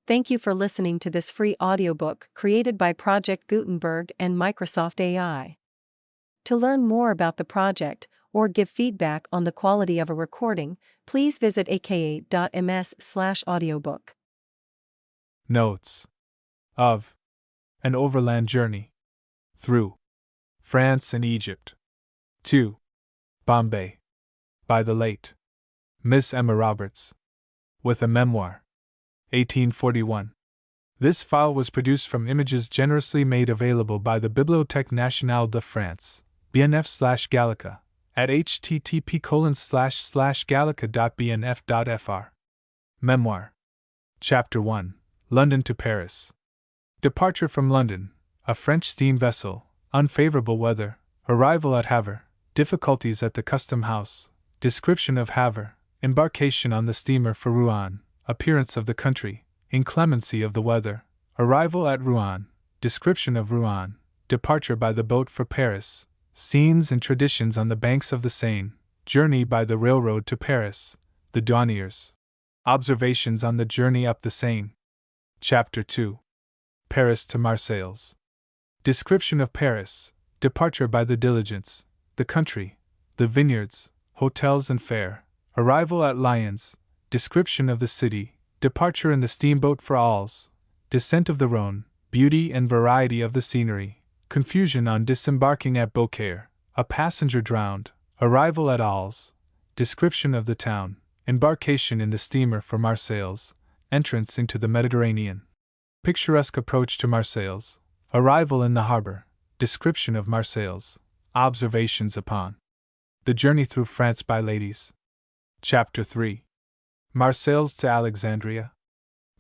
Thank you for listening to this free audiobook created by Project Gutenberg and Microsoft AI. To learn more about the project or give feedback on the quality of a recording, please visit aka.ms/audiobook. Notes of An Overland Journey through France and Egypt to Bombay by the late Miss Emma Roberts, with a memoir, 1841. This file was produced from images generously made available by the Bibliothèque Nationale de France, BNF/Gallica, at http://gallica.bnf.fr. Memoir. Chapter 1. London to Paris. Departure from London, a French steam vessel, unfavorable weather, arrival at Havre, difficulties at the custom house, description of Havre, embarkation on the steamer for Rouen, appearance of the country, inclemency of the weather, arrival at Rouen, description of Rouen, departure by the boat for Paris, scenes and traditions on the banks of the Seine, journey by the railroad to Paris, the douaniers, observations on the journey up the Seine. Chapter 2. Paris to Marseilles. Description of Paris, departure by the diligence, the country, the vineyards, hotels and fair, arrival at Lyons, description of the city, departure in the steamboat for Alès, descent of the Rhône, beauty and variety of the scenery, confusion on disembarking at Beaucaire, a passenger drowned, arrival at Alès, description of the town, embarkation in the steamer for Marseilles, entrance into the Mediterranean, picturesque approach to Marseilles, arrival in the harbor, description of Marseilles, observations upon the journey through France by ladies. Chapter 3. Marseilles to Alexandria.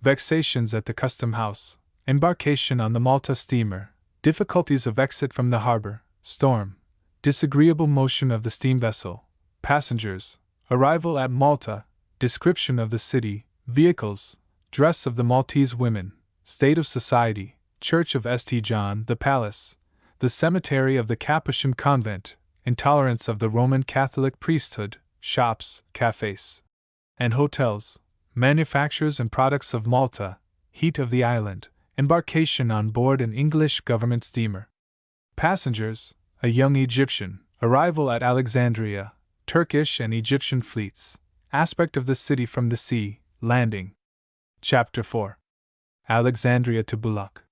Vexations at the custom house, embarkation on the Malta steamer, difficulties of exit from the harbor, storm, disagreeable motion of the steam vessel, passengers, arrival at Malta, description of the city, vehicles, dress of the Maltese women, state of society, church of St. John, the palace, the cemetery of the Capuchin convent, intolerance of the Roman Catholic priesthood, shops, cafes, and hotels, manufactures and products of Malta, heat of the island, embarkation on board an English government steamer. Passengers, a young Egyptian, arrival at Alexandria, Turkish and Egyptian fleets, aspect of the city from the sea, landing. Chapter 4. Alexandria to Bulak.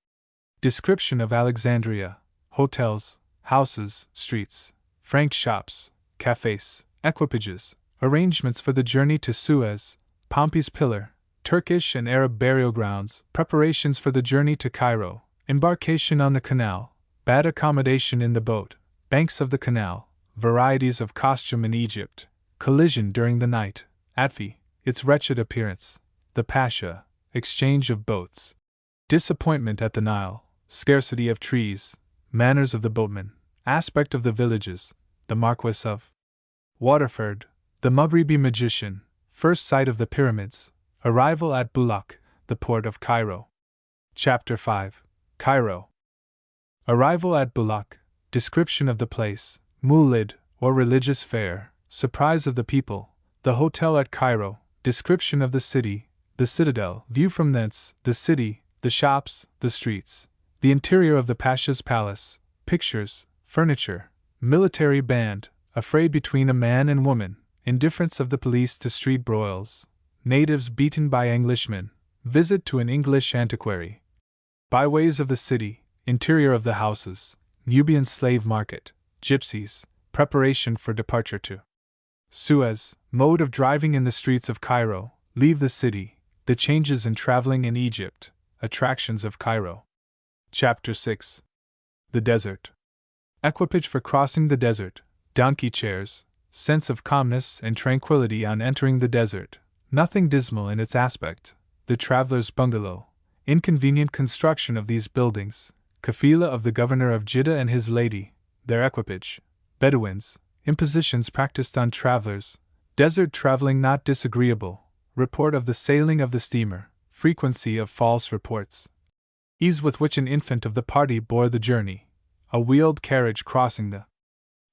Description of Alexandria, hotels, houses, streets, franc shops, cafes, equipages, arrangements for the journey to Suez, Pompey's Pillar, Turkish and Arab burial grounds, preparations for the journey to Cairo, embarkation on the canal, bad accommodation in the boat, banks of the canal, varieties of costume in Egypt, collision during the night, Atfi, its wretched appearance, the Pasha, exchange of boats, disappointment at the Nile, scarcity of trees, manners of the boatmen, aspect of the villages, the Marquess of Waterford, the Maghribi magician, first sight of the pyramids, arrival at Bulak, the port of Cairo. Chapter 5. Cairo. Arrival at Bulak, description of the place, Moulid, or religious fair, surprise of the people, the hotel at Cairo, description of the city, the citadel, view from thence, the city, the shops, the streets, the interior of the Pasha's palace, pictures, furniture, military band, a fray between a man and woman, indifference of the police to street broils, natives beaten by Englishmen, visit to an English antiquary, byways of the city, interior of the houses, Nubian slave market, gypsies, preparation for departure to Suez, mode of driving in the streets of Cairo, leave the city, the changes in traveling in Egypt, attractions of Cairo. Chapter 6. The desert. Equipage for crossing the desert, donkey chairs, sense of calmness and tranquility on entering the desert, nothing dismal in its aspect, the traveler's bungalow, inconvenient construction of these buildings, kafila of the governor of Jeddah and his lady, their equipage, Bedouins, impositions practiced on travelers, desert traveling not disagreeable, report of the sailing of the steamer, frequency of false reports, ease with which an infant of the party bore the journey, a wheeled carriage crossing the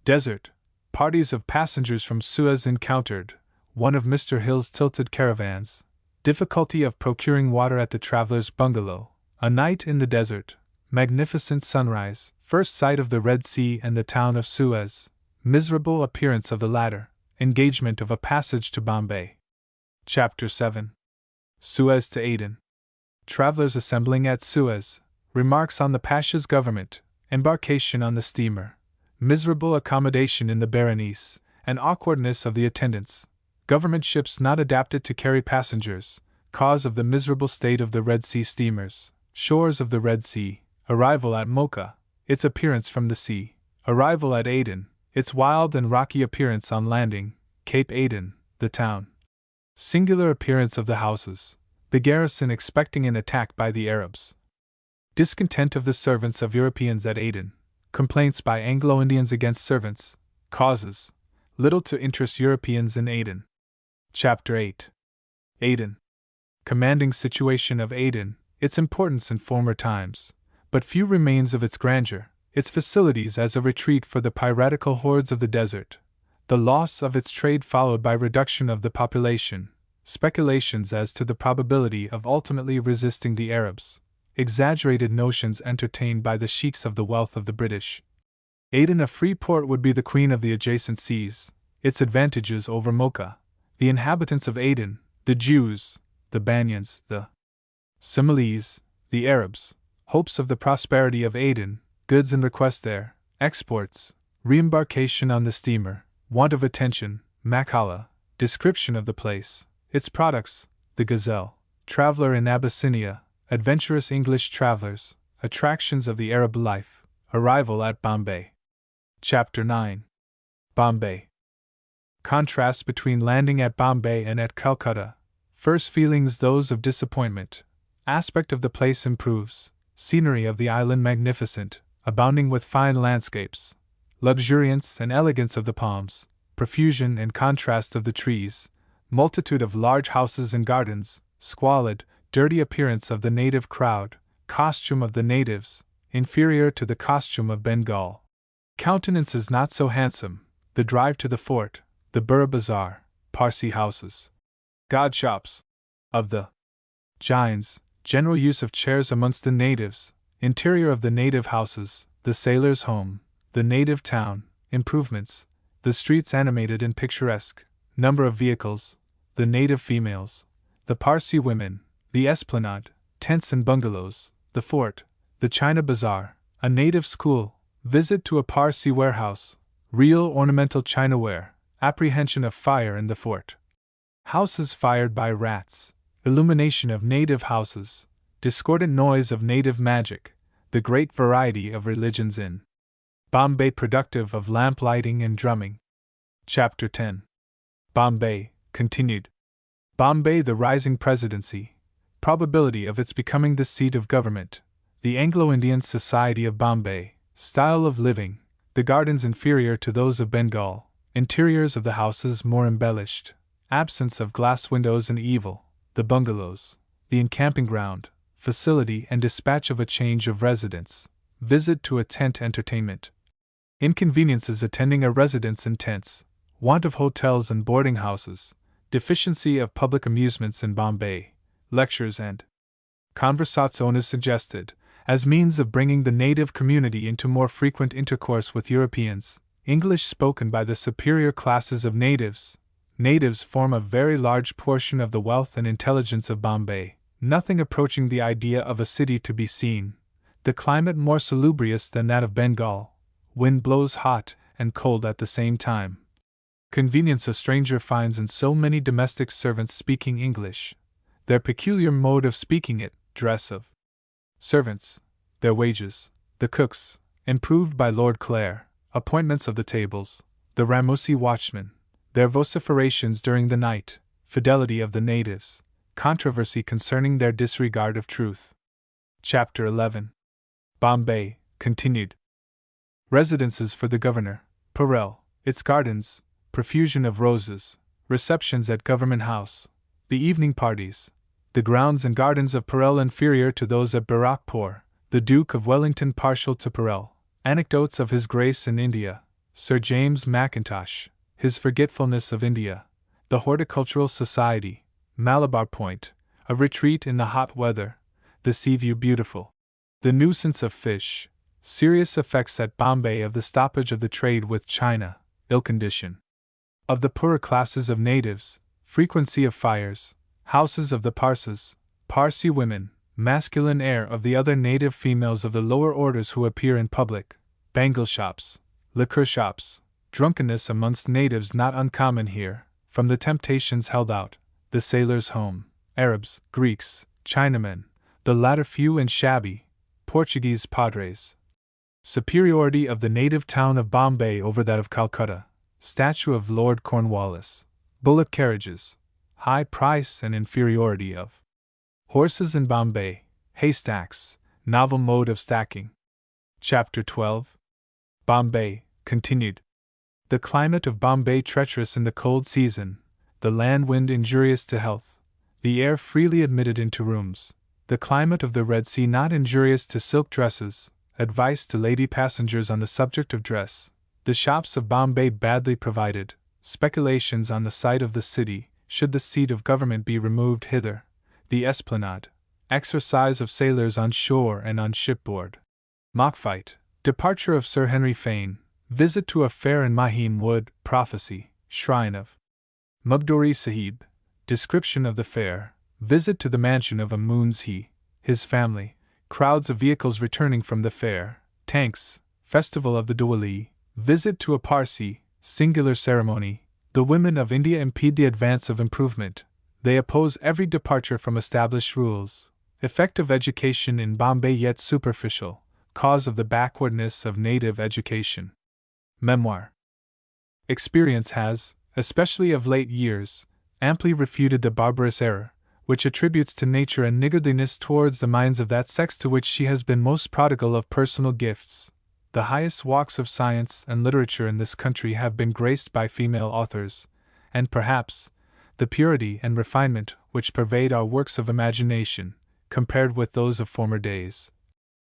desert, parties of passengers from Suez encountered, one of Mr. Hill's tilted caravans, difficulty of procuring water at the traveler's bungalow, a night in the desert, magnificent sunrise, first sight of the Red Sea and the town of Suez, miserable appearance of the latter, engagement of a passage to Bombay. Chapter 7. Suez to Aden. Travelers assembling at Suez, remarks on the Pasha's government, embarkation on the steamer, miserable accommodation in the Berenice, and awkwardness of the attendants, government ships not adapted to carry passengers, cause of the miserable state of the Red Sea steamers, shores of the Red Sea, arrival at Mocha, its appearance from the sea, arrival at Aden, its wild and rocky appearance on landing, Cape Aden, the town. Singular appearance of the houses, the garrison expecting an attack by the Arabs. Discontent of the servants of Europeans at Aden, complaints by Anglo-Indians against servants, causes, little to interest Europeans in Aden. Chapter 8. Aden. Commanding situation of Aden, its importance in former times, but few remains of its grandeur, its facilities as a retreat for the piratical hordes of the desert, the loss of its trade followed by reduction of the population, speculations as to the probability of ultimately resisting the Arabs, exaggerated notions entertained by the sheiks of the wealth of the British. Aden, a free port, would be the queen of the adjacent seas, its advantages over Mocha, the inhabitants of Aden, the Jews, the Banyans, the Similes, the Arabs, hopes of the prosperity of Aden, goods and requests there, exports, re-embarkation on the steamer, want of attention, Makalla, description of the place, its products, the gazelle, traveler in Abyssinia, adventurous English travelers, attractions of the Arab life, arrival at Bombay. Chapter 9. Bombay. Contrast between landing at Bombay and at Calcutta. First feelings those of disappointment. Aspect of the place improves, scenery of the island magnificent, abounding with fine landscapes, luxuriance and elegance of the palms, profusion and contrast of the trees, multitude of large houses and gardens, squalid, dirty appearance of the native crowd, costume of the natives, inferior to the costume of Bengal. Countenances not so handsome, the drive to the fort, the Burra Bazaar, Parsi houses, god shops, of the Jains, general use of chairs amongst the natives, interior of the native houses, the sailor's home, the native town, improvements, the streets animated and picturesque, number of vehicles, the native females, the Parsi women, the esplanade, tents and bungalows, the fort, the China Bazaar, a native school, visit to a Parsi warehouse, real ornamental chinaware, apprehension of fire in the fort. Houses fired by rats, illumination of native houses, discordant noise of native magic, the great variety of religions in Bombay productive of lamp lighting and drumming. Chapter 10. Bombay, continued. Bombay, the rising presidency, probability of its becoming the seat of government, the Anglo-Indian Society of Bombay, style of living, the gardens inferior to those of Bengal, interiors of the houses more embellished, absence of glass windows and evil, the bungalows, the encamping ground, facility and dispatch of a change of residence, visit to a tent entertainment, inconveniences attending a residence in tents, want of hotels and boarding houses, deficiency of public amusements in Bombay, lectures and conversazones suggested, as means of bringing the native community into more frequent intercourse with Europeans, English spoken by the superior classes of natives. Natives form a very large portion of the wealth and intelligence of Bombay, nothing approaching the idea of a city to be seen, the climate more salubrious than that of Bengal, wind blows hot and cold at the same time. Convenience a stranger finds in so many domestic servants speaking English, their peculiar mode of speaking it, dress of servants, their wages, the cooks, improved by Lord Clare, appointments of the tables, the Ramosi watchmen, their vociferations during the night, fidelity of the natives, controversy concerning their disregard of truth. Chapter 11. Bombay, continued. Residences for the governor, Parel, its gardens, profusion of roses, receptions at Government House, the evening parties, the grounds and gardens of Parel inferior to those at Barakpur, the Duke of Wellington partial to Parel, anecdotes of His Grace in India, Sir James Mackintosh, his forgetfulness of India, the Horticultural Society, Malabar Point, a retreat in the hot weather, the sea view beautiful. The nuisance of fish, serious effects at Bombay of the stoppage of the trade with China, ill condition of the poorer classes of natives, frequency of fires, houses of the Parsas, Parsi women, masculine air of the other native females of the lower orders who appear in public, bangle shops, liquor shops, drunkenness amongst natives not uncommon here, from the temptations held out, the sailors' home, Arabs, Greeks, Chinamen, the latter few and shabby, Portuguese padres. Superiority of the native town of Bombay over that of Calcutta, statue of Lord Cornwallis, bullock carriages, high price and inferiority of horses in Bombay, haystacks, novel mode of stacking. Chapter 12. Bombay, continued. The climate of Bombay treacherous in the cold season, the land wind injurious to health, the air freely admitted into rooms, the climate of the Red Sea not injurious to silk dresses, advice to lady passengers on the subject of dress, the shops of Bombay badly provided, speculations on the site of the city, should the seat of government be removed hither, the esplanade, exercise of sailors on shore and on shipboard, mock fight, departure of Sir Henry Fane, visit to a fair in Mahim Wood, prophecy, shrine of Mugdori Sahib, description of the fair, visit to the mansion of Amun's his family, crowds of vehicles returning from the fair, tanks, festival of the Diwali, visit to a Parsi, singular ceremony, the women of India impede the advance of improvement, they oppose every departure from established rules, effect of education in Bombay yet superficial, cause of the backwardness of native education. Memoir. Experience has, especially of late years, amply refuted the barbarous error, which attributes to nature a niggardliness towards the minds of that sex to which she has been most prodigal of personal gifts. The highest walks of science and literature in this country have been graced by female authors, and perhaps, the purity and refinement which pervade our works of imagination, compared with those of former days,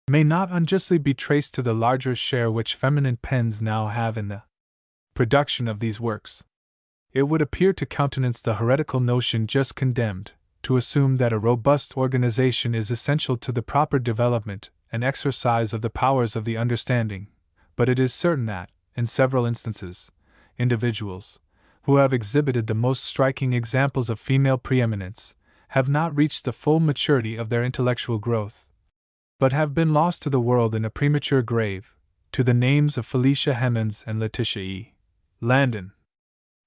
may not unjustly be traced to the larger share which feminine pens now have in the production of these works. It would appear to countenance the heretical notion just condemned, to assume that a robust organization is essential to the proper development and exercise of the powers of the understanding, but it is certain that, in several instances, individuals, who have exhibited the most striking examples of female preeminence, have not reached the full maturity of their intellectual growth, but have been lost to the world in a premature grave. To the names of Felicia Hemans and Letitia E. Landon,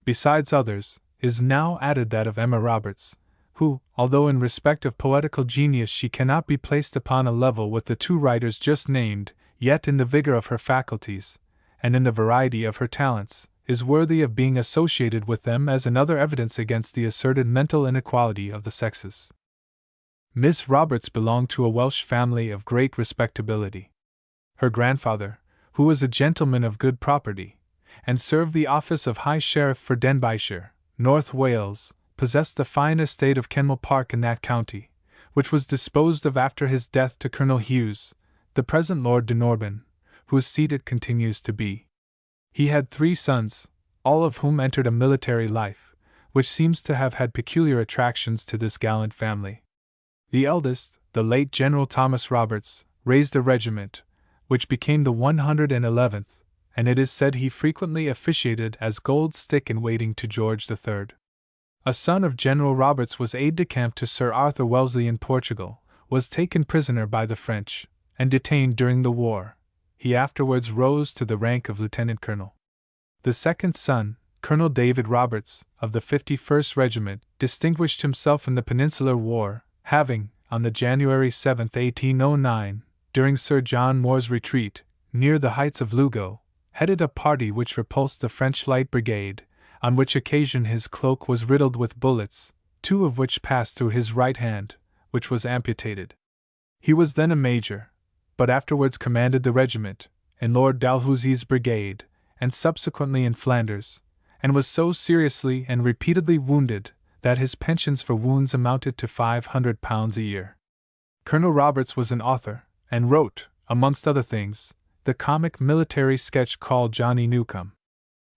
besides others, is now added that of Emma Roberts, who, although in respect of poetical genius she cannot be placed upon a level with the two writers just named, yet in the vigor of her faculties, and in the variety of her talents, is worthy of being associated with them as another evidence against the asserted mental inequality of the sexes. Miss Roberts belonged to a Welsh family of great respectability. Her grandfather, who was a gentleman of good property, and served the office of High Sheriff for Denbighshire, North Wales, possessed the fine estate of Kenmore Park in that county, which was disposed of after his death to Colonel Hughes, the present Lord de Norban, whose seat it continues to be. He had 3 sons, all of whom entered a military life, which seems to have had peculiar attractions to this gallant family. The eldest, the late General Thomas Roberts, raised a regiment, which became the 111th, and it is said he frequently officiated as gold stick in waiting to George III. A son of General Roberts was aide-de-camp to Sir Arthur Wellesley in Portugal, was taken prisoner by the French, and detained during the war. He afterwards rose to the rank of lieutenant colonel. The second son, Colonel David Roberts, of the 51st Regiment, distinguished himself in the Peninsular War, having, on the January 7, 1809, during Sir John Moore's retreat, near the heights of Lugo, headed a party which repulsed the French Light Brigade, on which occasion his cloak was riddled with bullets, 2 of which passed through his right hand, which was amputated. He was then a major, but afterwards commanded the regiment, in Lord Dalhousie's brigade, and subsequently in Flanders, and was so seriously and repeatedly wounded that his pensions for wounds amounted to £500 a year. Colonel Roberts was an author, and wrote, amongst other things, the comic military sketch called Johnny Newcomb.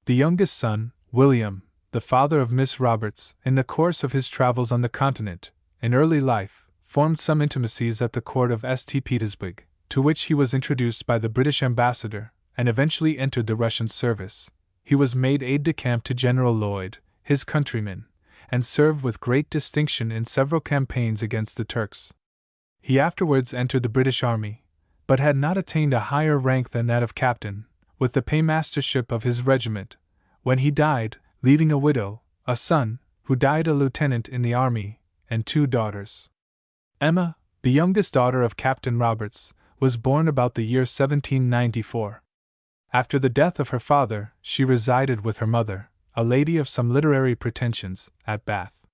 The youngest son, William, the father of Miss Roberts, in the course of his travels on the continent, in early life, formed some intimacies at the court of St. Petersburg, to which he was introduced by the British ambassador, and eventually entered the Russian service. He was made aide-de-camp to General Lloyd, his countryman, and served with great distinction in several campaigns against the Turks. He afterwards entered the British Army, but had not attained a higher rank than that of captain, with the paymastership of his regiment, when he died, leaving a widow, a son, who died a lieutenant in the army, and 2 daughters. Emma, the youngest daughter of Captain Roberts, was born about the year 1794. After the death of her father, she resided with her mother, a lady of some literary pretensions, at Bath.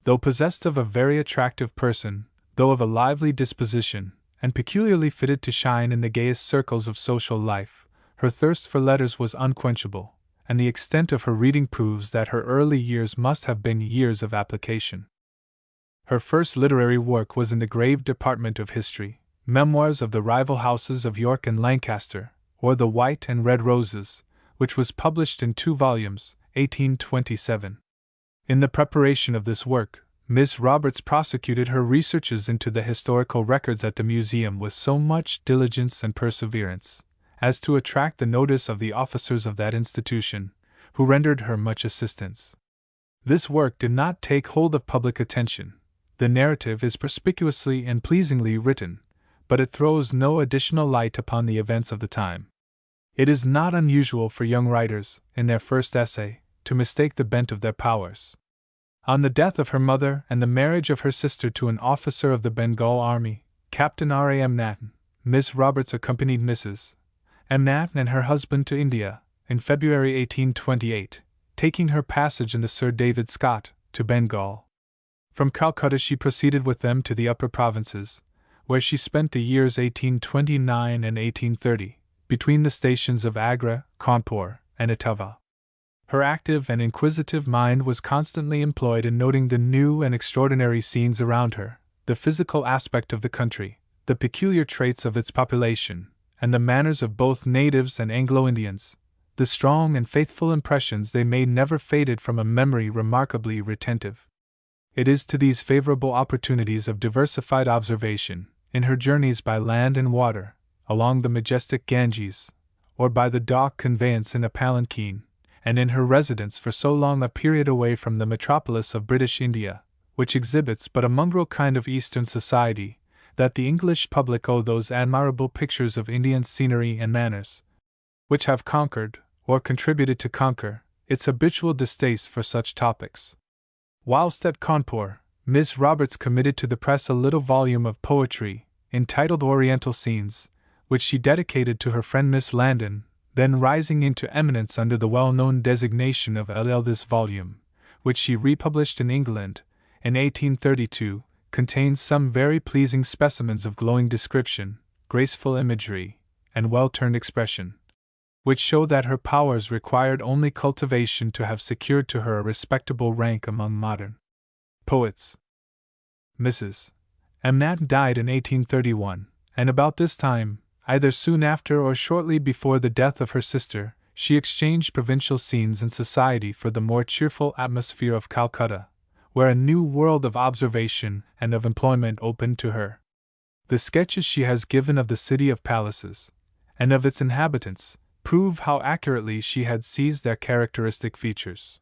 Though possessed of a very attractive person, though of a lively disposition, and peculiarly fitted to shine in the gayest circles of social life, her thirst for letters was unquenchable, and the extent of her reading proves that her early years must have been years of application. Her first literary work was in the grave department of history, Memoirs of the Rival Houses of York and Lancaster, or The White and Red Roses, which was published in 2 volumes, 1827. In the preparation of this work, Miss Roberts prosecuted her researches into the historical records at the museum with so much diligence and perseverance, as to attract the notice of the officers of that institution, who rendered her much assistance. This work did not take hold of public attention. The narrative is perspicuously and pleasingly written, but it throws no additional light upon the events of the time. It is not unusual for young writers, in their first essay, to mistake the bent of their powers. On the death of her mother and the marriage of her sister to an officer of the Bengal army, Captain R.A.M. Natten, Miss Roberts accompanied Mrs. M. Natten and her husband to India, in February 1828, taking her passage in the Sir David Scott, to Bengal. From Calcutta she proceeded with them to the upper provinces, where she spent the years 1829 and 1830, between the stations of Agra, Cawnpore, and Etawah. Her active and inquisitive mind was constantly employed in noting the new and extraordinary scenes around her, the physical aspect of the country, the peculiar traits of its population, and the manners of both natives and Anglo-Indians. The strong and faithful impressions they made never faded from a memory remarkably retentive. It is to these favorable opportunities of diversified observation, in her journeys by land and water, along the majestic Ganges, or by the dock conveyance in a palanquin, and in her residence for so long a period away from the metropolis of British India, which exhibits but a mongrel kind of Eastern society, that the English public owe those admirable pictures of Indian scenery and manners, which have conquered, or contributed to conquer, its habitual distaste for such topics. Whilst at Cawnpore, Miss Roberts committed to the press a little volume of poetry, entitled Oriental Scenes, which she dedicated to her friend Miss Landon, then rising into eminence under the well-known designation of LL. This volume, which she republished in England, in 1832, contains some very pleasing specimens of glowing description, graceful imagery, and well-turned expression, which show that her powers required only cultivation to have secured to her a respectable rank among modern poets. Mrs. M. Natten died in 1831, and about this time, either soon after or shortly before the death of her sister, she exchanged provincial scenes and society for the more cheerful atmosphere of Calcutta, where a new world of observation and of employment opened to her. The sketches she has given of the City of Palaces, and of its inhabitants, prove how accurately she had seized their characteristic features.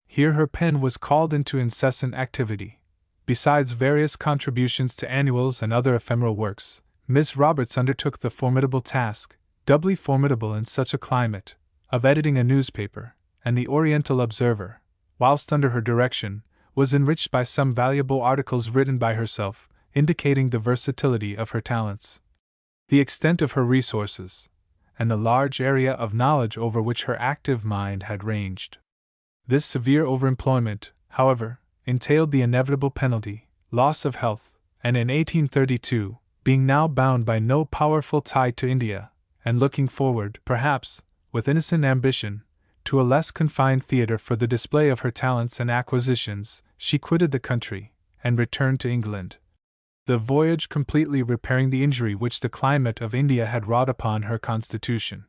Here her pen was called into incessant activity. Besides various contributions to annuals and other ephemeral works, Miss Roberts undertook the formidable task, doubly formidable in such a climate, of editing a newspaper, and the Oriental Observer, whilst under her direction, was enriched by some valuable articles written by herself, indicating the versatility of her talents, the extent of her resources, and the large area of knowledge over which her active mind had ranged. This severe overemployment, however, entailed the inevitable penalty, loss of health, and in 1832, being now bound by no powerful tie to India, and looking forward, perhaps, with innocent ambition, to a less confined theatre for the display of her talents and acquisitions, she quitted the country, and returned to England. The voyage completely repairing the injury which the climate of India had wrought upon her constitution.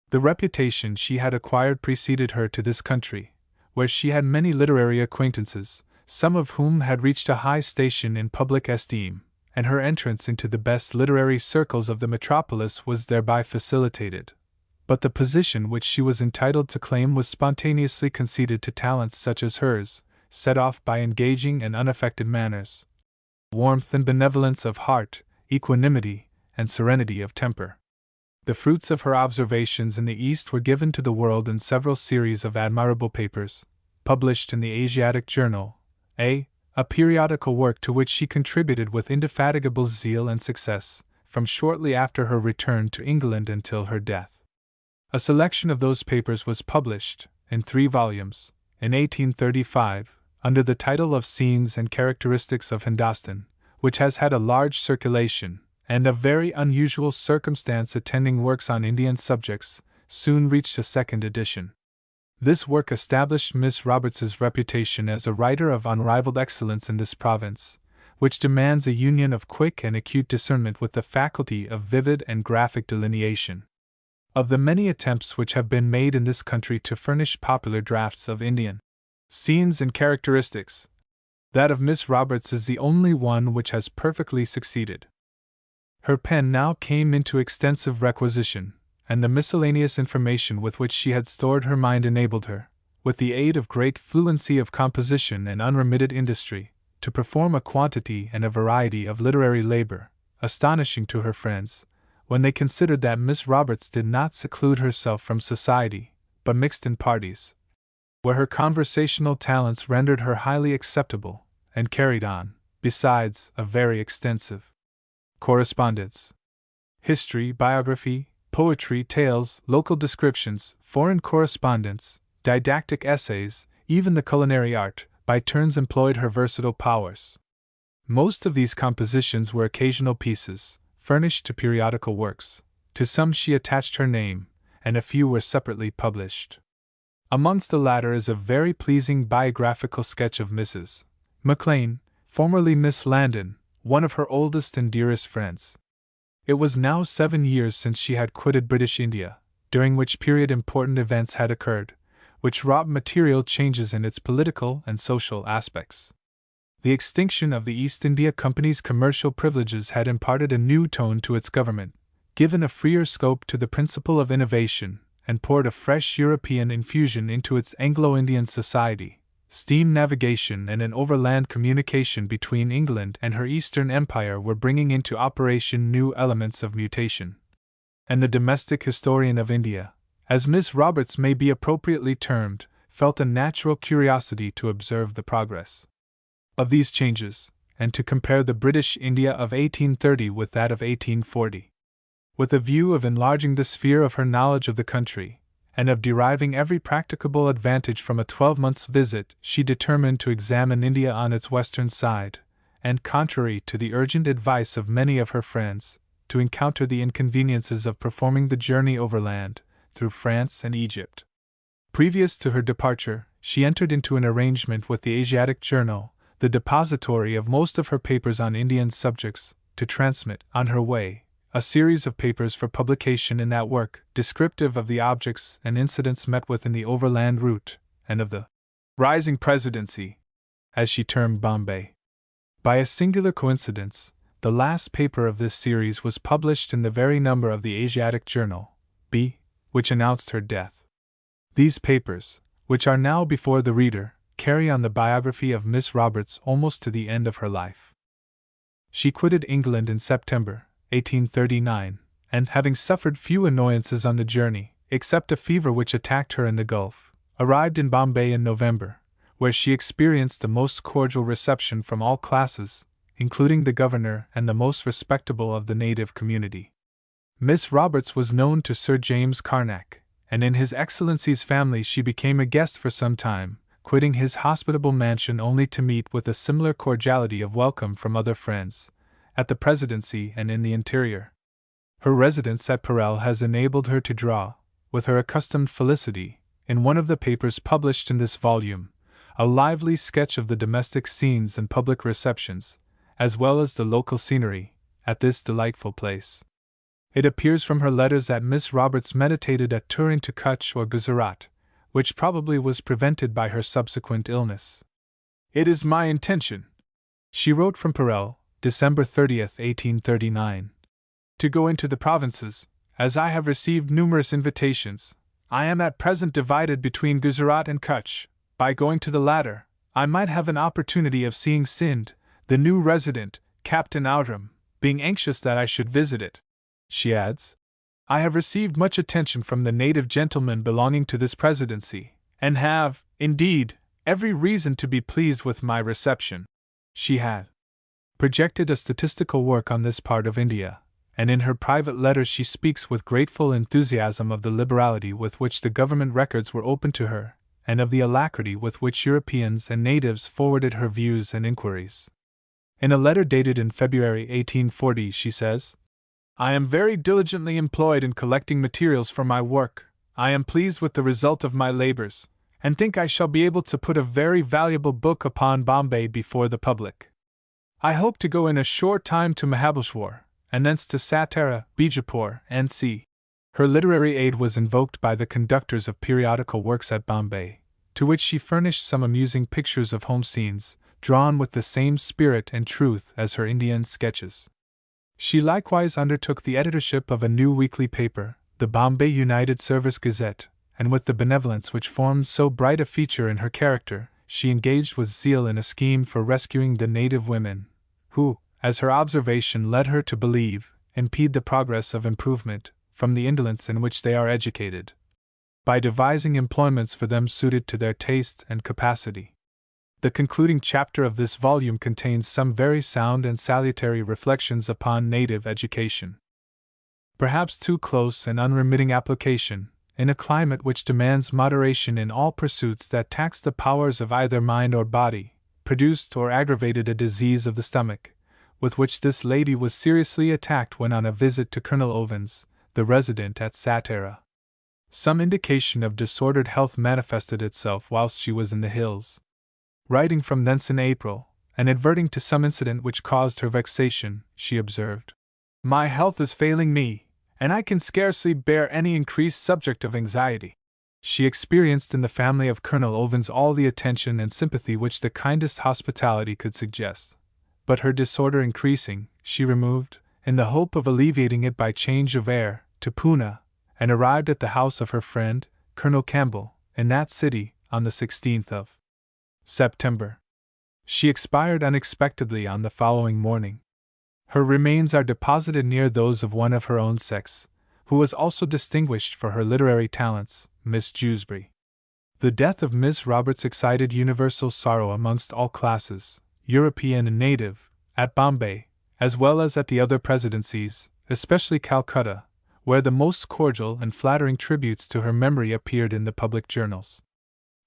The reputation she had acquired preceded her to this country, where she had many literary acquaintances, some of whom had reached a high station in public esteem, and her entrance into the best literary circles of the metropolis was thereby facilitated. But the position which she was entitled to claim was spontaneously conceded to talents such as hers, set off by engaging and unaffected manners, warmth and benevolence of heart, equanimity, and serenity of temper. The fruits of her observations in the East were given to the world in several series of admirable papers, published in the Asiatic Journal, a periodical work to which she contributed with indefatigable zeal and success, from shortly after her return to England until her death. A selection of those papers was published, in 3 volumes, in 1835, under the title of Scenes and Characteristics of Hindostan, which has had a large circulation, and a very unusual circumstance attending works on Indian subjects, soon reached a second edition. This work established Miss Roberts's reputation as a writer of unrivaled excellence in this province, which demands a union of quick and acute discernment with the faculty of vivid and graphic delineation. Of the many attempts which have been made in this country to furnish popular drafts of Indian scenes and characteristics, that of Miss Roberts is the only one which has perfectly succeeded. Her pen now came into extensive requisition, and the miscellaneous information with which she had stored her mind enabled her, with the aid of great fluency of composition and unremitted industry, to perform a quantity and a variety of literary labor, astonishing to her friends, when they considered that Miss Roberts did not seclude herself from society, but mixed in parties, where her conversational talents rendered her highly acceptable, and carried on, besides, a very extensive correspondence. History, biography, poetry, tales, local descriptions, foreign correspondence, didactic essays, even the culinary art, by turns employed her versatile powers. Most of these compositions were occasional pieces, furnished to periodical works. To some she attached her name, and a few were separately published. Amongst the latter is a very pleasing biographical sketch of Mrs. Maclean, formerly Miss Landon, one of her oldest and dearest friends. It was now 7 years since she had quitted British India, during which period important events had occurred, which wrought material changes in its political and social aspects. The extinction of the East India Company's commercial privileges had imparted a new tone to its government, given a freer scope to the principle of innovation, and poured a fresh European infusion into its Anglo-Indian society. Steam navigation and an overland communication between England and her Eastern Empire were bringing into operation new elements of mutation. And the domestic historian of India, as Miss Roberts may be appropriately termed, felt a natural curiosity to observe the progress of these changes, and to compare the British India of 1830 with that of 1840. With a view of enlarging the sphere of her knowledge of the country, and of deriving every practicable advantage from a 12-months visit, she determined to examine India on its western side, and, contrary to the urgent advice of many of her friends, to encounter the inconveniences of performing the journey overland, through France and Egypt. Previous to her departure, she entered into an arrangement with the Asiatic Journal, the depository of most of her papers on Indian subjects, to transmit, on her way, a series of papers for publication in that work, descriptive of the objects and incidents met with in the overland route, and of the rising presidency, as she termed Bombay. By a singular coincidence, the last paper of this series was published in the very number of the Asiatic Journal, B, which announced her death. These papers, which are now before the reader, carry on the biography of Miss Roberts almost to the end of her life. She quitted England in September 1839, and having suffered few annoyances on the journey, except a fever which attacked her in the Gulf, arrived in Bombay in November, where she experienced the most cordial reception from all classes, including the governor and the most respectable of the native community. Miss Roberts was known to Sir James Carnac, and in His Excellency's family she became a guest for some time, quitting his hospitable mansion only to meet with a similar cordiality of welcome from other friends, at the Presidency and in the interior. Her residence at Parel has enabled her to draw, with her accustomed felicity, in one of the papers published in this volume, a lively sketch of the domestic scenes and public receptions, as well as the local scenery, at this delightful place. It appears from her letters that Miss Roberts meditated a tour into Kutch or Gujarat, which probably was prevented by her subsequent illness. It is my intention," she wrote from Perel, December 30, 1839, "to go into the provinces, as I have received numerous invitations. I am at present divided between Gujarat and Kutch. By going to the latter, I might have an opportunity of seeing Sindh, the new resident, Captain Outram, being anxious that I should visit it." She adds, "I have received much attention from the native gentlemen belonging to this presidency, and have, indeed, every reason to be pleased with my reception." She had projected a statistical work on this part of India, and in her private letters she speaks with grateful enthusiasm of the liberality with which the government records were opened to her, and of the alacrity with which Europeans and natives forwarded her views and inquiries. In a letter dated in February 1840 she says, "I am very diligently employed in collecting materials for my work. I am pleased with the result of my labors, and think I shall be able to put a very valuable book upon Bombay before the public. I hope to go in a short time to Mahabaleshwar, and thence to Satara, Bijapur, N.C." Her literary aid was invoked by the conductors of periodical works at Bombay, to which she furnished some amusing pictures of home scenes, drawn with the same spirit and truth as her Indian sketches. She likewise undertook the editorship of a new weekly paper, the Bombay United Service Gazette, and with the benevolence which formed so bright a feature in her character, she engaged with zeal in a scheme for rescuing the native women, who, as her observation led her to believe, impede the progress of improvement, from the indolence in which they are educated, by devising employments for them suited to their taste and capacity. The concluding chapter of this volume contains some very sound and salutary reflections upon native education. Perhaps too close and unremitting application, in a climate which demands moderation in all pursuits that tax the powers of either mind or body, produced or aggravated a disease of the stomach, with which this lady was seriously attacked when on a visit to Colonel Ovens, the resident at Satara. Some indication of disordered health manifested itself whilst she was in the hills. Writing from thence in April, and adverting to some incident which caused her vexation, she observed, "My health is failing me, and I can scarcely bear any increased subject of anxiety." She experienced in the family of Colonel Ovens all the attention and sympathy which the kindest hospitality could suggest. But her disorder increasing, she removed, in the hope of alleviating it by change of air, to Poona, and arrived at the house of her friend, Colonel Campbell, in that city, on the 16th of September. She expired unexpectedly on the following morning. Her remains are deposited near those of one of her own sex, who was also distinguished for her literary talents, Miss Jewsbury. The death of Miss Roberts excited universal sorrow amongst all classes, European and native, at Bombay, as well as at the other presidencies, especially Calcutta, where the most cordial and flattering tributes to her memory appeared in the public journals.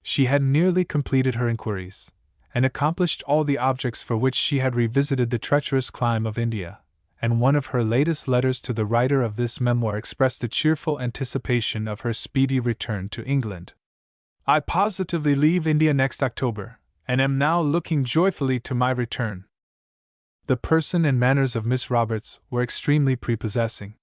She had nearly completed her inquiries, and accomplished all the objects for which she had revisited the treacherous clime of India, and one of her latest letters to the writer of this memoir expressed a cheerful anticipation of her speedy return to England. "I positively leave India next October, and am now looking joyfully to my return." The person and manners of Miss Roberts were extremely prepossessing.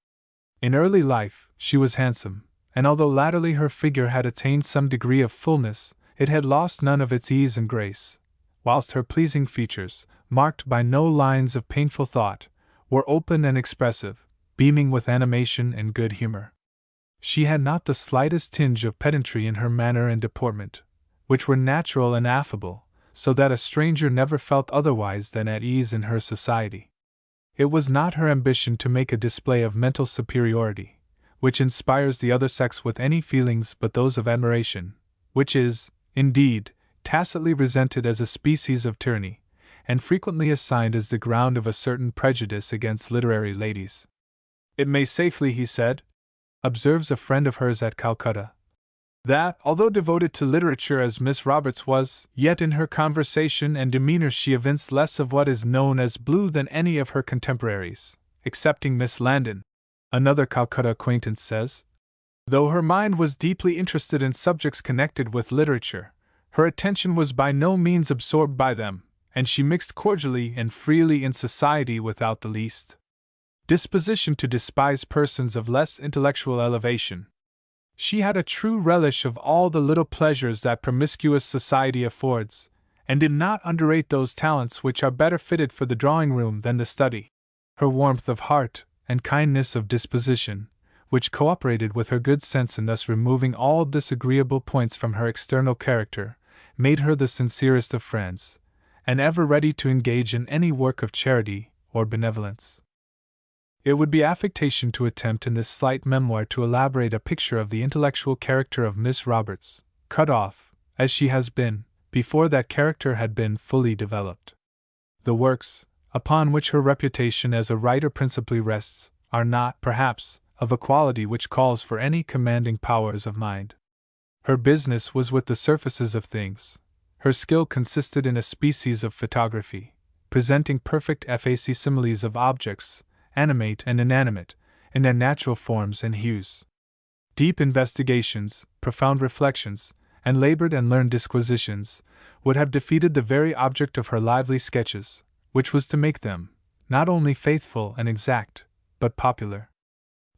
In early life, she was handsome, and although latterly her figure had attained some degree of fullness, it had lost none of its ease and grace, whilst her pleasing features, marked by no lines of painful thought, were open and expressive, beaming with animation and good humor. She had not the slightest tinge of pedantry in her manner and deportment, which were natural and affable, so that a stranger never felt otherwise than at ease in her society. It was not her ambition to make a display of mental superiority, which inspires the other sex with any feelings but those of admiration, which is, indeed, tacitly resented as a species of tyranny, and frequently assigned as the ground of a certain prejudice against literary ladies. "It may safely," he said, observes a friend of hers at Calcutta, "that, although devoted to literature as Miss Roberts was, yet in her conversation and demeanor she evinced less of what is known as blue than any of her contemporaries, excepting Miss Landon." Another Calcutta acquaintance says, "Though her mind was deeply interested in subjects connected with literature, her attention was by no means absorbed by them, and she mixed cordially and freely in society without the least disposition to despise persons of less intellectual elevation. She had a true relish of all the little pleasures that promiscuous society affords, and did not underrate those talents which are better fitted for the drawing room than the study. Her warmth of heart and kindness of disposition, which cooperated with her good sense in thus removing all disagreeable points from her external character, made her the sincerest of friends, and ever ready to engage in any work of charity or benevolence. It would be affectation to attempt in this slight memoir to elaborate a picture of the intellectual character of Miss Roberts, cut off, as she has been, before that character had been fully developed. The works, upon which her reputation as a writer principally rests, are not, perhaps, of a quality which calls for any commanding powers of mind. Her business was with the surfaces of things. Her skill consisted in a species of photography, presenting perfect facsimiles of objects, animate and inanimate, in their natural forms and hues. Deep investigations, profound reflections, and labored and learned disquisitions would have defeated the very object of her lively sketches, which was to make them, not only faithful and exact, but popular.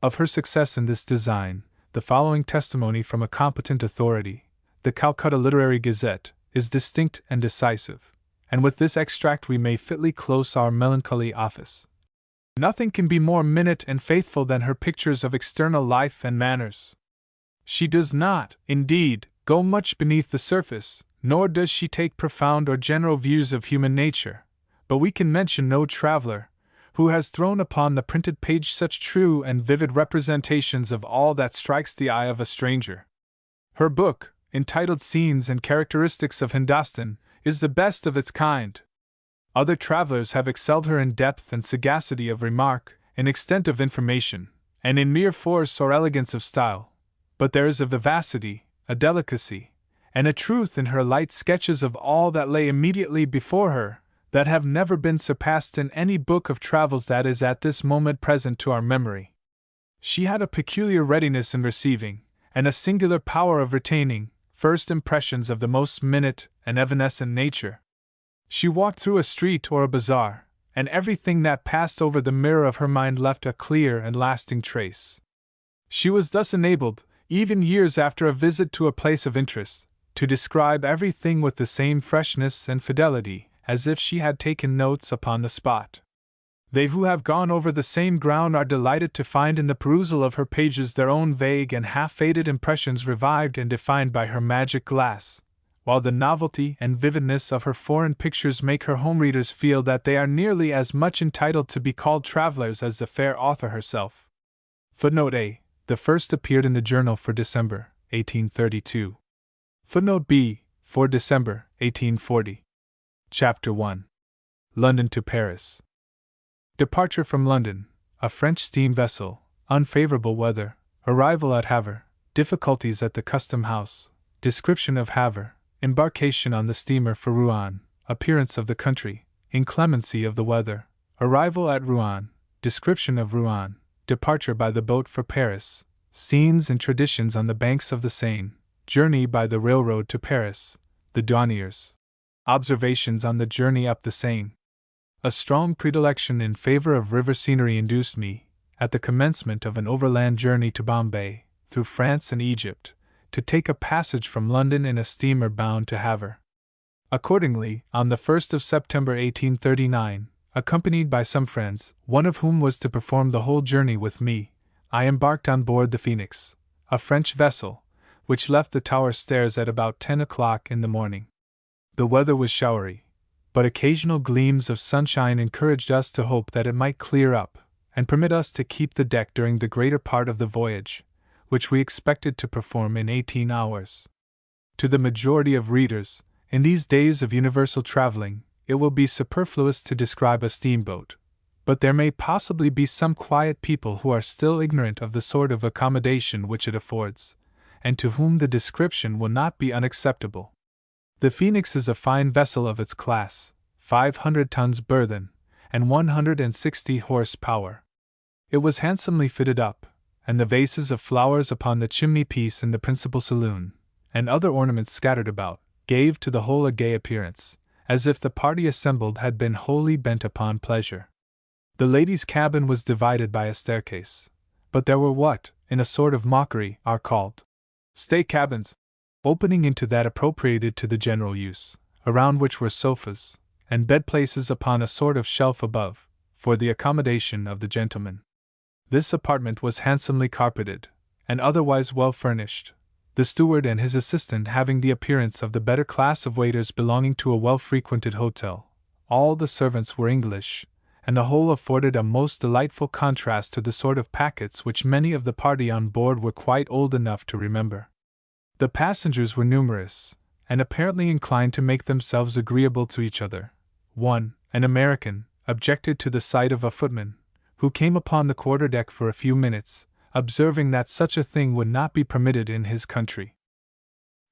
Of her success in this design, the following testimony from a competent authority, the Calcutta Literary Gazette, is distinct and decisive, and with this extract we may fitly close our melancholy office. Nothing can be more minute and faithful than her pictures of external life and manners. She does not, indeed, go much beneath the surface, nor does she take profound or general views of human nature, but we can mention no traveler who has thrown upon the printed page such true and vivid representations of all that strikes the eye of a stranger. Her book, entitled Scenes and Characteristics of Hindostan, is the best of its kind. Other travelers have excelled her in depth and sagacity of remark, in extent of information, and in mere force or elegance of style, but there is a vivacity, a delicacy, and a truth in her light sketches of all that lay immediately before her, that have never been surpassed in any book of travels that is at this moment present to our memory. She had a peculiar readiness in receiving, and a singular power of retaining, first impressions of the most minute and evanescent nature. She walked through a street or a bazaar, and everything that passed over the mirror of her mind left a clear and lasting trace. She was thus enabled, even years after a visit to a place of interest, to describe everything with the same freshness and fidelity as if she had taken notes upon the spot. They who have gone over the same ground are delighted to find in the perusal of her pages their own vague and half-faded impressions revived and defined by her magic glass, while the novelty and vividness of her foreign pictures make her home readers feel that they are nearly as much entitled to be called travelers as the fair author herself. Footnote A. The first appeared in the Journal for December, 1832. Footnote B. For December, 1840. Chapter 1. London to Paris. Departure from London, a French steam vessel, unfavorable weather, arrival at Havre, difficulties at the custom house, description of Havre, embarkation on the steamer for Rouen, appearance of the country, inclemency of the weather, arrival at Rouen, description of Rouen, departure by the boat for Paris, scenes and traditions on the banks of the Seine, journey by the railroad to Paris, the douaniers, observations on the journey up the Seine. A strong predilection in favor of river scenery induced me, at the commencement of an overland journey to Bombay, through France and Egypt, to take a passage from London in a steamer bound to Havre. Accordingly, on the 1st of September 1839, accompanied by some friends, one of whom was to perform the whole journey with me, I embarked on board the Phoenix, a French vessel, which left the Tower Stairs at about 10 o'clock in the morning. The weather was showery, but occasional gleams of sunshine encouraged us to hope that it might clear up, and permit us to keep the deck during the greater part of the voyage, which we expected to perform in 18 hours. To the majority of readers, in these days of universal traveling, it will be superfluous to describe a steamboat, but there may possibly be some quiet people who are still ignorant of the sort of accommodation which it affords, and to whom the description will not be unacceptable. The Phoenix is a fine vessel of its class, 500 tons burthen, and 160 horse-power. It was handsomely fitted up, and the vases of flowers upon the chimney-piece in the principal saloon, and other ornaments scattered about, gave to the whole a gay appearance, as if the party assembled had been wholly bent upon pleasure. The ladies' cabin was divided by a staircase, but there were what, in a sort of mockery, are called state cabins, opening into that appropriated to the general use, around which were sofas, and bed places upon a sort of shelf above, for the accommodation of the gentlemen. This apartment was handsomely carpeted, and otherwise well furnished, the steward and his assistant having the appearance of the better class of waiters belonging to a well-frequented hotel. All the servants were English, and the whole afforded a most delightful contrast to the sort of packets which many of the party on board were quite old enough to remember. The passengers were numerous, and apparently inclined to make themselves agreeable to each other. One, an American, objected to the sight of a footman, who came upon the quarter-deck for a few minutes, observing that such a thing would not be permitted in his country.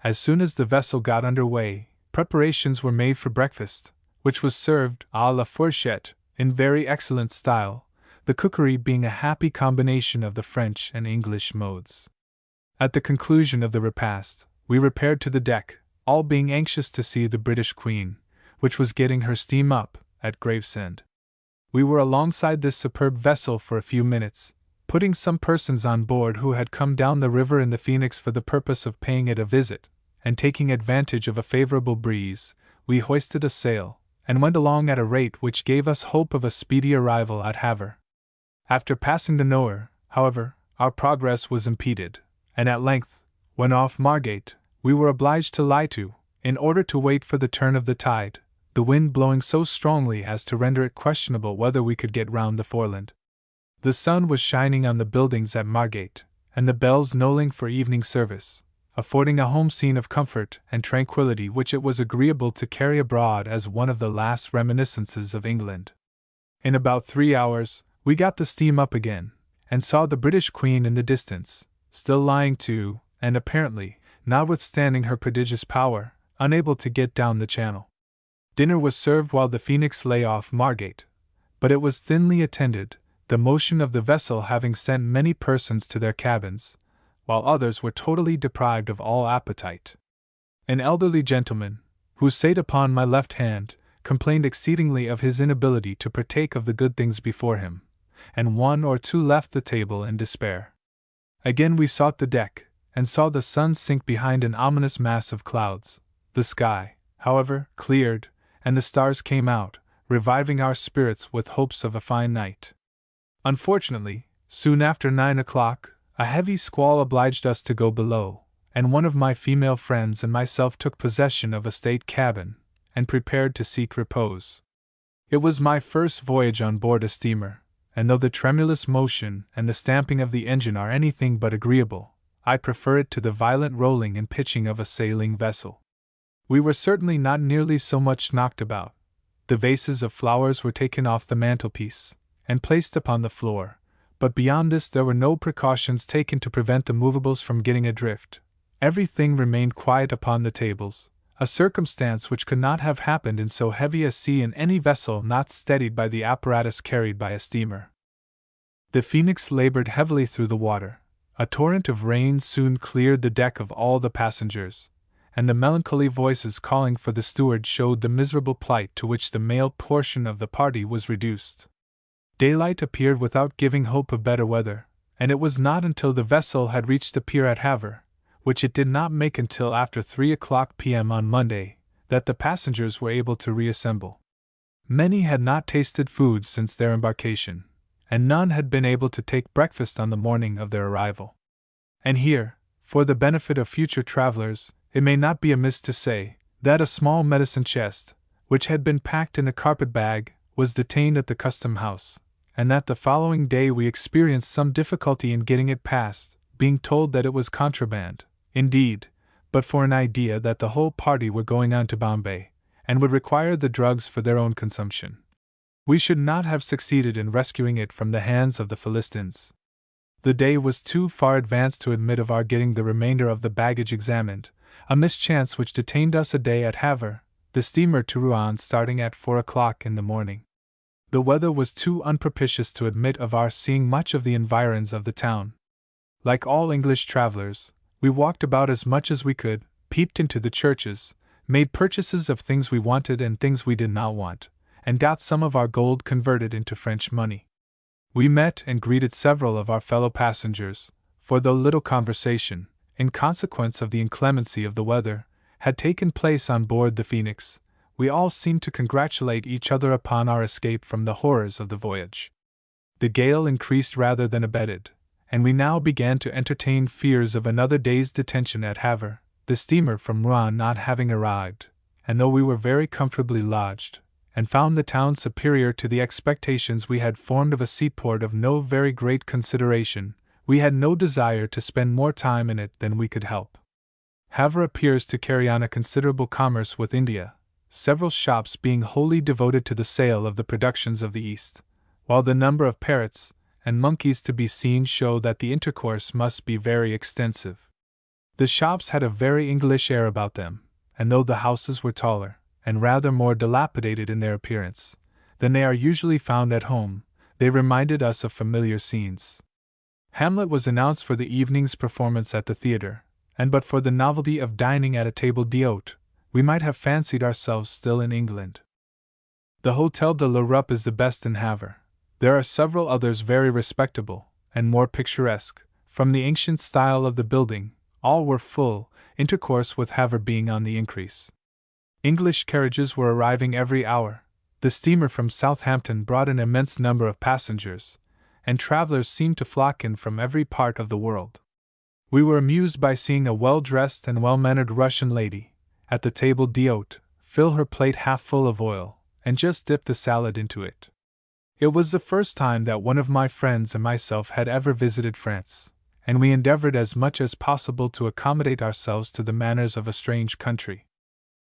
As soon as the vessel got under way, preparations were made for breakfast, which was served à la fourchette, in very excellent style, the cookery being a happy combination of the French and English modes. At the conclusion of the repast, we repaired to the deck, all being anxious to see the British Queen, which was getting her steam up at Gravesend. We were alongside this superb vessel for a few minutes, putting some persons on board who had come down the river in the Phoenix for the purpose of paying it a visit, and taking advantage of a favorable breeze, we hoisted a sail, and went along at a rate which gave us hope of a speedy arrival at Havre. After passing the Nore, however, our progress was impeded, and at length, when off Margate, we were obliged to lie to, in order to wait for the turn of the tide, the wind blowing so strongly as to render it questionable whether we could get round the foreland. The sun was shining on the buildings at Margate, and the bells knolling for evening service, affording a home scene of comfort and tranquillity which it was agreeable to carry abroad as one of the last reminiscences of England. In about 3 hours, we got the steam up again, and saw the British Queen in the distance, still lying to, and apparently, notwithstanding her prodigious power, unable to get down the channel. Dinner was served while the Phoenix lay off Margate, but it was thinly attended, the motion of the vessel having sent many persons to their cabins, while others were totally deprived of all appetite. An elderly gentleman, who sate upon my left hand, complained exceedingly of his inability to partake of the good things before him, and 1 or 2 left the table in despair. Again we sought the deck, and saw the sun sink behind an ominous mass of clouds. The sky, however, cleared, and the stars came out, reviving our spirits with hopes of a fine night. Unfortunately, soon after 9 o'clock, a heavy squall obliged us to go below, and one of my female friends and myself took possession of a state cabin, and prepared to seek repose. It was my first voyage on board a steamer, and though the tremulous motion and the stamping of the engine are anything but agreeable, I prefer it to the violent rolling and pitching of a sailing vessel. We were certainly not nearly so much knocked about. The vases of flowers were taken off the mantelpiece, and placed upon the floor, but beyond this there were no precautions taken to prevent the movables from getting adrift. Everything remained quiet upon the tables, a circumstance which could not have happened in so heavy a sea in any vessel not steadied by the apparatus carried by a steamer. The Phoenix labored heavily through the water. A torrent of rain soon cleared the deck of all the passengers, and the melancholy voices calling for the steward showed the miserable plight to which the male portion of the party was reduced. Daylight appeared without giving hope of better weather, and it was not until the vessel had reached the pier at Havre, which it did not make until after 3 o'clock p.m. on Monday, that the passengers were able to reassemble. Many had not tasted food since their embarkation, and none had been able to take breakfast on the morning of their arrival. And here, for the benefit of future travelers, it may not be amiss to say that a small medicine chest, which had been packed in a carpet bag, was detained at the custom house, and that the following day we experienced some difficulty in getting it passed, being told that it was contraband. Indeed, but for an idea that the whole party were going on to Bombay, and would require the drugs for their own consumption, we should not have succeeded in rescuing it from the hands of the Philistines. The day was too far advanced to admit of our getting the remainder of the baggage examined, a mischance which detained us a day at Havre, the steamer to Rouen starting at 4 o'clock in the morning. The weather was too unpropitious to admit of our seeing much of the environs of the town. Like all English travelers, we walked about as much as we could, peeped into the churches, made purchases of things we wanted and things we did not want, and got some of our gold converted into French money. We met and greeted several of our fellow passengers, for though little conversation, in consequence of the inclemency of the weather, had taken place on board the Phoenix, we all seemed to congratulate each other upon our escape from the horrors of the voyage. The gale increased rather than abated, and we now began to entertain fears of another day's detention at Havre, the steamer from Rouen not having arrived, and though we were very comfortably lodged, and found the town superior to the expectations we had formed of a seaport of no very great consideration, we had no desire to spend more time in it than we could help. Havre appears to carry on a considerable commerce with India, several shops being wholly devoted to the sale of the productions of the East, while the number of parrots and monkeys to be seen show that the intercourse must be very extensive. The shops had a very English air about them, and though the houses were taller, and rather more dilapidated in their appearance, than they are usually found at home, they reminded us of familiar scenes. Hamlet was announced for the evening's performance at the theatre, and but for the novelty of dining at a table d'hôte, we might have fancied ourselves still in England. The Hôtel de l'Europe is the best in Havre. There are several others very respectable, and more picturesque, from the ancient style of the building. All were full, intercourse with Havre being on the increase. English carriages were arriving every hour. The steamer from Southampton brought an immense number of passengers, and travelers seemed to flock in from every part of the world. We were amused by seeing a well-dressed and well-mannered Russian lady, at the table d'hôte, fill her plate half full of oil, and just dip the salad into it. It was the first time that one of my friends and myself had ever visited France, and we endeavored as much as possible to accommodate ourselves to the manners of a strange country.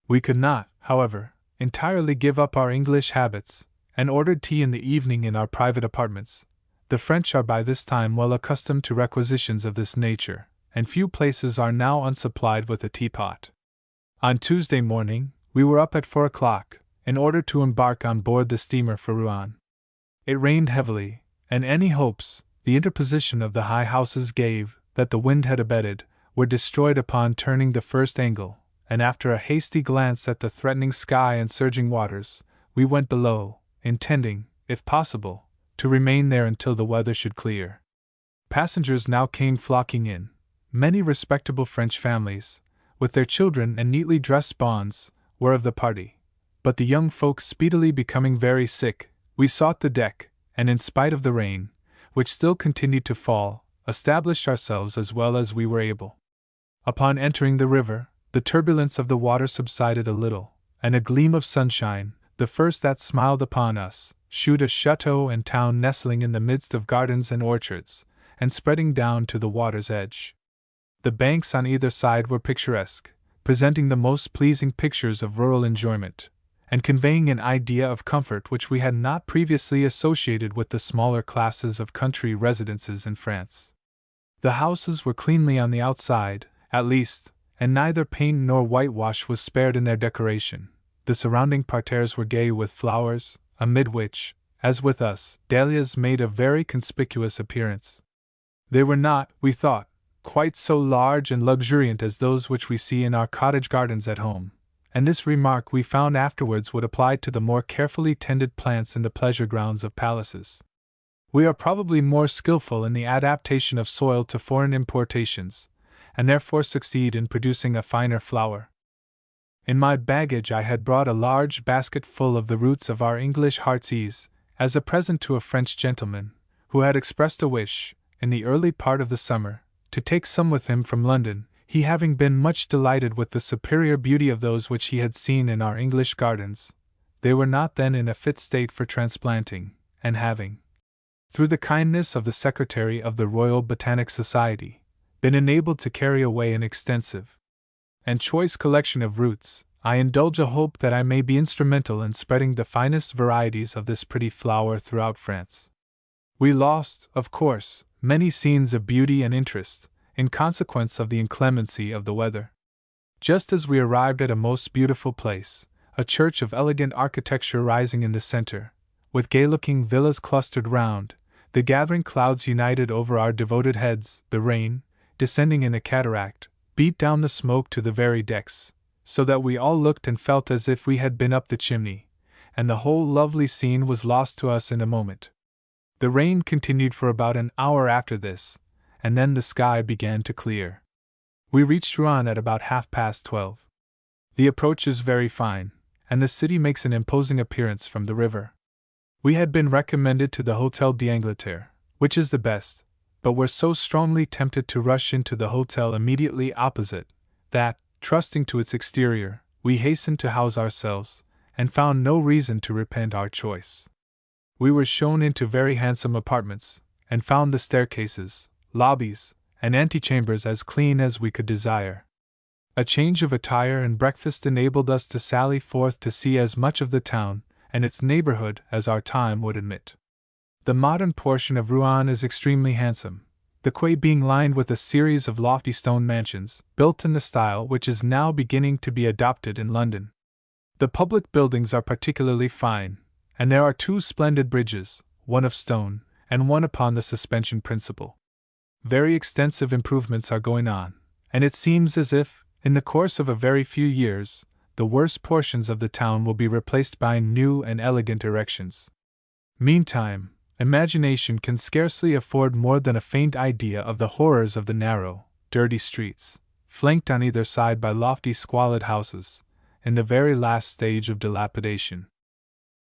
We could not, however, entirely give up our English habits, and ordered tea in the evening in our private apartments. The French are by this time well accustomed to requisitions of this nature, and few places are now unsupplied with a teapot. On Tuesday morning, we were up at 4 o'clock, in order to embark on board the steamer for Rouen. It rained heavily, and any hopes the interposition of the high houses gave that the wind had abated were destroyed upon turning the first angle, and after a hasty glance at the threatening sky and surging waters, we went below, intending, if possible, to remain there until the weather should clear. Passengers now came flocking in, many respectable French families, with their children and neatly dressed bonnes, were of the party, but the young folks speedily becoming very sick, we sought the deck, and in spite of the rain, which still continued to fall, established ourselves as well as we were able. Upon entering the river, the turbulence of the water subsided a little, and a gleam of sunshine, the first that smiled upon us, shewed a chateau and town nestling in the midst of gardens and orchards, and spreading down to the water's edge. The banks on either side were picturesque, presenting the most pleasing pictures of rural enjoyment, and conveying an idea of comfort which we had not previously associated with the smaller classes of country residences in France. The houses were cleanly on the outside, at least, and neither paint nor whitewash was spared in their decoration. The surrounding parterres were gay with flowers, amid which, as with us, dahlias made a very conspicuous appearance. They were not, we thought, quite so large and luxuriant as those which we see in our cottage gardens at home, and this remark we found afterwards would apply to the more carefully tended plants in the pleasure grounds of palaces. We are probably more skillful in the adaptation of soil to foreign importations, and therefore succeed in producing a finer flower. In my baggage I had brought a large basket full of the roots of our English heartsease, as a present to a French gentleman, who had expressed a wish, in the early part of the summer, to take some with him from London, he having been much delighted with the superior beauty of those which he had seen in our English gardens. They were not then in a fit state for transplanting, and having, through the kindness of the Secretary of the Royal Botanic Society, been enabled to carry away an extensive and choice collection of roots, I indulge a hope that I may be instrumental in spreading the finest varieties of this pretty flower throughout France. We lost, of course, many scenes of beauty and interest, in consequence of the inclemency of the weather. Just as we arrived at a most beautiful place, a church of elegant architecture rising in the center, with gay-looking villas clustered round, the gathering clouds united over our devoted heads, the rain, descending in a cataract, beat down the smoke to the very decks, so that we all looked and felt as if we had been up the chimney, and the whole lovely scene was lost to us in a moment. The rain continued for about an hour after this, and then the sky began to clear. We reached Rouen at about 12:30. The approach is very fine, and the city makes an imposing appearance from the river. We had been recommended to the Hotel d'Angleterre, which is the best, but were so strongly tempted to rush into the hotel immediately opposite, that, trusting to its exterior, we hastened to house ourselves, and found no reason to repent our choice. We were shown into very handsome apartments, and found the staircases, lobbies, and antechambers as clean as we could desire. A change of attire and breakfast enabled us to sally forth to see as much of the town and its neighborhood as our time would admit. The modern portion of Rouen is extremely handsome, the quay being lined with a series of lofty stone mansions, built in the style which is now beginning to be adopted in London. The public buildings are particularly fine, and there are 2 splendid bridges, one of stone, and one upon the suspension principle. Very extensive improvements are going on, and it seems as if, in the course of a very few years, the worst portions of the town will be replaced by new and elegant erections. Meantime, imagination can scarcely afford more than a faint idea of the horrors of the narrow, dirty streets, flanked on either side by lofty squalid houses, in the very last stage of dilapidation.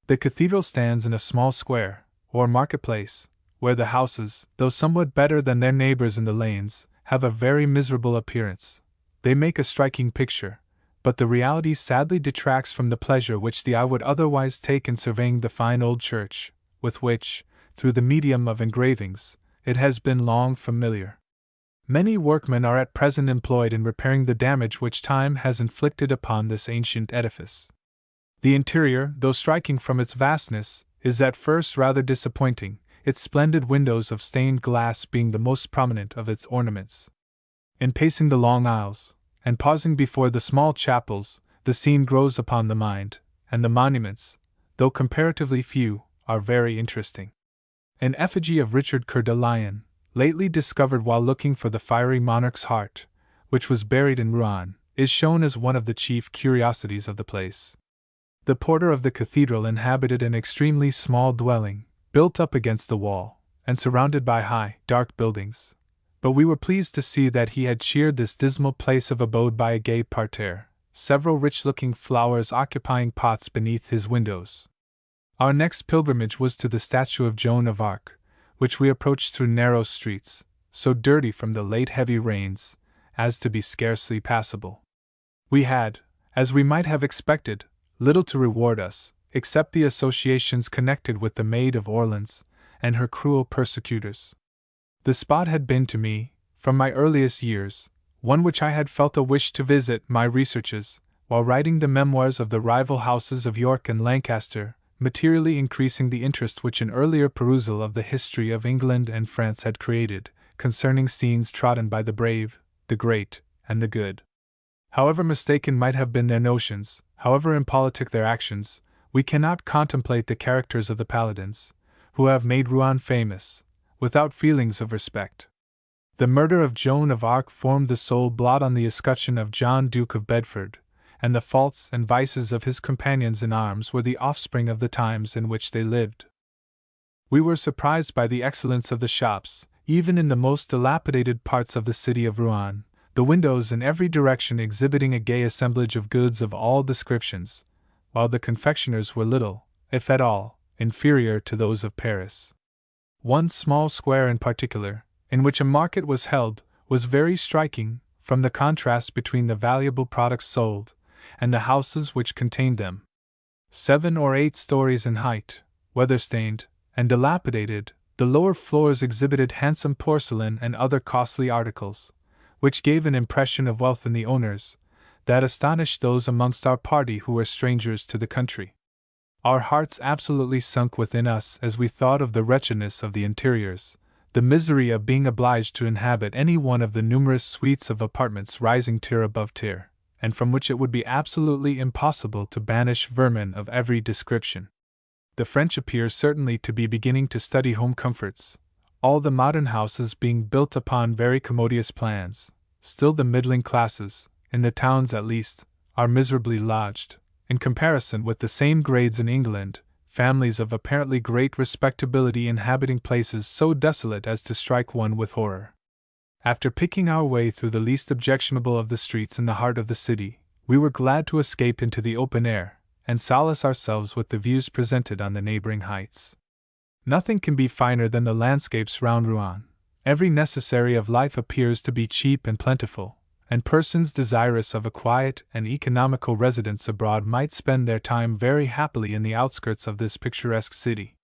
The cathedral stands in a small square, or marketplace, where the houses, though somewhat better than their neighbors in the lanes, have a very miserable appearance. They make a striking picture, but the reality sadly detracts from the pleasure which the eye would otherwise take in surveying the fine old church, with which, through the medium of engravings, it has been long familiar. Many workmen are at present employed in repairing the damage which time has inflicted upon this ancient edifice. The interior, though striking from its vastness, is at first rather disappointing, its splendid windows of stained glass being the most prominent of its ornaments. In pacing the long aisles, and pausing before the small chapels, the scene grows upon the mind, and the monuments, though comparatively few, are very interesting. An effigy of Richard Coeur de Lion, lately discovered while looking for the fiery monarch's heart, which was buried in Rouen, is shown as one of the chief curiosities of the place. The porter of the cathedral inhabited an extremely small dwelling, built up against the wall, and surrounded by high, dark buildings. But we were pleased to see that he had cheered this dismal place of abode by a gay parterre, several rich-looking flowers occupying pots beneath his windows. Our next pilgrimage was to the statue of Joan of Arc, which we approached through narrow streets, so dirty from the late heavy rains, as to be scarcely passable. We had, as we might have expected, little to reward us, except the associations connected with the Maid of Orleans and her cruel persecutors. The spot had been to me, from my earliest years, one which I had felt a wish to visit. My researches, while writing the memoirs of the rival houses of York and Lancaster, materially increasing the interest which an earlier perusal of the history of England and France had created, concerning scenes trodden by the brave, the great, and the good. However mistaken might have been their notions, however impolitic their actions, we cannot contemplate the characters of the paladins, who have made Rouen famous, without feelings of respect. The murder of Joan of Arc formed the sole blot on the escutcheon of John Duke of Bedford, and the faults and vices of his companions in arms were the offspring of the times in which they lived. We were surprised by the excellence of the shops, even in the most dilapidated parts of the city of Rouen, the windows in every direction exhibiting a gay assemblage of goods of all descriptions, while the confectioners were little, if at all, inferior to those of Paris. One small square in particular, in which a market was held, was very striking, from the contrast between the valuable products sold, and the houses which contained them. 7 or 8 stories in height, weather-stained, and dilapidated, the lower floors exhibited handsome porcelain and other costly articles, which gave an impression of wealth in the owners, that astonished those amongst our party who were strangers to the country. Our hearts absolutely sunk within us as we thought of the wretchedness of the interiors, the misery of being obliged to inhabit any one of the numerous suites of apartments rising tier above tier, and from which it would be absolutely impossible to banish vermin of every description. The French appear certainly to be beginning to study home comforts, all the modern houses being built upon very commodious plans. Still the middling classes, in the towns at least, are miserably lodged. In comparison with the same grades in England, families of apparently great respectability inhabiting places so desolate as to strike one with horror. After picking our way through the least objectionable of the streets in the heart of the city, we were glad to escape into the open air and solace ourselves with the views presented on the neighboring heights. Nothing can be finer than the landscapes round Rouen. Every necessary of life appears to be cheap and plentiful, and persons desirous of a quiet and economical residence abroad might spend their time very happily in the outskirts of this picturesque city.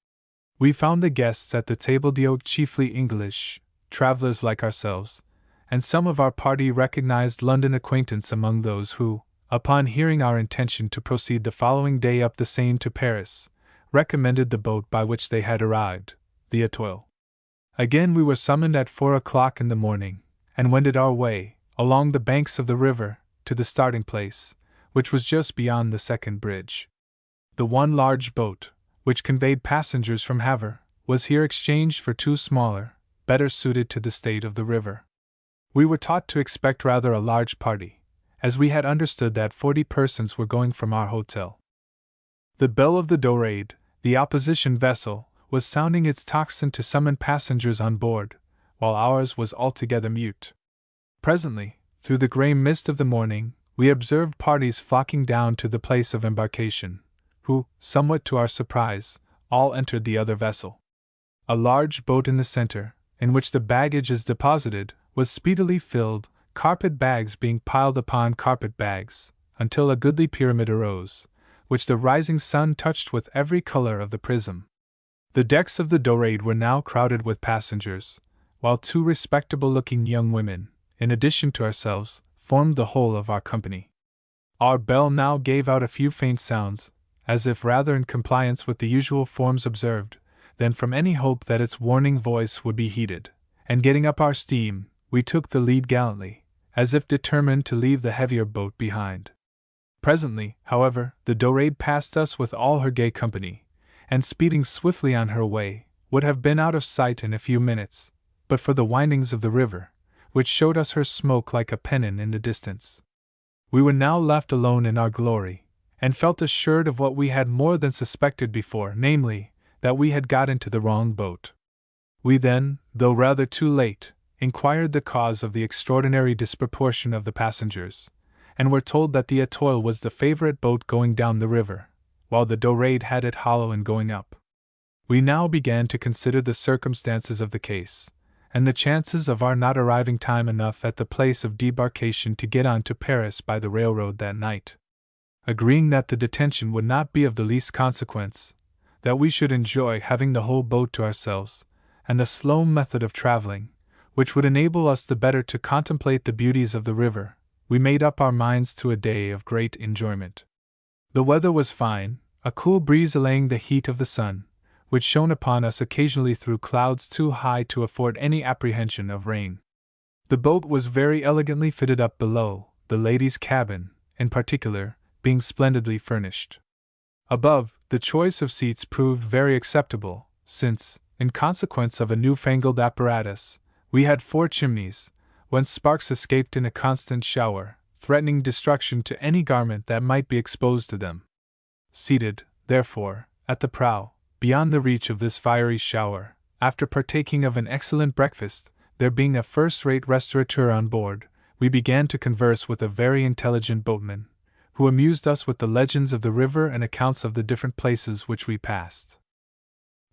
We found the guests at the table d'hôte chiefly English, travelers like ourselves, and some of our party recognized London acquaintance among those who, upon hearing our intention to proceed the following day up the Seine to Paris, recommended the boat by which they had arrived, the Etoile. Again we were summoned at 4 o'clock in the morning, and wended our way, along the banks of the river, to the starting place, which was just beyond the second bridge. The one large boat, which conveyed passengers from Havre, was here exchanged for two smaller, better suited to the state of the river. We were taught to expect rather a large party, as we had understood that 40 persons were going from our hotel. The bell of the Dorade, the opposition vessel, was sounding its tocsin to summon passengers on board, while ours was altogether mute. Presently, through the grey mist of the morning, we observed parties flocking down to the place of embarkation, who, somewhat to our surprise, all entered the other vessel. A large boat in the center, in which the baggage is deposited, was speedily filled, carpet bags being piled upon carpet bags, until a goodly pyramid arose, which the rising sun touched with every color of the prism. The decks of the Dorade were now crowded with passengers, while two respectable-looking young women, in addition to ourselves, formed the whole of our company. Our bell now gave out a few faint sounds, as if rather in compliance with the usual forms observed, than from any hope that its warning voice would be heeded, and getting up our steam, we took the lead gallantly, as if determined to leave the heavier boat behind. Presently, however, the Dorade passed us with all her gay company, and speeding swiftly on her way, would have been out of sight in a few minutes, but for the windings of the river, which showed us her smoke like a pennon in the distance. We were now left alone in our glory, and felt assured of what we had more than suspected before, namely, that we had got into the wrong boat. We then, though rather too late, inquired the cause of the extraordinary disproportion of the passengers, and were told that the Etoile was the favorite boat going down the river, while the Dorade had it hollow in going up. We now began to consider the circumstances of the case, and the chances of our not arriving time enough at the place of debarkation to get on to Paris by the railroad that night. Agreeing that the detention would not be of the least consequence, that we should enjoy having the whole boat to ourselves, and the slow method of traveling, which would enable us the better to contemplate the beauties of the river, we made up our minds to a day of great enjoyment. The weather was fine, a cool breeze allaying the heat of the sun, which shone upon us occasionally through clouds too high to afford any apprehension of rain. The boat was very elegantly fitted up below, the ladies' cabin, in particular, being splendidly furnished. Above, the choice of seats proved very acceptable, since, in consequence of a new-fangled apparatus, we had 4 chimneys, whence sparks escaped in a constant shower, threatening destruction to any garment that might be exposed to them. Seated, therefore, at the prow, beyond the reach of this fiery shower, after partaking of an excellent breakfast, there being a first-rate restaurateur on board, we began to converse with a very intelligent boatman, who amused us with the legends of the river and accounts of the different places which we passed.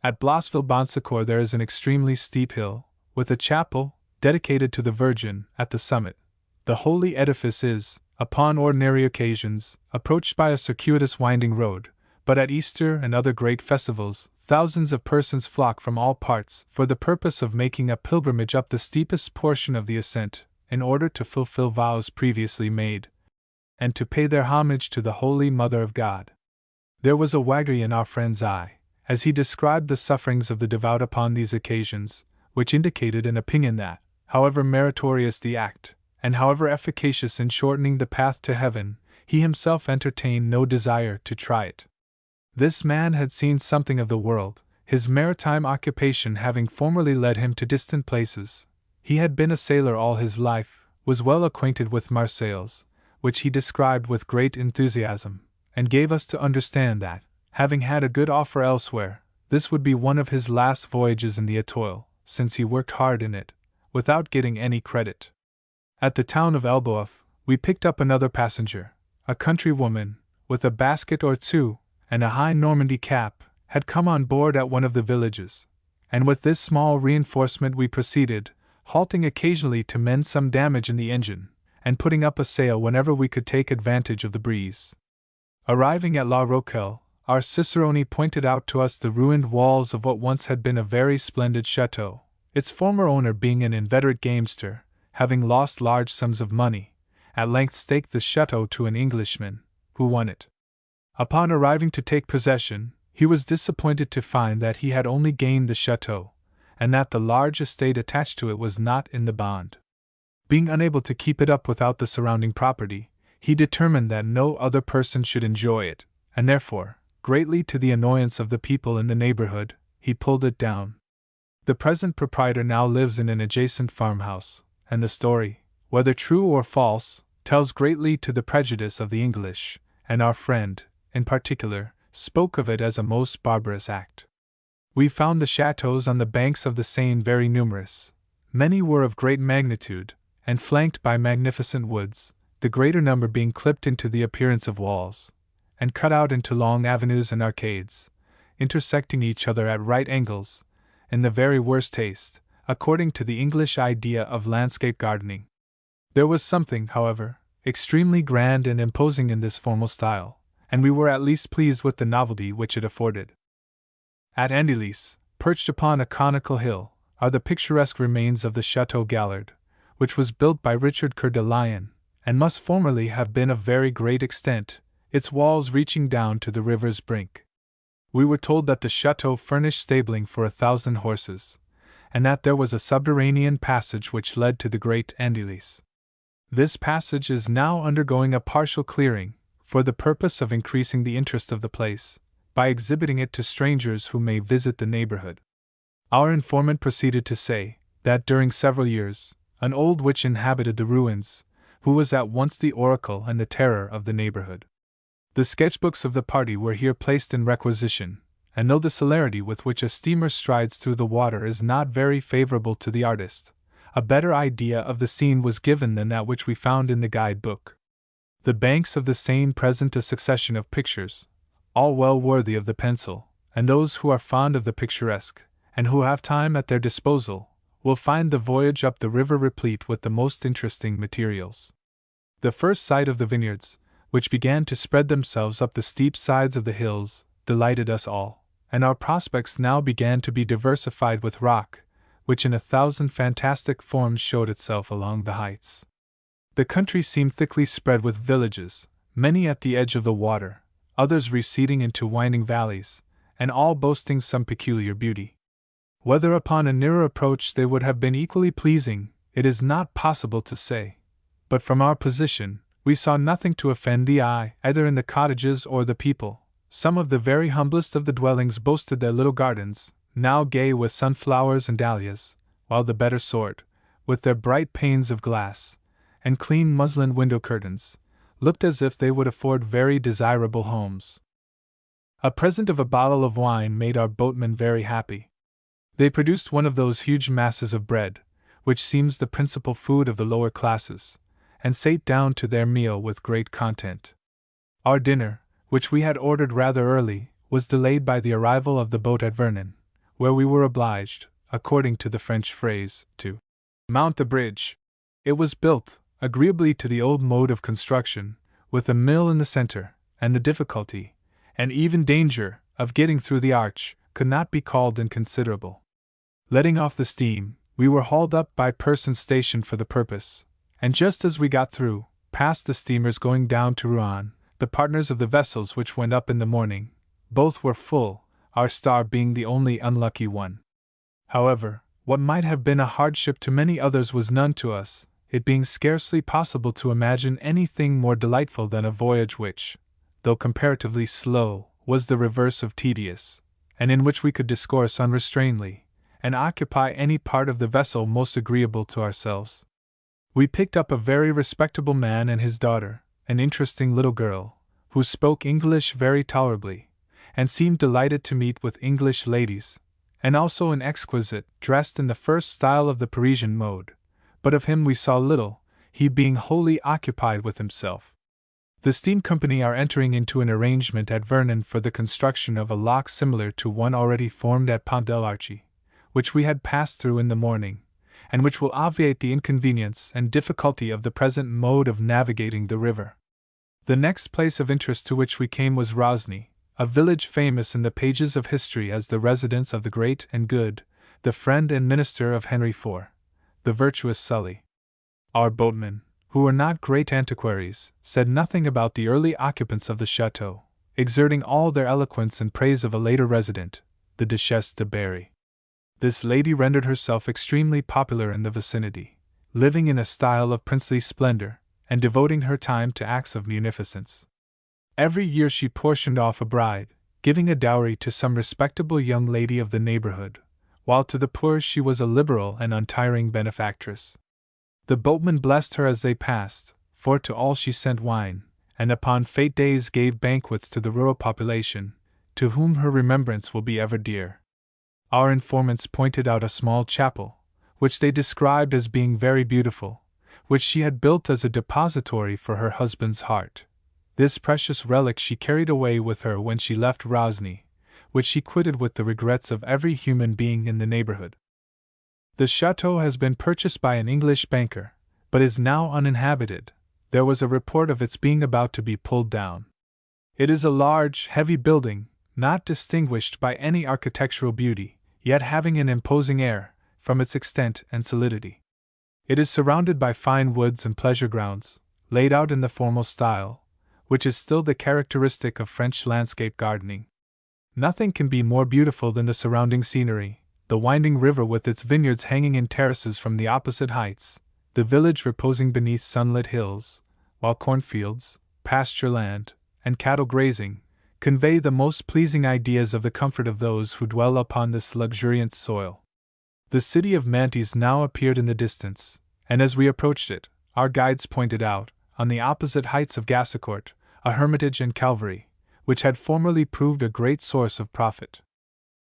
At Blosseville-Bonsecours there is an extremely steep hill, with a chapel, dedicated to the Virgin, at the summit. The holy edifice is, upon ordinary occasions, approached by a circuitous winding road, but at Easter and other great festivals, thousands of persons flock from all parts for the purpose of making a pilgrimage up the steepest portion of the ascent, in order to fulfill vows previously made, and to pay their homage to the Holy Mother of God. There was a waggery in our friend's eye, as he described the sufferings of the devout upon these occasions, which indicated an opinion that, however meritorious the act, and however efficacious in shortening the path to heaven, he himself entertained no desire to try it. This man had seen something of the world, his maritime occupation having formerly led him to distant places. He had been a sailor all his life, was well acquainted with Marseilles, which he described with great enthusiasm, and gave us to understand that, having had a good offer elsewhere, this would be one of his last voyages in the Etoile, since he worked hard in it, without getting any credit. At the town of Elbeuf, we picked up another passenger, a countrywoman, with a basket or two and a high Normandy cap, had come on board at one of the villages, and with this small reinforcement we proceeded, halting occasionally to mend some damage in the engine, and putting up a sail whenever we could take advantage of the breeze. Arriving at La Roquelle, our cicerone pointed out to us the ruined walls of what once had been a very splendid chateau, its former owner being an inveterate gamester, having lost large sums of money, at length staked the chateau to an Englishman, who won it. Upon arriving to take possession, he was disappointed to find that he had only gained the chateau, and that the large estate attached to it was not in the bond. Being unable to keep it up without the surrounding property, he determined that no other person should enjoy it, and therefore, greatly to the annoyance of the people in the neighborhood, he pulled it down. The present proprietor now lives in an adjacent farmhouse, and the story, whether true or false, tells greatly to the prejudice of the English, and our friend, in particular, spoke of it as a most barbarous act. We found the chateaux on the banks of the Seine very numerous. Many were of great magnitude, and flanked by magnificent woods, the greater number being clipped into the appearance of walls, and cut out into long avenues and arcades, intersecting each other at right angles, in the very worst taste, according to the English idea of landscape gardening. There was something, however, extremely grand and imposing in this formal style, and we were at least pleased with the novelty which it afforded. At Andelys, perched upon a conical hill, are the picturesque remains of the Chateau Gallard, which was built by Richard Coeur de Lion, and must formerly have been of very great extent, its walls reaching down to the river's brink. We were told that the chateau furnished stabling for 1,000 horses, and that there was a subterranean passage which led to the great Andelys. This passage is now undergoing a partial clearing, for the purpose of increasing the interest of the place, by exhibiting it to strangers who may visit the neighborhood. Our informant proceeded to say that during several years, an old witch inhabited the ruins, who was at once the oracle and the terror of the neighborhood. The sketchbooks of the party were here placed in requisition, and though the celerity with which a steamer strides through the water is not very favorable to the artist, a better idea of the scene was given than that which we found in the guide-book. The banks of the Seine present a succession of pictures, all well worthy of the pencil, and those who are fond of the picturesque, and who have time at their disposal, will find the voyage up the river replete with the most interesting materials. The first sight of the vineyards, which began to spread themselves up the steep sides of the hills, delighted us all, and our prospects now began to be diversified with rock, which in 1,000 fantastic forms showed itself along the heights. The country seemed thickly spread with villages, many at the edge of the water, others receding into winding valleys, and all boasting some peculiar beauty. Whether upon a nearer approach they would have been equally pleasing, it is not possible to say, but from our position, we saw nothing to offend the eye, either in the cottages or the people. Some of the very humblest of the dwellings boasted their little gardens, now gay with sunflowers and dahlias, while the better sort, with their bright panes of glass, and clean muslin window curtains, looked as if they would afford very desirable homes. A present of a bottle of wine made our boatmen very happy. They produced one of those huge masses of bread, which seems the principal food of the lower classes, and sate down to their meal with great content. Our dinner, which we had ordered rather early, was delayed by the arrival of the boat at Vernon, where we were obliged, according to the French phrase, to mount the bridge. It was built, agreeably to the old mode of construction, with a mill in the center, and the difficulty, and even danger, of getting through the arch, could not be called inconsiderable. Letting off the steam, we were hauled up by persons stationed for the purpose, and just as we got through, past the steamers going down to Rouen, the partners of the vessels which went up in the morning, both were full, our star being the only unlucky one. However, what might have been a hardship to many others was none to us, it being scarcely possible to imagine anything more delightful than a voyage which, though comparatively slow, was the reverse of tedious, and in which we could discourse unrestrainedly, and occupy any part of the vessel most agreeable to ourselves. We picked up a very respectable man and his daughter, an interesting little girl, who spoke English very tolerably, and seemed delighted to meet with English ladies, and also an exquisite, dressed in the first style of the Parisian mode, but of him we saw little, he being wholly occupied with himself. The steam company are entering into an arrangement at Vernon for the construction of a lock similar to one already formed at Pont de l'Arche, which we had passed through in the morning, and which will obviate the inconvenience and difficulty of the present mode of navigating the river. The next place of interest to which we came was Rosny, a village famous in the pages of history as the residence of the great and good, the friend and minister of Henry IV, the virtuous Sully. Our boatmen, who were not great antiquaries, said nothing about the early occupants of the chateau, exerting all their eloquence in praise of a later resident, the Duchesse de Berry. This lady rendered herself extremely popular in the vicinity, living in a style of princely splendor, and devoting her time to acts of munificence. Every year she portioned off a bride, giving a dowry to some respectable young lady of the neighborhood, while to the poor she was a liberal and untiring benefactress. The boatmen blessed her as they passed, for to all she sent wine, and upon fête days gave banquets to the rural population, to whom her remembrance will be ever dear. Our informants pointed out a small chapel, which they described as being very beautiful, which she had built as a depository for her husband's heart. This precious relic she carried away with her when she left Rosny, which she quitted with the regrets of every human being in the neighborhood. The chateau has been purchased by an English banker, but is now uninhabited. There was a report of its being about to be pulled down. It is a large, heavy building, not distinguished by any architectural beauty, yet having an imposing air, from its extent and solidity. It is surrounded by fine woods and pleasure grounds, laid out in the formal style, which is still the characteristic of French landscape gardening. Nothing can be more beautiful than the surrounding scenery, the winding river with its vineyards hanging in terraces from the opposite heights, the village reposing beneath sunlit hills, while cornfields, pasture land, and cattle grazing convey the most pleasing ideas of the comfort of those who dwell upon this luxuriant soil. The city of Mantes now appeared in the distance, and as we approached it, our guides pointed out, on the opposite heights of Gassecourt, a hermitage and calvary, which had formerly proved a great source of profit.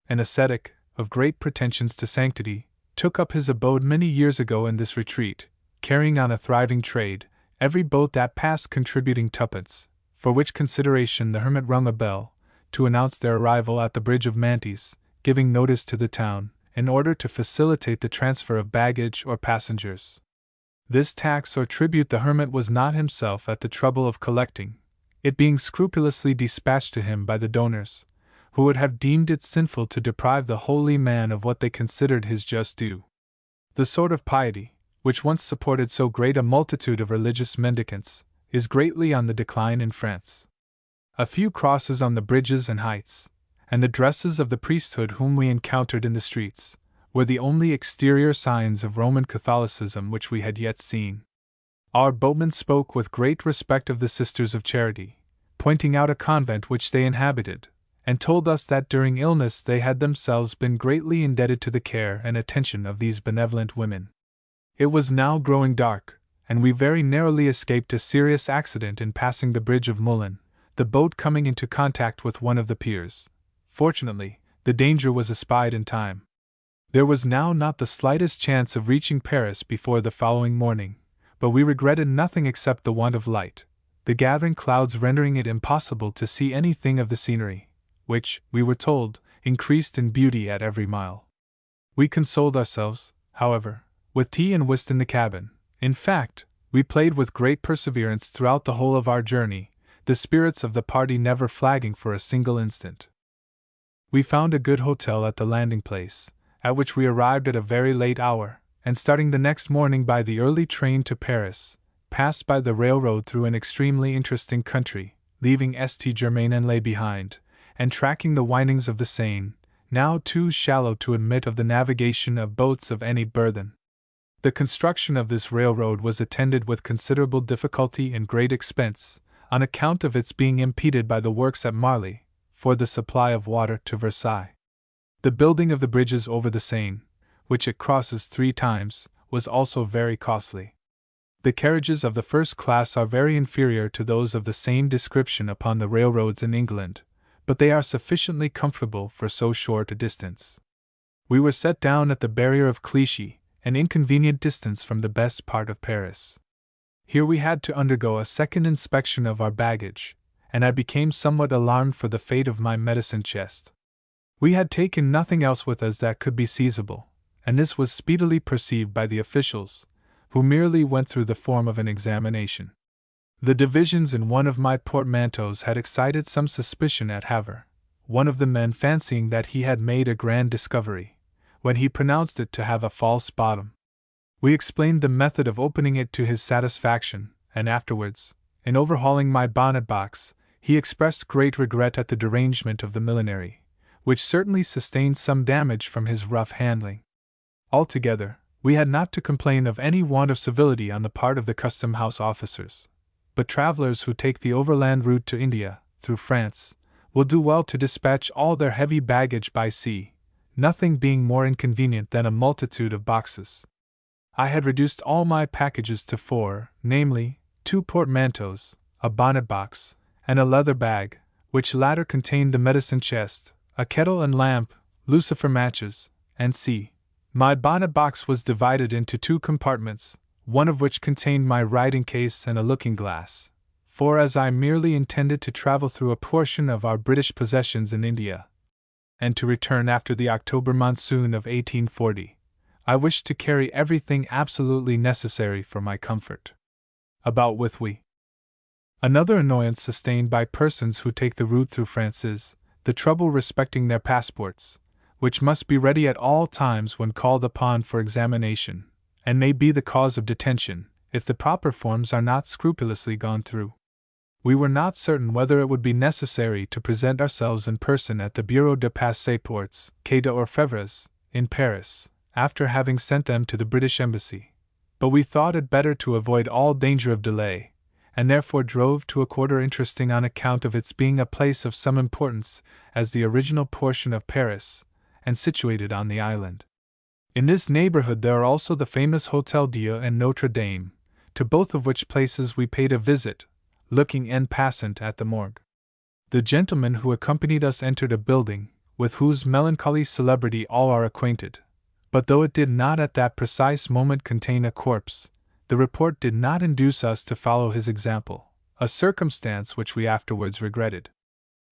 An ascetic, of great pretensions to sanctity, took up his abode many years ago in this retreat, carrying on a thriving trade, every boat that passed contributing twopence, for which consideration the hermit rung a bell, to announce their arrival at the bridge of Mantes, giving notice to the town, in order to facilitate the transfer of baggage or passengers. This tax or tribute the hermit was not himself at the trouble of collecting, it being scrupulously dispatched to him by the donors, who would have deemed it sinful to deprive the holy man of what they considered his just due. The sort of piety, which once supported so great a multitude of religious mendicants, is greatly on the decline in France. A few crosses on the bridges and heights, and the dresses of the priesthood whom we encountered in the streets, were the only exterior signs of Roman Catholicism which we had yet seen. Our boatman spoke with great respect of the Sisters of Charity, pointing out a convent which they inhabited, and told us that during illness they had themselves been greatly indebted to the care and attention of these benevolent women. It was now growing dark, and we very narrowly escaped a serious accident in passing the bridge of Moulin, the boat coming into contact with one of the piers. Fortunately, the danger was espied in time. There was now not the slightest chance of reaching Paris before the following morning, but we regretted nothing except the want of light, the gathering clouds rendering it impossible to see anything of the scenery, which, we were told, increased in beauty at every mile. We consoled ourselves, however, with tea and whist in the cabin. In fact, we played with great perseverance throughout the whole of our journey, the spirits of the party never flagging for a single instant. We found a good hotel at the landing place, at which we arrived at a very late hour, and starting the next morning by the early train to Paris, passed by the railroad through an extremely interesting country, leaving St. Germain-en-Laye behind, and tracking the windings of the Seine, now too shallow to admit of the navigation of boats of any burthen. The construction of this railroad was attended with considerable difficulty and great expense, on account of its being impeded by the works at Marly, for the supply of water to Versailles. The building of the bridges over the Seine, which it crosses 3 times, was also very costly. The carriages of the first class are very inferior to those of the same description upon the railroads in England, but they are sufficiently comfortable for so short a distance. We were set down at the barrier of Clichy, an inconvenient distance from the best part of Paris. Here we had to undergo a second inspection of our baggage, and I became somewhat alarmed for the fate of my medicine chest. We had taken nothing else with us that could be seizable, and this was speedily perceived by the officials, who merely went through the form of an examination. The divisions in one of my portmanteaus had excited some suspicion at Havre, one of the men fancying that he had made a grand discovery, when he pronounced it to have a false bottom. We explained the method of opening it to his satisfaction, and afterwards, in overhauling my bonnet box, he expressed great regret at the derangement of the millinery, which certainly sustained some damage from his rough handling. Altogether, we had not to complain of any want of civility on the part of the custom house officers, but travelers who take the overland route to India, through France, will do well to dispatch all their heavy baggage by sea, nothing being more inconvenient than a multitude of boxes. I had reduced all my packages to 4, namely, 2 portmanteaus, a bonnet box, and a leather bag, which latter contained the medicine chest, a kettle and lamp, lucifer matches, and c. My bonnet box was divided into 2 compartments, one of which contained my writing case and a looking glass, for as I merely intended to travel through a portion of our British possessions in India, and to return after the October monsoon of 1840, I wished to carry everything absolutely necessary for my comfort. About with we. Another annoyance sustained by persons who take the route through France is the trouble respecting their passports, which must be ready at all times when called upon for examination, and may be the cause of detention, if the proper forms are not scrupulously gone through. We were not certain whether it would be necessary to present ourselves in person at the Bureau de Passeports, Quai d'Orfèvres, in Paris, after having sent them to the British Embassy, but we thought it better to avoid all danger of delay, and therefore drove to a quarter interesting on account of its being a place of some importance as the original portion of Paris, and situated on the island. In this neighborhood there are also the famous Hôtel Dieu and Notre Dame, to both of which places we paid a visit, looking en passant at the morgue. The gentleman who accompanied us entered a building, with whose melancholy celebrity all are acquainted, but though it did not at that precise moment contain a corpse, the report did not induce us to follow his example, a circumstance which we afterwards regretted.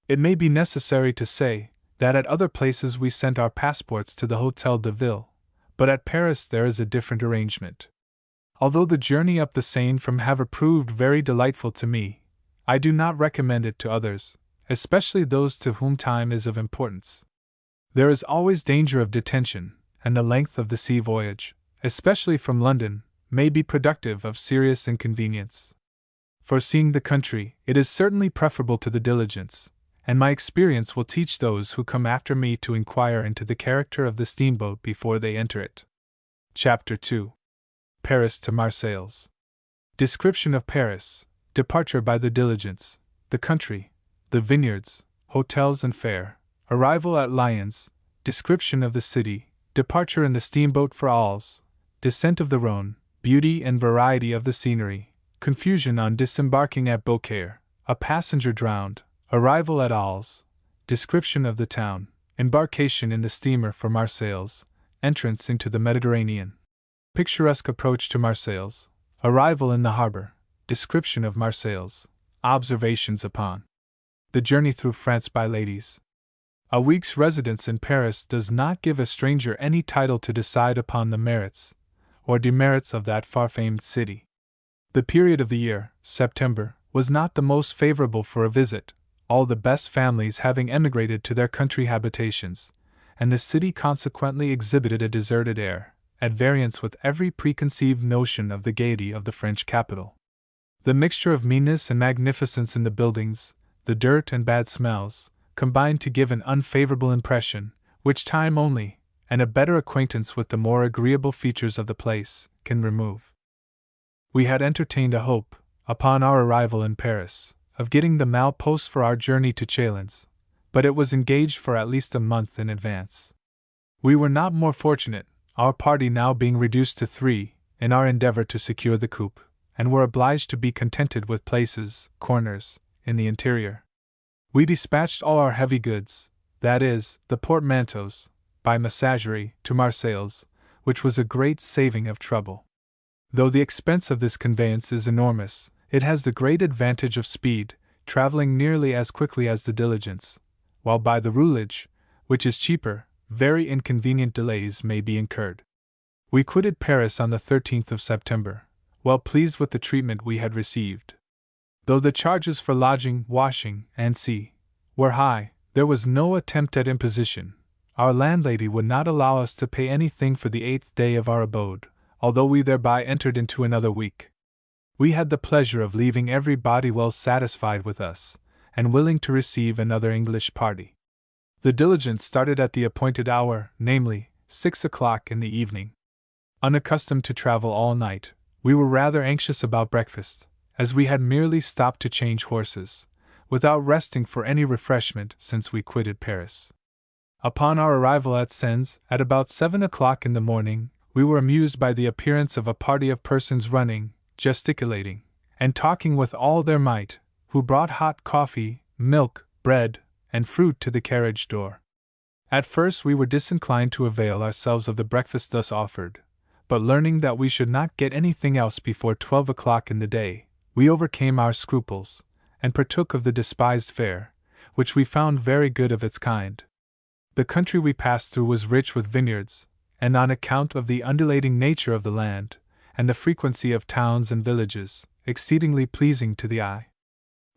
It may be necessary to say that at other places we sent our passports to the Hôtel de Ville, but at Paris there is a different arrangement. Although the journey up the Seine from Havre proved very delightful to me, I do not recommend it to others, especially those to whom time is of importance. There is always danger of detention, and the length of the sea voyage, especially from London, may be productive of serious inconvenience. For seeing the country, it is certainly preferable to the diligence, and my experience will teach those who come after me to inquire into the character of the steamboat before they enter it. Chapter 2. Paris to Marseilles. Description of Paris, departure by the diligence, the country, the vineyards, hotels and fair, arrival at Lyons, description of the city, departure in the steamboat for Arles, descent of the Rhône, beauty and variety of the scenery, confusion on disembarking at Beaucaire, a passenger drowned, arrival at Arles, description of the town, embarkation in the steamer for Marseilles, entrance into the Mediterranean, picturesque approach to Marseilles, arrival in the harbor, description of Marseilles, observations upon the journey through France by ladies. A week's residence in Paris does not give a stranger any title to decide upon the merits or demerits of that far-famed city. The period of the year, September, was not the most favorable for a visit, all the best families having emigrated to their country habitations, and the city consequently exhibited a deserted air, at variance with every preconceived notion of the gaiety of the French capital. The mixture of meanness and magnificence in the buildings, the dirt and bad smells, combined to give an unfavorable impression, which time only, and a better acquaintance with the more agreeable features of the place, can remove. We had entertained a hope, upon our arrival in Paris, of getting the mail post for our journey to Chalons, but it was engaged for at least a month in advance. We were not more fortunate, our party now being reduced to 3, in our endeavor to secure the coupe, and were obliged to be contented with places, corners, in the interior. We dispatched all our heavy goods, that is, the portmanteaus, by messagerie, to Marseilles, which was a great saving of trouble. Though the expense of this conveyance is enormous, it has the great advantage of speed, traveling nearly as quickly as the diligence, while by the roulage, which is cheaper, very inconvenient delays may be incurred. We quitted Paris on the 13th of September, well pleased with the treatment we had received. Though the charges for lodging, washing, and were high, there was no attempt at imposition. Our landlady would not allow us to pay anything for the 8th day of our abode, although we thereby entered into another week. We had the pleasure of leaving everybody well satisfied with us, and willing to receive another English party. The diligence started at the appointed hour, namely, 6 o'clock in the evening. Unaccustomed to travel all night, we were rather anxious about breakfast, as we had merely stopped to change horses, without resting for any refreshment since we quitted Paris. Upon our arrival at Sens, at about 7 o'clock in the morning, we were amused by the appearance of a party of persons running, gesticulating, and talking with all their might, who brought hot coffee, milk, bread, and fruit to the carriage door. At first we were disinclined to avail ourselves of the breakfast thus offered, but learning that we should not get anything else before 12 o'clock in the day, we overcame our scruples, and partook of the despised fare, which we found very good of its kind. The country we passed through was rich with vineyards, and on account of the undulating nature of the land, and the frequency of towns and villages, exceedingly pleasing to the eye.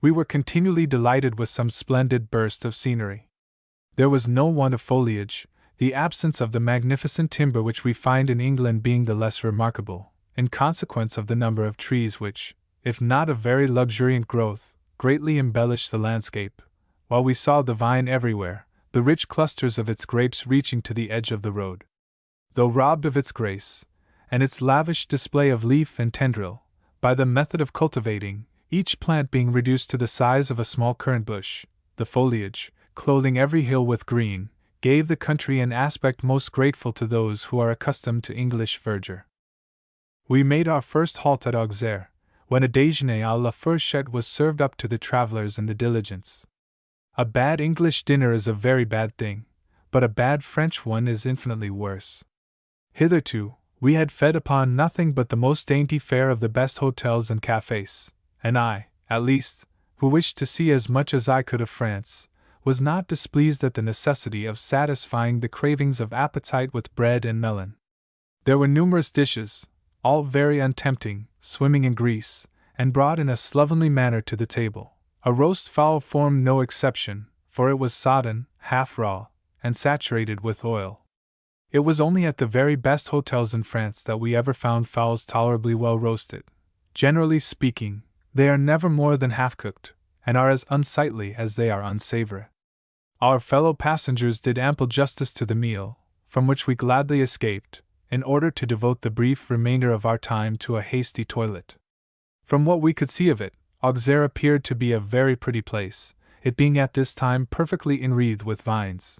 We were continually delighted with some splendid burst of scenery. There was no want of foliage, the absence of the magnificent timber which we find in England being the less remarkable, in consequence of the number of trees which, if not of very luxuriant growth, greatly embellish the landscape, while we saw the vine everywhere, the rich clusters of its grapes reaching to the edge of the road. Though robbed of its grace, and its lavish display of leaf and tendril, by the method of cultivating, each plant being reduced to the size of a small currant bush, the foliage, clothing every hill with green, gave the country an aspect most grateful to those who are accustomed to English verdure. We made our first halt at Auxerre, when a déjeuner à la fourchette was served up to the travelers in the diligence. A bad English dinner is a very bad thing, but a bad French one is infinitely worse. Hitherto, we had fed upon nothing but the most dainty fare of the best hotels and cafés, and I, at least, who wished to see as much as I could of France, was not displeased at the necessity of satisfying the cravings of appetite with bread and melon. There were numerous dishes, all very untempting, swimming in grease, and brought in a slovenly manner to the table. A roast fowl formed no exception, for it was sodden, half raw, and saturated with oil. It was only at the very best hotels in France that we ever found fowls tolerably well roasted. Generally speaking, they are never more than half-cooked, and are as unsightly as they are unsavory. Our fellow passengers did ample justice to the meal, from which we gladly escaped, in order to devote the brief remainder of our time to a hasty toilet. From what we could see of it, Auxerre appeared to be a very pretty place, it being at this time perfectly enwreathed with vines.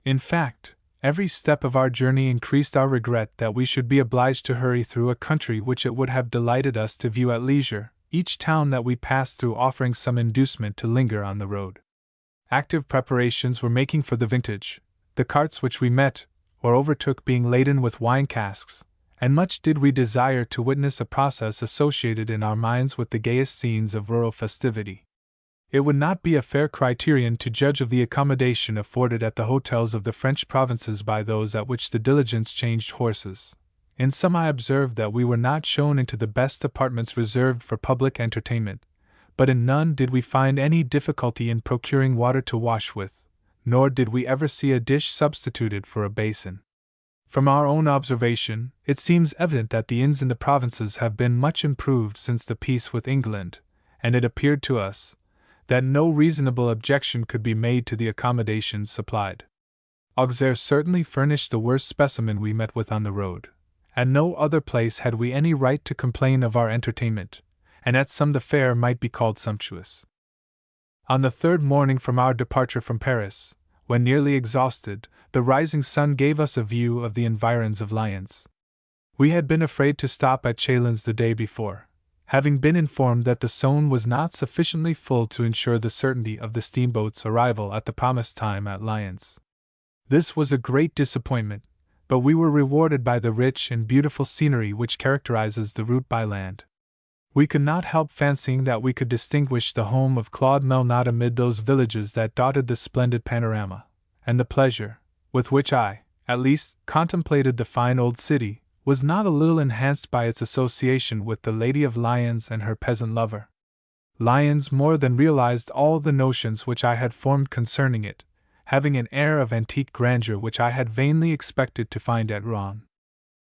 In fact, every step of our journey increased our regret that we should be obliged to hurry through a country which it would have delighted us to view at leisure, each town that we passed through offering some inducement to linger on the road. Active preparations were making for the vintage, the carts which we met or overtook being laden with wine casks, and much did we desire to witness a process associated in our minds with the gayest scenes of rural festivity. It would not be a fair criterion to judge of the accommodation afforded at the hotels of the French provinces by those at which the diligence changed horses. In some I observed that we were not shown into the best apartments reserved for public entertainment, but in none did we find any difficulty in procuring water to wash with, nor did we ever see a dish substituted for a basin. From our own observation, it seems evident that the inns in the provinces have been much improved since the peace with England, and it appeared to us that no reasonable objection could be made to the accommodations supplied. Auxerre certainly furnished the worst specimen we met with on the road. At no other place had we any right to complain of our entertainment, and at some the fare might be called sumptuous. On the third morning from our departure from Paris, when nearly exhausted, the rising sun gave us a view of the environs of Lyons. We had been afraid to stop at Chalons the day before, having been informed that the Saône was not sufficiently full to ensure the certainty of the steamboat's arrival at the promised time at Lyons. This was a great disappointment, but we were rewarded by the rich and beautiful scenery which characterizes the route by land. We could not help fancying that we could distinguish the home of Claude Melnot amid those villages that dotted the splendid panorama, and the pleasure, with which I, at least, contemplated the fine old city, was not a little enhanced by its association with the Lady of Lyons and her peasant lover. Lyons more than realized all the notions which I had formed concerning it, having an air of antique grandeur which I had vainly expected to find at Rouen.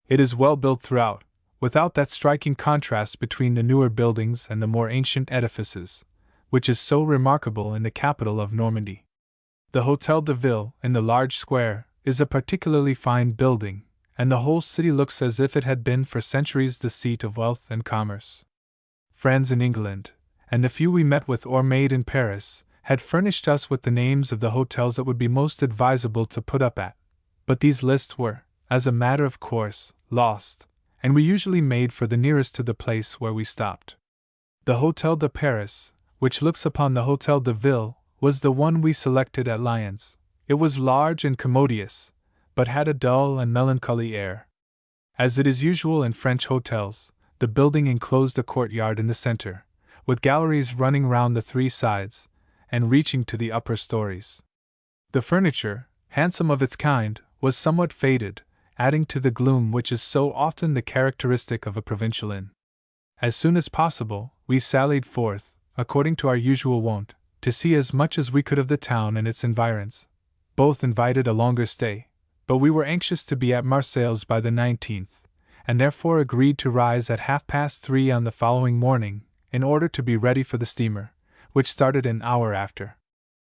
It is well built throughout, without that striking contrast between the newer buildings and the more ancient edifices, which is so remarkable in the capital of Normandy. The Hôtel de Ville, in the large square, is a particularly fine building, and the whole city looks as if it had been for centuries the seat of wealth and commerce. Friends in England, and the few we met with or made in Paris, had furnished us with the names of the hotels it would be most advisable to put up at, but these lists were, as a matter of course, lost, and we usually made for the nearest to the place where we stopped. The Hôtel de Paris, which looks upon the Hôtel de Ville, was the one we selected at Lyons. It was large and commodious, but had a dull and melancholy air. As it is usual in French hotels, the building enclosed a courtyard in the center, with galleries running round the three sides, and reaching to the upper stories. The furniture, handsome of its kind, was somewhat faded, adding to the gloom which is so often the characteristic of a provincial inn. As soon as possible, we sallied forth, according to our usual wont, to see as much as we could of the town and its environs. Both invited a longer stay, but we were anxious to be at Marseilles by the 19th, and therefore agreed to rise at 3:30 on the following morning, in order to be ready for the steamer, which started an hour after.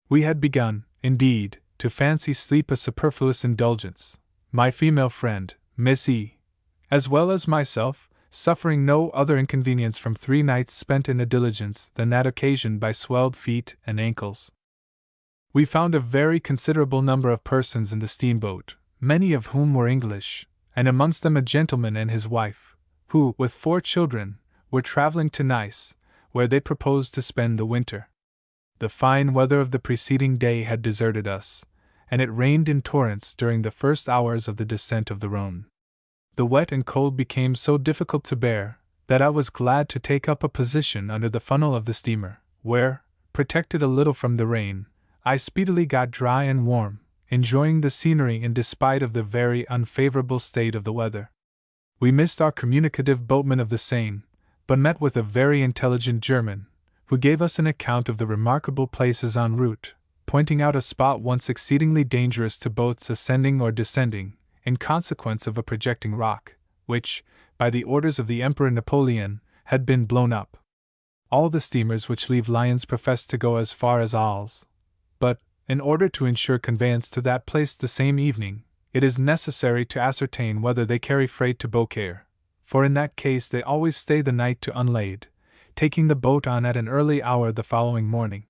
We had begun, indeed, to fancy sleep a superfluous indulgence, my female friend, Miss E., as well as myself, suffering no other inconvenience from 3 nights spent in a diligence than that occasioned by swelled feet and ankles. We found a very considerable number of persons in the steamboat, many of whom were English, and amongst them a gentleman and his wife, who, with 4 children, were traveling to Nice, where they proposed to spend the winter. The fine weather of the preceding day had deserted us, and it rained in torrents during the first hours of the descent of the Rhône. The wet and cold became so difficult to bear that I was glad to take up a position under the funnel of the steamer, where, protected a little from the rain, I speedily got dry and warm, enjoying the scenery in despite of the very unfavorable state of the weather. We missed our communicative boatman of the Seine, but met with a very intelligent German, who gave us an account of the remarkable places en route, pointing out a spot once exceedingly dangerous to boats ascending or descending, in consequence of a projecting rock, which, by the orders of the Emperor Napoleon, had been blown up. All the steamers which leave Lyons profess to go as far as Arles, but, in order to ensure conveyance to that place the same evening, it is necessary to ascertain whether they carry freight to Beaucaire, for in that case they always stay the night to unlade, taking the boat on at an early hour the following morning.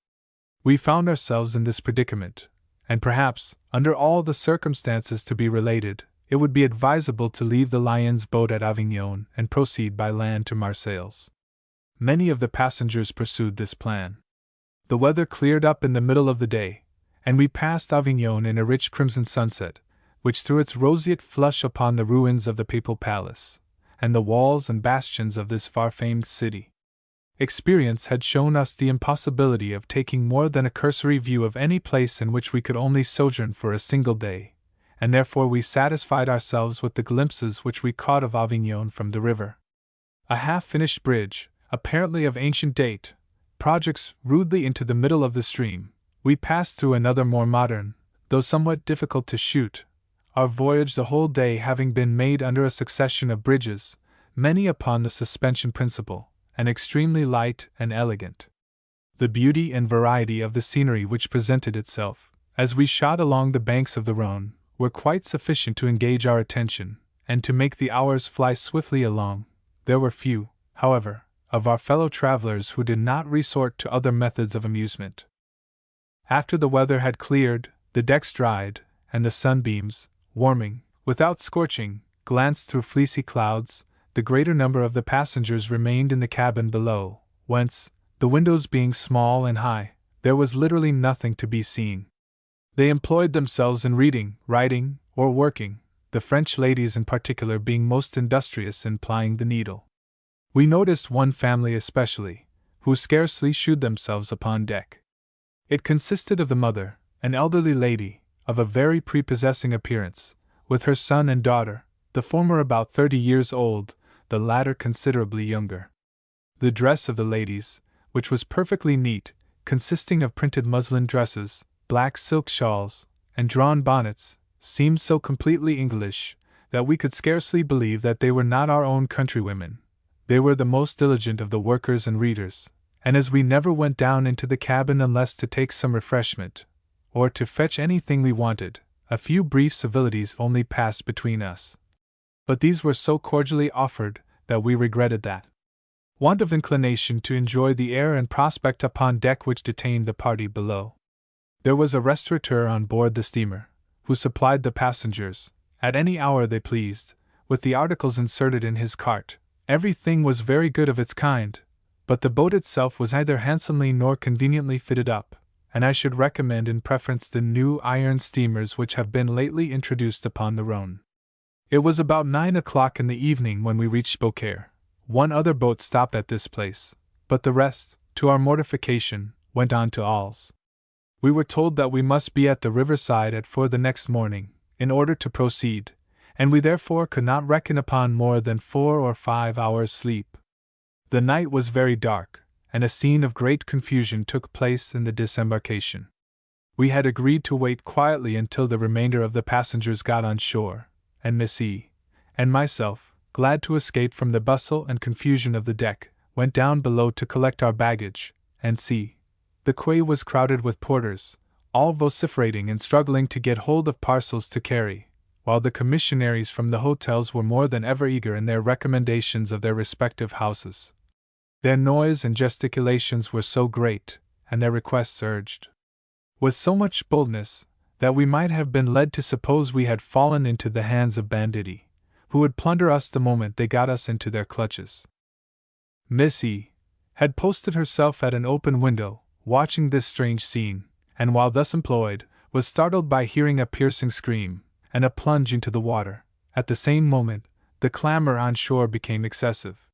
We found ourselves in this predicament, and perhaps, under all the circumstances to be related, it would be advisable to leave the Lyons boat at Avignon and proceed by land to Marseilles. Many of the passengers pursued this plan. The weather cleared up in the middle of the day, and we passed Avignon in a rich crimson sunset, which threw its roseate flush upon the ruins of the Papal Palace, and the walls and bastions of this far-famed city. Experience had shown us the impossibility of taking more than a cursory view of any place in which we could only sojourn for a single day, and therefore we satisfied ourselves with the glimpses which we caught of Avignon from the river. A half-finished bridge, apparently of ancient date, projects rudely into the middle of the stream. We passed through another more modern, though somewhat difficult to shoot, our voyage the whole day having been made under a succession of bridges, many upon the suspension principle, and extremely light and elegant. The beauty and variety of the scenery which presented itself, as we shot along the banks of the Rhône, were quite sufficient to engage our attention, and to make the hours fly swiftly along. There were few, however, of our fellow travelers who did not resort to other methods of amusement. After the weather had cleared, the decks dried, and the sunbeams, warming, without scorching, glanced through fleecy clouds, the greater number of the passengers remained in the cabin below, whence, the windows being small and high, there was literally nothing to be seen. They employed themselves in reading, writing, or working, the French ladies in particular being most industrious in plying the needle. We noticed one family especially, who scarcely shewed themselves upon deck. It consisted of the mother, an elderly lady, of a very prepossessing appearance, with her son and daughter, the former about 30 years old, the latter considerably younger. The dress of the ladies, which was perfectly neat, consisting of printed muslin dresses, black silk shawls, and drawn bonnets, seemed so completely English, that we could scarcely believe that they were not our own countrywomen. They were the most diligent of the workers and readers, and as we never went down into the cabin unless to take some refreshment, or to fetch anything we wanted, a few brief civilities only passed between us. But these were so cordially offered that we regretted that want of inclination to enjoy the air and prospect upon deck which detained the party below. There was a restaurateur on board the steamer, who supplied the passengers, at any hour they pleased, with the articles inserted in his cart. Everything was very good of its kind, but the boat itself was neither handsomely nor conveniently fitted up, and I should recommend in preference the new iron steamers which have been lately introduced upon the Rhone. It was about 9 o'clock in the evening when we reached Beaucaire. One other boat stopped at this place, but the rest, to our mortification, went on to Alls. We were told that we must be at the riverside at 4 the next morning, in order to proceed, and we therefore could not reckon upon more than 4 or 5 hours' sleep. The night was very dark, and a scene of great confusion took place in the disembarkation. We had agreed to wait quietly until the remainder of the passengers got on shore, and Miss E. and myself, glad to escape from the bustle and confusion of the deck, went down below to collect our baggage, and see. The quay was crowded with porters, all vociferating and struggling to get hold of parcels to carry, while the commissionaries from the hotels were more than ever eager in their recommendations of their respective houses. Their noise and gesticulations were so great, and their requests urged with so much boldness, that we might have been led to suppose we had fallen into the hands of banditti, who would plunder us the moment they got us into their clutches. Miss E. had posted herself at an open window, watching this strange scene, and while thus employed, was startled by hearing a piercing scream, and a plunge into the water. At the same moment, the clamor on shore became excessive.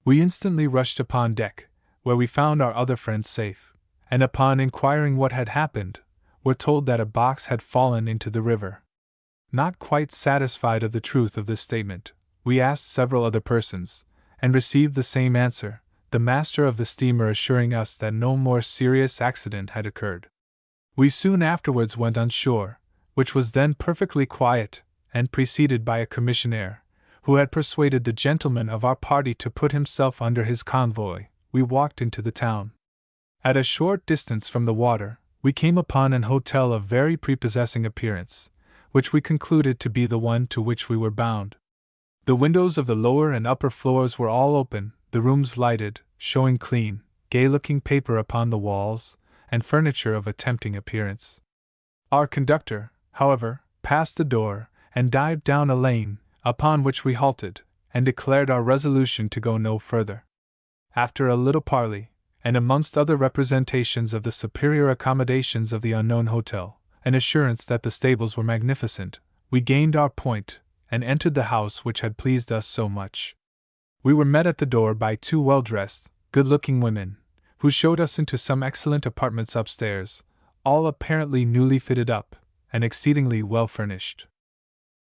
We instantly rushed upon deck, where we found our other friends safe, and upon inquiring what had happened, were told that a box had fallen into the river. Not quite satisfied of the truth of this statement, we asked several other persons, and received the same answer, the master of the steamer assuring us that no more serious accident had occurred. We soon afterwards went on shore, which was then perfectly quiet, and preceded by a commissionaire, who had persuaded the gentleman of our party to put himself under his convoy. We walked into the town. At a short distance from the water, we came upon an hotel of very prepossessing appearance, which we concluded to be the one to which we were bound. The windows of the lower and upper floors were all open, the rooms lighted, showing clean, gay-looking paper upon the walls, and furniture of a tempting appearance. Our conductor, however, passed the door, and dived down a lane, upon which we halted, and declared our resolution to go no further. After a little parley, and amongst other representations of the superior accommodations of the unknown hotel, an assurance that the stables were magnificent, we gained our point, and entered the house which had pleased us so much. We were met at the door by 2 well-dressed, good-looking women, who showed us into some excellent apartments upstairs, all apparently newly fitted up, and exceedingly well furnished.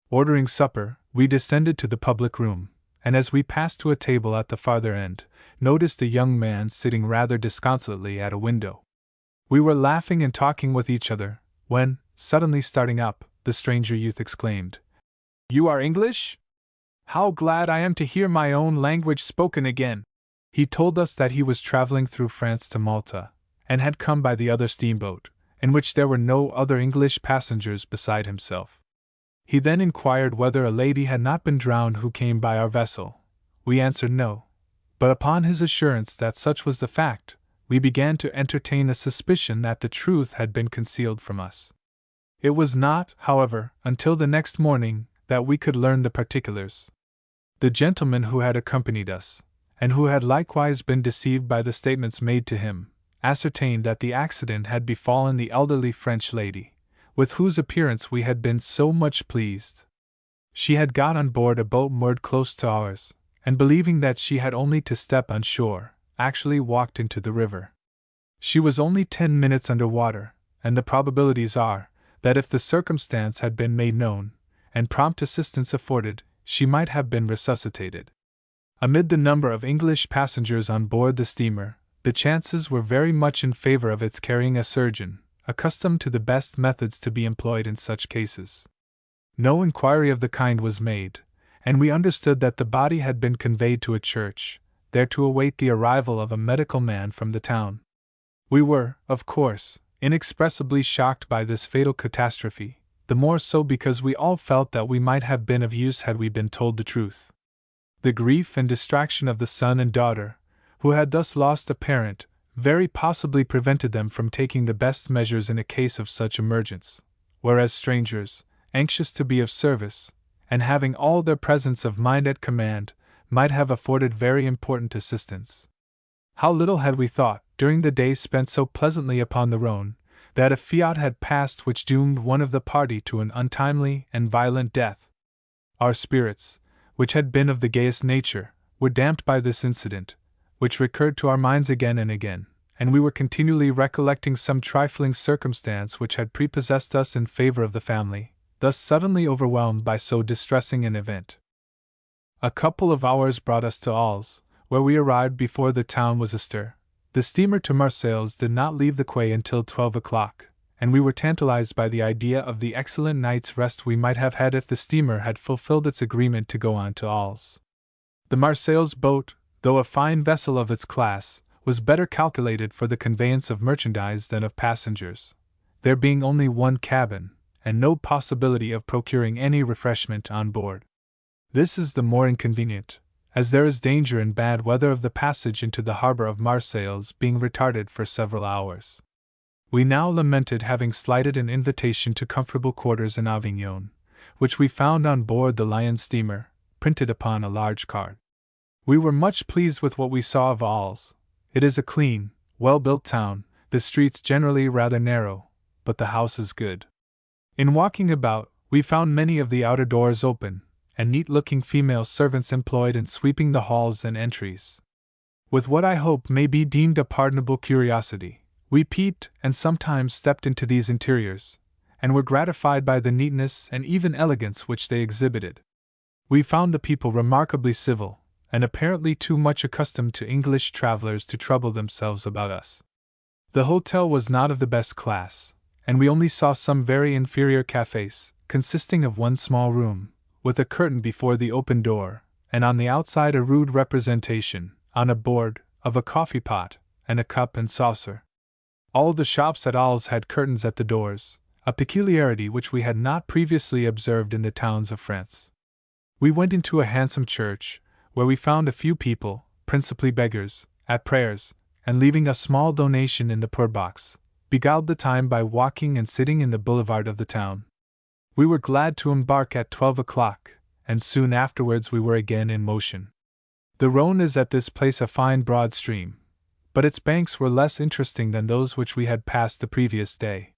Ordering supper, we descended to the public room, and as we passed to a table at the farther end, noticed a young man sitting rather disconsolately at a window. We were laughing and talking with each other, when, suddenly starting up, the stranger youth exclaimed, "You are English? How glad I am to hear my own language spoken again!" He told us that he was traveling through France to Malta, and had come by the other steamboat, in which there were no other English passengers beside himself. He then inquired whether a lady had not been drowned who came by our vessel. We answered no, but upon his assurance that such was the fact, we began to entertain a suspicion that the truth had been concealed from us. It was not, however, until the next morning that we could learn the particulars. The gentleman who had accompanied us, and who had likewise been deceived by the statements made to him, ascertained that the accident had befallen the elderly French lady, with whose appearance we had been so much pleased. She had got on board a boat moored close to ours, and believing that she had only to step on shore, actually walked into the river. She was only 10 minutes under water, and the probabilities are that if the circumstance had been made known, and prompt assistance afforded, she might have been resuscitated. Amid the number of English passengers on board the steamer, the chances were very much in favor of its carrying a surgeon, accustomed to the best methods to be employed in such cases. No inquiry of the kind was made, and we understood that the body had been conveyed to a church, there to await the arrival of a medical man from the town. We were, of course, inexpressibly shocked by this fatal catastrophe, the more so because we all felt that we might have been of use had we been told the truth. The grief and distraction of the son and daughter, who had thus lost a parent, very possibly prevented them from taking the best measures in a case of such emergence, whereas strangers, anxious to be of service, and having all their presence of mind at command, might have afforded very important assistance. How little had we thought, during the day spent so pleasantly upon the Rhone, that a fiat had passed which doomed one of the party to an untimely and violent death. Our spirits, which had been of the gayest nature, were damped by this incident, which recurred to our minds again and again, and we were continually recollecting some trifling circumstance which had prepossessed us in favor of the family, thus suddenly overwhelmed by so distressing an event. A couple of hours brought us to Alls, where we arrived before the town was astir. The steamer to Marseilles did not leave the quay until 12 o'clock, and we were tantalized by the idea of the excellent night's rest we might have had if the steamer had fulfilled its agreement to go on to Alls. The Marseilles boat, though a fine vessel of its class, was better calculated for the conveyance of merchandise than of passengers, there being only one cabin, and no possibility of procuring any refreshment on board. This is the more inconvenient, as there is danger in bad weather of the passage into the harbor of Marseilles being retarded for several hours. We now lamented having slighted an invitation to comfortable quarters in Avignon, which we found on board the Lion steamer, printed upon a large card. We were much pleased with what we saw of Alls. It is a clean, well-built town, the streets generally rather narrow, but the house is good. In walking about, we found many of the outer doors open, and neat-looking female servants employed in sweeping the halls and entries. With what I hope may be deemed a pardonable curiosity, we peeped and sometimes stepped into these interiors, and were gratified by the neatness and even elegance which they exhibited. We found the people remarkably civil, and apparently too much accustomed to English travelers to trouble themselves about us. The hotel was not of the best class, and we only saw some very inferior cafes, consisting of one small room, with a curtain before the open door, and on the outside a rude representation, on a board, of a coffee-pot, and a cup and saucer. All the shops at Alls had curtains at the doors, a peculiarity which we had not previously observed in the towns of France. We went into a handsome church, where we found a few people, principally beggars, at prayers, and leaving a small donation in the poor box, beguiled the time by walking and sitting in the boulevard of the town. We were glad to embark at 12 o'clock, and soon afterwards we were again in motion. The Rhone is at this place a fine broad stream, but its banks were less interesting than those which we had passed the previous day.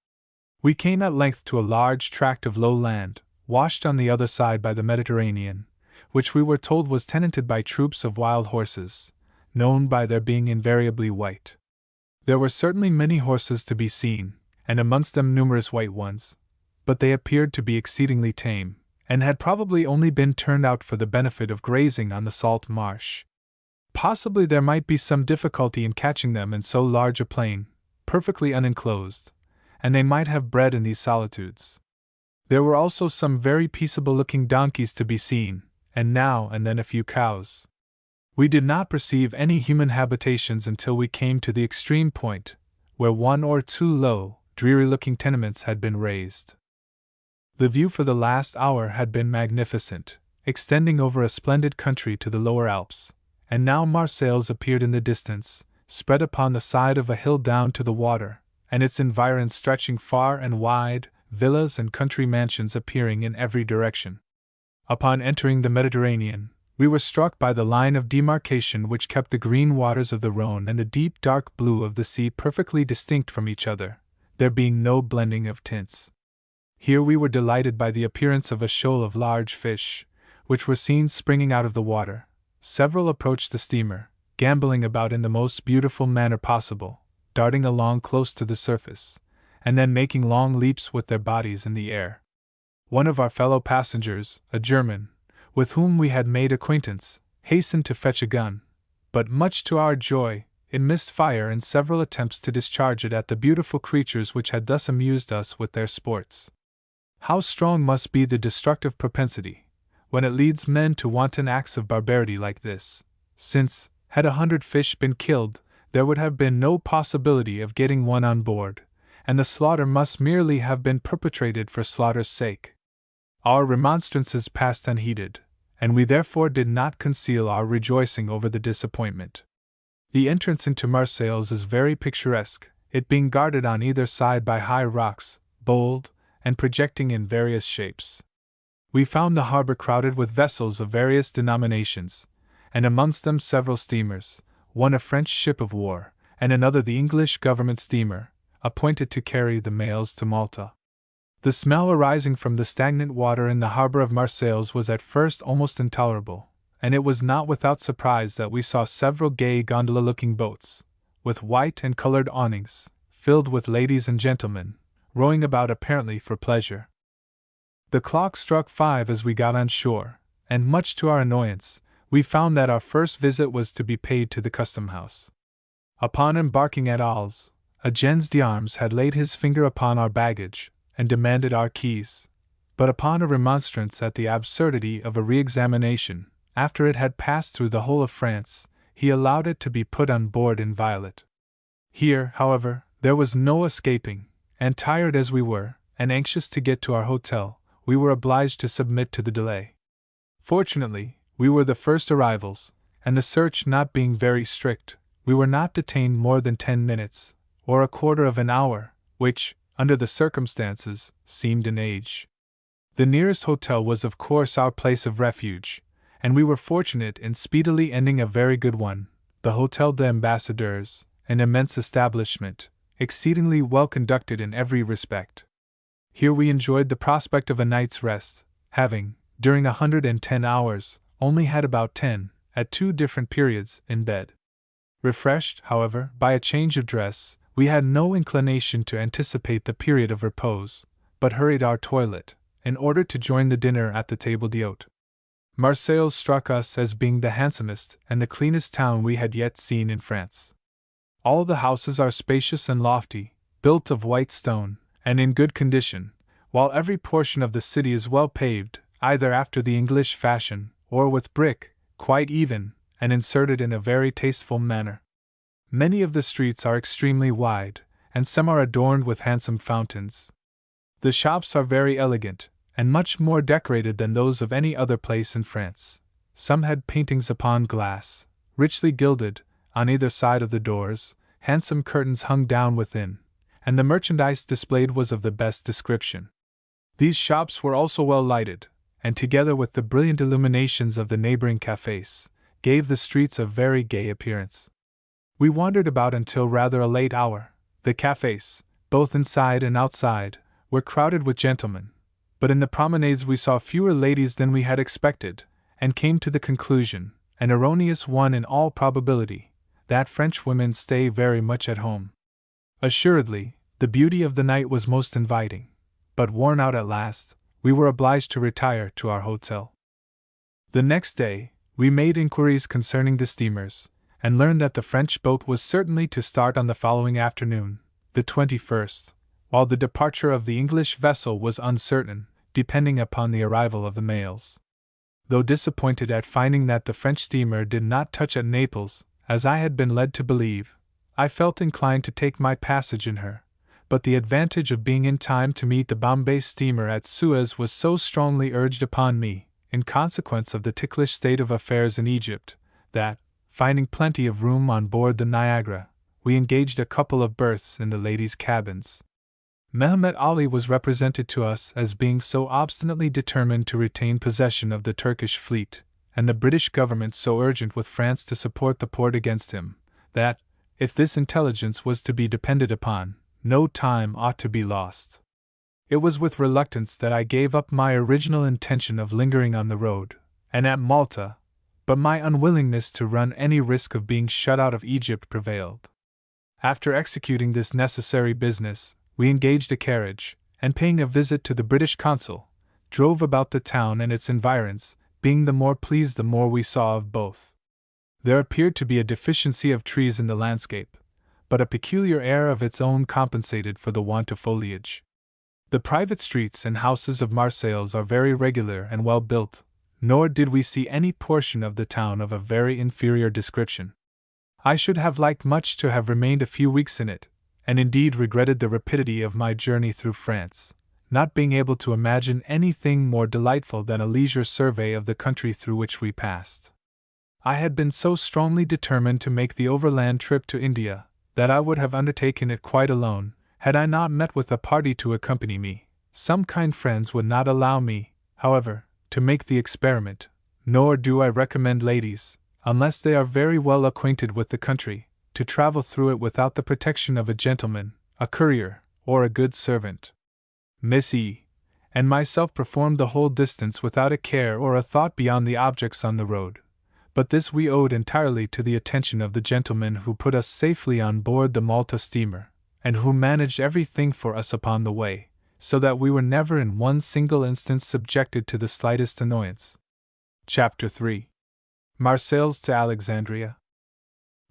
We came at length to a large tract of low land, washed on the other side by the Mediterranean, which we were told was tenanted by troops of wild horses, known by their being invariably white. There were certainly many horses to be seen, and amongst them numerous white ones, but they appeared to be exceedingly tame, and had probably only been turned out for the benefit of grazing on the salt marsh. Possibly there might be some difficulty in catching them in so large a plain, perfectly unenclosed, and they might have bred in these solitudes. There were also some very peaceable-looking donkeys to be seen, and now and then a few cows. We did not perceive any human habitations until we came to the extreme point, where one or two low, dreary-looking tenements had been raised. The view for the last hour had been magnificent, extending over a splendid country to the lower Alps, and now Marseilles appeared in the distance, spread upon the side of a hill down to the water, and its environs stretching far and wide, villas and country mansions appearing in every direction. Upon entering the Mediterranean, we were struck by the line of demarcation which kept the green waters of the Rhone and the deep dark blue of the sea perfectly distinct from each other, there being no blending of tints. Here we were delighted by the appearance of a shoal of large fish, which were seen springing out of the water. Several approached the steamer, gambolling about in the most beautiful manner possible, darting along close to the surface, and then making long leaps with their bodies in the air. One of our fellow passengers, a German, with whom we had made acquaintance, hastened to fetch a gun, but much to our joy, it missed fire in several attempts to discharge it at the beautiful creatures which had thus amused us with their sports. How strong must be the destructive propensity, when it leads men to wanton acts of barbarity like this, since, had 100 fish been killed, there would have been no possibility of getting one on board, and the slaughter must merely have been perpetrated for slaughter's sake. Our remonstrances passed unheeded, and we therefore did not conceal our rejoicing over the disappointment. The entrance into Marseilles is very picturesque, it being guarded on either side by high rocks, bold, and projecting in various shapes. We found the harbor crowded with vessels of various denominations, and amongst them several steamers, one a French ship of war, and another the English government steamer, appointed to carry the mails to Malta. The smell arising from the stagnant water in the harbor of Marseilles was at first almost intolerable, and it was not without surprise that we saw several gay gondola-looking boats, with white and colored awnings, filled with ladies and gentlemen, rowing about apparently for pleasure. The clock struck 5 as we got on shore, and much to our annoyance, we found that our first visit was to be paid to the custom house. Upon embarking at Als, a gens d'armes had laid his finger upon our baggage, and demanded our keys, but upon a remonstrance at the absurdity of a re-examination, after it had passed through the whole of France, he allowed it to be put on board inviolate. Here, however, there was no escaping, and tired as we were, and anxious to get to our hotel, we were obliged to submit to the delay. Fortunately, we were the first arrivals, and the search not being very strict, we were not detained more than 10 minutes, or a quarter of an hour, which, under the circumstances, seemed an age. The nearest hotel was of course our place of refuge, and we were fortunate in speedily ending a very good one, the Hotel des Ambassadeurs, an immense establishment, exceedingly well conducted in every respect. Here we enjoyed the prospect of a night's rest, having, during 110 hours, only had about 10, at 2 different periods, in bed. Refreshed, however, by a change of dress, we had no inclination to anticipate the period of repose, but hurried our toilet, in order to join the dinner at the table d'hôte. Marseilles struck us as being the handsomest and the cleanest town we had yet seen in France. All the houses are spacious and lofty, built of white stone, and in good condition, while every portion of the city is well paved, either after the English fashion, or with brick, quite even, and inserted in a very tasteful manner. Many of the streets are extremely wide, and some are adorned with handsome fountains. The shops are very elegant, and much more decorated than those of any other place in France. Some had paintings upon glass, richly gilded, on either side of the doors, handsome curtains hung down within, and the merchandise displayed was of the best description. These shops were also well lighted, and together with the brilliant illuminations of the neighboring cafés, gave the streets a very gay appearance. We wandered about until rather a late hour. The cafés, both inside and outside, were crowded with gentlemen, but in the promenades we saw fewer ladies than we had expected, and came to the conclusion, an erroneous one in all probability, that French women stay very much at home. Assuredly, the beauty of the night was most inviting, but worn out at last, we were obliged to retire to our hotel. The next day, we made inquiries concerning the steamers, and learned that the French boat was certainly to start on the following afternoon, the 21st, while the departure of the English vessel was uncertain, depending upon the arrival of the mails. Though disappointed at finding that the French steamer did not touch at Naples, as I had been led to believe, I felt inclined to take my passage in her, but the advantage of being in time to meet the Bombay steamer at Suez was so strongly urged upon me, in consequence of the ticklish state of affairs in Egypt, that, finding plenty of room on board the Niagara, we engaged a couple of berths in the ladies' cabins. Mehemet Ali was represented to us as being so obstinately determined to retain possession of the Turkish fleet, and the British government so urgent with France to support the Porte against him, that, if this intelligence was to be depended upon, no time ought to be lost. It was with reluctance that I gave up my original intention of lingering on the road, and at Malta, but my unwillingness to run any risk of being shut out of Egypt prevailed. After executing this necessary business, we engaged a carriage, and paying a visit to the British consul, drove about the town and its environs, being the more pleased the more we saw of both. There appeared to be a deficiency of trees in the landscape, but a peculiar air of its own compensated for the want of foliage. The private streets and houses of Marseilles are very regular and well built, nor did we see any portion of the town of a very inferior description. I should have liked much to have remained a few weeks in it, and indeed regretted the rapidity of my journey through France, not being able to imagine anything more delightful than a leisure survey of the country through which we passed. I had been so strongly determined to make the overland trip to India, that I would have undertaken it quite alone, had I not met with a party to accompany me. Some kind friends would not allow me, however, to make the experiment, nor do I recommend ladies, unless they are very well acquainted with the country, to travel through it without the protection of a gentleman, a courier, or a good servant. Miss E. and myself performed the whole distance without a care or a thought beyond the objects on the road, but this we owed entirely to the attention of the gentleman who put us safely on board the Malta steamer, and who managed everything for us upon the way, so that we were never in one single instance subjected to the slightest annoyance. Chapter 3. Marseilles to Alexandria.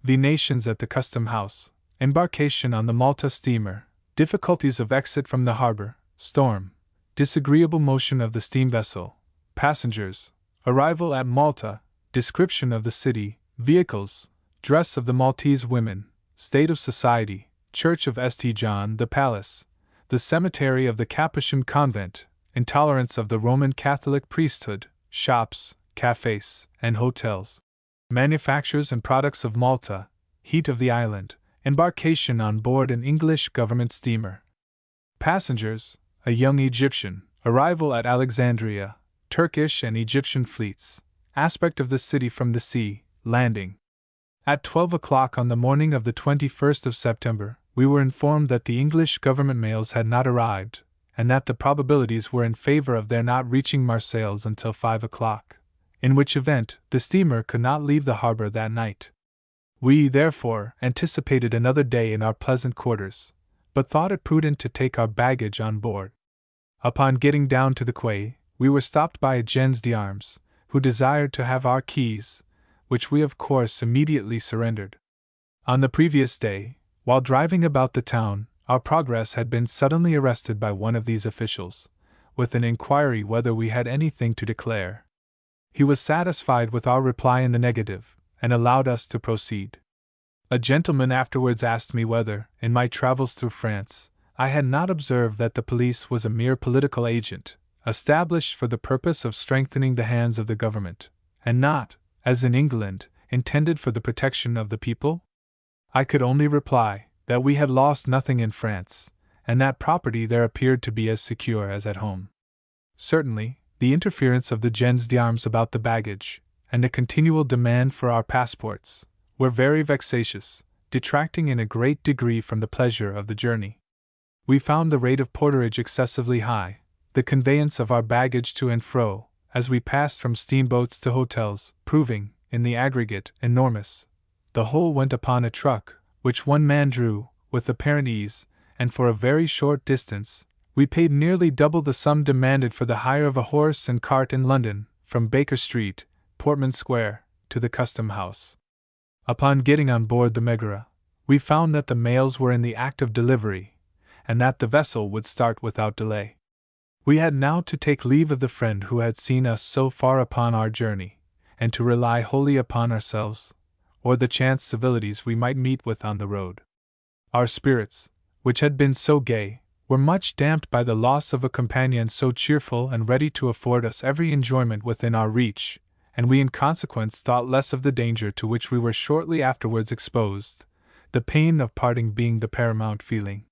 The nations at the custom house, embarkation on the Malta steamer, difficulties of exit from the harbor, storm, disagreeable motion of the steam vessel, passengers, arrival at Malta, description of the city, vehicles, dress of the Maltese women, state of society, church of St. John the Palace, the cemetery of the Capuchin convent, intolerance of the Roman Catholic priesthood, shops, cafes, and hotels, manufactures and products of Malta, heat of the island, embarkation on board an English government steamer. Passengers, a young Egyptian, arrival at Alexandria, Turkish and Egyptian fleets, aspect of the city from the sea, landing. At 12 o'clock on the morning of the 21st of September, we were informed that the English government mails had not arrived, and that the probabilities were in favor of their not reaching Marseilles until 5 o'clock, in which event the steamer could not leave the harbor that night. We, therefore, anticipated another day in our pleasant quarters, but thought it prudent to take our baggage on board. Upon getting down to the quay, we were stopped by a gens d'armes, who desired to have our keys, which we of course immediately surrendered. On the previous day, while driving about the town, our progress had been suddenly arrested by one of these officials, with an inquiry whether we had anything to declare. He was satisfied with our reply in the negative, and allowed us to proceed. A gentleman afterwards asked me whether, in my travels through France, I had not observed that the police was a mere political agent, established for the purpose of strengthening the hands of the government, and not, as in England, intended for the protection of the people? I could only reply that we had lost nothing in France, and that property there appeared to be as secure as at home. Certainly, the interference of the gens d'armes about the baggage, and the continual demand for our passports, were very vexatious, detracting in a great degree from the pleasure of the journey. We found the rate of porterage excessively high, the conveyance of our baggage to and fro, as we passed from steamboats to hotels, proving, in the aggregate, enormous. The whole went upon a truck, which one man drew, with apparent ease, and for a very short distance. We paid nearly double the sum demanded for the hire of a horse and cart in London, from Baker Street, Portman Square, to the Custom House. Upon getting on board the Megara, we found that the mails were in the act of delivery, and that the vessel would start without delay. We had now to take leave of the friend who had seen us so far upon our journey, and to rely wholly upon ourselves, or the chance civilities we might meet with on the road. Our spirits, which had been so gay, were much damped by the loss of a companion so cheerful and ready to afford us every enjoyment within our reach, and we in consequence thought less of the danger to which we were shortly afterwards exposed, the pain of parting being the paramount feeling.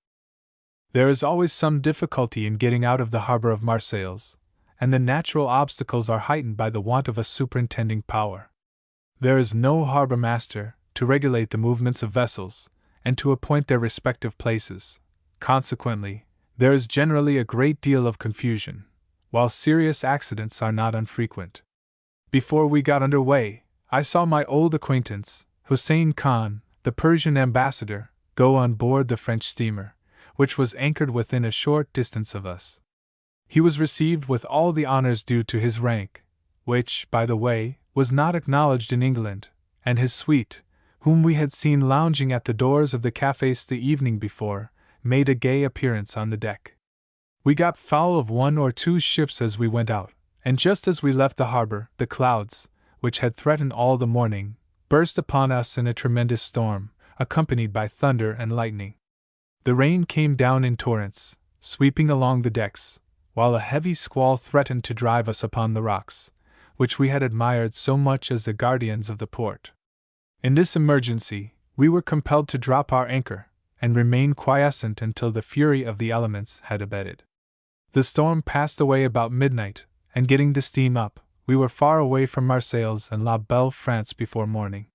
There is always some difficulty in getting out of the harbor of Marseilles, and the natural obstacles are heightened by the want of a superintending power. There is no harbor master to regulate the movements of vessels, and to appoint their respective places. Consequently, There is generally a great deal of confusion, while serious accidents are not unfrequent. Before we got under way, I saw my old acquaintance, Hussein Khan, the Persian ambassador, go on board the French steamer, which was anchored within a short distance of us. He was received with all the honors due to his rank, which, by the way, was not acknowledged in England, and his suite, whom we had seen lounging at the doors of the cafes the evening before, made a gay appearance on the deck. We got foul of one or two ships as we went out, and just as we left the harbor, the clouds, which had threatened all the morning, burst upon us in a tremendous storm, accompanied by thunder and lightning. The rain came down in torrents, sweeping along the decks, while a heavy squall threatened to drive us upon the rocks, which we had admired so much as the guardians of the port. In this emergency, we were compelled to drop our anchor, and remain quiescent until the fury of the elements had abated. The storm passed away about midnight, and getting the steam up, we were far away from Marseilles and La Belle France before morning.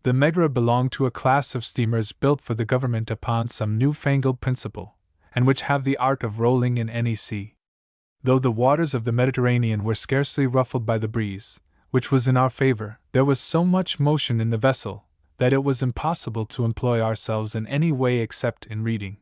The Megra belonged to a class of steamers built for the government upon some newfangled principle, and which have the art of rolling in any sea. Though the waters of the Mediterranean were scarcely ruffled by the breeze, which was in our favor, there was so much motion in the vessel that it was impossible to employ ourselves in any way except in reading.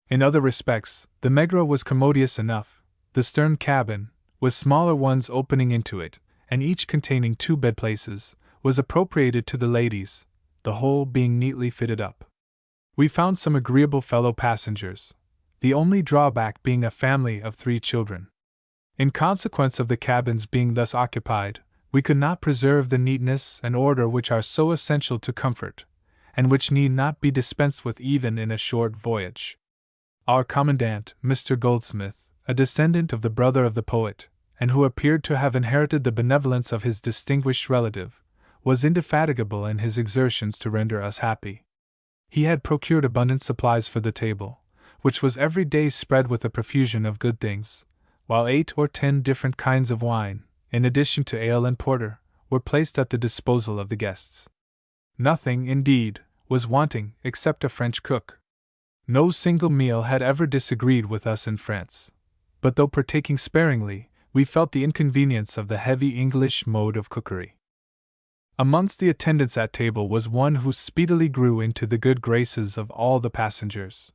In other respects, the Megra was commodious enough, the stern cabin, with smaller ones opening into it, and each containing 2 bed places, was appropriated to the ladies, the whole being neatly fitted up. We found some agreeable fellow passengers, the only drawback being a family of 3 children. In consequence of the cabins being thus occupied, we could not preserve the neatness and order which are so essential to comfort, and which need not be dispensed with even in a short voyage. Our commandant, Mr. Goldsmith, a descendant of the brother of the poet, and who appeared to have inherited the benevolence of his distinguished relative, was indefatigable in his exertions to render us happy. He had procured abundant supplies for the table, which was every day spread with a profusion of good things, while 8 or 10 different kinds of wine, in addition to ale and porter, were placed at the disposal of the guests. Nothing, indeed, was wanting except a French cook. No single meal had ever disagreed with us in France, but though partaking sparingly, we felt the inconvenience of the heavy English mode of cookery. Amongst the attendants at table was one who speedily grew into the good graces of all the passengers.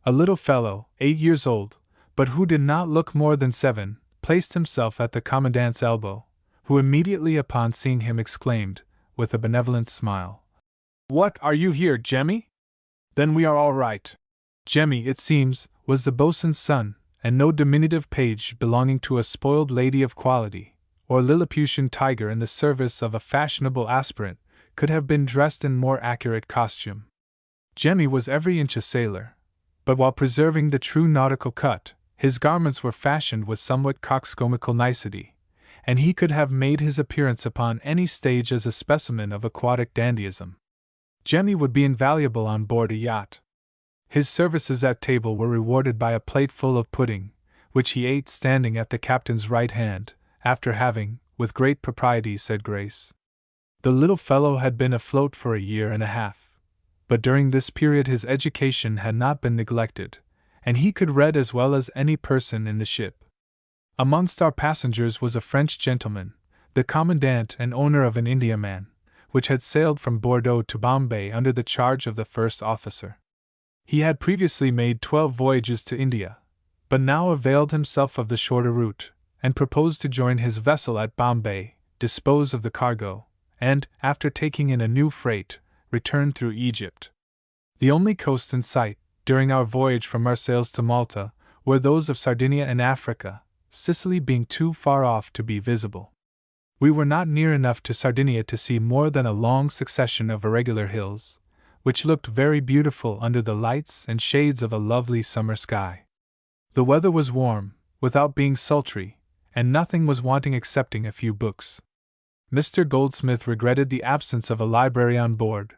A little fellow, 8 years old, but who did not look more than 7, placed himself at the commandant's elbow, who immediately upon seeing him exclaimed, with a benevolent smile, "What, are you here, Jemmy? Then we are all right." Jemmy, it seems, was the boatswain's son, and no diminutive page belonging to a spoiled lady of quality, or Lilliputian tiger in the service of a fashionable aspirant, could have been dressed in more accurate costume. Jemmy was every inch a sailor, but while preserving the true nautical cut, his garments were fashioned with somewhat coxcomical nicety, and he could have made his appearance upon any stage as a specimen of aquatic dandyism. Jemmy would be invaluable on board a yacht. His services at table were rewarded by a plate full of pudding, which he ate standing at the captain's right hand, after having, with great propriety, said grace. The little fellow had been afloat for a year and a half, but during this period his education had not been neglected, and he could read as well as any person in the ship. Amongst our passengers was a French gentleman, the commandant and owner of an Indiaman, which had sailed from Bordeaux to Bombay under the charge of the first officer. He had previously made 12 voyages to India, but now availed himself of the shorter route, and proposed to join his vessel at Bombay, dispose of the cargo, and, after taking in a new freight, return through Egypt. The only coasts in sight, during our voyage from Marseilles to Malta, were those of Sardinia and Africa, Sicily being too far off to be visible. We were not near enough to Sardinia to see more than a long succession of irregular hills, which looked very beautiful under the lights and shades of a lovely summer sky. The weather was warm, without being sultry, and nothing was wanting excepting a few books. Mr. Goldsmith regretted the absence of a library on board,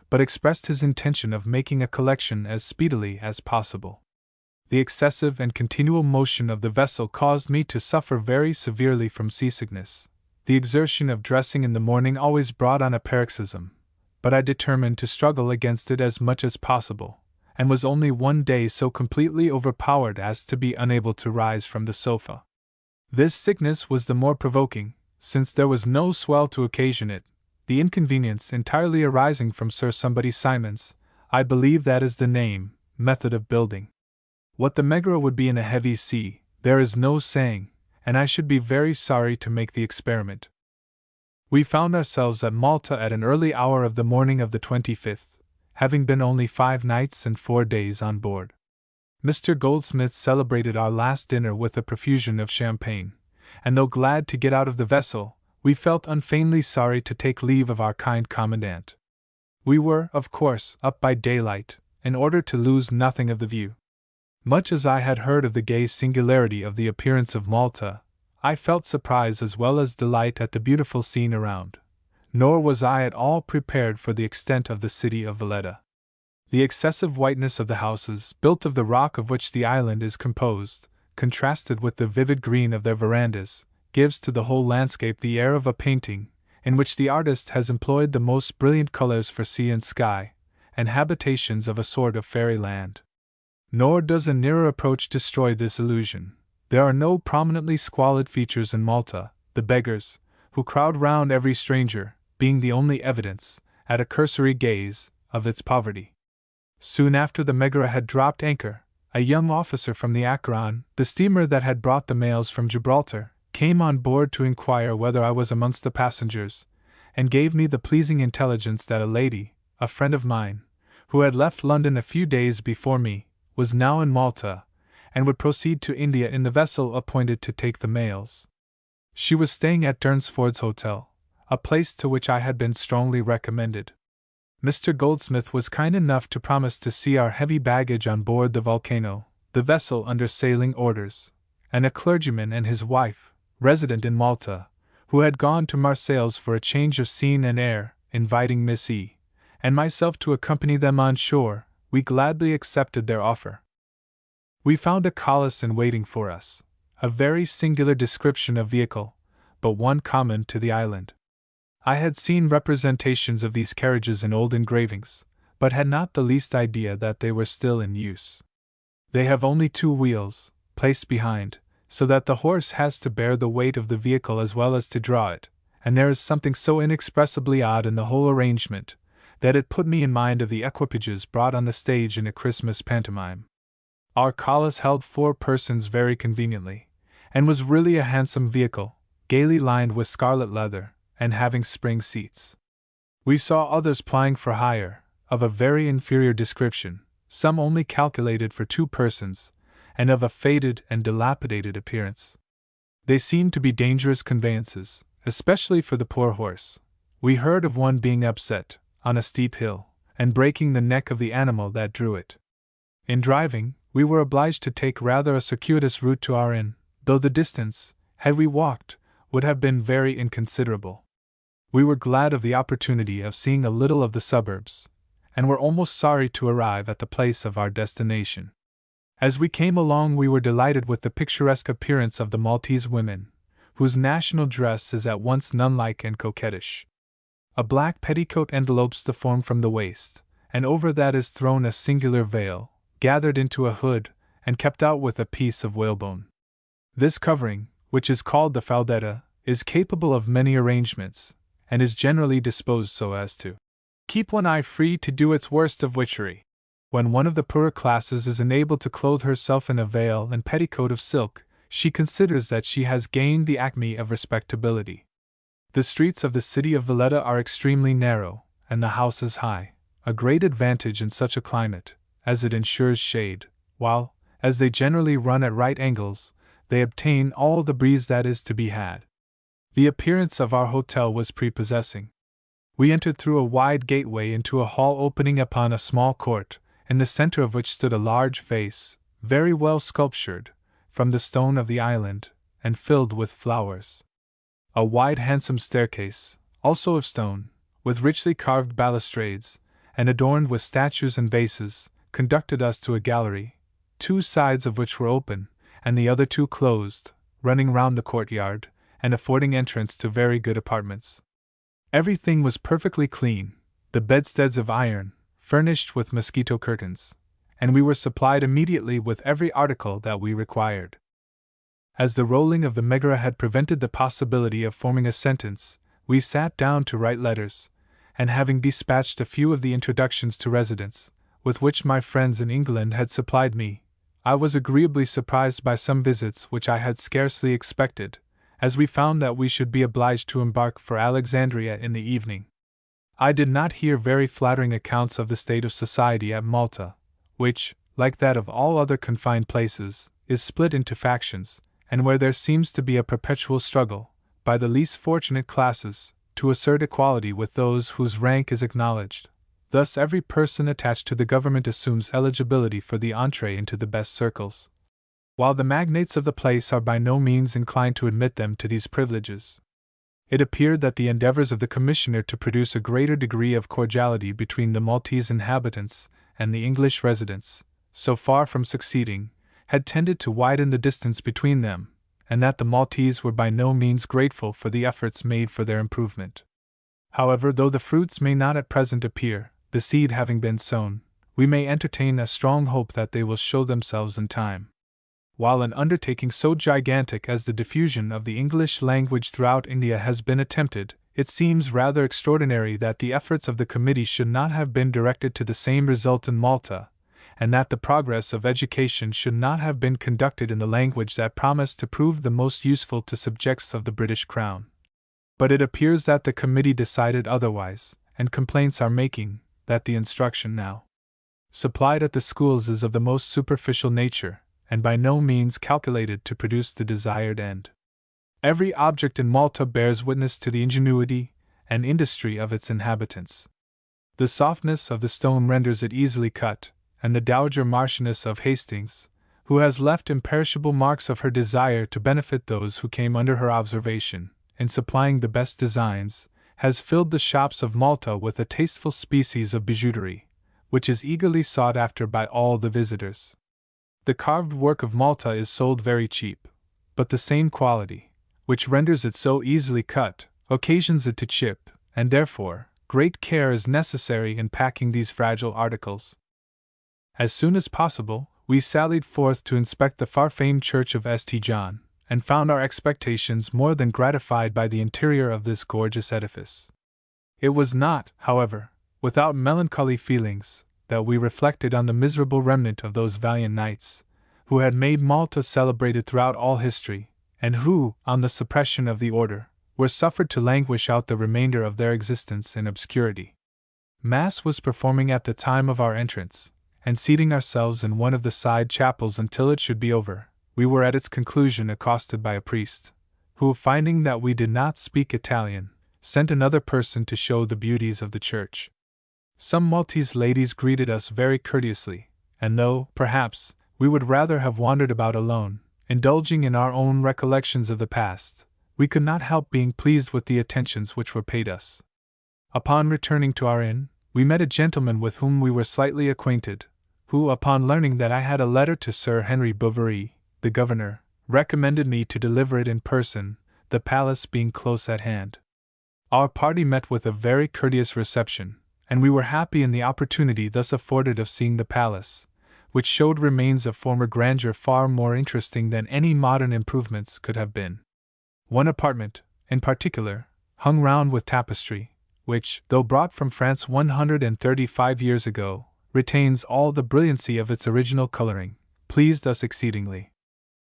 but expressed his intention of making a collection as speedily as possible. The excessive and continual motion of the vessel caused me to suffer very severely from seasickness. The exertion of dressing in the morning always brought on a paroxysm, but I determined to struggle against it as much as possible, and was only one day so completely overpowered as to be unable to rise from the sofa. This sickness was the more provoking, since there was no swell to occasion it, the inconvenience entirely arising from Sir Somebody Simon's, I believe that is the name, method of building. What the Megara would be in a heavy sea, there is no saying, and I should be very sorry to make the experiment. We found ourselves at Malta at an early hour of the morning of the 25th, having been only 5 nights and 4 days on board. Mr. Goldsmith celebrated our last dinner with a profusion of champagne, and though glad to get out of the vessel, we felt unfeignedly sorry to take leave of our kind commandant. We were, of course, up by daylight, in order to lose nothing of the view. Much as I had heard of the gay singularity of the appearance of Malta, I felt surprise as well as delight at the beautiful scene around, nor was I at all prepared for the extent of the city of Valletta. The excessive whiteness of the houses, built of the rock of which the island is composed, contrasted with the vivid green of their verandas, gives to the whole landscape the air of a painting, in which the artist has employed the most brilliant colors for sea and sky, and habitations of a sort of fairyland. Nor does a nearer approach destroy this illusion. There are no prominently squalid features in Malta, the beggars, who crowd round every stranger, being the only evidence, at a cursory gaze, of its poverty. Soon after the Megara had dropped anchor, a young officer from the Acheron, the steamer that had brought the mails from Gibraltar, came on board to inquire whether I was amongst the passengers, and gave me the pleasing intelligence that a lady, a friend of mine, who had left London a few days before me, was now in Malta, and would proceed to India in the vessel appointed to take the mails. She was staying at Durnsford's Hotel, a place to which I had been strongly recommended. Mr. Goldsmith was kind enough to promise to see our heavy baggage on board the Volcano, the vessel under sailing orders, and a clergyman and his wife, resident in Malta, who had gone to Marseilles for a change of scene and air, inviting Miss E. and myself to accompany them on shore. We gladly accepted their offer. We found a colossus in waiting for us, a very singular description of vehicle, but one common to the island. I had seen representations of these carriages in old engravings, but had not the least idea that they were still in use. They have only 2 wheels, placed behind, so that the horse has to bear the weight of the vehicle as well as to draw it, and there is something so inexpressibly odd in the whole arrangement, that it put me in mind of the equipages brought on the stage in a Christmas pantomime. Our colossus held 4 persons very conveniently, and was really a handsome vehicle, gaily lined with scarlet leather, and having spring seats. We saw others plying for hire, of a very inferior description, some only calculated for 2 persons, and of a faded and dilapidated appearance. They seemed to be dangerous conveyances, especially for the poor horse. We heard of one being upset, on a steep hill, and breaking the neck of the animal that drew it. In driving, we were obliged to take rather a circuitous route to our inn, though the distance, had we walked, would have been very inconsiderable. We were glad of the opportunity of seeing a little of the suburbs, and were almost sorry to arrive at the place of our destination. As we came along, we were delighted with the picturesque appearance of the Maltese women, whose national dress is at once nun-like and coquettish. A black petticoat envelopes the form from the waist, and over that is thrown a singular veil, gathered into a hood, and kept out with a piece of whalebone. This covering, which is called the faldetta, is capable of many arrangements, and is generally disposed so as to keep one eye free to do its worst of witchery. When one of the poorer classes is enabled to clothe herself in a veil and petticoat of silk, she considers that she has gained the acme of respectability. The streets of the city of Valletta are extremely narrow, and the houses high, a great advantage in such a climate, as it ensures shade, while, as they generally run at right angles, they obtain all the breeze that is to be had. The appearance of our hotel was prepossessing. We entered through a wide gateway into a hall opening upon a small court, in the center of which stood a large vase, very well sculptured, from the stone of the island, and filled with flowers. A wide handsome staircase, also of stone, with richly carved balustrades, and adorned with statues and vases, conducted us to a gallery, 2 sides of which were open, and the other 2 closed, running round the courtyard, and affording entrance to very good apartments. Everything was perfectly clean, the bedsteads of iron, furnished with mosquito curtains, and we were supplied immediately with every article that we required. As the rolling of the Megara had prevented the possibility of forming a sentence, we sat down to write letters, and having dispatched a few of the introductions to residents, with which my friends in England had supplied me, I was agreeably surprised by some visits which I had scarcely expected, as we found that we should be obliged to embark for Alexandria in the evening. I did not hear very flattering accounts of the state of society at Malta, which, like that of all other confined places, is split into factions, and where there seems to be a perpetual struggle, by the least fortunate classes, to assert equality with those whose rank is acknowledged. Thus every person attached to the government assumes eligibility for the entree into the best circles, while the magnates of the place are by no means inclined to admit them to these privileges. It appeared that the endeavors of the Commissioner to produce a greater degree of cordiality between the Maltese inhabitants and the English residents, so far from succeeding, had tended to widen the distance between them, and that the Maltese were by no means grateful for the efforts made for their improvement. However, though the fruits may not at present appear, the seed having been sown, we may entertain a strong hope that they will show themselves in time. While an undertaking so gigantic as the diffusion of the English language throughout India has been attempted, it seems rather extraordinary that the efforts of the committee should not have been directed to the same result in Malta, and that the progress of education should not have been conducted in the language that promised to prove the most useful to subjects of the British Crown. But it appears that the committee decided otherwise, and complaints are making that the instruction now supplied at the schools is of the most superficial nature, and by no means calculated to produce the desired end. Every object in Malta bears witness to the ingenuity and industry of its inhabitants. The softness of the stone renders it easily cut, and the Dowager Marchioness of Hastings, who has left imperishable marks of her desire to benefit those who came under her observation, in supplying the best designs, has filled the shops of Malta with a tasteful species of bijouterie, which is eagerly sought after by all the visitors. The carved work of Malta is sold very cheap, but the same quality, which renders it so easily cut, occasions it to chip, and therefore, great care is necessary in packing these fragile articles. As soon as possible, we sallied forth to inspect the far-famed church of St. John, and found our expectations more than gratified by the interior of this gorgeous edifice. It was not, however, without melancholy feelings, that we reflected on the miserable remnant of those valiant knights, who had made Malta celebrated throughout all history, and who, on the suppression of the order, were suffered to languish out the remainder of their existence in obscurity. Mass was performing at the time of our entrance, and seating ourselves in one of the side chapels until it should be over, we were at its conclusion accosted by a priest, who, finding that we did not speak Italian, sent another person to show the beauties of the church. Some Maltese ladies greeted us very courteously, and though, perhaps, we would rather have wandered about alone, indulging in our own recollections of the past, we could not help being pleased with the attentions which were paid us. Upon returning to our inn, we met a gentleman with whom we were slightly acquainted, who, upon learning that I had a letter to Sir Henry Bouverie, the governor, recommended me to deliver it in person, the palace being close at hand. Our party met with a very courteous reception, and we were happy in the opportunity thus afforded of seeing the palace, which showed remains of former grandeur far more interesting than any modern improvements could have been. One apartment, in particular, hung round with tapestry, which, though brought from France 135 years ago, retains all the brilliancy of its original coloring, pleased us exceedingly.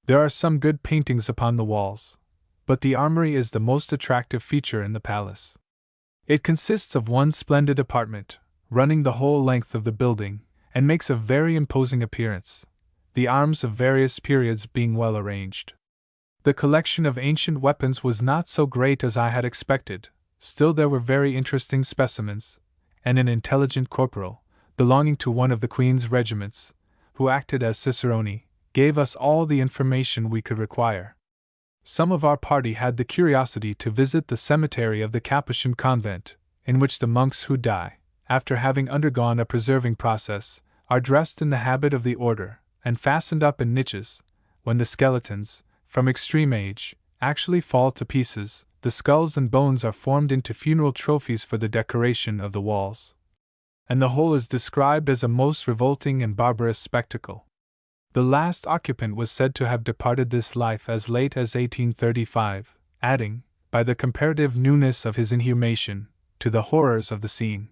There are some good paintings upon the walls, but the armory is the most attractive feature in the palace. It consists of one splendid apartment, running the whole length of the building, and makes a very imposing appearance, the arms of various periods being well arranged. The collection of ancient weapons was not so great as I had expected, still there were very interesting specimens, and an intelligent corporal, belonging to one of the Queen's regiments, who acted as cicerone, gave us all the information we could require. Some of our party had the curiosity to visit the cemetery of the Capuchin convent, in which the monks who die, after having undergone a preserving process, are dressed in the habit of the order, and fastened up in niches. When the skeletons, from extreme age, actually fall to pieces, the skulls and bones are formed into funeral trophies for the decoration of the walls. and the whole is described as a most revolting and barbarous spectacle. The last occupant was said to have departed this life as late as 1835, adding, by the comparative newness of his inhumation, to the horrors of the scene.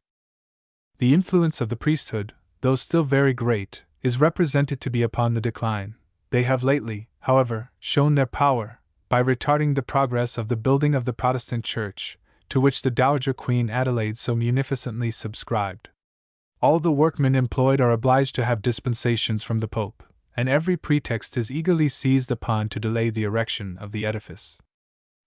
The influence of the priesthood, though still very great, is represented to be upon the decline. They have lately, however, shown their power, by retarding the progress of the building of the Protestant Church, to which the Dowager Queen Adelaide so munificently subscribed. All the workmen employed are obliged to have dispensations from the Pope, and every pretext is eagerly seized upon to delay the erection of the edifice.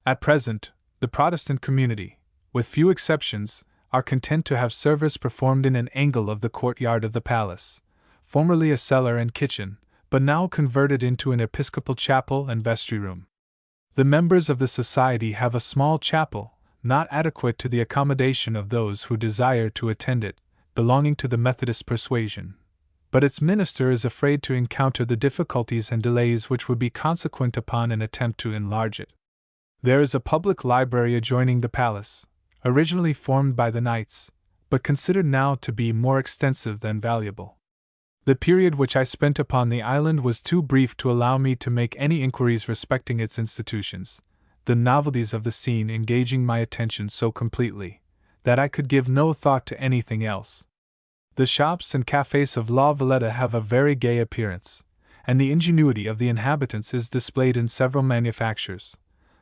At present, the Protestant community, with few exceptions, are content to have service performed in an angle of the courtyard of the palace, formerly a cellar and kitchen, but now converted into an episcopal chapel and vestry room. The members of the society have a small chapel, not adequate to the accommodation of those who desire to attend it, belonging to the Methodist persuasion, but its minister is afraid to encounter the difficulties and delays which would be consequent upon an attempt to enlarge it. There is a public library adjoining the palace, originally formed by the knights, but considered now to be more extensive than valuable. The period which I spent upon the island was too brief to allow me to make any inquiries respecting its institutions, the novelties of the scene engaging my attention so completely, that I could give no thought to anything else. The shops and cafes of La Valletta have a very gay appearance, and the ingenuity of the inhabitants is displayed in several manufactures,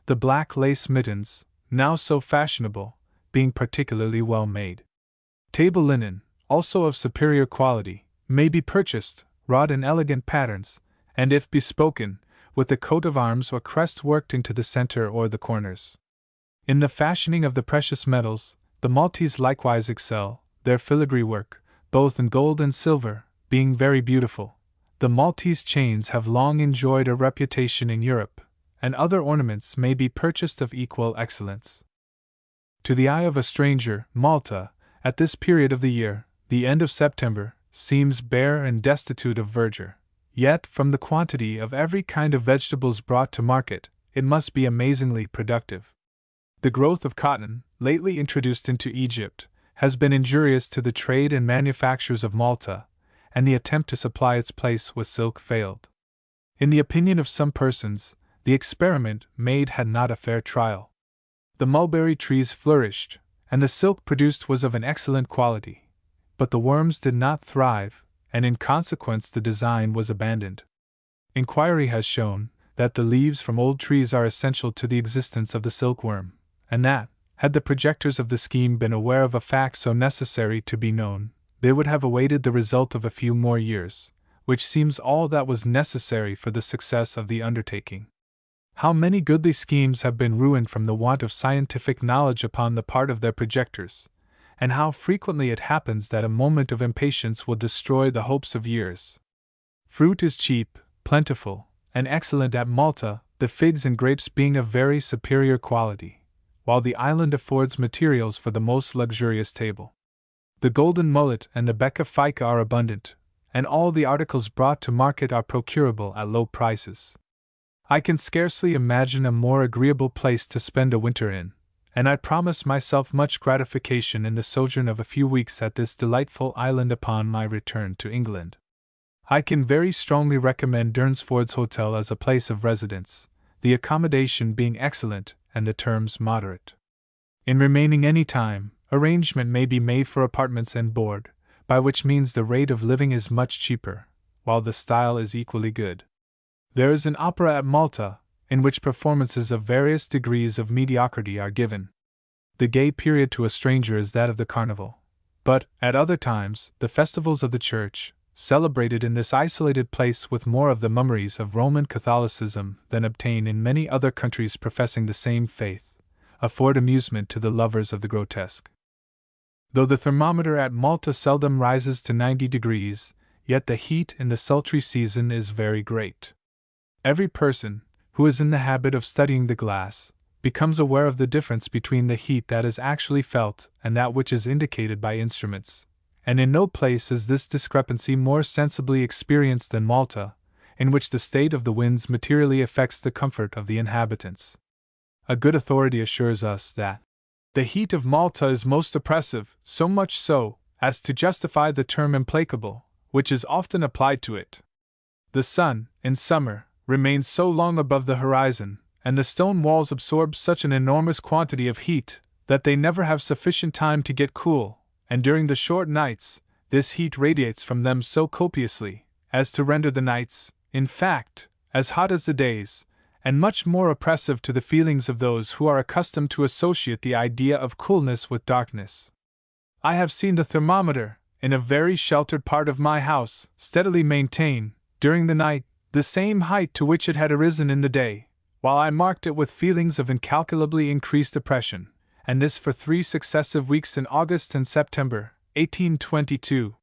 the black lace mittens, now so fashionable, being particularly well made. Table linen, also of superior quality, may be purchased, wrought in elegant patterns, and if bespoken, with the coat of arms or crest worked into the center or the corners. In the fashioning of the precious metals, the Maltese likewise excel, their filigree work, both in gold and silver, being very beautiful. The Maltese chains have long enjoyed a reputation in Europe, and other ornaments may be purchased of equal excellence. To the eye of a stranger, Malta, at this period of the year, the end of September, seems bare and destitute of verdure. Yet, from the quantity of every kind of vegetables brought to market, it must be amazingly productive. The growth of cotton, lately introduced into Egypt, has been injurious to the trade and manufactures of Malta, and the attempt to supply its place with silk failed. In the opinion of some persons, the experiment made had not a fair trial. The mulberry trees flourished, and the silk produced was of an excellent quality, but the worms did not thrive, and in consequence the design was abandoned. Inquiry has shown that the leaves from old trees are essential to the existence of the silkworm, and that, had the projectors of the scheme been aware of a fact so necessary to be known, they would have awaited the result of a few more years, which seems all that was necessary for the success of the undertaking. How many goodly schemes have been ruined from the want of scientific knowledge upon the part of their projectors, and how frequently it happens that a moment of impatience will destroy the hopes of years. Fruit is cheap, plentiful, and excellent at Malta, the figs and grapes being of very superior quality, while the island affords materials for the most luxurious table. The golden mullet and the becca fica are abundant, and all the articles brought to market are procurable at low prices. I can scarcely imagine a more agreeable place to spend a winter in, and I promise myself much gratification in the sojourn of a few weeks at this delightful island upon my return to England. I can very strongly recommend Durnsford's Hotel as a place of residence, the accommodation being excellent and the terms moderate. In remaining any time, arrangement may be made for apartments and board, by which means the rate of living is much cheaper, while the style is equally good. There is an opera at Malta, in which performances of various degrees of mediocrity are given. The gay period to a stranger is that of the carnival, but, at other times, the festivals of the Church, celebrated in this isolated place with more of the mummeries of Roman Catholicism than obtain in many other countries professing the same faith, afford amusement to the lovers of the grotesque. Though the thermometer at Malta seldom rises to 90 degrees, yet the heat in the sultry season is very great. Every person, who is in the habit of studying the glass, becomes aware of the difference between the heat that is actually felt and that which is indicated by instruments, and in no place is this discrepancy more sensibly experienced than Malta, in which the state of the winds materially affects the comfort of the inhabitants. A good authority assures us that the heat of Malta is most oppressive, so much so, as to justify the term implacable, which is often applied to it. The sun, in summer, remains so long above the horizon, and the stone walls absorb such an enormous quantity of heat, that they never have sufficient time to get cool, and during the short nights, this heat radiates from them so copiously, as to render the nights, in fact, as hot as the days, and much more oppressive to the feelings of those who are accustomed to associate the idea of coolness with darkness. I have seen the thermometer, in a very sheltered part of my house, steadily maintain, during the night, the same height to which it had arisen in the day, while I marked it with feelings of incalculably increased oppression, and this for 3 successive weeks in August and September, 1822.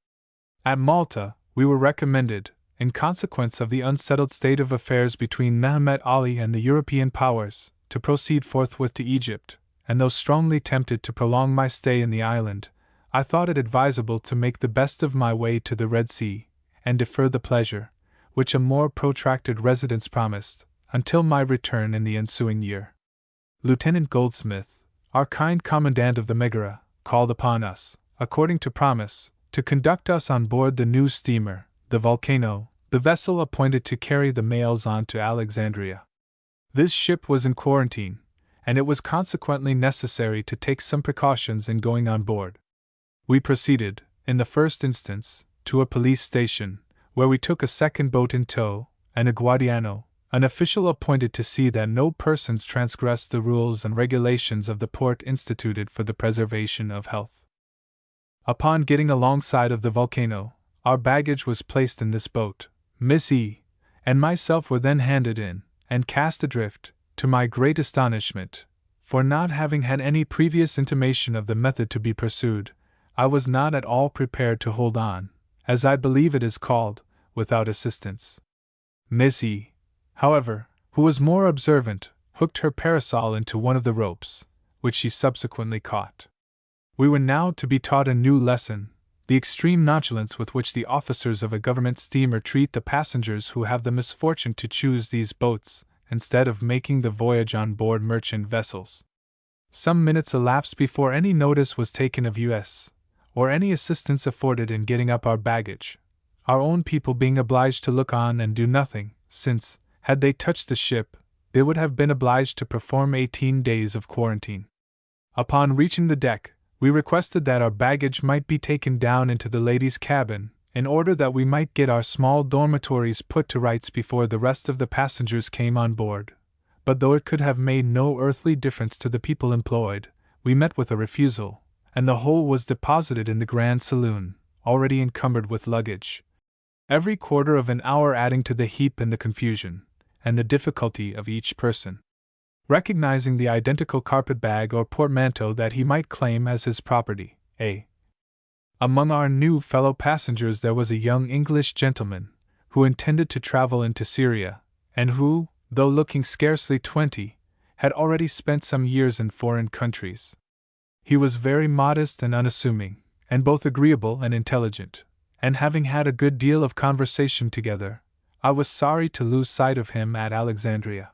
At Malta, we were recommended, in consequence of the unsettled state of affairs between Mehemet Ali and the European powers, to proceed forthwith to Egypt, and though strongly tempted to prolong my stay in the island, I thought it advisable to make the best of my way to the Red Sea, and defer the pleasure, which a more protracted residence promised, until my return in the ensuing year. Lieutenant Goldsmith, our kind commandant of the Megara, called upon us, according to promise, to conduct us on board the new steamer, the Volcano, the vessel appointed to carry the mails on to Alexandria. This ship was in quarantine, and it was consequently necessary to take some precautions in going on board. We proceeded, in the first instance, to a police station, where we took a second boat in tow, and a guardiano, an official appointed to see that no persons transgressed the rules and regulations of the port instituted for the preservation of health. Upon getting alongside of the Volcano, our baggage was placed in this boat. Miss E. and myself were then handed in, and cast adrift, to my great astonishment, for not having had any previous intimation of the method to be pursued, I was not at all prepared to hold on, as I believe it is called, without assistance. Miss E., however, who was more observant, hooked her parasol into one of the ropes, which she subsequently caught. We were now to be taught a new lesson, the extreme nonchalance with which the officers of a government steamer treat the passengers who have the misfortune to choose these boats, instead of making the voyage on board merchant vessels. Some minutes elapsed before any notice was taken of us, or any assistance afforded in getting up our baggage, our own people being obliged to look on and do nothing, since, had they touched the ship, they would have been obliged to perform 18 days of quarantine. Upon reaching the deck, we requested that our baggage might be taken down into the ladies' cabin, in order that we might get our small dormitories put to rights before the rest of the passengers came on board. But though it could have made no earthly difference to the people employed, we met with a refusal, and the whole was deposited in the grand saloon, already encumbered with luggage. Every quarter of an hour adding to the heap and the confusion, and the difficulty of each person recognizing the identical carpet-bag or portmanteau that he might claim as his property. Among our new fellow passengers there was a young English gentleman, who intended to travel into Syria, and who, though looking scarcely 20, had already spent some years in foreign countries. He was very modest and unassuming, and both agreeable and intelligent, and having had a good deal of conversation together, I was sorry to lose sight of him at Alexandria.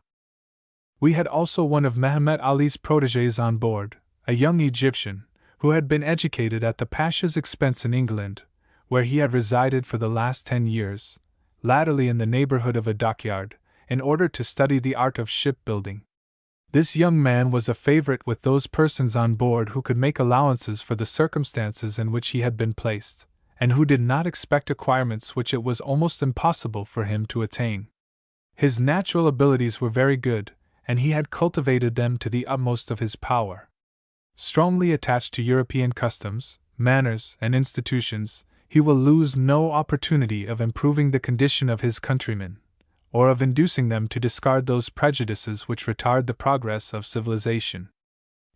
We had also one of Mehemet Ali's protégés on board, a young Egyptian, who had been educated at the Pasha's expense in England, where he had resided for the last 10 years, latterly in the neighborhood of a dockyard, in order to study the art of shipbuilding. This young man was a favorite with those persons on board who could make allowances for the circumstances in which he had been placed, and who did not expect acquirements which it was almost impossible for him to attain. His natural abilities were very good, and he had cultivated them to the utmost of his power. Strongly attached to European customs, manners, and institutions, he will lose no opportunity of improving the condition of his countrymen, or of inducing them to discard those prejudices which retard the progress of civilization.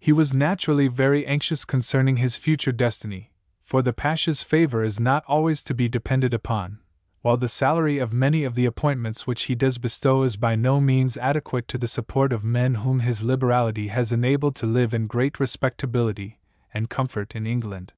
He was naturally very anxious concerning his future destiny, for the Pasha's favor is not always to be depended upon, while the salary of many of the appointments which he does bestow is by no means adequate to the support of men whom his liberality has enabled to live in great respectability and comfort in England.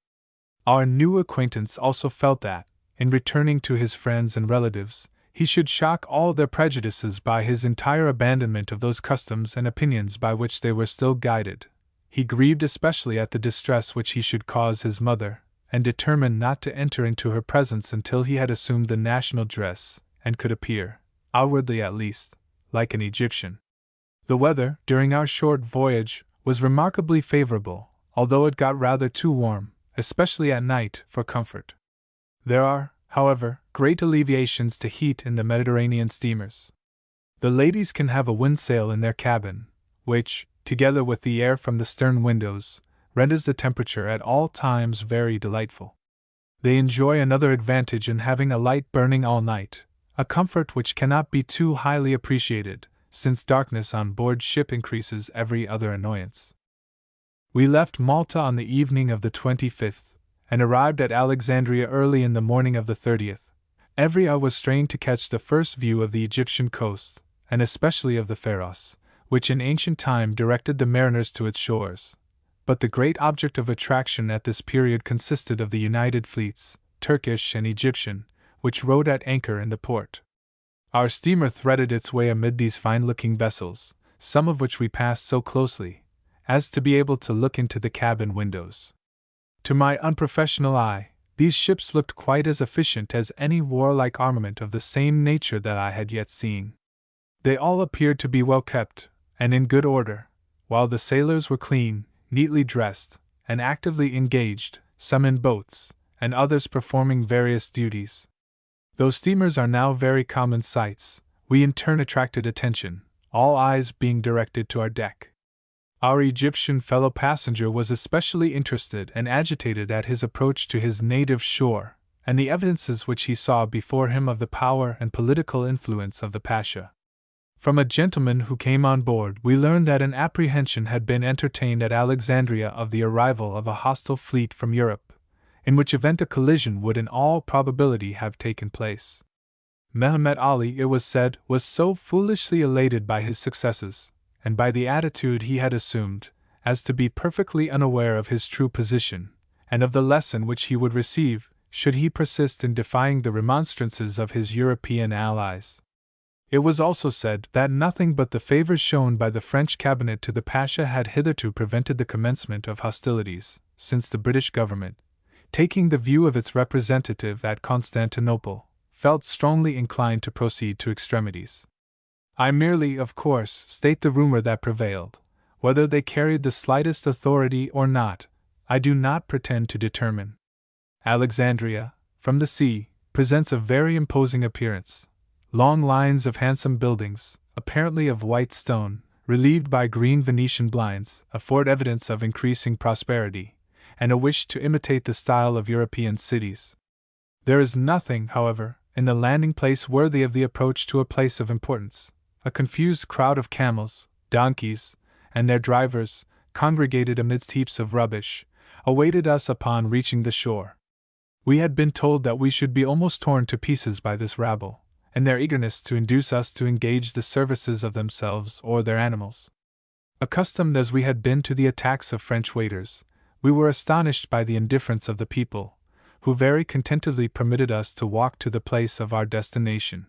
Our new acquaintance also felt that, in returning to his friends and relatives, he should shock all their prejudices by his entire abandonment of those customs and opinions by which they were still guided. He grieved especially at the distress which he should cause his mother, and determined not to enter into her presence until he had assumed the national dress, and could appear, outwardly at least, like an Egyptian. The weather, during our short voyage, was remarkably favorable, although it got rather too warm, especially at night, for comfort. There are, however, great alleviations to heat in the Mediterranean steamers. The ladies can have a windsail in their cabin, which, together with the air from the stern windows, renders the temperature at all times very delightful. They enjoy another advantage in having a light burning all night, a comfort which cannot be too highly appreciated, since darkness on board ship increases every other annoyance. We left Malta on the evening of the 25th, and arrived at Alexandria early in the morning of the 30th. Every eye was strained to catch the first view of the Egyptian coast, and especially of the Pharos, which in ancient time directed the mariners to its shores. But the great object of attraction at this period consisted of the united fleets, Turkish and Egyptian, which rode at anchor in the port. Our steamer threaded its way amid these fine-looking vessels, some of which we passed so closely as to be able to look into the cabin windows. To my unprofessional eye, these ships looked quite as efficient as any warlike armament of the same nature that I had yet seen. They all appeared to be well kept, and in good order, while the sailors were clean, neatly dressed, and actively engaged, some in boats, and others performing various duties. Though steamers are now very common sights, we in turn attracted attention, all eyes being directed to our deck. Our Egyptian fellow passenger was especially interested and agitated at his approach to his native shore, and the evidences which he saw before him of the power and political influence of the Pasha. From a gentleman who came on board, we learned that an apprehension had been entertained at Alexandria of the arrival of a hostile fleet from Europe, in which event a collision would in all probability have taken place. Mehemet Ali, it was said, was so foolishly elated by his successes, and by the attitude he had assumed, as to be perfectly unaware of his true position, and of the lesson which he would receive, should he persist in defying the remonstrances of his European allies. It was also said that nothing but the favors shown by the French cabinet to the Pasha had hitherto prevented the commencement of hostilities, since the British government, taking the view of its representative at Constantinople, felt strongly inclined to proceed to extremities. I merely, of course, state the rumor that prevailed. Whether they carried the slightest authority or not, I do not pretend to determine. Alexandria, from the sea, presents a very imposing appearance. Long lines of handsome buildings, apparently of white stone, relieved by green Venetian blinds, afford evidence of increasing prosperity, and a wish to imitate the style of European cities. There is nothing, however, in the landing place worthy of the approach to a place of importance. A confused crowd of camels, donkeys, and their drivers, congregated amidst heaps of rubbish, awaited us upon reaching the shore. We had been told that we should be almost torn to pieces by this rabble, in their eagerness to induce us to engage the services of themselves or their animals. Accustomed as we had been to the attacks of French waiters, we were astonished by the indifference of the people, who very contentedly permitted us to walk to the place of our destination.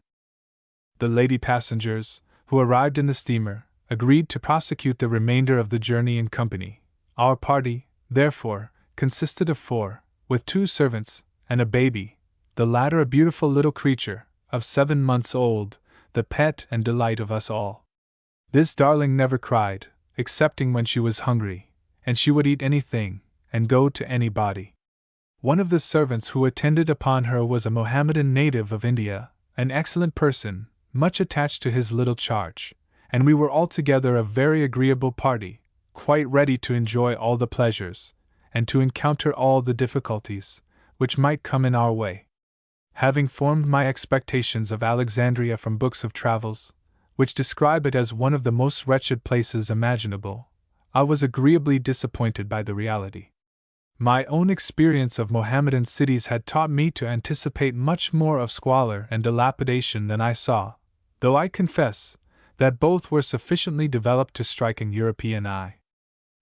The lady passengers, who arrived in the steamer, agreed to prosecute the remainder of the journey in company. Our party, therefore, consisted of 4, with 2 servants, and a baby, the latter a beautiful little creature, of 7 months old, the pet and delight of us all. This darling never cried, excepting when she was hungry, and she would eat anything, and go to anybody. One of the servants who attended upon her was a Mohammedan native of India, an excellent person, much attached to his little charge, and we were altogether a very agreeable party, quite ready to enjoy all the pleasures, and to encounter all the difficulties, which might come in our way. Having formed my expectations of Alexandria from books of travels, which describe it as one of the most wretched places imaginable, I was agreeably disappointed by the reality. My own experience of Mohammedan cities had taught me to anticipate much more of squalor and dilapidation than I saw, though I confess that both were sufficiently developed to strike an European eye.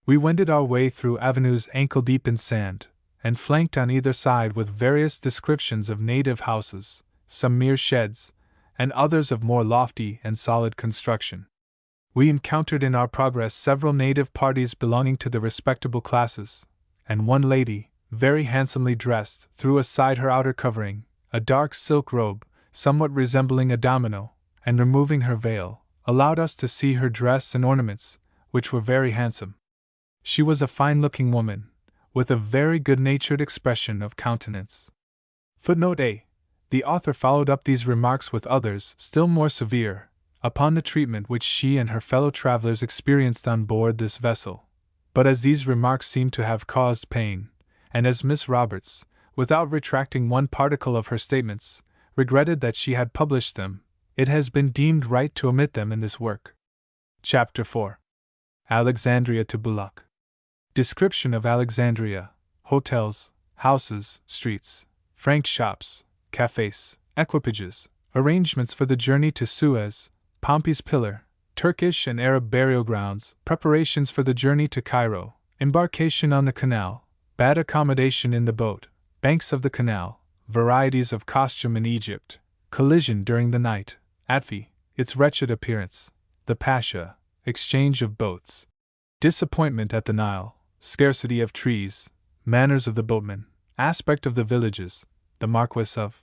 We wended our way through avenues ankle-deep in sand, and flanked on either side with various descriptions of native houses, some mere sheds, and others of more lofty and solid construction. We encountered in our progress several native parties belonging to the respectable classes, and one lady, very handsomely dressed, threw aside her outer covering, a dark silk robe, somewhat resembling a domino, and removing her veil, allowed us to see her dress and ornaments, which were very handsome. She was a fine-looking woman, with a very good-natured expression of countenance. Footnote A. The author followed up these remarks with others still more severe, upon the treatment which she and her fellow travelers experienced on board this vessel. But as these remarks seem to have caused pain, and as Miss Roberts, without retracting one particle of her statements, regretted that she had published them, it has been deemed right to omit them in this work. Chapter 4. Alexandria to Bullock. Description of Alexandria: hotels, houses, streets, frank shops, cafes, equipages, arrangements for the journey to Suez, Pompey's Pillar, Turkish and Arab burial grounds, preparations for the journey to Cairo, embarkation on the canal, bad accommodation in the boat, banks of the canal, varieties of costume in Egypt, collision during the night, Atfi, its wretched appearance, the Pasha, exchange of boats, disappointment at the Nile, scarcity of trees, manners of the boatmen, aspect of the villages, the Marquess of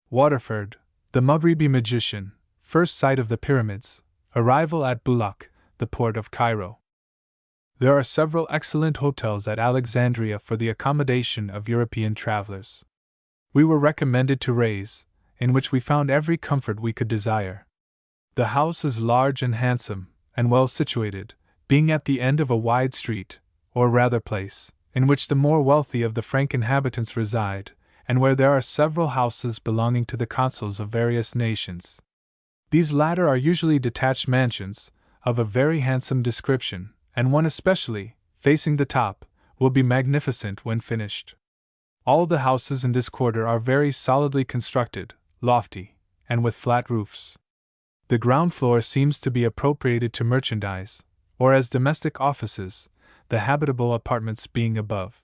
Waterford, the Maghribi magician, first sight of the pyramids, arrival at Bullock, the port of Cairo. There are several excellent hotels at Alexandria for the accommodation of European travelers. We were recommended to Ray's, in which we found every comfort we could desire. The house is large and handsome, and well situated, being at the end of a wide street, or rather place, in which the more wealthy of the Frank inhabitants reside, and where there are several houses belonging to the consuls of various nations. These latter are usually detached mansions, of a very handsome description, and one especially, facing the top, will be magnificent when finished. All the houses in this quarter are very solidly constructed, lofty, and with flat roofs. The ground floor seems to be appropriated to merchandise, or as domestic offices, the habitable apartments being above.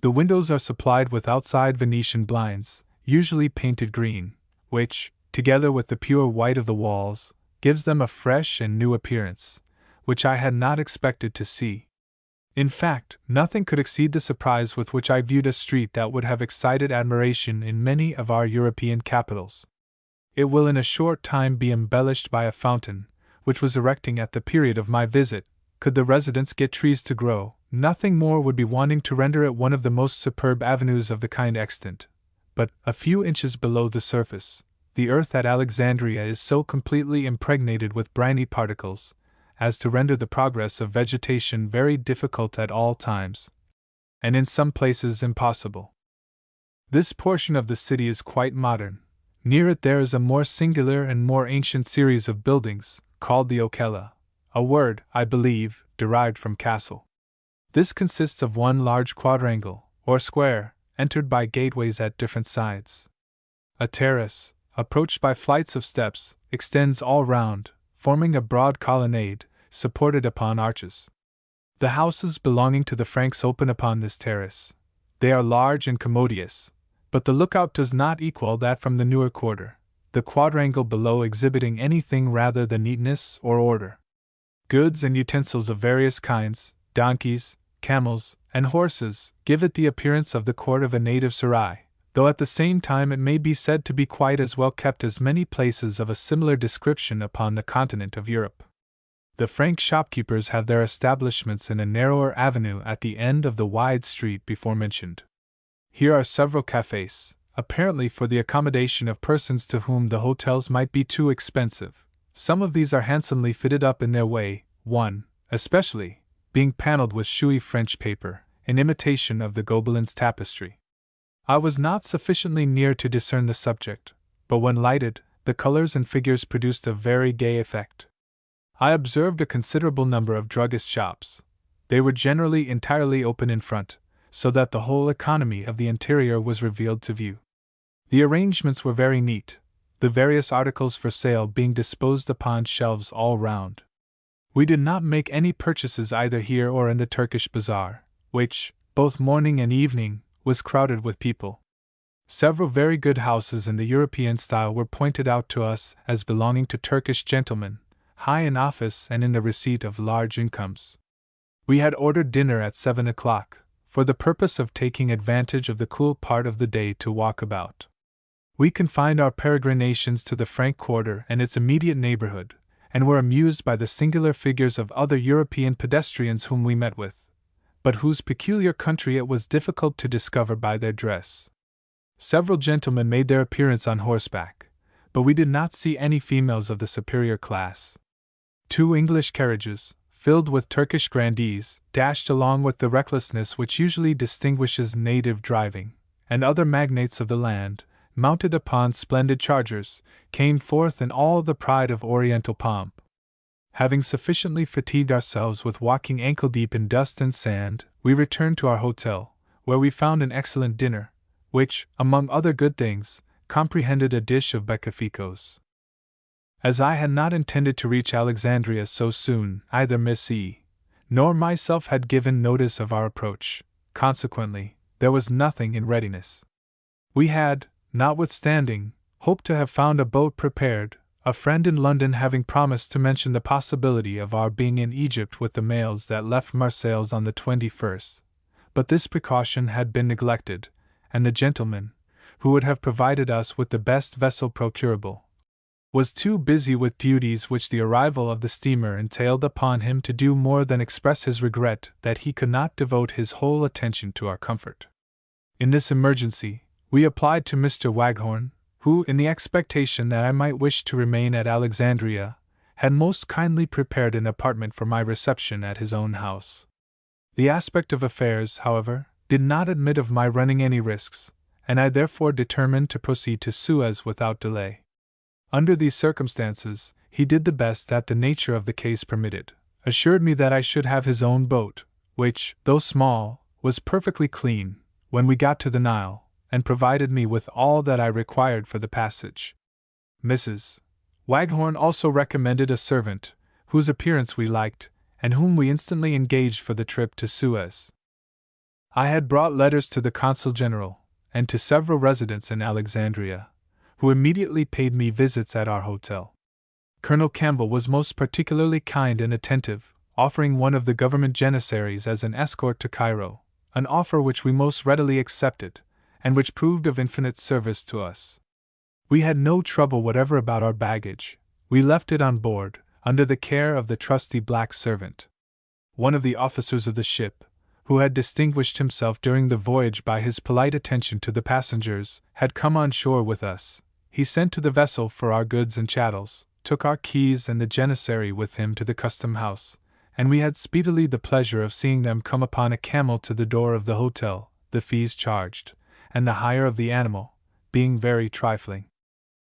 The windows are supplied with outside Venetian blinds, usually painted green, which, together with the pure white of the walls, gives them a fresh and new appearance, which I had not expected to see. In fact, nothing could exceed the surprise with which I viewed a street that would have excited admiration in many of our European capitals. It will in a short time be embellished by a fountain, which was erecting at the period of my visit. Could the residents get trees to grow, nothing more would be wanting to render it one of the most superb avenues of the kind extant. But, a few inches below the surface, the earth at Alexandria is so completely impregnated with briny particles, as to render the progress of vegetation very difficult at all times, and in some places impossible. This portion of the city is quite modern. Near it there is a more singular and more ancient series of buildings, called the Ocella, a word, I believe, derived from castle. This consists of one large quadrangle, or square, entered by gateways at different sides. A terrace, approached by flights of steps, extends all round, forming a broad colonnade, supported upon arches. The houses belonging to the Franks open upon this terrace. They are large and commodious, but the lookout does not equal that from the newer quarter, the quadrangle below exhibiting anything rather than neatness or order. Goods and utensils of various kinds, donkeys, camels, and horses, give it the appearance of the court of a native sarai, though at the same time it may be said to be quite as well kept as many places of a similar description upon the continent of Europe. The Frank shopkeepers have their establishments in a narrower avenue at the end of the wide street before mentioned. Here are several cafes, apparently for the accommodation of persons to whom the hotels might be too expensive. Some of these are handsomely fitted up in their way, one, especially, being paneled with shuey French paper, in imitation of the Gobelins tapestry. I was not sufficiently near to discern the subject, but when lighted, the colors and figures produced a very gay effect. I observed a considerable number of druggist shops. They were generally entirely open in front, so that the whole economy of the interior was revealed to view. The arrangements were very neat, the various articles for sale being disposed upon shelves all round. We did not make any purchases either here or in the Turkish bazaar, which, both morning and evening, was crowded with people. Several very good houses in the European style were pointed out to us as belonging to Turkish gentlemen, high in office and in the receipt of large incomes. We had ordered dinner at 7 o'clock, for the purpose of taking advantage of the cool part of the day to walk about. We confined our peregrinations to the Frank Quarter and its immediate neighborhood, and were amused by the singular figures of other European pedestrians whom we met with, but whose peculiar country it was difficult to discover by their dress. Several gentlemen made their appearance on horseback, but we did not see any females of the superior class. 2 English carriages, filled with Turkish grandees, dashed along with the recklessness which usually distinguishes native driving, and other magnates of the land, mounted upon splendid chargers, came forth in all the pride of Oriental pomp. Having sufficiently fatigued ourselves with walking ankle-deep in dust and sand, we returned to our hotel, where we found an excellent dinner, which, among other good things, comprehended a dish of becaficos. As I had not intended to reach Alexandria so soon, either Miss E. nor myself had given notice of our approach, consequently, there was nothing in readiness. We had, notwithstanding, hoped to have found a boat prepared, a friend in London having promised to mention the possibility of our being in Egypt with the mails that left Marseilles on the 21st, but this precaution had been neglected, and the gentleman, who would have provided us with the best vessel procurable, was too busy with duties which the arrival of the steamer entailed upon him to do more than express his regret that he could not devote his whole attention to our comfort. In this emergency, we applied to Mr. Waghorn, who, in the expectation that I might wish to remain at Alexandria, had most kindly prepared an apartment for my reception at his own house. The aspect of affairs, however, did not admit of my running any risks, and I therefore determined to proceed to Suez without delay. Under these circumstances, he did the best that the nature of the case permitted, assured me that I should have his own boat, which, though small, was perfectly clean, when we got to the Nile, and provided me with all that I required for the passage. Mrs. Waghorn also recommended a servant, whose appearance we liked, and whom we instantly engaged for the trip to Suez. I had brought letters to the Consul General, and to several residents in Alexandria, who immediately paid me visits at our hotel. Colonel Campbell was most particularly kind and attentive, offering one of the government janissaries as an escort to Cairo, an offer which we most readily accepted, and which proved of infinite service to us. We had no trouble whatever about our baggage. We left it on board, under the care of the trusty black servant. One of the officers of the ship, who had distinguished himself during the voyage by his polite attention to the passengers, had come on shore with us. He sent to the vessel for our goods and chattels, took our keys and the janissary with him to the custom house, and we had speedily the pleasure of seeing them come upon a camel to the door of the hotel, the fees charged, and the hire of the animal, being very trifling.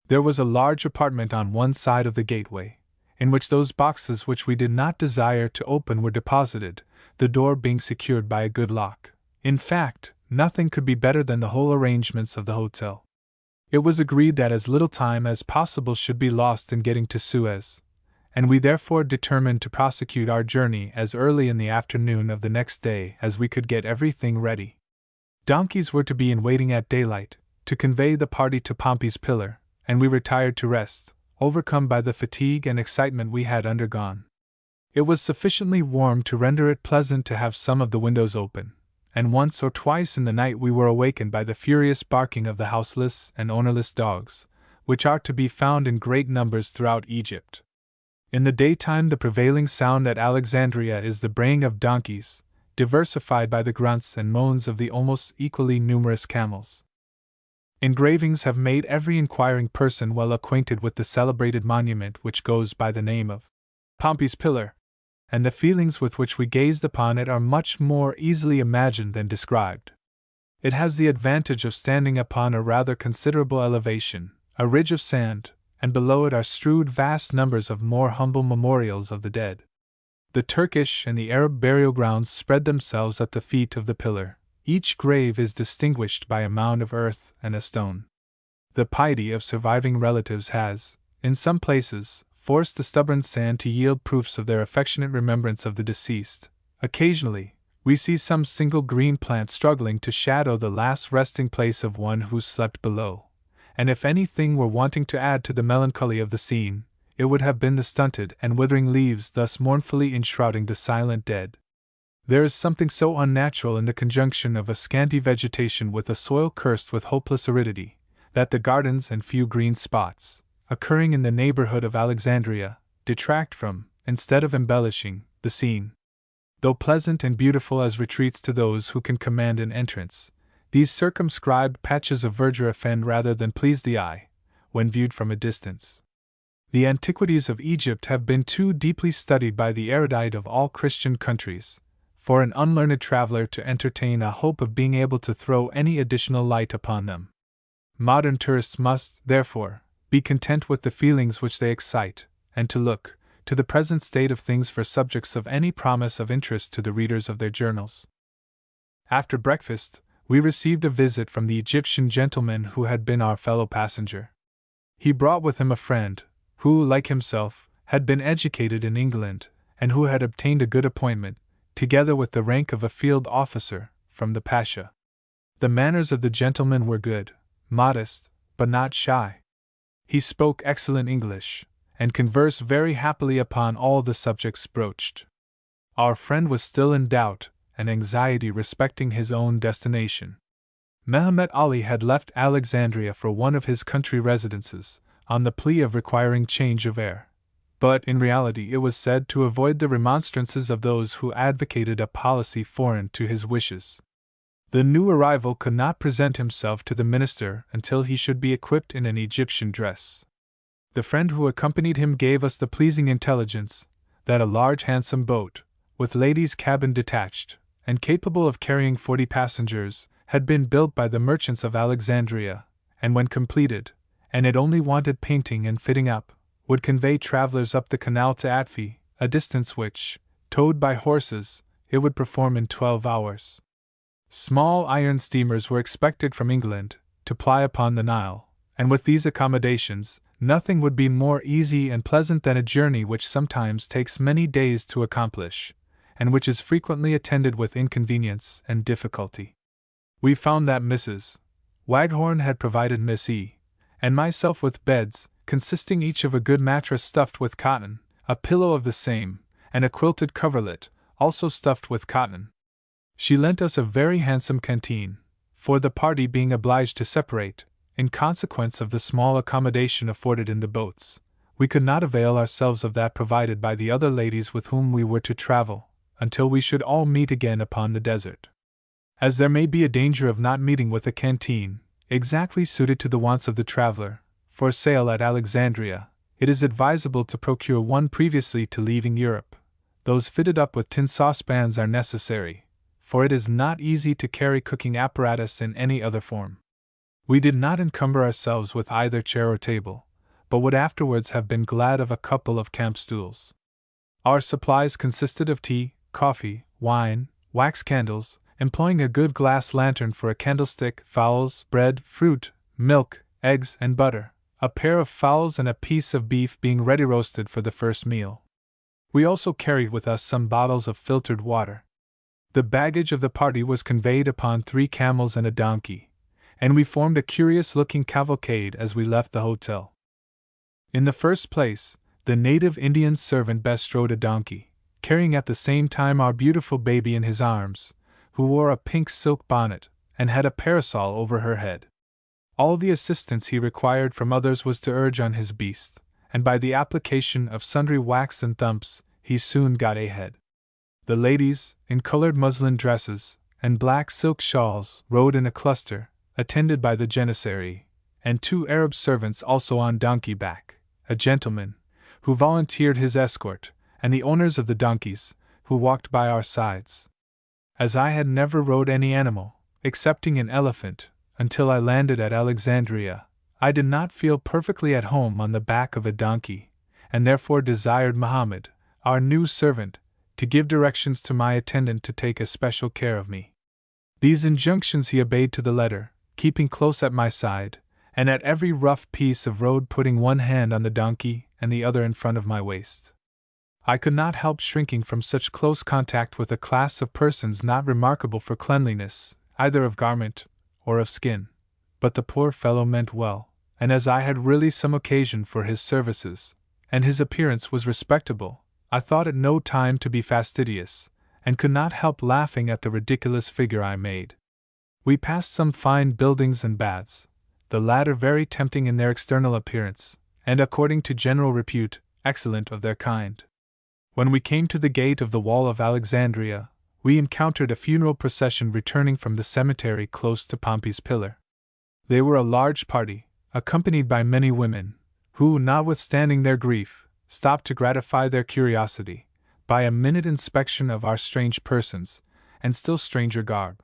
There was a large apartment on one side of the gateway, in which those boxes which we did not desire to open were deposited, the door being secured by a good lock. In fact, nothing could be better than the whole arrangements of the hotel. It was agreed that as little time as possible should be lost in getting to Suez, and we therefore determined to prosecute our journey as early in the afternoon of the next day as we could get everything ready. Donkeys were to be in waiting at daylight, to convey the party to Pompey's Pillar, and we retired to rest, overcome by the fatigue and excitement we had undergone. It was sufficiently warm to render it pleasant to have some of the windows open, and once or twice in the night we were awakened by the furious barking of the houseless and ownerless dogs, which are to be found in great numbers throughout Egypt. In the daytime the prevailing sound at Alexandria is the braying of donkeys, diversified by the grunts and moans of the almost equally numerous camels. Engravings have made every inquiring person well acquainted with the celebrated monument which goes by the name of Pompey's Pillar, and the feelings with which we gazed upon it are much more easily imagined than described. It has the advantage of standing upon a rather considerable elevation, a ridge of sand, and below it are strewed vast numbers of more humble memorials of the dead. The Turkish and the Arab burial grounds spread themselves at the feet of the pillar. Each grave is distinguished by a mound of earth and a stone. The piety of surviving relatives has, in some places, forced the stubborn sand to yield proofs of their affectionate remembrance of the deceased. Occasionally, we see some single green plant struggling to shadow the last resting place of one who slept below, and if anything were wanting to add to the melancholy of the scene, it would have been the stunted and withering leaves thus mournfully enshrouding the silent dead. There is something so unnatural in the conjunction of a scanty vegetation with a soil cursed with hopeless aridity, that the gardens and few green spots, occurring in the neighborhood of Alexandria, detract from, instead of embellishing, the scene. Though pleasant and beautiful as retreats to those who can command an entrance, these circumscribed patches of verdure offend rather than please the eye, when viewed from a distance. The antiquities of Egypt have been too deeply studied by the erudite of all Christian countries, for an unlearned traveler to entertain a hope of being able to throw any additional light upon them. Modern tourists must, therefore, be content with the feelings which they excite, and to look to the present state of things for subjects of any promise of interest to the readers of their journals. After breakfast, we received a visit from the Egyptian gentleman who had been our fellow passenger. He brought with him a friend, who, like himself, had been educated in England, and who had obtained a good appointment, together with the rank of a field officer, from the Pasha. The manners of the gentleman were good, modest, but not shy. He spoke excellent English, and conversed very happily upon all the subjects broached. Our friend was still in doubt and anxiety respecting his own destination. Mehemet Ali had left Alexandria for one of his country residences, on the plea of requiring change of air, but in reality it was said to avoid the remonstrances of those who advocated a policy foreign to his wishes. The new arrival could not present himself to the minister until he should be equipped in an Egyptian dress. The friend who accompanied him gave us the pleasing intelligence that a large handsome boat, with ladies' cabin detached, and capable of carrying 40 passengers, had been built by the merchants of Alexandria, and when completed, and it only wanted painting and fitting up, would convey travelers up the canal to Atfi, a distance which, towed by horses, it would perform in 12 hours. Small iron steamers were expected from England, to ply upon the Nile, and with these accommodations, nothing would be more easy and pleasant than a journey which sometimes takes many days to accomplish, and which is frequently attended with inconvenience and difficulty. We found that Mrs. Waghorn had provided Miss E. and myself with beds, consisting each of a good mattress stuffed with cotton, a pillow of the same, and a quilted coverlet, also stuffed with cotton. She lent us a very handsome canteen, for the party being obliged to separate, in consequence of the small accommodation afforded in the boats, we could not avail ourselves of that provided by the other ladies with whom we were to travel, until we should all meet again upon the desert. As there may be a danger of not meeting with a canteen, exactly suited to the wants of the traveler, for sale at Alexandria, it is advisable to procure one previously to leaving Europe. Those fitted up with tin saucepans are necessary, for it is not easy to carry cooking apparatus in any other form. We did not encumber ourselves with either chair or table, but would afterwards have been glad of a couple of camp stools. Our supplies consisted of tea, coffee, wine, wax candles, employing a good glass lantern for a candlestick, fowls, bread, fruit, milk, eggs, and butter, a pair of fowls and a piece of beef being ready roasted for the first meal. We also carried with us some bottles of filtered water. The baggage of the party was conveyed upon 3 camels and a donkey, and we formed a curious-looking cavalcade as we left the hotel. In the first place, the native Indian servant bestrode a donkey, carrying at the same time our beautiful baby in his arms, who wore a pink silk bonnet, and had a parasol over her head. All the assistance he required from others was to urge on his beast, and by the application of sundry whacks and thumps, he soon got ahead. The ladies, in colored muslin dresses, and black silk shawls, rode in a cluster, attended by the janissary, and 2 Arab servants also on donkey back, a gentleman, who volunteered his escort, and the owners of the donkeys, who walked by our sides. As I had never rode any animal, excepting an elephant, until I landed at Alexandria, I did not feel perfectly at home on the back of a donkey, and therefore desired Mohammed, our new servant, to give directions to my attendant to take especial care of me. These injunctions he obeyed to the letter, keeping close at my side, and at every rough piece of road putting one hand on the donkey and the other in front of my waist. I could not help shrinking from such close contact with a class of persons not remarkable for cleanliness, either of garment or of skin, but the poor fellow meant well, and as I had really some occasion for his services, and his appearance was respectable, I thought it no time to be fastidious, and could not help laughing at the ridiculous figure I made. We passed some fine buildings and baths, the latter very tempting in their external appearance, and according to general repute, excellent of their kind. When we came to the gate of the wall of Alexandria, we encountered a funeral procession returning from the cemetery close to Pompey's Pillar. They were a large party, accompanied by many women, who, notwithstanding their grief, stopped to gratify their curiosity by a minute inspection of our strange persons, and still stranger garb.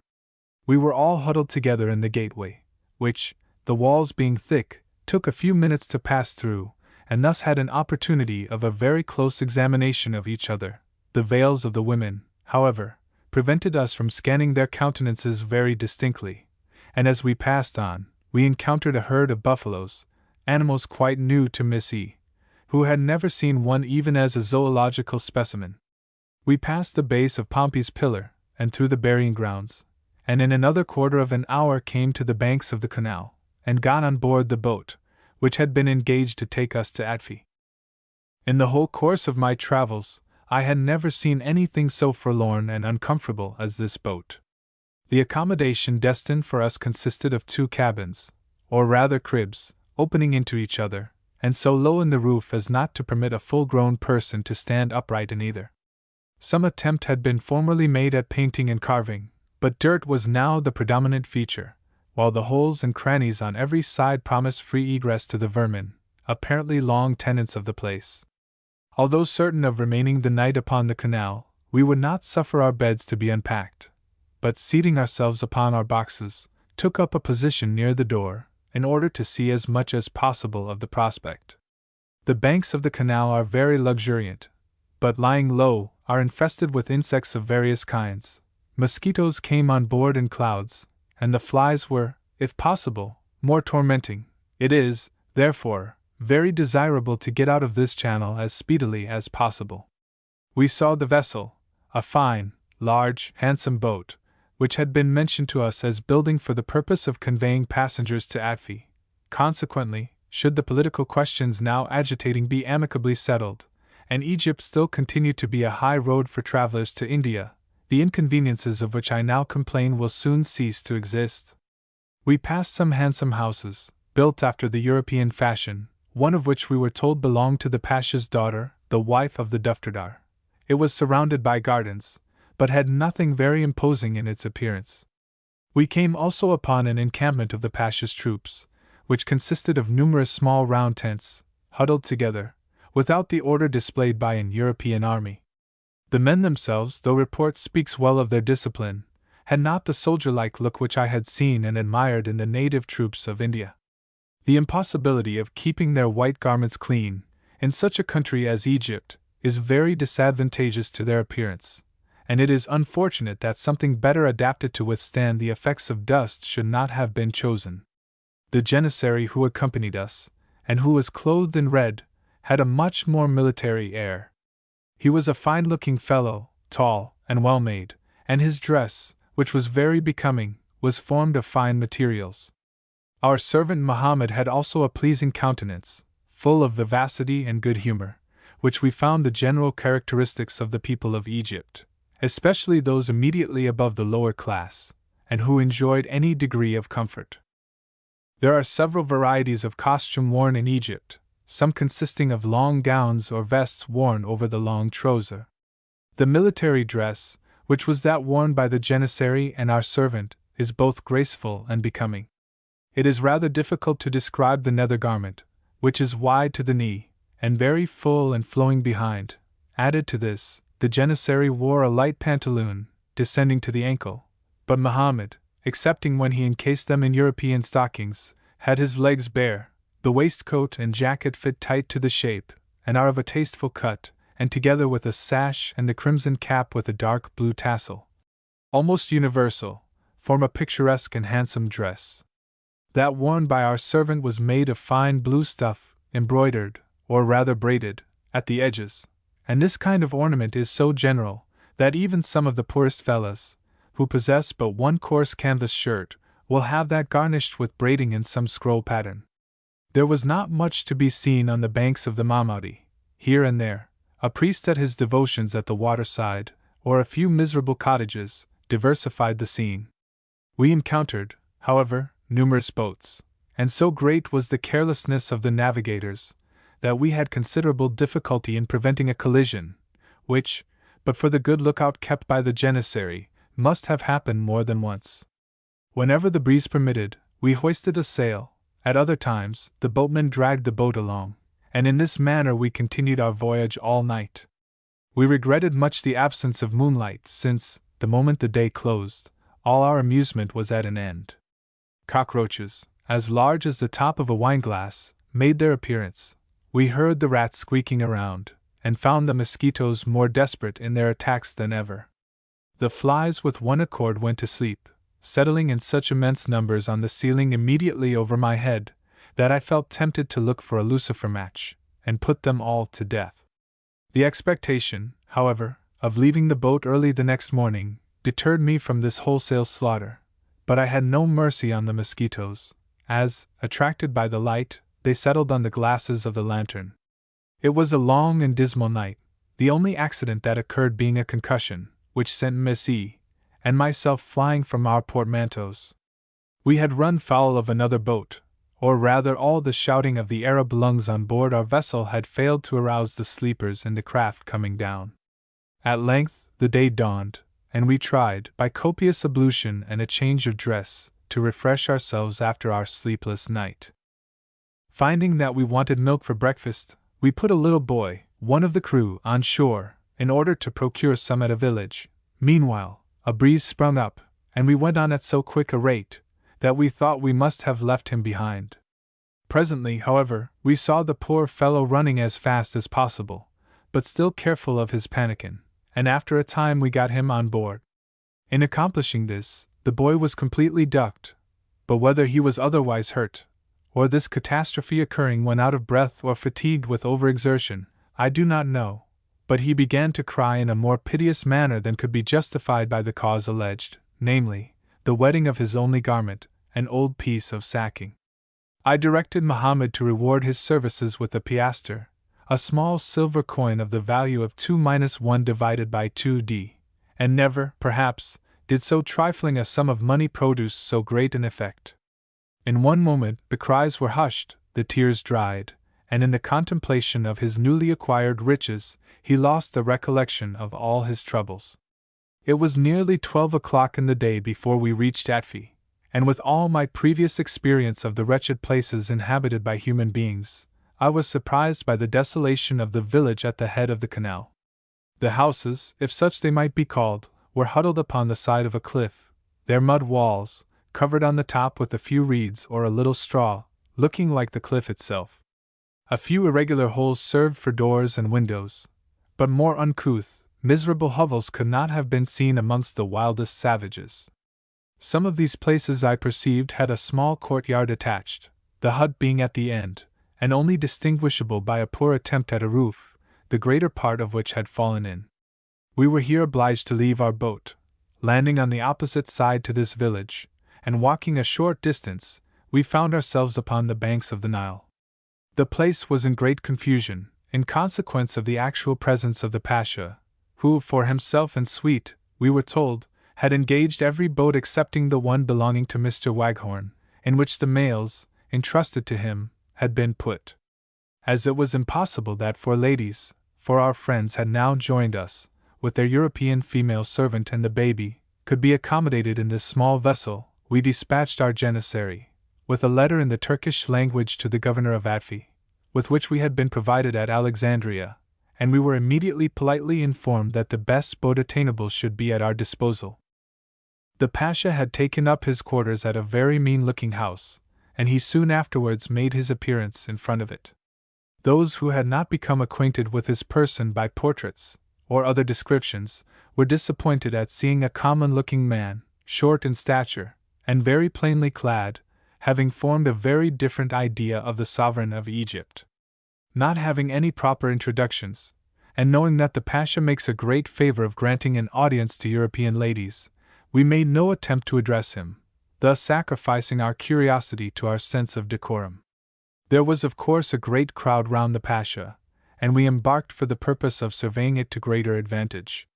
We were all huddled together in the gateway, which, the walls being thick, took a few minutes to pass through, and thus had an opportunity of a very close examination of each other. The veils of the women, however, prevented us from scanning their countenances very distinctly, and as we passed on, we encountered a herd of buffaloes, animals quite new to Miss E., who had never seen one even as a zoological specimen. We passed the base of Pompey's Pillar, and through the burying grounds, and in another quarter of an hour came to the banks of the canal, and got on board the boat, which had been engaged to take us to Atfi. In the whole course of my travels, I had never seen anything so forlorn and uncomfortable as this boat. The accommodation destined for us consisted of 2 cabins, or rather cribs, opening into each other, and so low in the roof as not to permit a full-grown person to stand upright in either. Some attempt had been formerly made at painting and carving, but dirt was now the predominant feature, while the holes and crannies on every side promised free egress to the vermin, apparently long tenants of the place. Although certain of remaining the night upon the canal, we would not suffer our beds to be unpacked, but seating ourselves upon our boxes, took up a position near the door, in order to see as much as possible of the prospect. The banks of the canal are very luxuriant, but lying low, are infested with insects of various kinds. Mosquitoes came on board in clouds, and the flies were, if possible, more tormenting. It is, therefore, very desirable to get out of this channel as speedily as possible. We saw the vessel, a fine, large, handsome boat, which had been mentioned to us as building for the purpose of conveying passengers to Atfi. Consequently, should the political questions now agitating be amicably settled, and Egypt still continue to be a high road for travelers to India, the inconveniences of which I now complain will soon cease to exist. We passed some handsome houses, built after the European fashion, one of which we were told belonged to the Pasha's daughter, the wife of the Duftardar. It was surrounded by gardens, but had nothing very imposing in its appearance. We came also upon an encampment of the Pasha's troops, which consisted of numerous small round tents, huddled together, without the order displayed by an European army. The men themselves, though report speaks well of their discipline, had not the soldier-like look which I had seen and admired in the native troops of India. The impossibility of keeping their white garments clean, in such a country as Egypt, is very disadvantageous to their appearance, and it is unfortunate that something better adapted to withstand the effects of dust should not have been chosen. The janissary who accompanied us, and who was clothed in red, had a much more military air. He was a fine-looking fellow, tall and well-made, and his dress, which was very becoming, was formed of fine materials. Our servant Mohammed had also a pleasing countenance, full of vivacity and good humor, which we found the general characteristics of the people of Egypt, especially those immediately above the lower class, and who enjoyed any degree of comfort. There are several varieties of costume worn in Egypt, some consisting of long gowns or vests worn over the long trouser. The military dress, which was that worn by the janissary and our servant, is both graceful and becoming. It is rather difficult to describe the nether garment, which is wide to the knee, and very full and flowing behind. Added to this, the janissary wore a light pantaloon, descending to the ankle, but Mohammed, excepting when he encased them in European stockings, had his legs bare. The waistcoat and jacket fit tight to the shape, and are of a tasteful cut, and together with a sash and the crimson cap with a dark blue tassel, almost universal, form a picturesque and handsome dress. That worn by our servant was made of fine blue stuff, embroidered, or rather braided, at the edges, and this kind of ornament is so general, that even some of the poorest fellows, who possess but one coarse canvas shirt, will have that garnished with braiding in some scroll pattern. There was not much to be seen on the banks of the Mahmoudi. Here and there, a priest at his devotions at the waterside, or a few miserable cottages, diversified the scene. We encountered, however, numerous boats, and so great was the carelessness of the navigators that we had considerable difficulty in preventing a collision, which, but for the good lookout kept by the janissary, must have happened more than once. Whenever the breeze permitted, we hoisted a sail; at other times, the boatmen dragged the boat along, and in this manner we continued our voyage all night. We regretted much the absence of moonlight, since, the moment the day closed, all our amusement was at an end. Cockroaches, as large as the top of a wineglass, made their appearance. We heard the rats squeaking around, and found the mosquitoes more desperate in their attacks than ever. The flies with one accord went to sleep, settling in such immense numbers on the ceiling immediately over my head, that I felt tempted to look for a lucifer match, and put them all to death. The expectation, however, of leaving the boat early the next morning, deterred me from this wholesale slaughter, but I had no mercy on the mosquitoes, as, attracted by the light, they settled on the glasses of the lantern. It was a long and dismal night, the only accident that occurred being a concussion, which sent Miss E. and myself flying from our portmanteaus. We had run foul of another boat, or rather all the shouting of the Arab lungs on board our vessel had failed to arouse the sleepers in the craft coming down. At length the day dawned, and we tried, by copious ablution and a change of dress, to refresh ourselves after our sleepless night. Finding that we wanted milk for breakfast, we put a little boy, one of the crew, on shore, in order to procure some at a village. Meanwhile, a breeze sprung up, and we went on at so quick a rate that we thought we must have left him behind. Presently, however, we saw the poor fellow running as fast as possible, but still careful of his pannikin, and after a time we got him on board. In accomplishing this, the boy was completely ducked, but whether he was otherwise hurt, or this catastrophe occurring when out of breath or fatigued with overexertion, I do not know, but he began to cry in a more piteous manner than could be justified by the cause alleged, namely, the wetting of his only garment, an old piece of sacking. I directed Mohammed to reward his services with a piastre, a small silver coin of the value of 2-1 divided by 2d, and never, perhaps, did so trifling a sum of money produce so great an effect. In one moment the cries were hushed, the tears dried, and in the contemplation of his newly acquired riches, he lost the recollection of all his troubles. It was nearly 12 o'clock in the day before we reached Atfi, and with all my previous experience of the wretched places inhabited by human beings, I was surprised by the desolation of the village at the head of the canal. The houses, if such they might be called, were huddled upon the side of a cliff, their mud walls, covered on the top with a few reeds or a little straw, looking like the cliff itself. A few irregular holes served for doors and windows, but more uncouth, miserable hovels could not have been seen amongst the wildest savages. Some of these places I perceived had a small courtyard attached, the hut being at the end, and only distinguishable by a poor attempt at a roof, the greater part of which had fallen in. We were here obliged to leave our boat, landing on the opposite side to this village, and walking a short distance, we found ourselves upon the banks of the Nile. The place was in great confusion, in consequence of the actual presence of the Pasha, who, for himself and suite, we were told, had engaged every boat excepting the one belonging to Mr. Waghorn, in which the mails, entrusted to him, had been put. As it was impossible that 4 ladies, for our friends had now joined us, with their European female servant and the baby, could be accommodated in this small vessel, we dispatched our janissary, with a letter in the Turkish language to the governor of Atfi, with which we had been provided at Alexandria, and we were immediately politely informed that the best boat attainable should be at our disposal. The Pasha had taken up his quarters at a very mean-looking house, and he soon afterwards made his appearance in front of it. Those who had not become acquainted with his person by portraits, or other descriptions, were disappointed at seeing a common-looking man, short in stature, and very plainly clad, having formed a very different idea of the sovereign of Egypt. Not having any proper introductions, and knowing that the Pasha makes a great favor of granting an audience to European ladies, we made no attempt to address him, thus sacrificing our curiosity to our sense of decorum. There was of course a great crowd round the Pasha, and we embarked for the purpose of surveying it to greater advantage.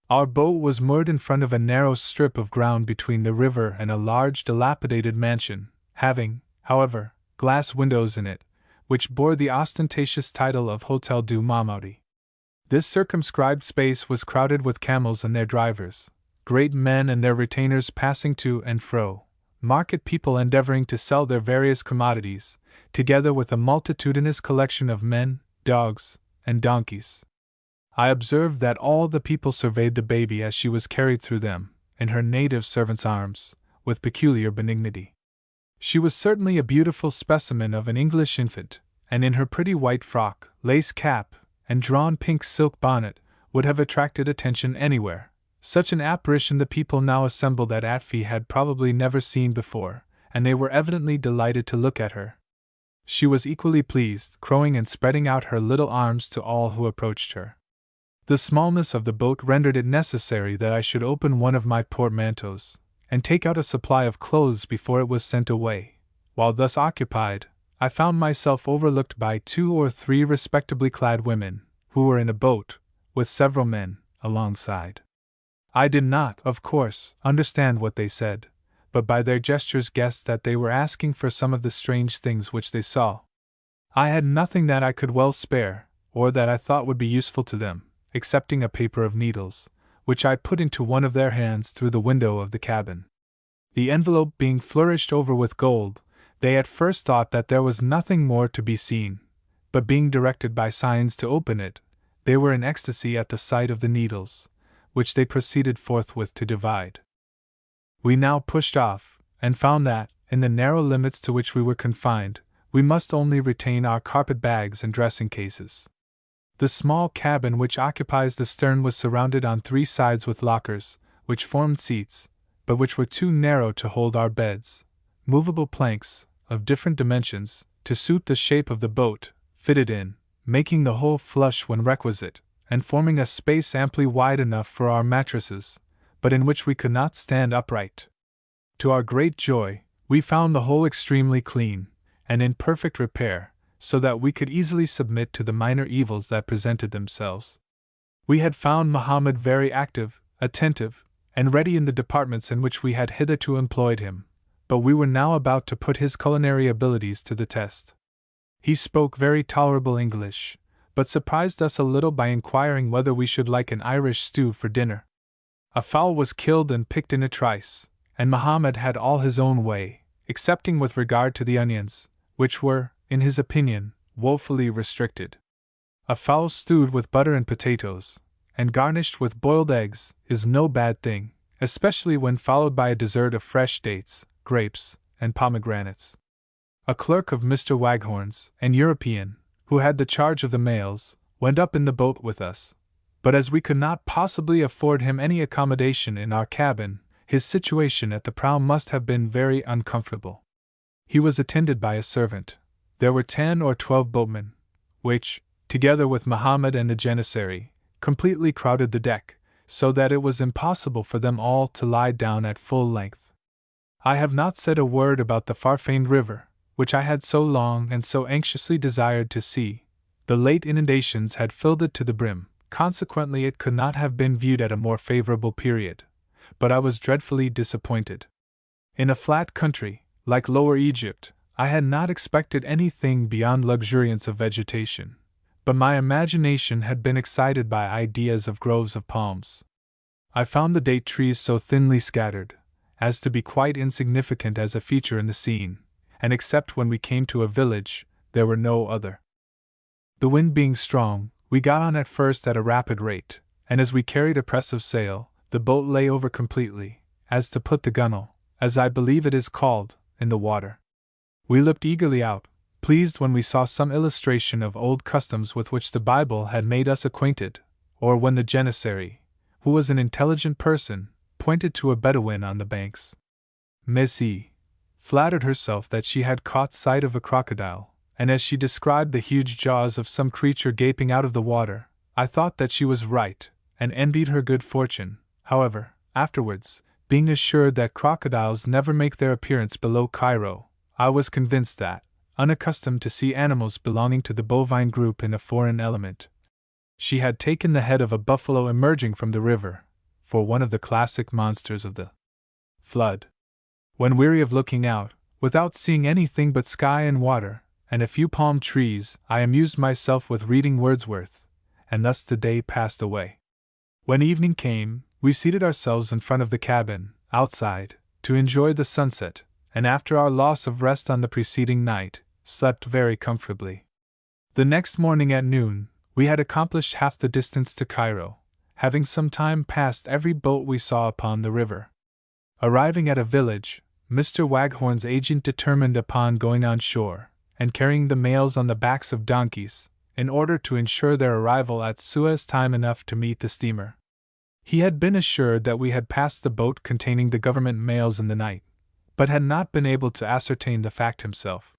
Our boat was moored in front of a narrow strip of ground between the river and a large dilapidated mansion, having, however, glass windows in it, which bore the ostentatious title of Hotel du Marmotty. This circumscribed space was crowded with camels and their drivers, great men and their retainers passing to and fro, market people endeavoring to sell their various commodities, together with a multitudinous collection of men, dogs, and donkeys. I observed that all the people surveyed the baby as she was carried through them, in her native servant's arms, with peculiar benignity. She was certainly a beautiful specimen of an English infant, and in her pretty white frock, lace cap, and drawn pink silk bonnet, would have attracted attention anywhere. Such an apparition the people now assembled at Atfi had probably never seen before, and they were evidently delighted to look at her. She was equally pleased, crowing and spreading out her little arms to all who approached her. The smallness of the boat rendered it necessary that I should open one of my portmanteaus, and take out a supply of clothes before it was sent away. While thus occupied, I found myself overlooked by 2 or 3 respectably clad women, who were in a boat, with several men, alongside. I did not, of course, understand what they said, but by their gestures guessed that they were asking for some of the strange things which they saw. I had nothing that I could well spare, or that I thought would be useful to them, excepting a paper of needles, which I put into one of their hands through the window of the cabin. The envelope being flourished over with gold, they at first thought that there was nothing more to be seen, but being directed by signs to open it, they were in ecstasy at the sight of the needles, which they proceeded forthwith to divide. We now pushed off, and found that, in the narrow limits to which we were confined, we must only retain our carpet bags and dressing cases. The small cabin which occupies the stern was surrounded on 3 sides with lockers, which formed seats, but which were too narrow to hold our beds. Movable planks, of different dimensions, to suit the shape of the boat, fitted in, making the whole flush when requisite, and forming a space amply wide enough for our mattresses, but in which we could not stand upright. To our great joy, we found the whole extremely clean, and in perfect repair, so that we could easily submit to the minor evils that presented themselves. We had found Mohammed very active, attentive, and ready in the departments in which we had hitherto employed him, but we were now about to put his culinary abilities to the test. He spoke very tolerable English, but surprised us a little by inquiring whether we should like an Irish stew for dinner. A fowl was killed and picked in a trice, and Mohammed had all his own way, excepting with regard to the onions, which were, in his opinion, woefully restricted. A fowl stewed with butter and potatoes, and garnished with boiled eggs, is no bad thing, especially when followed by a dessert of fresh dates, grapes, and pomegranates. A clerk of Mr. Waghorn's, an European, who had the charge of the mails, went up in the boat with us, but as we could not possibly afford him any accommodation in our cabin, his situation at the prow must have been very uncomfortable. He was attended by a servant. There were 10 or 12 boatmen, which, together with Mohammed and the janissary, completely crowded the deck, so that it was impossible for them all to lie down at full length. I have not said a word about the far-famed river, which I had so long and so anxiously desired to see. The late inundations had filled it to the brim, consequently it could not have been viewed at a more favorable period, but I was dreadfully disappointed. In a flat country, like Lower Egypt, I had not expected anything beyond luxuriance of vegetation, but my imagination had been excited by ideas of groves of palms. I found the date trees so thinly scattered, as to be quite insignificant as a feature in the scene, and except when we came to a village, there were no other. The wind being strong, we got on at first at a rapid rate, and as we carried a press of sail, the boat lay over completely, as to put the gunwale, as I believe it is called, in the water. We looked eagerly out, pleased when we saw some illustration of old customs with which the Bible had made us acquainted, or when the janissary, who was an intelligent person, pointed to a Bedouin on the banks. Messie flattered herself that she had caught sight of a crocodile, and as she described the huge jaws of some creature gaping out of the water, I thought that she was right, and envied her good fortune. However, afterwards, being assured that crocodiles never make their appearance below Cairo, I was convinced that, unaccustomed to see animals belonging to the bovine group in a foreign element, she had taken the head of a buffalo emerging from the river, for one of the classic monsters of the flood. When weary of looking out, without seeing anything but sky and water, and a few palm trees, I amused myself with reading Wordsworth, and thus the day passed away. When evening came, we seated ourselves in front of the cabin, outside, to enjoy the sunset, and after our loss of rest on the preceding night, slept very comfortably. The next morning at noon, we had accomplished half the distance to Cairo, having some time passed every boat we saw upon the river. Arriving at a village, Mr. Waghorn's agent determined upon going on shore, and carrying the mails on the backs of donkeys, in order to ensure their arrival at Suez time enough to meet the steamer. He had been assured that we had passed the boat containing the government mails in the night, but had not been able to ascertain the fact himself.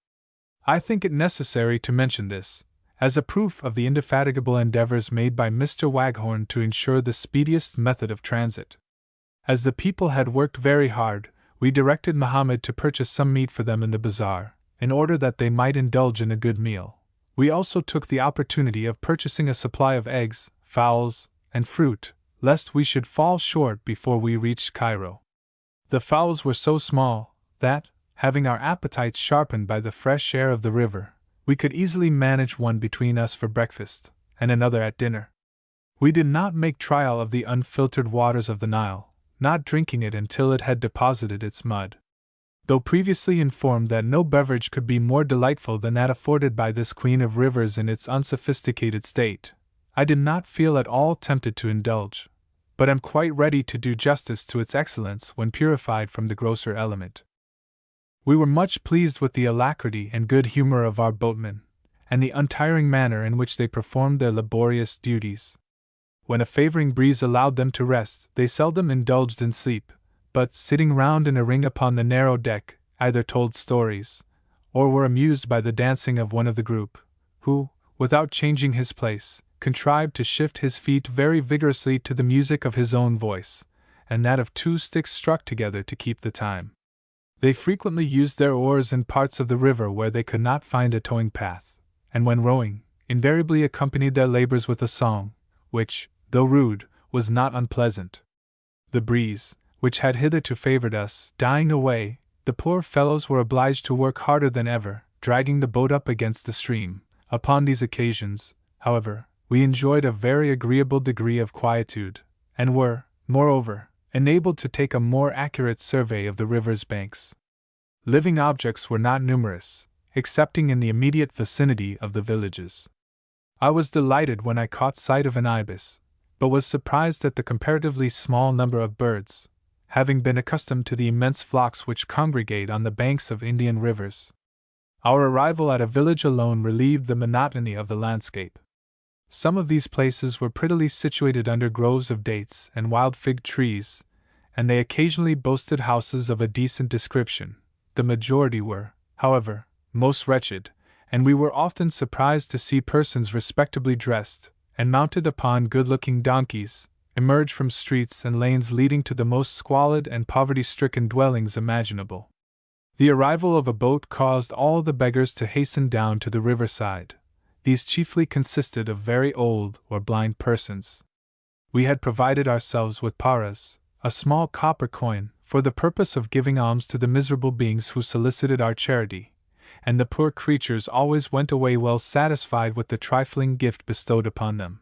I think it necessary to mention this, as a proof of the indefatigable endeavors made by Mr. Waghorn to ensure the speediest method of transit. As the people had worked very hard, we directed Mohammed to purchase some meat for them in the bazaar, in order that they might indulge in a good meal. We also took the opportunity of purchasing a supply of eggs, fowls, and fruit, lest we should fall short before we reached Cairo. The fowls were so small that, having our appetites sharpened by the fresh air of the river, we could easily manage one between us for breakfast, and another at dinner. We did not make trial of the unfiltered waters of the Nile, not drinking it until it had deposited its mud. Though previously informed that no beverage could be more delightful than that afforded by this queen of rivers in its unsophisticated state, I did not feel at all tempted to indulge, but am quite ready to do justice to its excellence when purified from the grosser element. We were much pleased with the alacrity and good humor of our boatmen, and the untiring manner in which they performed their laborious duties. When a favoring breeze allowed them to rest, they seldom indulged in sleep, but, sitting round in a ring upon the narrow deck, either told stories, or were amused by the dancing of one of the group, who, without changing his place, contrived to shift his feet very vigorously to the music of his own voice, and that of two sticks struck together to keep the time. They frequently used their oars in parts of the river where they could not find a towing path, and when rowing, invariably accompanied their labors with a song, which, though rude, was not unpleasant. The breeze, which had hitherto favored us, dying away, the poor fellows were obliged to work harder than ever, dragging the boat up against the stream. Upon these occasions, however, we enjoyed a very agreeable degree of quietude, and were, moreover, enabled to take a more accurate survey of the river's banks. Living objects were not numerous, excepting in the immediate vicinity of the villages. I was delighted when I caught sight of an ibis, but was surprised at the comparatively small number of birds, having been accustomed to the immense flocks which congregate on the banks of Indian rivers. Our arrival at a village alone relieved the monotony of the landscape. Some of these places were prettily situated under groves of dates and wild fig trees, and they occasionally boasted houses of a decent description. The majority were, however, most wretched, and we were often surprised to see persons respectably dressed, and mounted upon good-looking donkeys, emerge from streets and lanes leading to the most squalid and poverty-stricken dwellings imaginable. The arrival of a boat caused all the beggars to hasten down to the riverside. These chiefly consisted of very old or blind persons. We had provided ourselves with paras, a small copper coin, for the purpose of giving alms to the miserable beings who solicited our charity, and the poor creatures always went away well satisfied with the trifling gift bestowed upon them.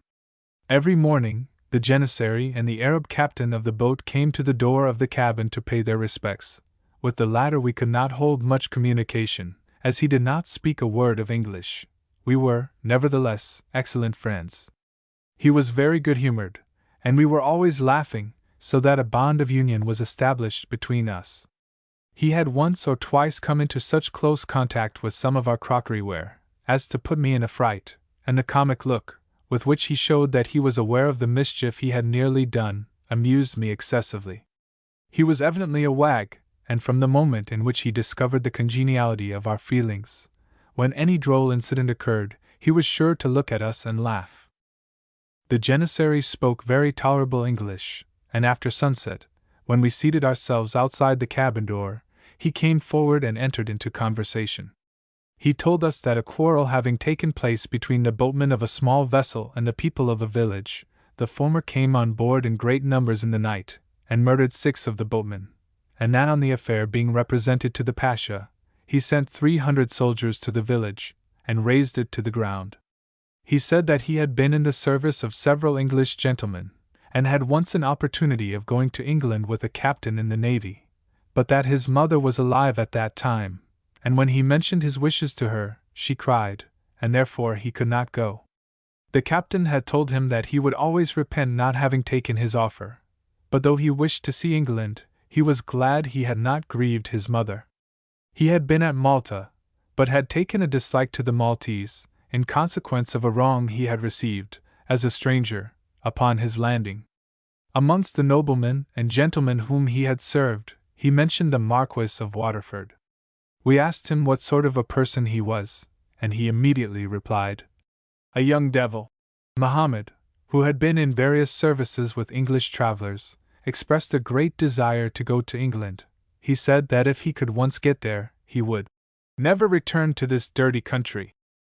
Every morning, the janissary and the Arab captain of the boat came to the door of the cabin to pay their respects. With the latter we could not hold much communication, as he did not speak a word of English. We were, nevertheless, excellent friends. He was very good-humored, and we were always laughing, so that a bond of union was established between us. He had once or twice come into such close contact with some of our crockeryware, as to put me in a fright, and the comic look, with which he showed that he was aware of the mischief he had nearly done, amused me excessively. He was evidently a wag, and from the moment in which he discovered the congeniality of our feelings, when any droll incident occurred, he was sure to look at us and laugh. The janissary spoke very tolerable English, and after sunset, when we seated ourselves outside the cabin door, he came forward and entered into conversation. He told us that a quarrel having taken place between the boatmen of a small vessel and the people of a village, the former came on board in great numbers in the night, and murdered 6 of the boatmen, and that on the affair being represented to the Pasha, he sent 300 soldiers to the village, and razed it to the ground. He said that he had been in the service of several English gentlemen, and had once an opportunity of going to England with a captain in the navy, but that his mother was alive at that time, and when he mentioned his wishes to her, she cried, and therefore he could not go. The captain had told him that he would always repent not having taken his offer, but though he wished to see England, he was glad he had not grieved his mother. He had been at Malta, but had taken a dislike to the Maltese, in consequence of a wrong he had received, as a stranger, upon his landing. Amongst the noblemen and gentlemen whom he had served, he mentioned the Marquis of Waterford. We asked him what sort of a person he was, and he immediately replied, "A young devil." Mohammed, who had been in various services with English travelers, expressed a great desire to go to England. He said that if he could once get there, he would never return to this dirty country.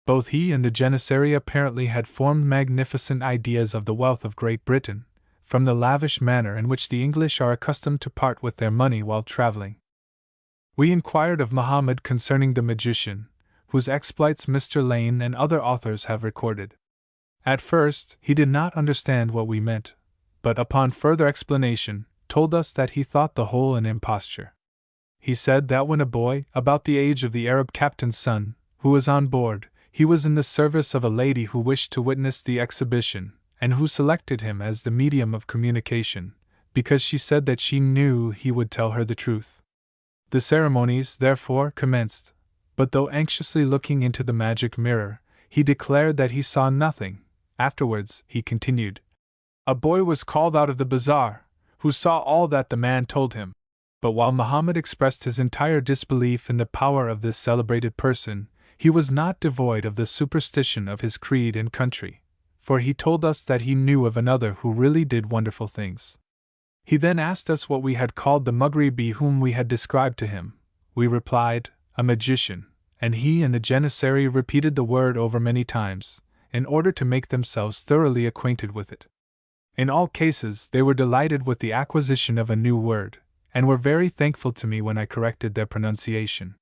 Both he and the Janissary apparently had formed magnificent ideas of the wealth of Great Britain, from the lavish manner in which the English are accustomed to part with their money while traveling. We inquired of Mohammed concerning the magician, whose exploits Mr. Lane and other authors have recorded. At first, he did not understand what we meant, but upon further explanation, told us that he thought the whole an imposture. He said that when a boy, about the age of the Arab captain's son, who was on board, he was in the service of a lady who wished to witness the exhibition, and who selected him as the medium of communication, because she said that she knew he would tell her the truth. The ceremonies, therefore, commenced, but though anxiously looking into the magic mirror, he declared that he saw nothing. Afterwards, he continued, a boy was called out of the bazaar, who saw all that the man told him. But while Muhammad expressed his entire disbelief in the power of this celebrated person, he was not devoid of the superstition of his creed and country, for he told us that he knew of another who really did wonderful things. He then asked us what we had called the Mughribi whom we had described to him. We replied, a magician, and he and the Janissary repeated the word over many times, in order to make themselves thoroughly acquainted with it. In all cases, they were delighted with the acquisition of a new word, and were very thankful to me when I corrected their pronunciation.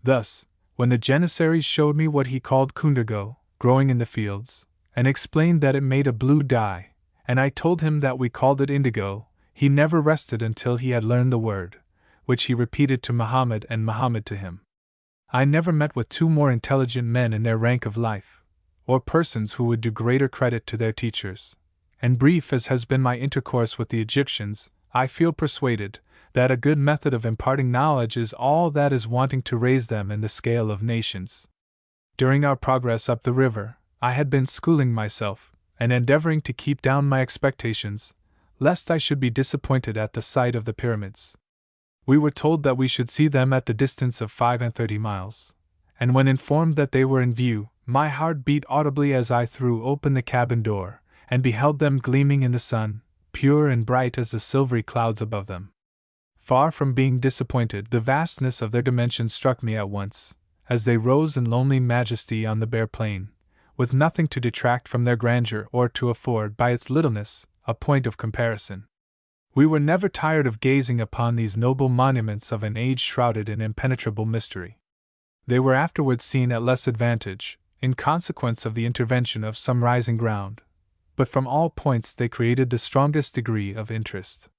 Thus, when the Janissaries showed me what he called kundergo, growing in the fields, and explained that it made a blue dye, and I told him that we called it indigo, he never rested until he had learned the word, which he repeated to Muhammad and Muhammad to him. I never met with 2 more intelligent men in their rank of life, or persons who would do greater credit to their teachers, and brief as has been my intercourse with the Egyptians, I feel persuaded that a good method of imparting knowledge is all that is wanting to raise them in the scale of nations. During our progress up the river, I had been schooling myself, and endeavoring to keep down my expectations, lest I should be disappointed at the sight of the pyramids. We were told that we should see them at the distance of 35 miles, and when informed that they were in view, my heart beat audibly as I threw open the cabin door, and beheld them gleaming in the sun, pure and bright as the silvery clouds above them. Far from being disappointed, the vastness of their dimensions struck me at once, as they rose in lonely majesty on the bare plain, with nothing to detract from their grandeur or to afford, by its littleness, a point of comparison. We were never tired of gazing upon these noble monuments of an age shrouded in impenetrable mystery. They were afterwards seen at less advantage, in consequence of the intervention of some rising ground, but from all points they created the strongest degree of interest.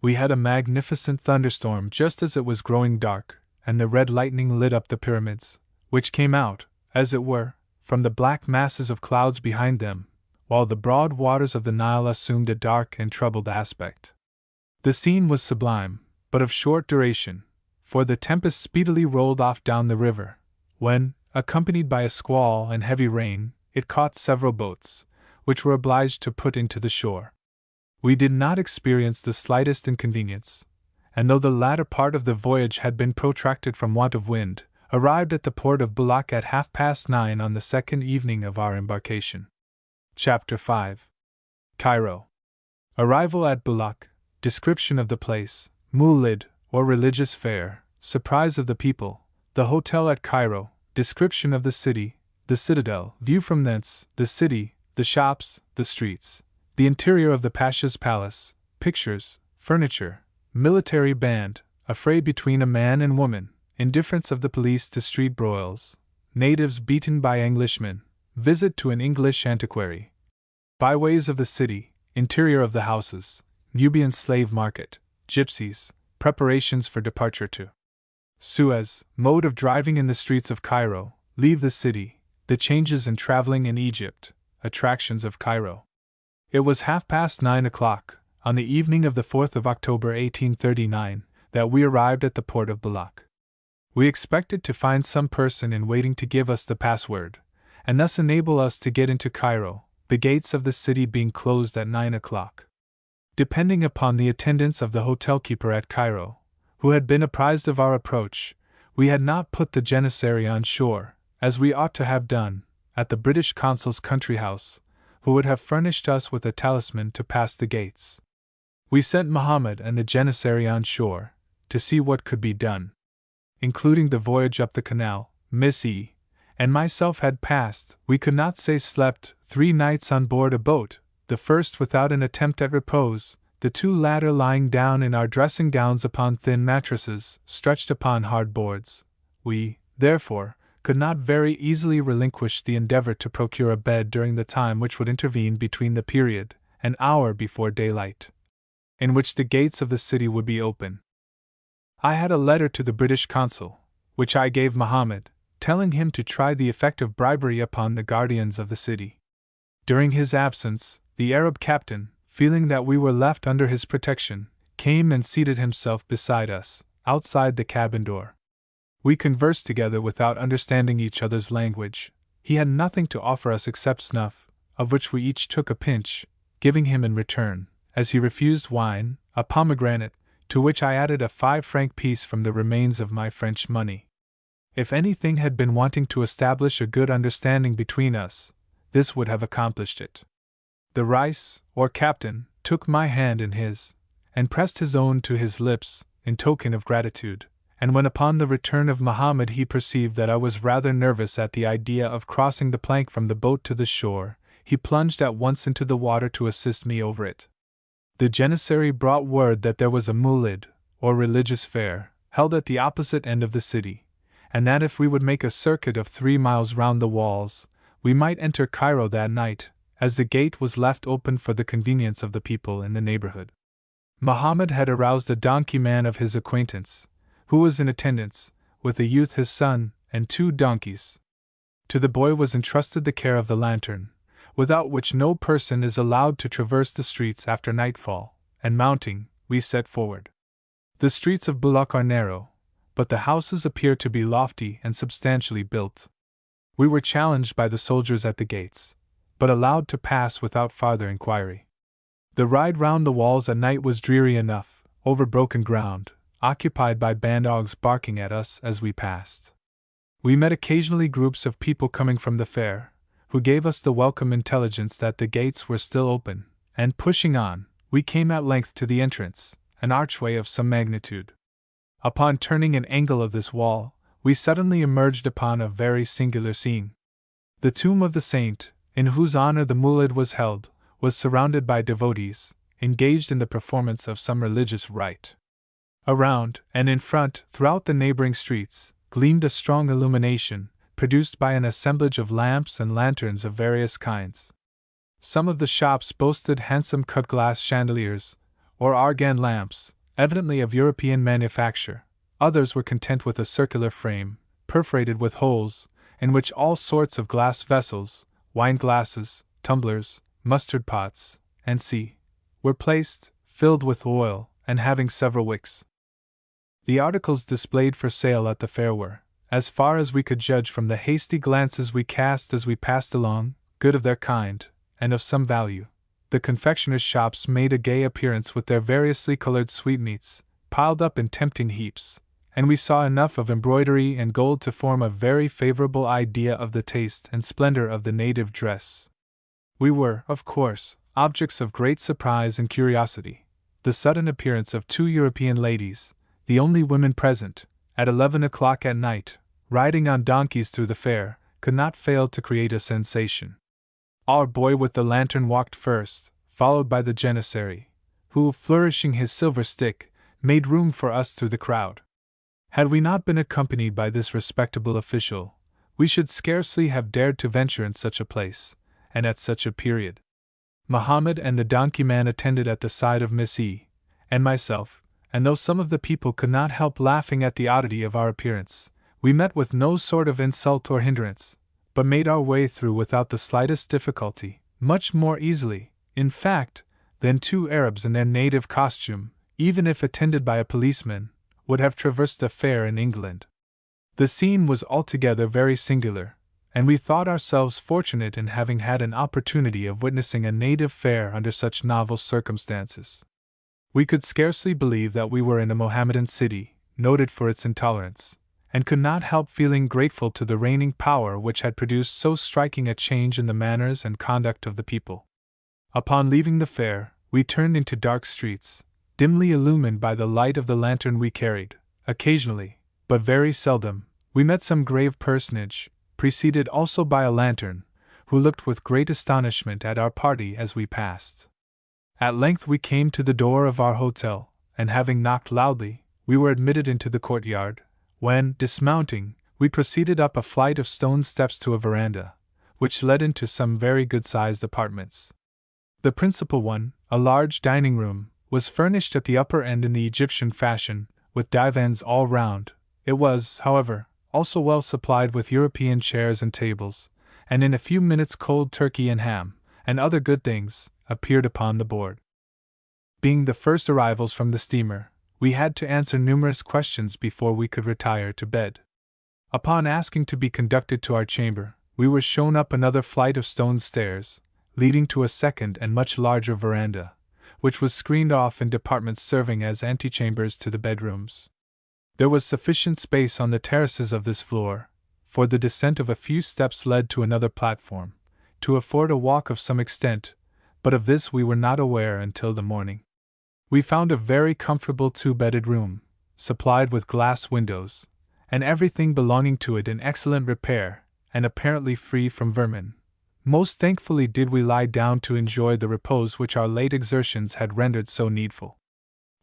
We had a magnificent thunderstorm just as it was growing dark, and the red lightning lit up the pyramids, which came out, as it were, from the black masses of clouds behind them, while the broad waters of the Nile assumed a dark and troubled aspect. The scene was sublime, but of short duration, for the tempest speedily rolled off down the river, when, accompanied by a squall and heavy rain, it caught several boats, which were obliged to put into the shore. We did not experience the slightest inconvenience, and though the latter part of the voyage had been protracted from want of wind, arrived at the port of Bulak at 9:30 on the second evening of our embarkation. Chapter 5. Cairo. Arrival at Bulak, description of the place, Moulid, or religious fair, surprise of the people, the hotel at Cairo, description of the city, the citadel, view from thence, the city, the shops, the streets, The interior of the Pasha's palace, pictures, furniture, military band, a fray between a man and woman, indifference of the police to street broils, natives beaten by Englishmen, visit to an English antiquary, byways of the city, interior of the houses, Nubian slave market, gypsies, preparations for departure to Suez, mode of driving in the streets of Cairo, leave the city, the changes in traveling in Egypt, attractions of Cairo. It was 9:30, on the evening of the 4th of October 1839, that we arrived at the port of Balak. We expected to find some person in waiting to give us the password, and thus enable us to get into Cairo, the gates of the city being closed at 9 o'clock. Depending upon the attendance of the hotel keeper at Cairo, who had been apprised of our approach, we had not put the Janissary on shore, as we ought to have done, at the British consul's country house, who would have furnished us with a talisman to pass the gates. We sent Mohammed and the Janissary on shore, to see what could be done. Including the voyage up the canal, Miss E. and myself had passed, we could not say slept, 3 nights on board a boat, the first without an attempt at repose, the 2 latter lying down in our dressing gowns upon thin mattresses, stretched upon hard boards. We, therefore, could not very easily relinquish the endeavor to procure a bed during the time which would intervene between the period, an hour before daylight, in which the gates of the city would be open. I had a letter to the British consul, which I gave Mohammed, telling him to try the effect of bribery upon the guardians of the city. During his absence, the Arab captain, feeling that we were left under his protection, came and seated himself beside us, outside the cabin door. We conversed together without understanding each other's language. He had nothing to offer us except snuff, of which we each took a pinch, giving him in return, as he refused wine, a pomegranate, to which I added a 5-franc piece from the remains of my French money. If anything had been wanting to establish a good understanding between us, this would have accomplished it. The Rais, or captain, took my hand in his, and pressed his own to his lips, in token of gratitude, and when upon the return of Mohammed he perceived that I was rather nervous at the idea of crossing the plank from the boat to the shore, he plunged at once into the water to assist me over it. The Janissary brought word that there was a moulid, or religious fair, held at the opposite end of the city, and that if we would make a circuit of 3 miles round the walls, we might enter Cairo that night, as the gate was left open for the convenience of the people in the neighborhood. Mohammed had aroused a donkey man of his acquaintance, who was in attendance, with a youth his son, and 2 donkeys. To the boy was entrusted the care of the lantern, without which no person is allowed to traverse the streets after nightfall, and mounting, we set forward. The streets of Balak are narrow, but the houses appear to be lofty and substantially built. We were challenged by the soldiers at the gates, but allowed to pass without farther inquiry. The ride round the walls at night was dreary enough, over broken ground, occupied by banddogs barking at us as we passed. We met occasionally groups of people coming from the fair, who gave us the welcome intelligence that the gates were still open, and pushing on, we came at length to the entrance, an archway of some magnitude. Upon turning an angle of this wall, we suddenly emerged upon a very singular scene. The tomb of the saint, in whose honor the moulid was held, was surrounded by devotees, engaged in the performance of some religious rite. Around, and in front, throughout the neighboring streets, gleamed a strong illumination, produced by an assemblage of lamps and lanterns of various kinds. Some of the shops boasted handsome cut-glass chandeliers, or argan lamps, evidently of European manufacture. Others were content with a circular frame, perforated with holes, in which all sorts of glass vessels, wine glasses, tumblers, mustard pots, and were placed, filled with oil, and having several wicks. The articles displayed for sale at the fair were, as far as we could judge from the hasty glances we cast as we passed along, good of their kind, and of some value. The confectioners' shops made a gay appearance with their variously colored sweetmeats, piled up in tempting heaps, and we saw enough of embroidery and gold to form a very favorable idea of the taste and splendor of the native dress. We were, of course, objects of great surprise and curiosity. The sudden appearance of 2 European ladies, the only women present, at 11 o'clock at night, riding on donkeys through the fair, could not fail to create a sensation. Our boy with the lantern walked first, followed by the Janissary, who, flourishing his silver stick, made room for us through the crowd. Had we not been accompanied by this respectable official, we should scarcely have dared to venture in such a place, and at such a period. Mohammed and the donkey man attended at the side of Miss E. and myself, and though some of the people could not help laughing at the oddity of our appearance, we met with no sort of insult or hindrance, but made our way through without the slightest difficulty, much more easily, in fact, than two Arabs in their native costume, even if attended by a policeman, would have traversed a fair in England. The scene was altogether very singular, and we thought ourselves fortunate in having had an opportunity of witnessing a native fair under such novel circumstances. We could scarcely believe that we were in a Mohammedan city, noted for its intolerance, and could not help feeling grateful to the reigning power which had produced so striking a change in the manners and conduct of the people. Upon leaving the fair, we turned into dark streets, dimly illumined by the light of the lantern we carried. Occasionally, but very seldom, we met some grave personage, preceded also by a lantern, who looked with great astonishment at our party as we passed. At length we came to the door of our hotel, and having knocked loudly, we were admitted into the courtyard, when, dismounting, we proceeded up a flight of stone steps to a veranda, which led into some very good-sized apartments. The principal one, a large dining room, was furnished at the upper end in the Egyptian fashion, with divans all round. It was, however, also well supplied with European chairs and tables, and in a few minutes cold turkey and ham, and other good things, appeared upon the board. Being the first arrivals from the steamer, we had to answer numerous questions before we could retire to bed. Upon asking to be conducted to our chamber, we were shown up another flight of stone stairs, leading to a second and much larger veranda, which was screened off in departments serving as antechambers to the bedrooms. There was sufficient space on the terraces of this floor, for the descent of a few steps led to another platform, to afford a walk of some extent, but of this we were not aware until the morning. We found a very comfortable two-bedded room, supplied with glass windows, and everything belonging to it in excellent repair, and apparently free from vermin. Most thankfully did we lie down to enjoy the repose which our late exertions had rendered so needful.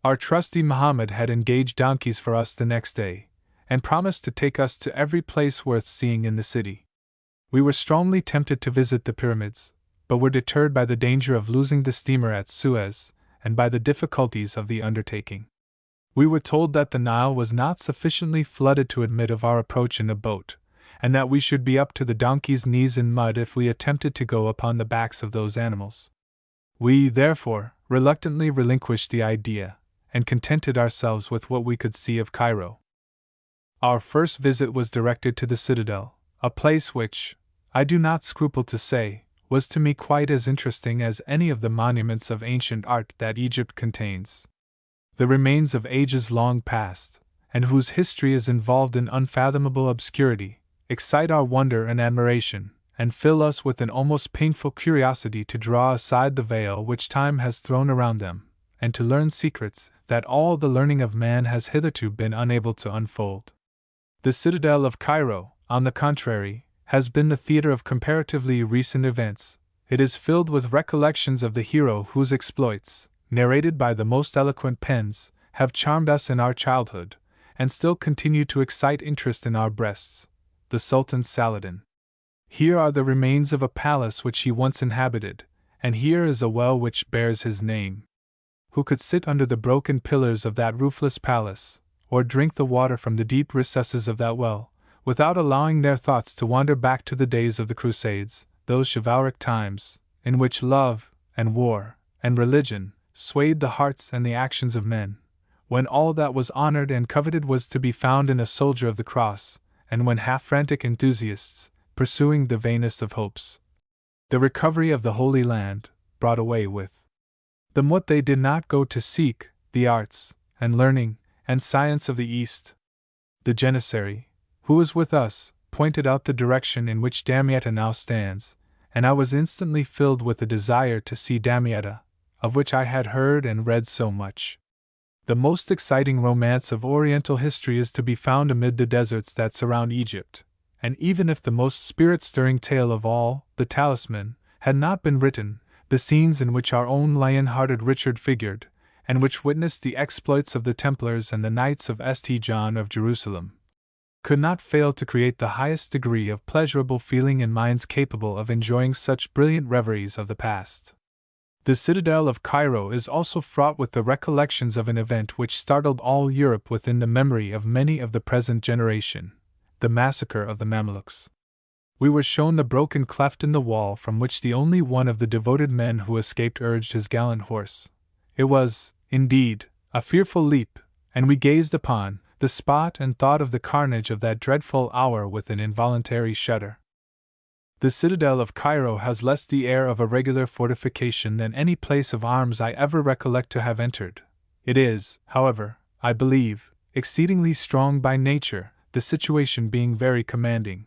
Our trusty Mohammed had engaged donkeys for us the next day, and promised to take us to every place worth seeing in the city. We were strongly tempted to visit the pyramids, but were deterred by the danger of losing the steamer at Suez, and by the difficulties of the undertaking. We were told that the Nile was not sufficiently flooded to admit of our approach in a boat, and that we should be up to the donkeys' knees in mud if we attempted to go upon the backs of those animals. We, therefore, reluctantly relinquished the idea, and contented ourselves with what we could see of Cairo. Our first visit was directed to the citadel, a place which, I do not scruple to say, was to me quite as interesting as any of the monuments of ancient art that Egypt contains. The remains of ages long past, and whose history is involved in unfathomable obscurity, excite our wonder and admiration, and fill us with an almost painful curiosity to draw aside the veil which time has thrown around them, and to learn secrets that all the learning of man has hitherto been unable to unfold. The citadel of Cairo, on the contrary, has been the theater of comparatively recent events. It is filled with recollections of the hero whose exploits, narrated by the most eloquent pens, have charmed us in our childhood, and still continue to excite interest in our breasts, the Sultan Saladin. Here are the remains of a palace which he once inhabited, and here is a well which bears his name. Who could sit under the broken pillars of that roofless palace, or drink the water from the deep recesses of that well, without allowing their thoughts to wander back to the days of the Crusades, those chivalric times, in which love, and war, and religion, swayed the hearts and the actions of men, when all that was honored and coveted was to be found in a soldier of the cross, and when half-frantic enthusiasts, pursuing the vainest of hopes, the recovery of the Holy Land, brought away with them what they did not go to seek, the arts, and learning, and science of the East. The Janissary, who was with us, pointed out the direction in which Damietta now stands, and I was instantly filled with a desire to see Damietta, of which I had heard and read so much. The most exciting romance of Oriental history is to be found amid the deserts that surround Egypt, and even if the most spirit-stirring tale of all, the Talisman, had not been written, the scenes in which our own lion-hearted Richard figured, and which witnessed the exploits of the Templars and the Knights of St. John of Jerusalem, could not fail to create the highest degree of pleasurable feeling in minds capable of enjoying such brilliant reveries of the past. The citadel of Cairo is also fraught with the recollections of an event which startled all Europe within the memory of many of the present generation, the massacre of the Mamelukes. We were shown the broken cleft in the wall from which the only one of the devoted men who escaped urged his gallant horse. It was, indeed, a fearful leap, and we gazed upon the spot and thought of the carnage of that dreadful hour with an involuntary shudder. The citadel of Cairo has less the air of a regular fortification than any place of arms I ever recollect to have entered. It is, however, I believe, exceedingly strong by nature, the situation being very commanding.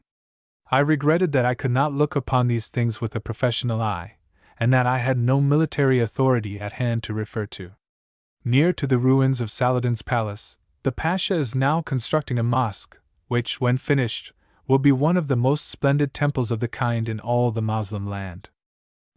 I regretted that I could not look upon these things with a professional eye, and that I had no military authority at hand to refer to. Near to the ruins of Saladin's palace, the Pasha is now constructing a mosque, which, when finished, will be one of the most splendid temples of the kind in all the Moslem land.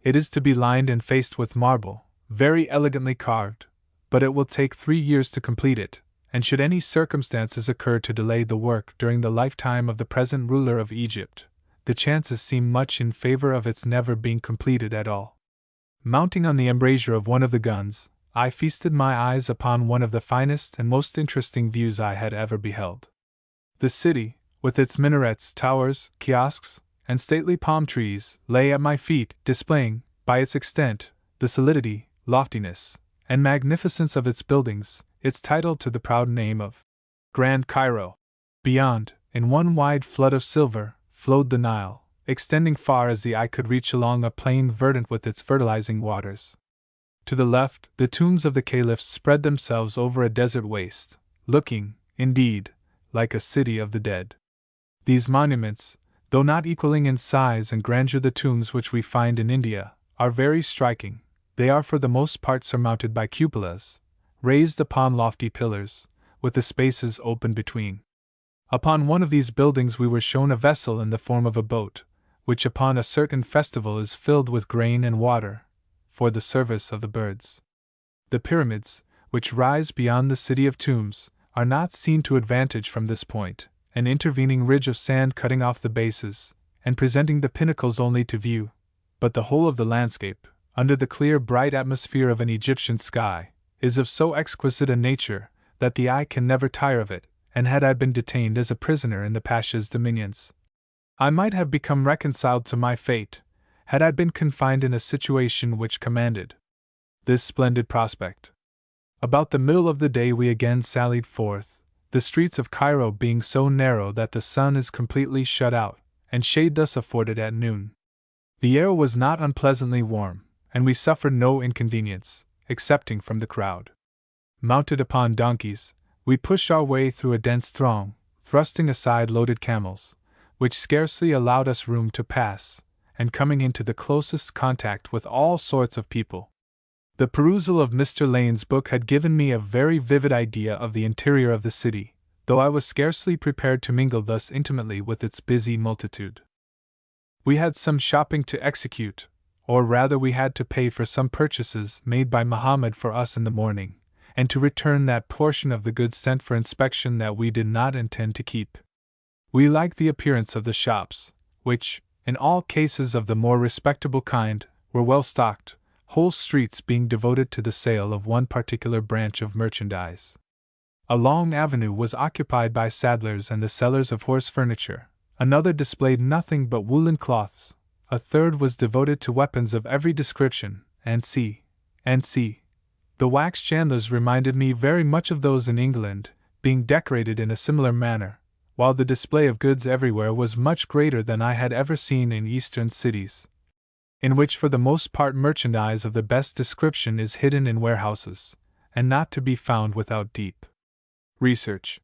It is to be lined and faced with marble, very elegantly carved, but it will take 3 years to complete it, and should any circumstances occur to delay the work during the lifetime of the present ruler of Egypt, the chances seem much in favor of its never being completed at all. Mounting on the embrasure of one of the guns, I feasted my eyes upon one of the finest and most interesting views I had ever beheld. The city, with its minarets, towers, kiosks, and stately palm trees, lay at my feet, displaying, by its extent, the solidity, loftiness, and magnificence of its buildings, its title to the proud name of Grand Cairo. Beyond, in one wide flood of silver, flowed the Nile, extending far as the eye could reach along a plain verdant with its fertilizing waters. To the left, the tombs of the caliphs spread themselves over a desert waste, looking, indeed, like a city of the dead. These monuments, though not equaling in size and grandeur the tombs which we find in India, are very striking. They are for the most part surmounted by cupolas, raised upon lofty pillars, with the spaces open between. Upon one of these buildings we were shown a vessel in the form of a boat, which upon a certain festival is filled with grain and water, for the service of the birds. The pyramids, which rise beyond the city of tombs, are not seen to advantage from this point, an intervening ridge of sand cutting off the bases, and presenting the pinnacles only to view, but the whole of the landscape, under the clear bright atmosphere of an Egyptian sky, is of so exquisite a nature that the eye can never tire of it, and had I been detained as a prisoner in the Pasha's dominions, I might have become reconciled to my fate, had I been confined in a situation which commanded this splendid prospect. About the middle of the day we again sallied forth, the streets of Cairo being so narrow that the sun is completely shut out, and shade thus afforded at noon. The air was not unpleasantly warm, and we suffered no inconvenience, excepting from the crowd. Mounted upon donkeys, we pushed our way through a dense throng, thrusting aside loaded camels, which scarcely allowed us room to pass, and coming into the closest contact with all sorts of people. The perusal of Mr. Lane's book had given me a very vivid idea of the interior of the city, though I was scarcely prepared to mingle thus intimately with its busy multitude. We had some shopping to execute, or rather we had to pay for some purchases made by Muhammad for us in the morning, and to return that portion of the goods sent for inspection that we did not intend to keep. We liked the appearance of the shops, which, in all cases of the more respectable kind, were well stocked, whole streets being devoted to the sale of one particular branch of merchandise. A long avenue was occupied by saddlers and the sellers of horse furniture, another displayed nothing but woolen cloths, a third was devoted to weapons of every description, and the wax chandlers reminded me very much of those in England, being decorated in a similar manner, while the display of goods everywhere was much greater than I had ever seen in Eastern cities, in which for the most part merchandise of the best description is hidden in warehouses, and not to be found without deep research.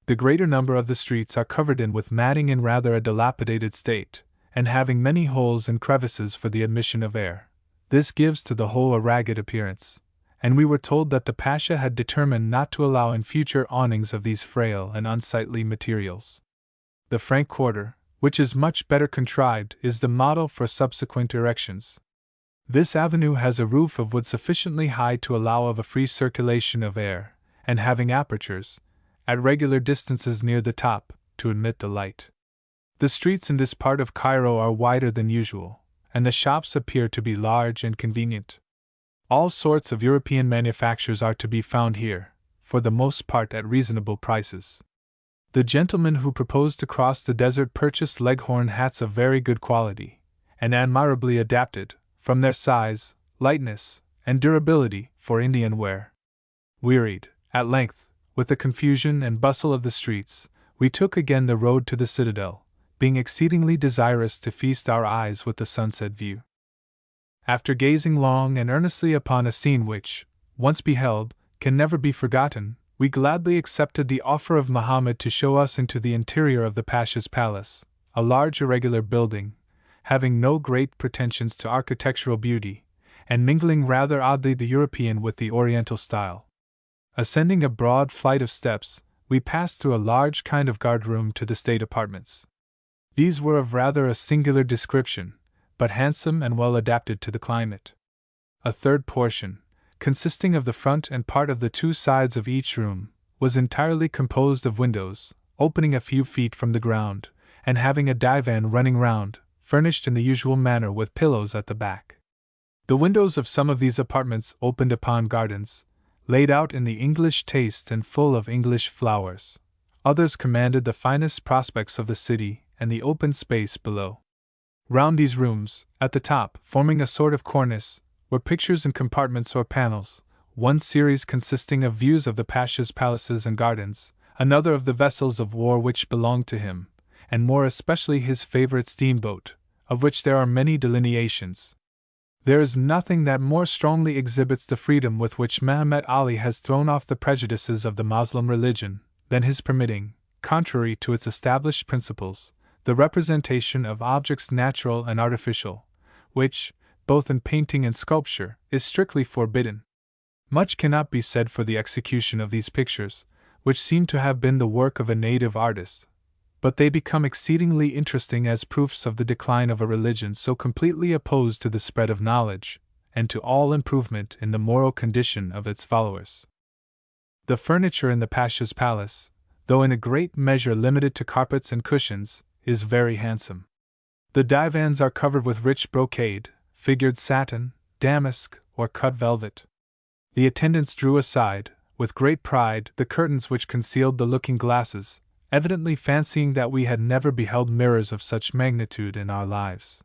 The greater number of the streets are covered in with matting in rather a dilapidated state, and having many holes and crevices for the admission of air. This gives to the whole a ragged appearance, and we were told that the Pasha had determined not to allow in future awnings of these frail and unsightly materials. The Frank Quarter, which is much better contrived, is the model for subsequent erections. This avenue has a roof of wood sufficiently high to allow of a free circulation of air, and having apertures, at regular distances near the top, to admit the light. The streets in this part of Cairo are wider than usual, and the shops appear to be large and convenient. All sorts of European manufactures are to be found here, for the most part at reasonable prices. The gentlemen who proposed to cross the desert purchased leghorn hats of very good quality, and admirably adapted, from their size, lightness, and durability, for Indian wear. Wearied, at length, with the confusion and bustle of the streets, we took again the road to the citadel, being exceedingly desirous to feast our eyes with the sunset view. After gazing long and earnestly upon a scene which, once beheld, can never be forgotten, we gladly accepted the offer of Mohammed to show us into the interior of the Pasha's palace, a large irregular building, having no great pretensions to architectural beauty, and mingling rather oddly the European with the Oriental style. Ascending a broad flight of steps, we passed through a large kind of guard-room to the state apartments. These were of rather a singular description, but handsome and well adapted to the climate. A third portion, consisting of the front and part of the two sides of each room, was entirely composed of windows, opening a few feet from the ground, and having a divan running round, furnished in the usual manner with pillows at the back. The windows of some of these apartments opened upon gardens, laid out in the English taste and full of English flowers. Others commanded the finest prospects of the city and the open space below. Round these rooms, at the top, forming a sort of cornice, were pictures in compartments or panels, one series consisting of views of the Pasha's palaces and gardens, another of the vessels of war which belonged to him, and more especially his favorite steamboat, of which there are many delineations. There is nothing that more strongly exhibits the freedom with which Mehemet Ali has thrown off the prejudices of the Moslem religion, than his permitting, contrary to its established principles, the representation of objects natural and artificial, which, both in painting and sculpture, is strictly forbidden. Much cannot be said for the execution of these pictures, which seem to have been the work of a native artist, but they become exceedingly interesting as proofs of the decline of a religion so completely opposed to the spread of knowledge, and to all improvement in the moral condition of its followers. The furniture in the Pasha's palace, though in a great measure limited to carpets and cushions, is very handsome. The divans are covered with rich brocade, figured satin, damask, or cut velvet. The attendants drew aside, with great pride, the curtains which concealed the looking-glasses, evidently fancying that we had never beheld mirrors of such magnitude in our lives.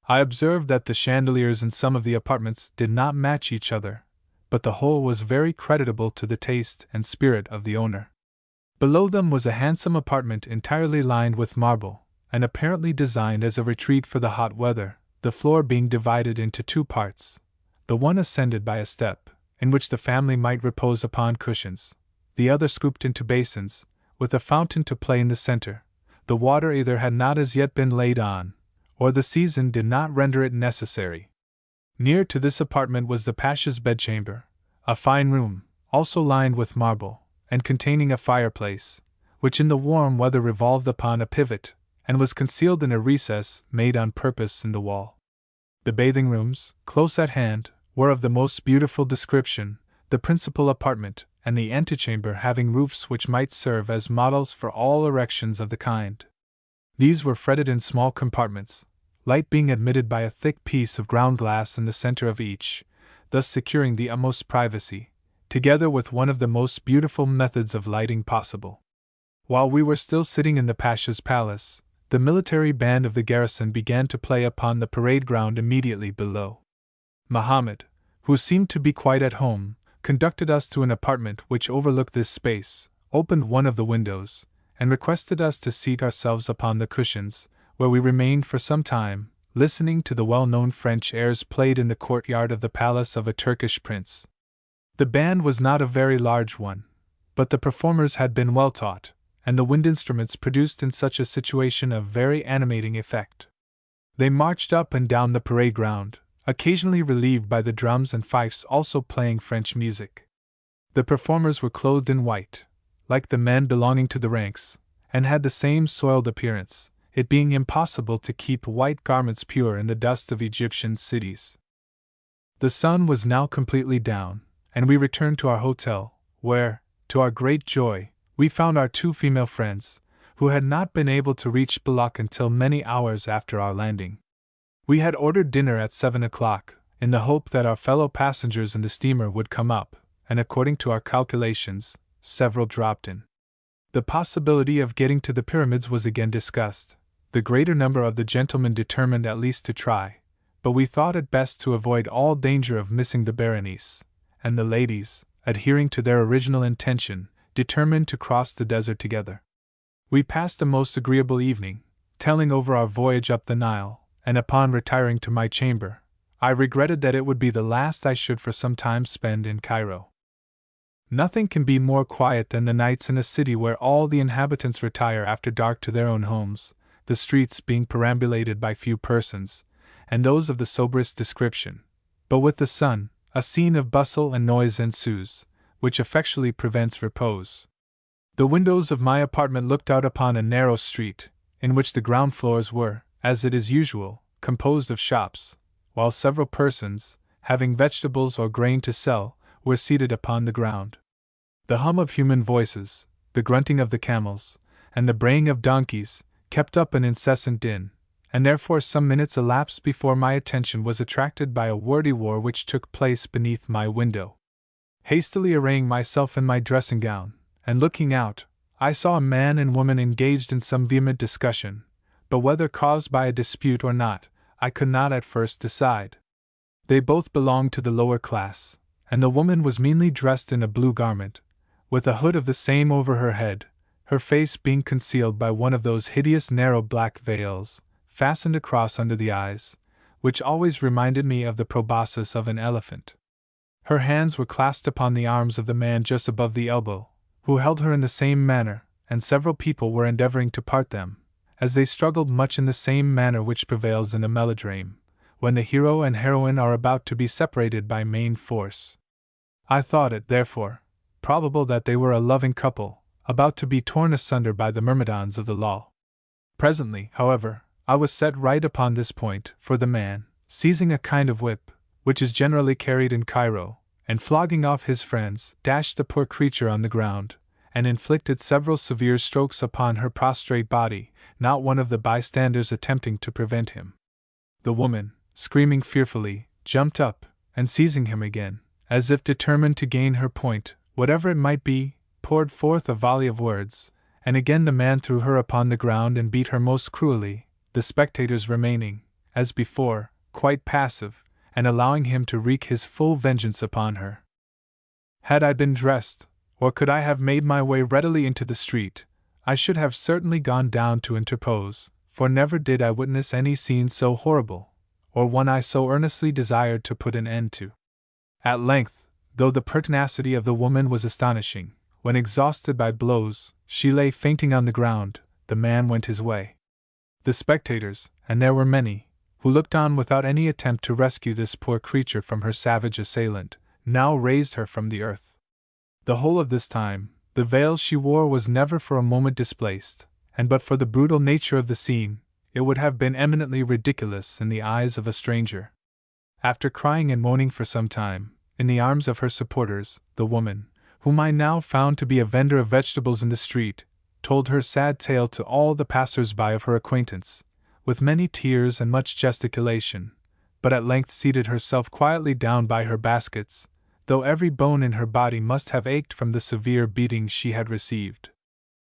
I observed that the chandeliers in some of the apartments did not match each other, but the whole was very creditable to the taste and spirit of the owner. Below them was a handsome apartment entirely lined with marble, and apparently designed as a retreat for the hot weather, the floor being divided into two parts, the one ascended by a step, in which the family might repose upon cushions, the other scooped into basins, with a fountain to play in the center. The water either had not as yet been laid on, or the season did not render it necessary. Near to this apartment was the Pasha's bedchamber, a fine room, also lined with marble, and containing a fireplace, which in the warm weather revolved upon a pivot, and was concealed in a recess made on purpose in the wall. The bathing rooms, close at hand, were of the most beautiful description, the principal apartment and the antechamber having roofs which might serve as models for all erections of the kind. These were fretted in small compartments, light being admitted by a thick piece of ground glass in the center of each, thus securing the utmost privacy, together with one of the most beautiful methods of lighting possible. While we were still sitting in the Pasha's palace, the military band of the garrison began to play upon the parade ground immediately below. Mohammed, who seemed to be quite at home, conducted us to an apartment which overlooked this space, opened one of the windows, and requested us to seat ourselves upon the cushions, where we remained for some time, listening to the well-known French airs played in the courtyard of the palace of a Turkish prince. The band was not a very large one, but the performers had been well taught, and the wind instruments produced in such a situation a very animating effect. They marched up and down the parade ground, occasionally relieved by the drums and fifes also playing French music. The performers were clothed in white, like the men belonging to the ranks, and had the same soiled appearance, it being impossible to keep white garments pure in the dust of Egyptian cities. The sun was now completely down, and we returned to our hotel, where, to our great joy, we found our two female friends, who had not been able to reach Bullock until many hours after our landing. We had ordered dinner at 7 o'clock, in the hope that our fellow passengers in the steamer would come up, and according to our calculations, several dropped in. The possibility of getting to the pyramids was again discussed, the greater number of the gentlemen determined at least to try, but we thought it best to avoid all danger of missing the Berenice, and the ladies, adhering to their original intention, determined to cross the desert together. We passed a most agreeable evening, telling over our voyage up the Nile, and upon retiring to my chamber, I regretted that it would be the last I should for some time spend in Cairo. Nothing can be more quiet than the nights in a city where all the inhabitants retire after dark to their own homes, the streets being perambulated by few persons, and those of the soberest description. But with the sun, a scene of bustle and noise ensues, which effectually prevents repose. The windows of my apartment looked out upon a narrow street, in which the ground floors were, as it is usual, composed of shops, while several persons, having vegetables or grain to sell, were seated upon the ground. The hum of human voices, the grunting of the camels, and the braying of donkeys, kept up an incessant din, and therefore some minutes elapsed before my attention was attracted by a wordy war which took place beneath my window. Hastily arraying myself in my dressing gown, and looking out, I saw a man and woman engaged in some vehement discussion, but whether caused by a dispute or not, I could not at first decide. They both belonged to the lower class, and the woman was meanly dressed in a blue garment, with a hood of the same over her head, her face being concealed by one of those hideous narrow black veils, fastened across under the eyes, which always reminded me of the proboscis of an elephant. Her hands were clasped upon the arms of the man just above the elbow, who held her in the same manner, and several people were endeavoring to part them, as they struggled much in the same manner which prevails in a melodrame, when the hero and heroine are about to be separated by main force. I thought it, therefore, probable that they were a loving couple, about to be torn asunder by the myrmidons of the law. Presently, however, I was set right upon this point, for the man, seizing a kind of whip, which is generally carried in Cairo, and flogging off his friends, dashed the poor creature on the ground, and inflicted several severe strokes upon her prostrate body, not one of the bystanders attempting to prevent him. The woman, screaming fearfully, jumped up, and seizing him again, as if determined to gain her point, whatever it might be, poured forth a volley of words, and again the man threw her upon the ground and beat her most cruelly, the spectators remaining, as before, quite passive, and allowing him to wreak his full vengeance upon her. Had I been dressed, or could I have made my way readily into the street, I should have certainly gone down to interpose, for never did I witness any scene so horrible, or one I so earnestly desired to put an end to. At length, though the pertinacity of the woman was astonishing, when exhausted by blows, she lay fainting on the ground, the man went his way. The spectators, and there were many, who looked on without any attempt to rescue this poor creature from her savage assailant, now raised her from the earth. The whole of this time, the veil she wore was never for a moment displaced, and but for the brutal nature of the scene, it would have been eminently ridiculous in the eyes of a stranger. After crying and moaning for some time, in the arms of her supporters, the woman, whom I now found to be a vendor of vegetables in the street, told her sad tale to all the passers-by of her acquaintance, with many tears and much gesticulation, but at length seated herself quietly down by her baskets, though every bone in her body must have ached from the severe beating she had received.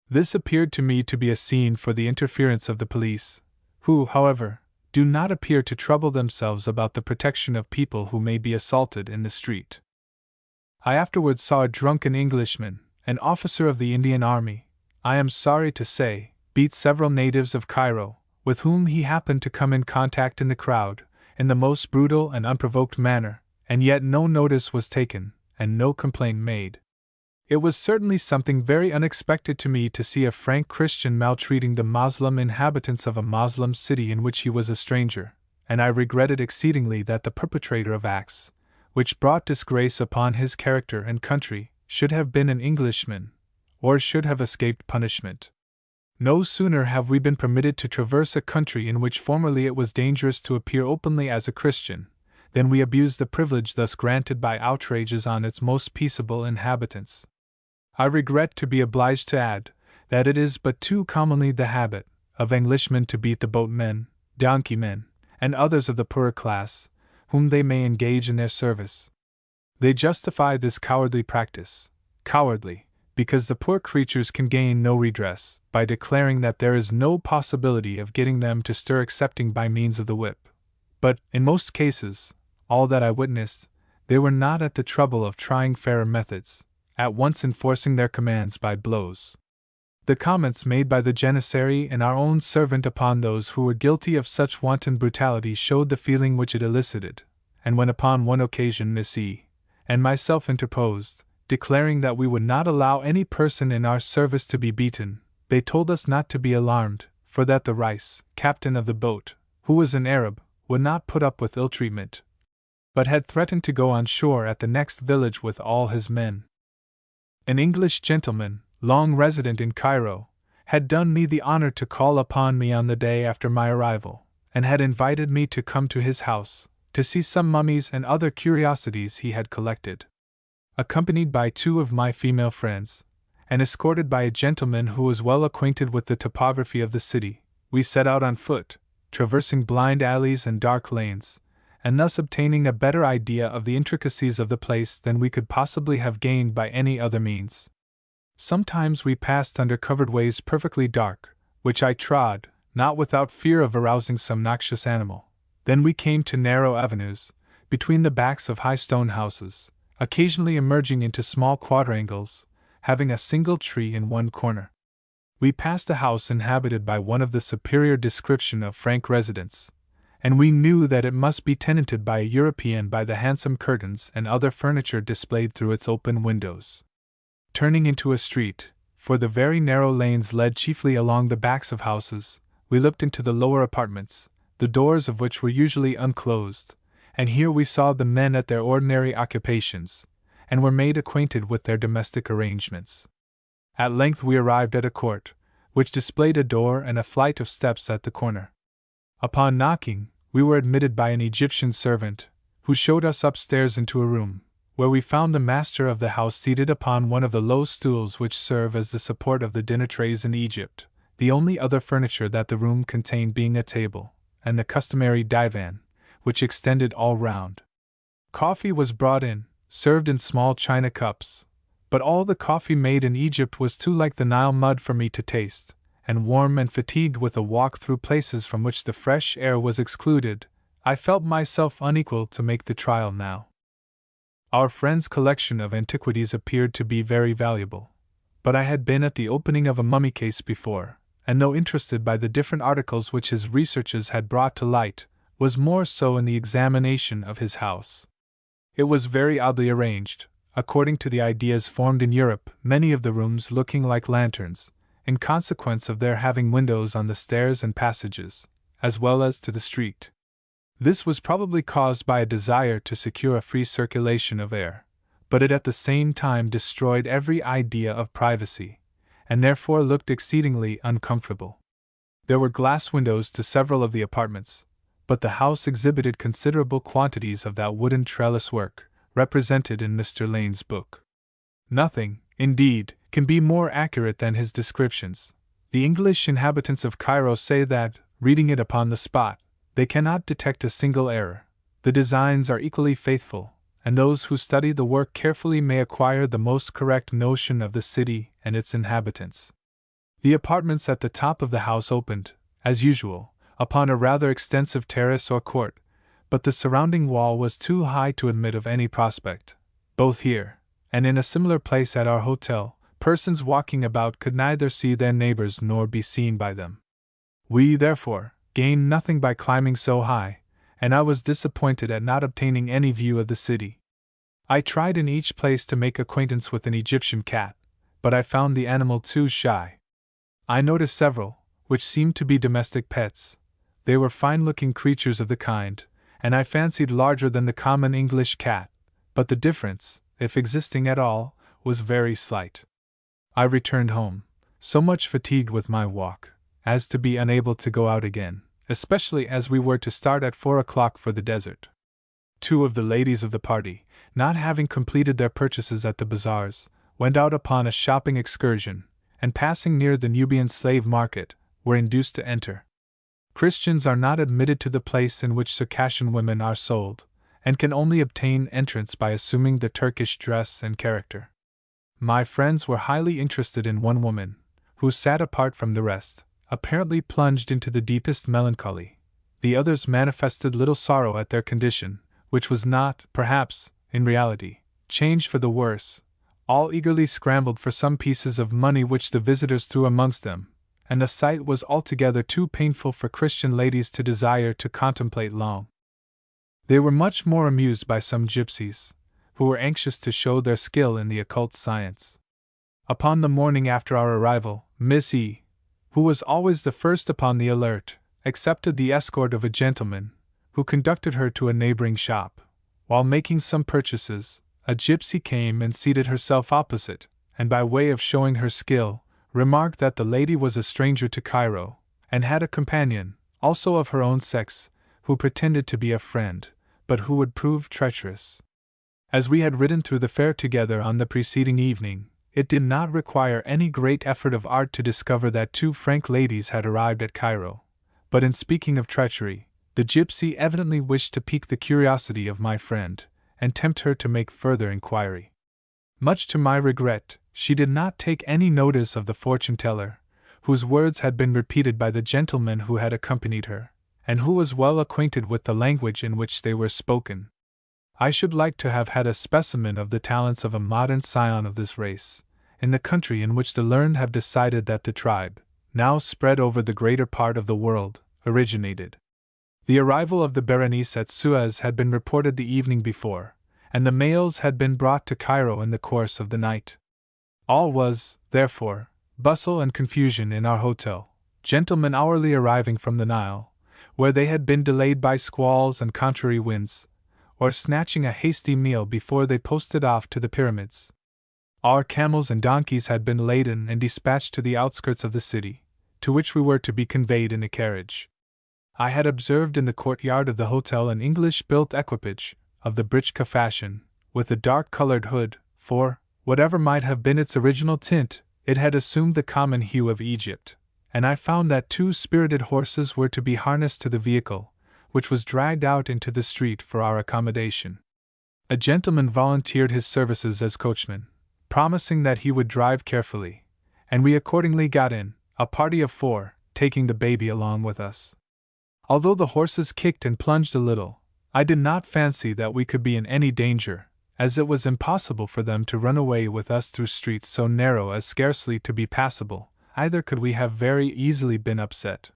This appeared to me to be a scene for the interference of the police, who, however, do not appear to trouble themselves about the protection of people who may be assaulted in the street. I afterwards saw a drunken Englishman, an officer of the Indian Army, I am sorry to say, beat several natives of Cairo, with whom he happened to come in contact in the crowd, in the most brutal and unprovoked manner, and yet no notice was taken, and no complaint made. It was certainly something very unexpected to me to see a frank Christian maltreating the Moslem inhabitants of a Moslem city in which he was a stranger, and I regretted exceedingly that the perpetrator of acts, which brought disgrace upon his character and country, should have been an Englishman, or should have escaped punishment. No sooner have we been permitted to traverse a country in which formerly it was dangerous to appear openly as a Christian, then we abuse the privilege thus granted by outrages on its most peaceable inhabitants. I regret to be obliged to add that it is but too commonly the habit of Englishmen to beat the boatmen, donkeymen, and others of the poorer class, whom they may engage in their service. They justify this cowardly practice, because the poor creatures can gain no redress, by declaring that there is no possibility of getting them to stir excepting by means of the whip. But, in most cases, all that I witnessed, they were not at the trouble of trying fairer methods, at once enforcing their commands by blows. The comments made by the janissary and our own servant upon those who were guilty of such wanton brutality showed the feeling which it elicited, and when upon one occasion Miss E. and myself interposed, declaring that we would not allow any person in our service to be beaten, they told us not to be alarmed, for that the Rice, captain of the boat, who was an Arab, would not put up with ill treatment, but had threatened to go on shore at the next village with all his men. An English gentleman, long resident in Cairo, had done me the honor to call upon me on the day after my arrival, and had invited me to come to his house, to see some mummies and other curiosities he had collected. Accompanied by 2 of my female friends, and escorted by a gentleman who was well acquainted with the topography of the city, we set out on foot, traversing blind alleys and dark lanes, and thus obtaining a better idea of the intricacies of the place than we could possibly have gained by any other means. Sometimes we passed under covered ways perfectly dark, which I trod, not without fear of arousing some noxious animal. Then we came to narrow avenues, between the backs of high stone houses, occasionally emerging into small quadrangles, having a single tree in one corner. We passed a house inhabited by one of the superior description of Frank residents, and we knew that it must be tenanted by a European by the handsome curtains and other furniture displayed through its open windows. Turning into a street, for the very narrow lanes led chiefly along the backs of houses, we looked into the lower apartments, the doors of which were usually unclosed, and here we saw the men at their ordinary occupations, and were made acquainted with their domestic arrangements. At length we arrived at a court, which displayed a door and a flight of steps at the corner. Upon knocking, we were admitted by an Egyptian servant, who showed us upstairs into a room, where we found the master of the house seated upon one of the low stools which serve as the support of the dinner trays in Egypt, the only other furniture that the room contained being a table, and the customary divan, which extended all round. Coffee was brought in, served in small china cups, but all the coffee made in Egypt was too like the Nile mud for me to taste, and warm and fatigued with a walk through places from which the fresh air was excluded, I felt myself unequal to make the trial now. Our friend's collection of antiquities appeared to be very valuable, but I had been at the opening of a mummy case before, and though interested by the different articles which his researches had brought to light, was more so in the examination of his house. It was very oddly arranged, according to the ideas formed in Europe, many of the rooms looking like lanterns, in consequence of their having windows on the stairs and passages, as well as to the street. This was probably caused by a desire to secure a free circulation of air, but it at the same time destroyed every idea of privacy, and therefore looked exceedingly uncomfortable. There were glass windows to several of the apartments, but the house exhibited considerable quantities of that wooden trellis work, represented in Mr. Lane's book. Nothing, indeed, can be more accurate than his descriptions. The English inhabitants of Cairo say that, reading it upon the spot, they cannot detect a single error. The designs are equally faithful, and those who study the work carefully may acquire the most correct notion of the city and its inhabitants. The apartments at the top of the house opened, as usual, upon a rather extensive terrace or court, but the surrounding wall was too high to admit of any prospect. Both here, and in a similar place at our hotel, persons walking about could neither see their neighbors nor be seen by them. We, therefore, gained nothing by climbing so high, and I was disappointed at not obtaining any view of the city. I tried in each place to make acquaintance with an Egyptian cat, but I found the animal too shy. I noticed several, which seemed to be domestic pets. They were fine-looking creatures of the kind, and I fancied larger than the common English cat, but the difference, if existing at all, was very slight. I returned home, so much fatigued with my walk, as to be unable to go out again, especially as we were to start at 4 o'clock for the desert. Two of the ladies of the party, not having completed their purchases at the bazaars, went out upon a shopping excursion, and passing near the Nubian slave market, were induced to enter. Christians are not admitted to the place in which Circassian women are sold, and can only obtain entrance by assuming the Turkish dress and character. My friends were highly interested in one woman, who sat apart from the rest, apparently plunged into the deepest melancholy. The others manifested little sorrow at their condition, which was not, perhaps, in reality, changed for the worse. All eagerly scrambled for some pieces of money which the visitors threw amongst them, and the sight was altogether too painful for Christian ladies to desire to contemplate long. They were much more amused by some gypsies, who were anxious to show their skill in the occult science. Upon the morning after our arrival, Miss E., who was always the first upon the alert, accepted the escort of a gentleman, who conducted her to a neighboring shop. While making some purchases, a gypsy came and seated herself opposite, and by way of showing her skill, remarked that the lady was a stranger to Cairo, and had a companion, also of her own sex, who pretended to be a friend, but who would prove treacherous. As we had ridden through the fair together on the preceding evening, it did not require any great effort of art to discover that two frank ladies had arrived at Cairo. But in speaking of treachery, the gypsy evidently wished to pique the curiosity of my friend, and tempt her to make further inquiry. Much to my regret, she did not take any notice of the fortune-teller, whose words had been repeated by the gentleman who had accompanied her, and who was well acquainted with the language in which they were spoken. I should like to have had a specimen of the talents of a modern scion of this race, in the country in which the learned have decided that the tribe, now spread over the greater part of the world, originated. The arrival of the Berenice at Suez had been reported the evening before, and the mails had been brought to Cairo in the course of the night. All was, therefore, bustle and confusion in our hotel, gentlemen hourly arriving from the Nile, where they had been delayed by squalls and contrary winds, or snatching a hasty meal before they posted off to the pyramids. Our camels and donkeys had been laden and dispatched to the outskirts of the city, to which we were to be conveyed in a carriage. I had observed in the courtyard of the hotel an English-built equipage, of the britchka fashion, with a dark-colored hood, for, whatever might have been its original tint, it had assumed the common hue of Egypt, and I found that two spirited horses were to be harnessed to the vehicle, which was dragged out into the street for our accommodation. A gentleman volunteered his services as coachman, promising that he would drive carefully, and we accordingly got in, a party of 4, taking the baby along with us. Although the horses kicked and plunged a little, I did not fancy that we could be in any danger, as it was impossible for them to run away with us through streets so narrow as scarcely to be passable, either could we have very easily been upset.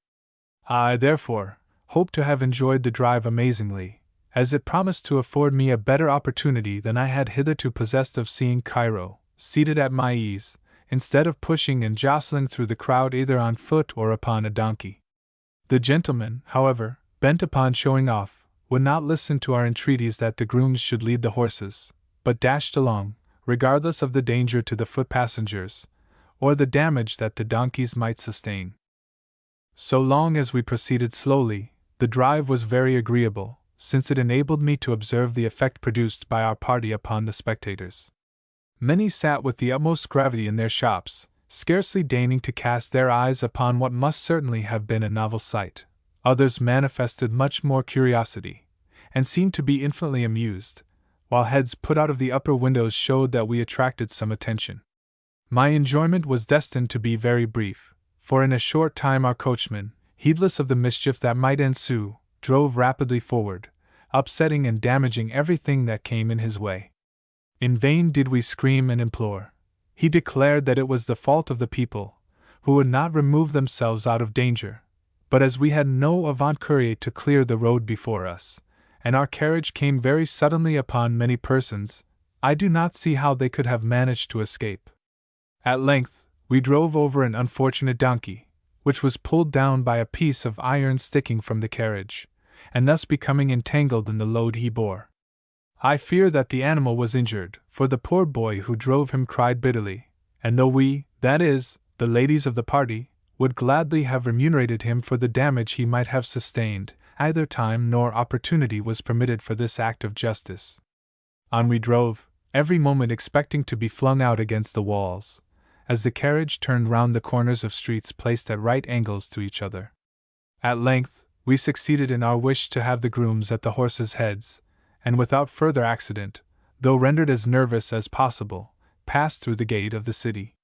I, therefore, hoped to have enjoyed the drive amazingly, as it promised to afford me a better opportunity than I had hitherto possessed of seeing Cairo, seated at my ease, instead of pushing and jostling through the crowd either on foot or upon a donkey. The gentleman, however, bent upon showing off, would not listen to our entreaties that the grooms should lead the horses, but dashed along, regardless of the danger to the foot passengers, or the damage that the donkeys might sustain. So long as we proceeded slowly, the drive was very agreeable, since it enabled me to observe the effect produced by our party upon the spectators. Many sat with the utmost gravity in their shops, scarcely deigning to cast their eyes upon what must certainly have been a novel sight. Others manifested much more curiosity, and seemed to be infinitely amused, while heads put out of the upper windows showed that we attracted some attention. My enjoyment was destined to be very brief, for in a short time our coachman, heedless of the mischief that might ensue, drove rapidly forward, upsetting and damaging everything that came in his way. In vain did we scream and implore. He declared that it was the fault of the people, who would not remove themselves out of danger, but as we had no avant-courier to clear the road before us, and our carriage came very suddenly upon many persons, I do not see how they could have managed to escape. At length, we drove over an unfortunate donkey, which was pulled down by a piece of iron sticking from the carriage, and thus becoming entangled in the load he bore. I fear that the animal was injured, for the poor boy who drove him cried bitterly, and though we, that is, the ladies of the party, would gladly have remunerated him for the damage he might have sustained, either time nor opportunity was permitted for this act of justice. On we drove, every moment expecting to be flung out against the walls, as the carriage turned round the corners of streets placed at right angles to each other. At length, we succeeded in our wish to have the grooms at the horses' heads, and without further accident, though rendered as nervous as possible, passed through the gate of the city.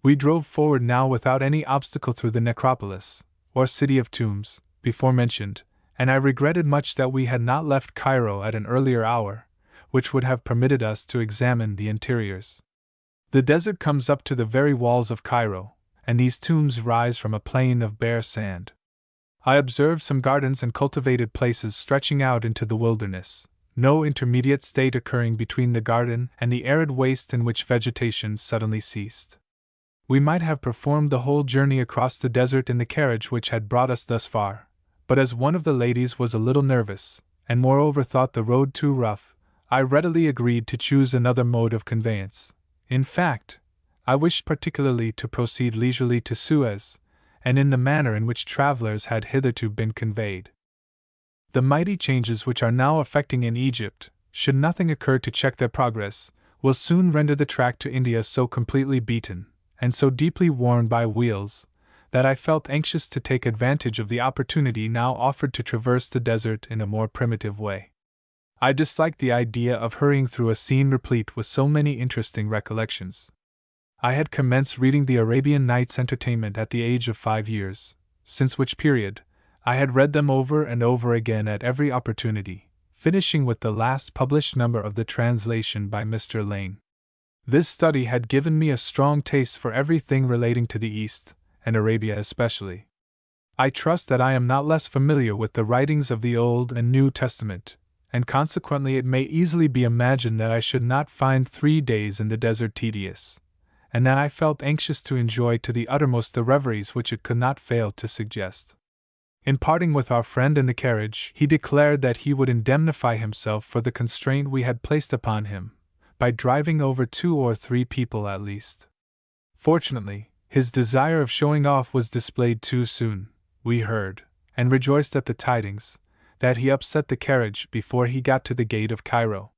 We drove forward now without any obstacle through the necropolis, or city of tombs, before mentioned, and I regretted much that we had not left Cairo at an earlier hour, which would have permitted us to examine the interiors. The desert comes up to the very walls of Cairo, and these tombs rise from a plain of bare sand. I observed some gardens and cultivated places stretching out into the wilderness, no intermediate state occurring between the garden and the arid waste in which vegetation suddenly ceased. We might have performed the whole journey across the desert in the carriage which had brought us thus far, but as one of the ladies was a little nervous, and moreover thought the road too rough, I readily agreed to choose another mode of conveyance. In fact, I wished particularly to proceed leisurely to Suez, and in the manner in which travelers had hitherto been conveyed. The mighty changes which are now effecting in Egypt, should nothing occur to check their progress, will soon render the track to India so completely beaten, and so deeply worn by wheels, that I felt anxious to take advantage of the opportunity now offered to traverse the desert in a more primitive way. I disliked the idea of hurrying through a scene replete with so many interesting recollections. I had commenced reading the Arabian Nights Entertainment at the age of 5 years, since which period I had read them over and over again at every opportunity, finishing with the last published number of the translation by Mr. Lane. This study had given me a strong taste for everything relating to the East, and Arabia especially. I trust that I am not less familiar with the writings of the Old and New Testament, and consequently it may easily be imagined that I should not find 3 days in the desert tedious, and that I felt anxious to enjoy to the uttermost the reveries which it could not fail to suggest. In parting with our friend in the carriage, he declared that he would indemnify himself for the constraint we had placed upon him, by driving over 2 or 3 people at least. Fortunately, his desire of showing off was displayed too soon, we heard, and rejoiced at the tidings, that he upset the carriage before he got to the gate of Cairo.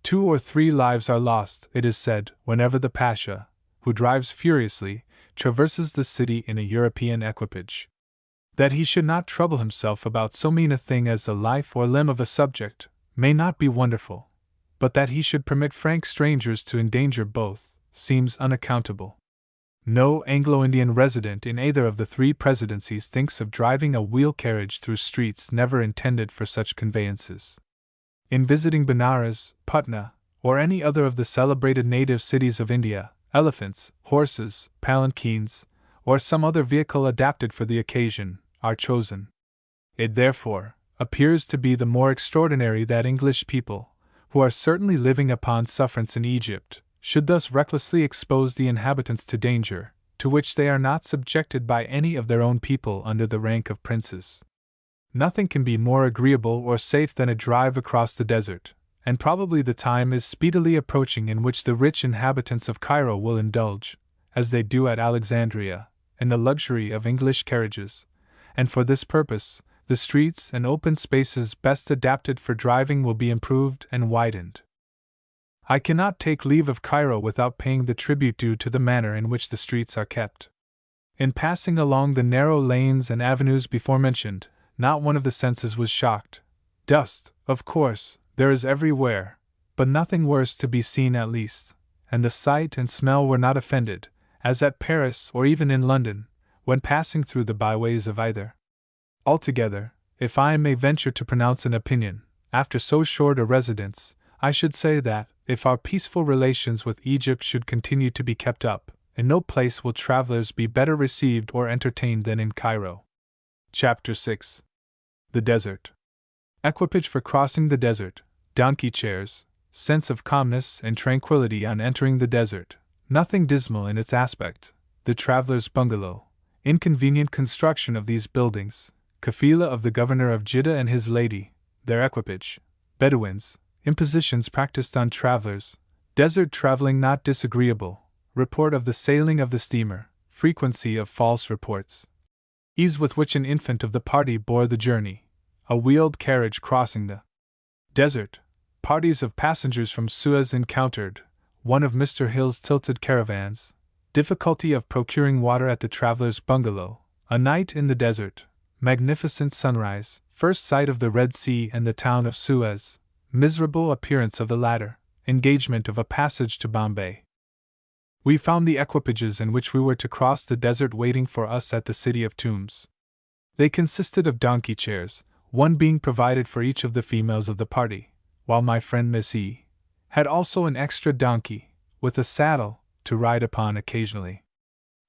2 or 3 lives are lost, it is said, whenever the Pasha, who drives furiously, traverses the city in a European equipage. That he should not trouble himself about so mean a thing as the life or limb of a subject, may not be wonderful, but that he should permit frank strangers to endanger both, seems unaccountable. No Anglo-Indian resident in either of the 3 presidencies thinks of driving a wheel carriage through streets never intended for such conveyances. In visiting Benares, Patna, or any other of the celebrated native cities of India, elephants, horses, palanquins, or some other vehicle adapted for the occasion, are chosen. It therefore appears to be the more extraordinary that English people, who are certainly living upon sufferance in Egypt, should thus recklessly expose the inhabitants to danger, to which they are not subjected by any of their own people under the rank of princes. Nothing can be more agreeable or safe than a drive across the desert, and probably the time is speedily approaching in which the rich inhabitants of Cairo will indulge, as they do at Alexandria, in the luxury of English carriages, and for this purpose, the streets and open spaces best adapted for driving will be improved and widened. I cannot take leave of Cairo without paying the tribute due to the manner in which the streets are kept. In passing along the narrow lanes and avenues before mentioned, not one of the senses was shocked. Dust, of course, there is everywhere, but nothing worse to be seen at least, and the sight and smell were not offended, as at Paris or even in London, when passing through the byways of either. Altogether, if I may venture to pronounce an opinion, after so short a residence, I should say that, if our peaceful relations with Egypt should continue to be kept up, in no place will travelers be better received or entertained than in Cairo. Chapter 6. The Desert. Equipage for crossing the desert, donkey chairs, sense of calmness and tranquility on entering the desert, nothing dismal in its aspect, the traveler's bungalow, inconvenient construction of these buildings, kafila of the governor of Jeddah and his lady, their equipage, Bedouins, impositions practiced on travelers, desert traveling not disagreeable, report of the sailing of the steamer, frequency of false reports, ease with which an infant of the party bore the journey, a wheeled carriage crossing the desert. Parties of passengers from Suez encountered one of Mr. Hill's tilted caravans, difficulty of procuring water at the traveler's bungalow, a night in the desert, magnificent sunrise, first sight of the Red Sea and the town of Suez, miserable appearance of the latter, engagement of a passage to Bombay. We found the equipages in which we were to cross the desert waiting for us at the City of Tombs. They consisted of donkey chairs, one being provided for each of the females of the party, while my friend Miss E. had also an extra donkey, with a saddle, to ride upon occasionally.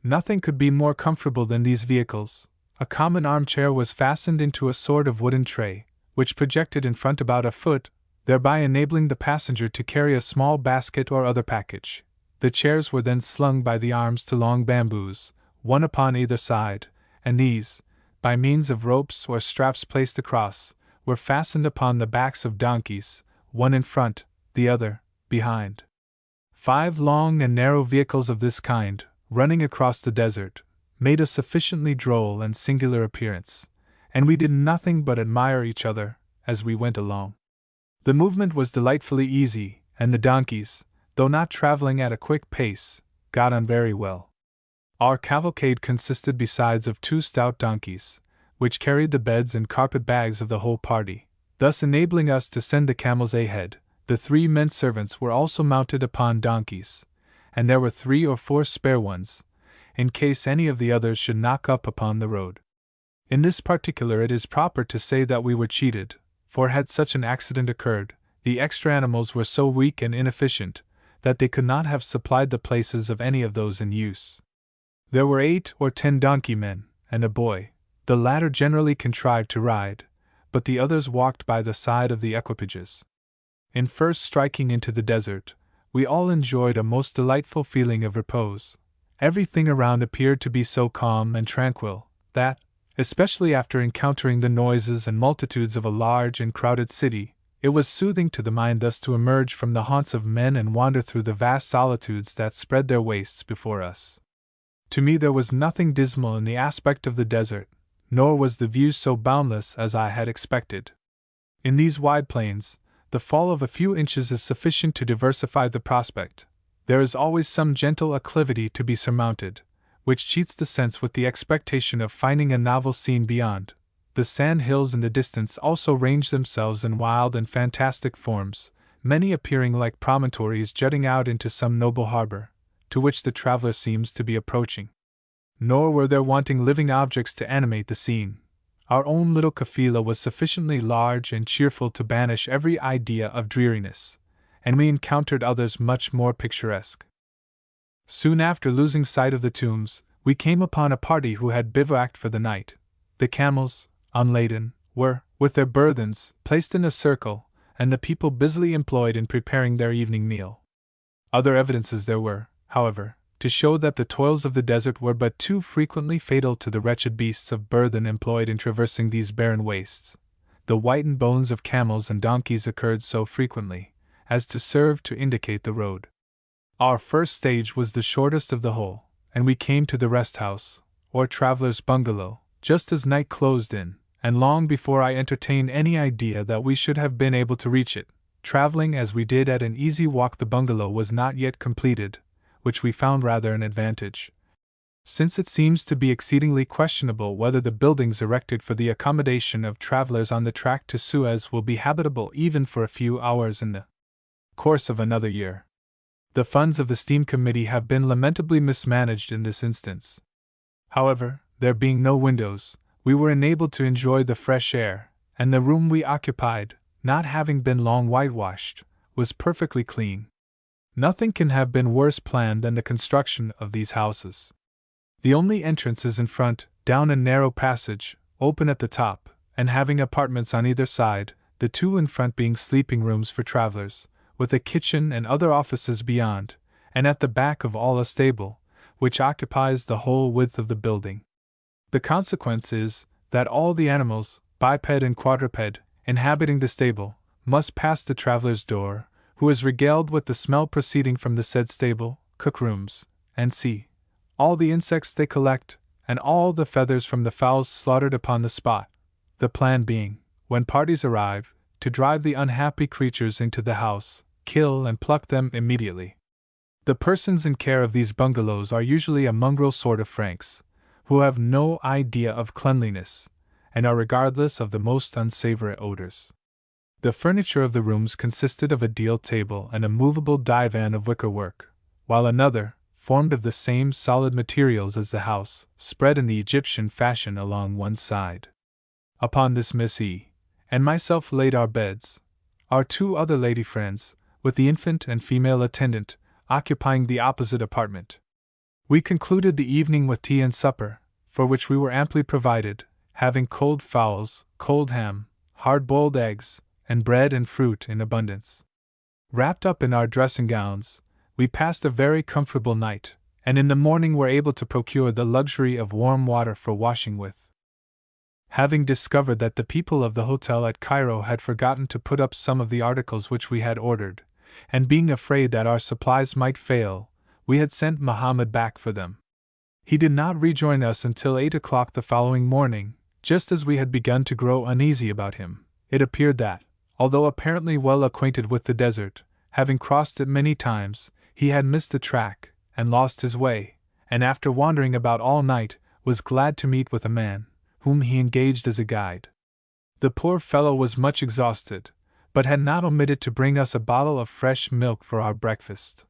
Nothing could be more comfortable than these vehicles. A common armchair was fastened into a sort of wooden tray, which projected in front about a foot, thereby enabling the passenger to carry a small basket or other package. The chairs were then slung by the arms to long bamboos, one upon either side, and these, by means of ropes or straps placed across, were fastened upon the backs of donkeys, one in front, the other behind. 5 long and narrow vehicles of this kind, running across the desert, made a sufficiently droll and singular appearance, and we did nothing but admire each other as we went along. The movement was delightfully easy, and the donkeys, though not traveling at a quick pace, got on very well. Our cavalcade consisted besides of 2 stout donkeys, which carried the beds and carpet bags of the whole party, thus enabling us to send the camels ahead. The 3 men servants were also mounted upon donkeys, and there were 3 or 4 spare ones, in case any of the others should knock up upon the road. In this particular it is proper to say that we were cheated, for had such an accident occurred, the extra animals were so weak and inefficient that they could not have supplied the places of any of those in use. There were 8 or 10 donkey men, and a boy. The latter generally contrived to ride, but the others walked by the side of the equipages. In first striking into the desert, we all enjoyed a most delightful feeling of repose. Everything around appeared to be so calm and tranquil, that, especially after encountering the noises and multitudes of a large and crowded city, it was soothing to the mind thus to emerge from the haunts of men and wander through the vast solitudes that spread their wastes before us. To me there was nothing dismal in the aspect of the desert, nor was the view so boundless as I had expected. In these wide plains, the fall of a few inches is sufficient to diversify the prospect. There is always some gentle acclivity to be surmounted, which cheats the sense with the expectation of finding a novel scene beyond. The sand hills in the distance also range themselves in wild and fantastic forms, many appearing like promontories jutting out into some noble harbor, to which the traveler seems to be approaching. Nor were there wanting living objects to animate the scene. Our own little kafila was sufficiently large and cheerful to banish every idea of dreariness, and we encountered others much more picturesque. Soon after losing sight of the tombs, we came upon a party who had bivouacked for the night. The camels, unladen, were, with their burthens, placed in a circle, and the people busily employed in preparing their evening meal. Other evidences there were, however, to show that the toils of the desert were but too frequently fatal to the wretched beasts of burthen employed in traversing these barren wastes. The whitened bones of camels and donkeys occurred so frequently as to serve to indicate the road. Our first stage was the shortest of the whole, and we came to the rest house, or traveler's bungalow, just as night closed in, and long before I entertained any idea that we should have been able to reach it. Traveling as we did at an easy walk, the bungalow was not yet completed, which we found rather an advantage, since it seems to be exceedingly questionable whether the buildings erected for the accommodation of travelers on the track to Suez will be habitable even for a few hours in the course of another year. The funds of the steam committee have been lamentably mismanaged in this instance. However, there being no windows, we were enabled to enjoy the fresh air, and the room we occupied, not having been long whitewashed, was perfectly clean. Nothing can have been worse planned than the construction of these houses. The only entrance is in front, down a narrow passage, open at the top, and having apartments on either side, the 2 in front being sleeping rooms for travelers, with a kitchen and other offices beyond, and at the back of all a stable, which occupies the whole width of the building. The consequence is, that all the animals, biped and quadruped, inhabiting the stable, must pass the traveler's door, who is regaled with the smell proceeding from the said stable, cook-rooms, and see all the insects they collect, and all the feathers from the fowls slaughtered upon the spot, the plan being, when parties arrive, to drive the unhappy creatures into the house, kill and pluck them immediately. The persons in care of these bungalows are usually a mongrel sort of Franks, who have no idea of cleanliness, and are regardless of the most unsavory odors. The furniture of the rooms consisted of a deal table and a movable divan of wickerwork, while another, formed of the same solid materials as the house, spread in the Egyptian fashion along one side. Upon this Miss E. and myself laid our beds, our two other lady friends, with the infant and female attendant, occupying the opposite apartment. We concluded the evening with tea and supper, for which we were amply provided, having cold fowls, cold ham, hard-boiled eggs, and bread and fruit in abundance. Wrapped up in our dressing gowns, we passed a very comfortable night, and in the morning were able to procure the luxury of warm water for washing with. Having discovered that the people of the hotel at Cairo had forgotten to put up some of the articles which we had ordered, and being afraid that our supplies might fail, we had sent Mohammed back for them. He did not rejoin us until 8 o'clock the following morning. Just as we had begun to grow uneasy about him, it appeared that, although apparently well acquainted with the desert, having crossed it many times, he had missed the track, and lost his way, and after wandering about all night, was glad to meet with a man, whom he engaged as a guide. The poor fellow was much exhausted, but had not omitted to bring us a bottle of fresh milk for our breakfast.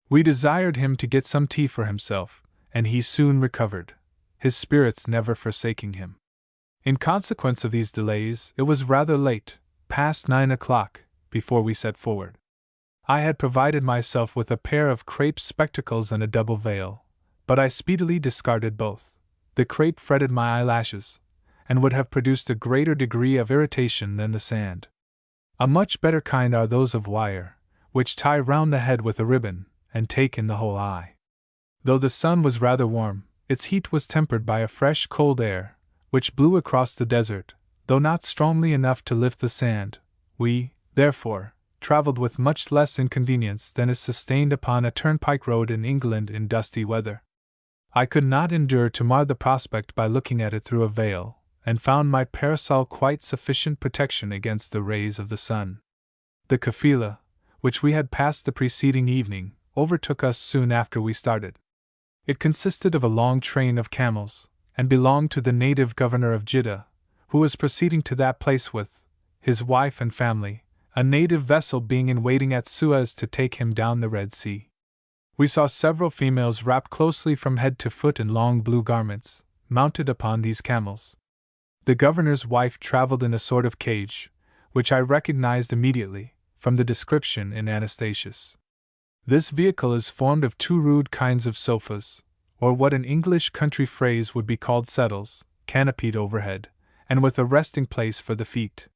We desired him to get some tea for himself, and he soon recovered, his spirits never forsaking him. In consequence of these delays, it was rather late, past 9 o'clock, before we set forward. I had provided myself with a pair of crape spectacles and a double veil, but I speedily discarded both. The crape fretted my eyelashes, and would have produced a greater degree of irritation than the sand. A much better kind are those of wire, which tie round the head with a ribbon, and take in the whole eye. Though the sun was rather warm, its heat was tempered by a fresh cold air, which blew across the desert, though not strongly enough to lift the sand. We, therefore, travelled with much less inconvenience than is sustained upon a turnpike road in England in dusty weather. I could not endure to mar the prospect by looking at it through a veil, and found my parasol quite sufficient protection against the rays of the sun. The kafila, which we had passed the preceding evening, overtook us soon after we started. It consisted of a long train of camels, and belonged to the native governor of Jeddah, who was proceeding to that place with his wife and family, a native vessel being in waiting at Suez to take him down the Red Sea. We saw several females wrapped closely from head to foot in long blue garments, mounted upon these camels. The governor's wife traveled in a sort of cage, which I recognized immediately, from the description in Anastasius. This vehicle is formed of two rude kinds of sofas, or what in English country phrase would be called settles, canopied overhead, and with a resting place for the feet.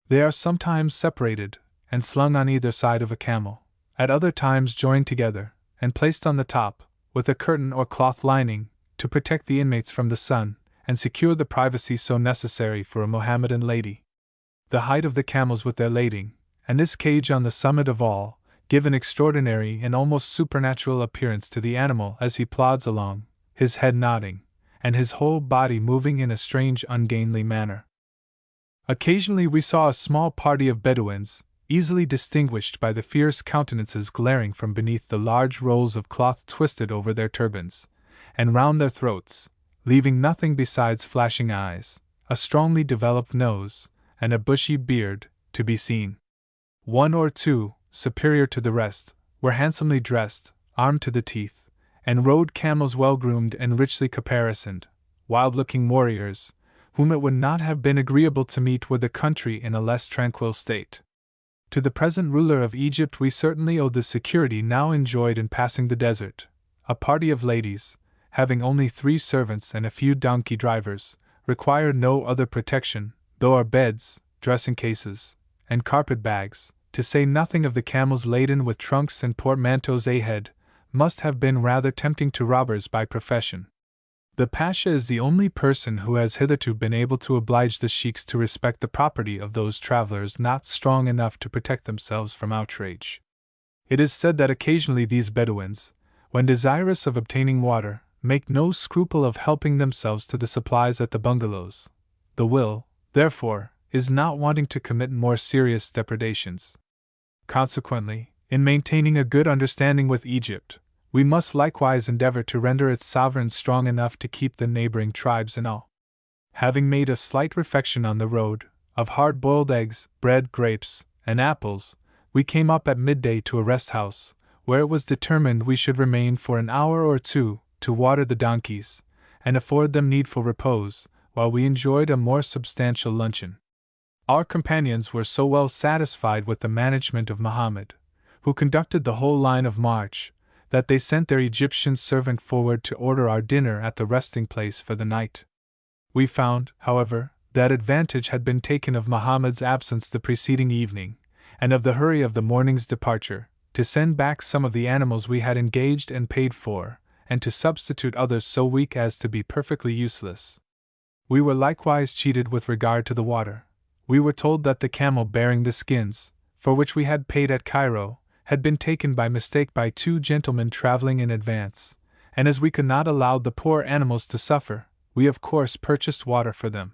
They are sometimes separated, and slung on either side of a camel, at other times joined together, and placed on the top, with a curtain or cloth lining, to protect the inmates from the sun, and secure the privacy so necessary for a Mohammedan lady. The height of the camels with their lading, and this cage on the summit of all, give an extraordinary and almost supernatural appearance to the animal as he plods along, his head nodding, and his whole body moving in a strange ungainly manner. Occasionally we saw a small party of Bedouins, easily distinguished by the fierce countenances glaring from beneath the large rolls of cloth twisted over their turbans, and round their throats, leaving nothing besides flashing eyes, a strongly developed nose, and a bushy beard, to be seen. One or two, superior to the rest, were handsomely dressed, armed to the teeth, and rode camels well groomed and richly caparisoned, wild-looking warriors, whom it would not have been agreeable to meet were the country in a less tranquil state. To the present ruler of Egypt we certainly owed the security now enjoyed in passing the desert. A party of ladies, having only 3 servants and a few donkey drivers, required no other protection, though our beds, dressing cases, and carpet bags, to say nothing of the camels laden with trunks and portmanteaus ahead, must have been rather tempting to robbers by profession. The Pasha is the only person who has hitherto been able to oblige the sheiks to respect the property of those travelers not strong enough to protect themselves from outrage. It is said that occasionally these Bedouins, when desirous of obtaining water, make no scruple of helping themselves to the supplies at the bungalows. The will, therefore, is not wanting to commit more serious depredations. Consequently, in maintaining a good understanding with Egypt, we must likewise endeavor to render its sovereigns strong enough to keep the neighboring tribes in awe. Having made a slight refection on the road, of hard-boiled eggs, bread, grapes, and apples, we came up at midday to a rest house, where it was determined we should remain for an hour or two to water the donkeys, and afford them needful repose, while we enjoyed a more substantial luncheon. Our companions were so well satisfied with the management of Mohammed, who conducted the whole line of march, that they sent their Egyptian servant forward to order our dinner at the resting place for the night. We found, however, that advantage had been taken of Mohammed's absence the preceding evening, and of the hurry of the morning's departure, to send back some of the animals we had engaged and paid for, and to substitute others so weak as to be perfectly useless. We were likewise cheated with regard to the water. We were told that the camel bearing the skins, for which we had paid at Cairo, had been taken by mistake by two gentlemen traveling in advance, and as we could not allow the poor animals to suffer, we of course purchased water for them.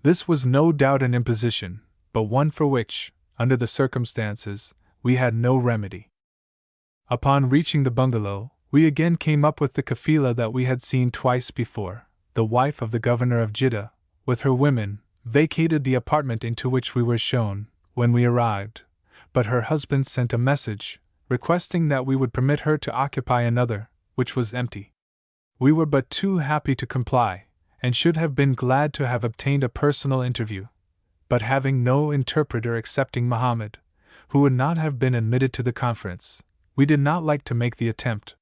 This was no doubt an imposition, but one for which, under the circumstances, we had no remedy. Upon reaching the bungalow, we again came up with the kafila that we had seen twice before. The wife of the governor of Jeddah, with her women, vacated the apartment into which we were shown when we arrived, but her husband sent a message, requesting that we would permit her to occupy another, which was empty. We were but too happy to comply, and should have been glad to have obtained a personal interview, but having no interpreter excepting Mohammed, who would not have been admitted to the conference, we did not like to make the attempt.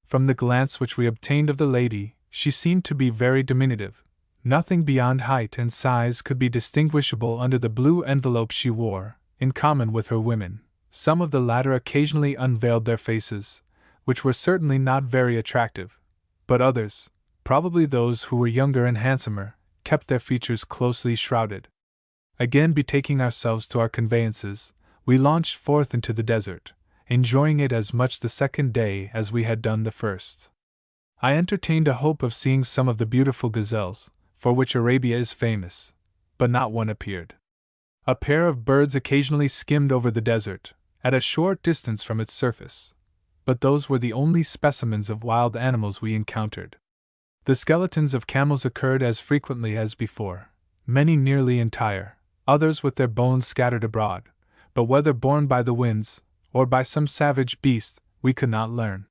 From the glance which we obtained of the lady, she seemed to be very diminutive. Nothing beyond height and size could be distinguishable under the blue envelope she wore, in common with her women. Some of the latter occasionally unveiled their faces, which were certainly not very attractive, but others, probably those who were younger and handsomer, kept their features closely shrouded. Again betaking ourselves to our conveyances, we launched forth into the desert, enjoying it as much the second day as we had done the first. I entertained a hope of seeing some of the beautiful gazelles, for which Arabia is famous, but not one appeared. A pair of birds occasionally skimmed over the desert, at a short distance from its surface, but those were the only specimens of wild animals we encountered. The skeletons of camels occurred as frequently as before, many nearly entire, others with their bones scattered abroad, but whether borne by the winds, or by some savage beast, we could not learn.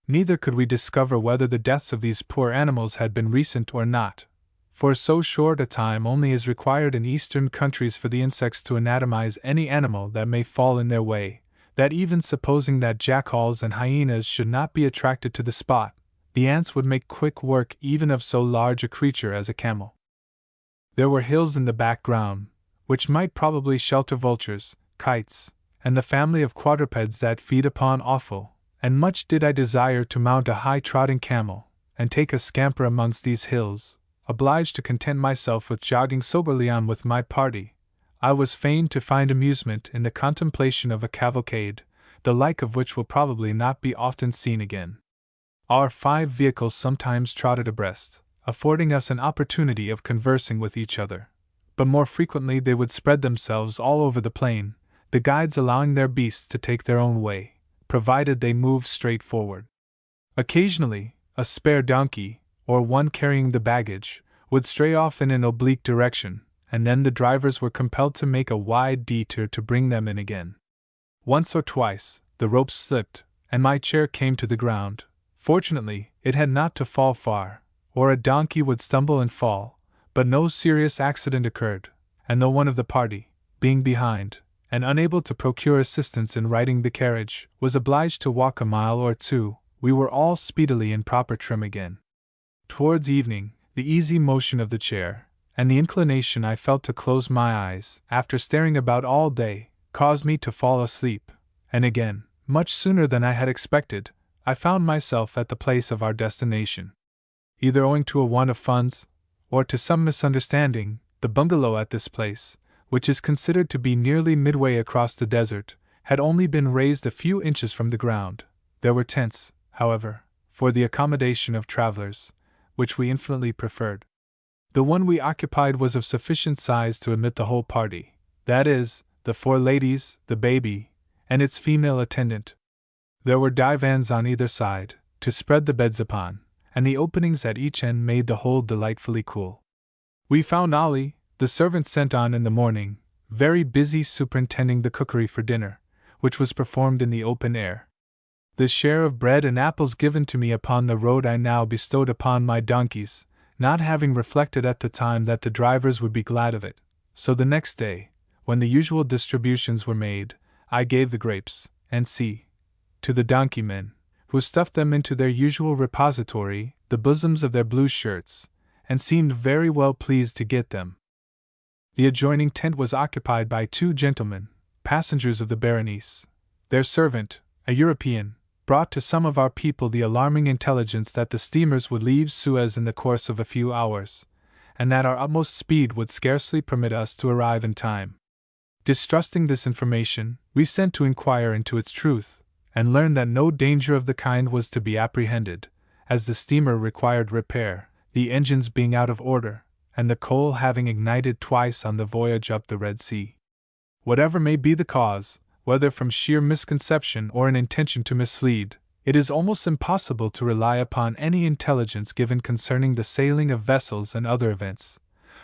Neither could we discover whether the deaths of these poor animals had been recent or not, for so short a time only is required in eastern countries for the insects to anatomize any animal that may fall in their way, that even supposing that jackals and hyenas should not be attracted to the spot, the ants would make quick work even of so large a creature as a camel. There were hills in the background, which might probably shelter vultures, kites, and the family of quadrupeds that feed upon offal, and much did I desire to mount a high-trotting camel, and take a scamper amongst these hills. Obliged to content myself with jogging soberly on with my party, I was fain to find amusement in the contemplation of a cavalcade, the like of which will probably not be often seen again. Our 5 vehicles sometimes trotted abreast, affording us an opportunity of conversing with each other, but more frequently they would spread themselves all over the plain, the guides allowing their beasts to take their own way, provided they moved straight forward. Occasionally, a spare donkey, or one carrying the baggage, would stray off in an oblique direction, and then the drivers were compelled to make a wide detour to bring them in again. Once or twice, the ropes slipped, and my chair came to the ground. Fortunately, it had not to fall far, or a donkey would stumble and fall, but no serious accident occurred, and though one of the party, being behind, and unable to procure assistance in righting the carriage, was obliged to walk a mile or two, we were all speedily in proper trim again. Towards evening, the easy motion of the chair, and the inclination I felt to close my eyes, after staring about all day, caused me to fall asleep, and again, much sooner than I had expected, I found myself at the place of our destination. Either owing to a want of funds, or to some misunderstanding, the bungalow at this place, which is considered to be nearly midway across the desert, had only been raised a few inches from the ground. There were tents, however, for the accommodation of travelers, which we infinitely preferred. The one we occupied was of sufficient size to admit the whole party, that is, the 4 ladies, the baby, and its female attendant. There were divans on either side, to spread the beds upon, and the openings at each end made the whole delightfully cool. We found Ollie, the servant sent on in the morning, very busy superintending the cookery for dinner, which was performed in the open air. The share of bread and apples given to me upon the road I now bestowed upon my donkeys, not having reflected at the time that the drivers would be glad of it, so the next day, when the usual distributions were made, I gave the grapes, to the donkeymen, who stuffed them into their usual repository, the bosoms of their blue shirts, and seemed very well pleased to get them. The adjoining tent was occupied by 2 gentlemen, passengers of the Berenice. Their servant, a European, brought to some of our people the alarming intelligence that the steamers would leave Suez in the course of a few hours, and that our utmost speed would scarcely permit us to arrive in time. Distrusting this information, we sent to inquire into its truth, and learned that no danger of the kind was to be apprehended, as the steamer required repair, the engines being out of order, and the coal having ignited twice on the voyage up the Red Sea. Whatever may be the cause, whether from sheer misconception or an intention to mislead, it is almost impossible to rely upon any intelligence given concerning the sailing of vessels and other events,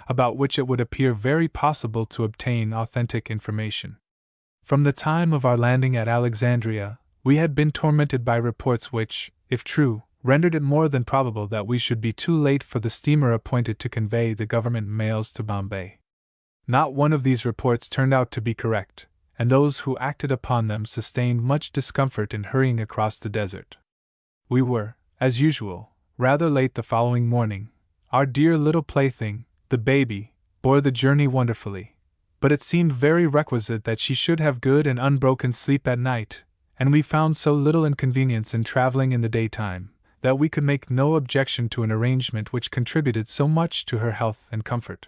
about which it would appear very possible to obtain authentic information. From the time of our landing at Alexandria, we had been tormented by reports which, if true, rendered it more than probable that we should be too late for the steamer appointed to convey the government mails to Bombay. Not one of these reports turned out to be correct, and those who acted upon them sustained much discomfort in hurrying across the desert. We were, as usual, rather late the following morning. Our dear little plaything, the baby, bore the journey wonderfully, but it seemed very requisite that she should have good and unbroken sleep at night, and we found so little inconvenience in traveling in the daytime, that we could make no objection to an arrangement which contributed so much to her health and comfort.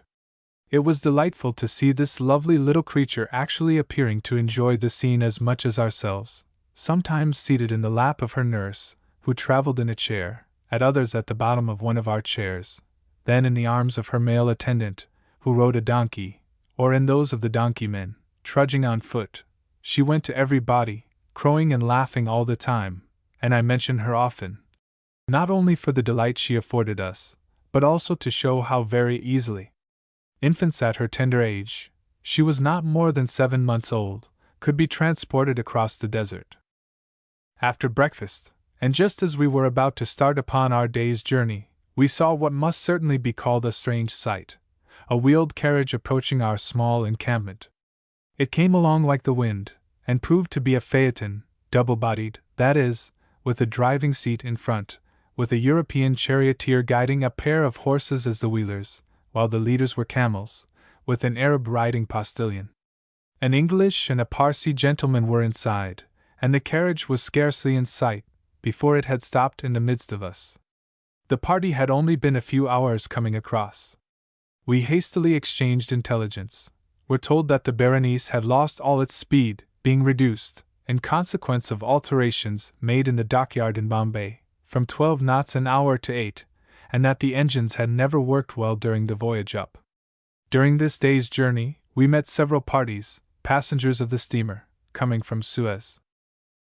It was delightful to see this lovely little creature actually appearing to enjoy the scene as much as ourselves, sometimes seated in the lap of her nurse, who travelled in a chair, at others at the bottom of one of our chairs, then in the arms of her male attendant, who rode a donkey, or in those of the donkeymen, trudging on foot. She went to everybody, crowing and laughing all the time, and I mention her often, not only for the delight she afforded us, but also to show how very easily infants at her tender age, she was not more than 7 months old, could be transported across the desert. After breakfast, and just as we were about to start upon our day's journey, we saw what must certainly be called a strange sight, a wheeled carriage approaching our small encampment. It came along like the wind, and proved to be a phaeton, double-bodied, that is, with a driving seat in front, with a European charioteer guiding a pair of horses as the wheelers, while the leaders were camels, with an Arab riding postilion. An English and a Parsee gentleman were inside, and the carriage was scarcely in sight before it had stopped in the midst of us. The party had only been a few hours coming across. We hastily exchanged intelligence, were told that the Berenice had lost all its speed, being reduced, in consequence of alterations made in the dockyard in Bombay, from 12 knots an hour to 8, and that the engines had never worked well during the voyage up. During this day's journey, we met several parties, passengers of the steamer, coming from Suez.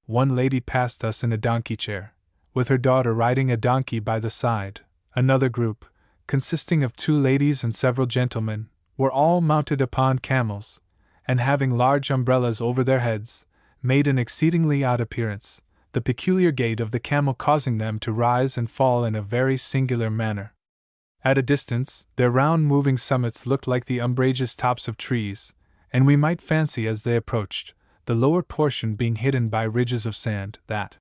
One lady passed us in a donkey chair, with her daughter riding a donkey by the side. Another group, consisting of 2 ladies and several gentlemen, were all mounted upon camels, and having large umbrellas over their heads, made an exceedingly odd appearance, the peculiar gait of the camel causing them to rise and fall in a very singular manner. At a distance, their round moving summits looked like the umbrageous tops of trees, and we might fancy as they approached, the lower portion being hidden by ridges of sand, that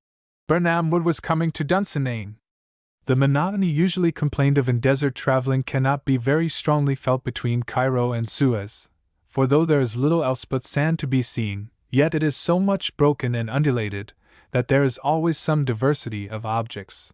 Burnham Wood was coming to Dunsinane. The monotony usually complained of in desert traveling cannot be very strongly felt between Cairo and Suez, for though there is little else but sand to be seen, yet it is so much broken and undulated that there is always some diversity of objects.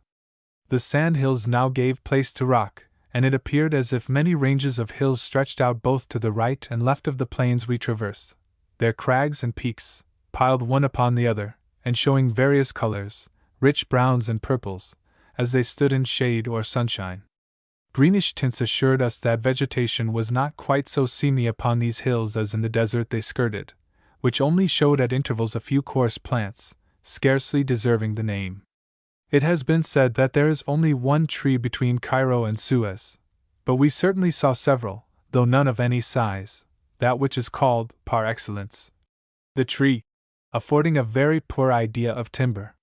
The sand hills now gave place to rock, and it appeared as if many ranges of hills stretched out both to the right and left of the plains we traversed, their crags and peaks, piled one upon the other, and showing various colors, rich browns and purples, as they stood in shade or sunshine. Greenish tints assured us that vegetation was not quite so seamy upon these hills as in the desert they skirted, which only showed at intervals a few coarse plants, scarcely deserving the name. It has been said that there is only one tree between Cairo and Suez, but we certainly saw several, though none of any size, that which is called, par excellence, the tree, affording a very poor idea of timber.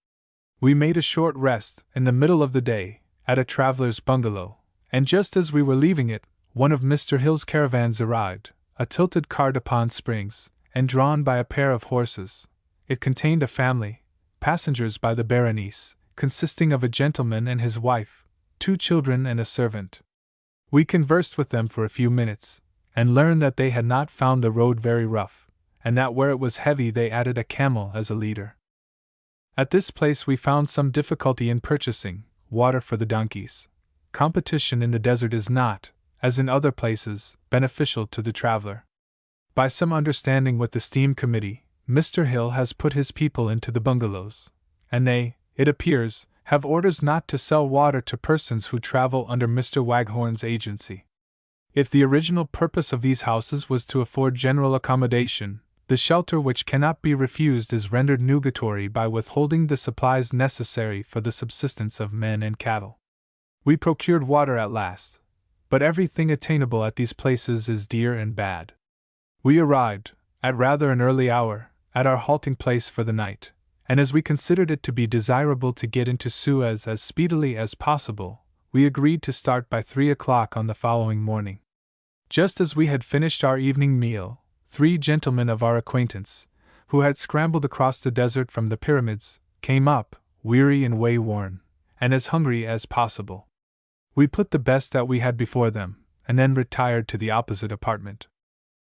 We made a short rest, in the middle of the day, at a traveler's bungalow, and just as we were leaving it, one of Mr. Hill's caravans arrived, a tilted cart upon springs, and drawn by a pair of horses. It contained a family, passengers by the Berenice, consisting of a gentleman and his wife, 2 children and a servant. We conversed with them for a few minutes, and learned that they had not found the road very rough, and that where it was heavy they added a camel as a leader. At this place we found some difficulty in purchasing water for the donkeys. Competition in the desert is not, as in other places, beneficial to the traveler. By some understanding with the steam committee, Mr. Hill has put his people into the bungalows, and they, it appears, have orders not to sell water to persons who travel under Mr. Waghorn's agency. If the original purpose of these houses was to afford general accommodation, the shelter which cannot be refused is rendered nugatory by withholding the supplies necessary for the subsistence of men and cattle. We procured water at last, but everything attainable at these places is dear and bad. We arrived, at rather an early hour, at our halting place for the night, and as we considered it to be desirable to get into Suez as speedily as possible, we agreed to start by 3 o'clock on the following morning. Just as we had finished our evening meal, 3 gentlemen of our acquaintance, who had scrambled across the desert from the pyramids, came up, weary and way-worn, and as hungry as possible. We put the best that we had before them, and then retired to the opposite apartment.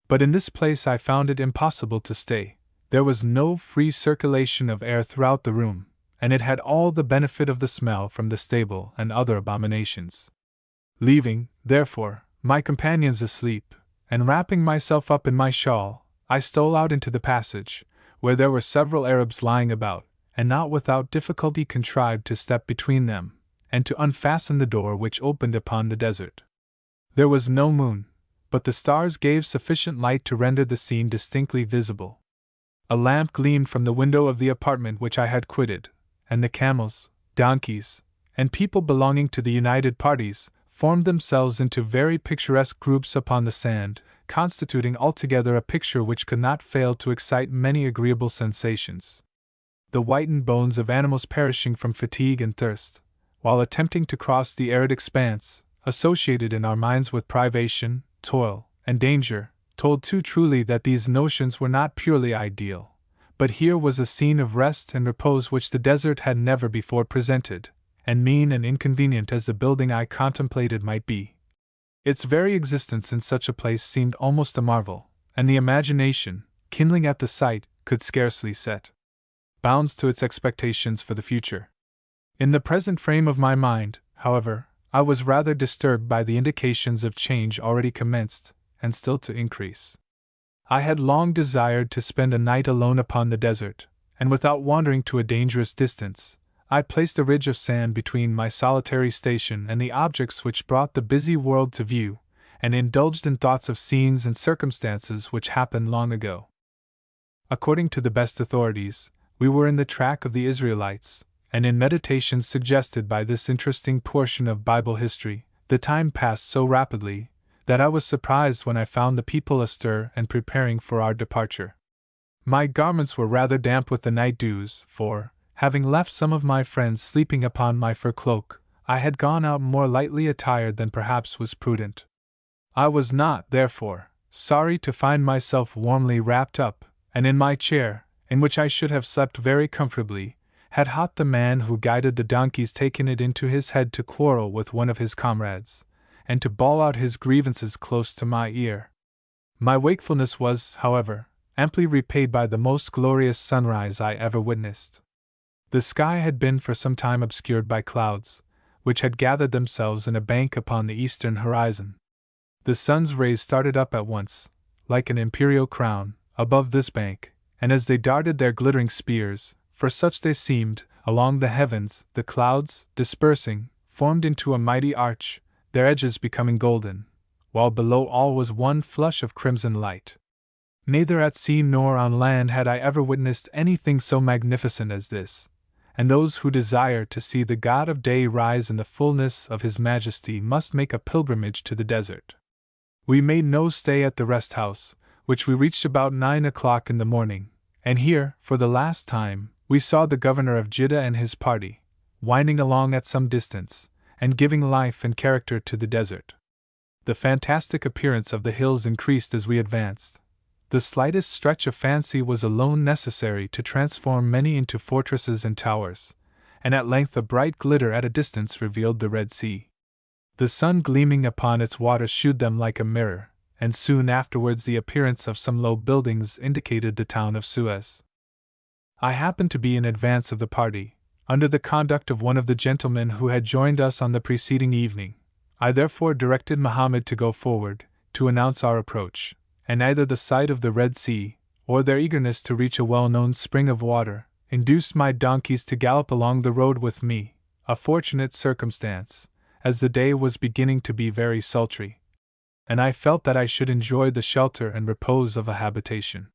But in this place I found it impossible to stay. There was no free circulation of air throughout the room, and it had all the benefit of the smell from the stable and other abominations. Leaving, therefore, my companions asleep, and wrapping myself up in my shawl, I stole out into the passage, where there were several Arabs lying about, and not without difficulty contrived to step between them, and to unfasten the door which opened upon the desert. There was no moon, but the stars gave sufficient light to render the scene distinctly visible. A lamp gleamed from the window of the apartment which I had quitted, and the camels, donkeys, and people belonging to the united parties formed themselves into very picturesque groups upon the sand, constituting altogether a picture which could not fail to excite many agreeable sensations. The whitened bones of animals perishing from fatigue and thirst, while attempting to cross the arid expanse, associated in our minds with privation, toil, and danger, told too truly that these notions were not purely ideal, but here was a scene of rest and repose which the desert had never before presented, and mean and inconvenient as the building I contemplated might be. Its very existence in such a place seemed almost a marvel, and the imagination, kindling at the sight, could scarcely set bounds to its expectations for the future. In the present frame of my mind, however, I was rather disturbed by the indications of change already commenced, and still to increase. I had long desired to spend a night alone upon the desert, and without wandering to a dangerous distance, I placed a ridge of sand between my solitary station and the objects which brought the busy world to view, and indulged in thoughts of scenes and circumstances which happened long ago. According to the best authorities, we were in the track of the Israelites, and in meditations suggested by this interesting portion of Bible history, the time passed so rapidly that I was surprised when I found the people astir and preparing for our departure. My garments were rather damp with the night dews, for, having left some of my friends sleeping upon my fur cloak, I had gone out more lightly attired than perhaps was prudent. I was not, therefore, sorry to find myself warmly wrapped up, and in my chair, in which I should have slept very comfortably, had Hot the man who guided the donkeys taken it into his head to quarrel with one of his comrades, and to bawl out his grievances close to my ear. My wakefulness was, however, amply repaid by the most glorious sunrise I ever witnessed. The sky had been for some time obscured by clouds, which had gathered themselves in a bank upon the eastern horizon. The sun's rays started up at once, like an imperial crown, above this bank, and as they darted their glittering spears, for such they seemed, along the heavens, the clouds, dispersing, formed into a mighty arch, their edges becoming golden, while below all was one flush of crimson light. Neither at sea nor on land had I ever witnessed anything so magnificent as this, and those who desire to see the God of Day rise in the fullness of His majesty must make a pilgrimage to the desert. We made no stay at the rest house, which we reached about 9 o'clock in the morning, and here, for the last time, we saw the governor of Jeddah and his party, winding along at some distance, and giving life and character to the desert. The fantastic appearance of the hills increased as we advanced. The slightest stretch of fancy was alone necessary to transform many into fortresses and towers, and at length a bright glitter at a distance revealed the Red Sea. The sun gleaming upon its waters shewed them like a mirror, and soon afterwards the appearance of some low buildings indicated the town of Suez. I happened to be in advance of the party, under the conduct of one of the gentlemen who had joined us on the preceding evening. I therefore directed Mohammed to go forward, to announce our approach, and either the sight of the Red Sea, or their eagerness to reach a well-known spring of water, induced my donkeys to gallop along the road with me, a fortunate circumstance, as the day was beginning to be very sultry, and I felt that I should enjoy the shelter and repose of a habitation.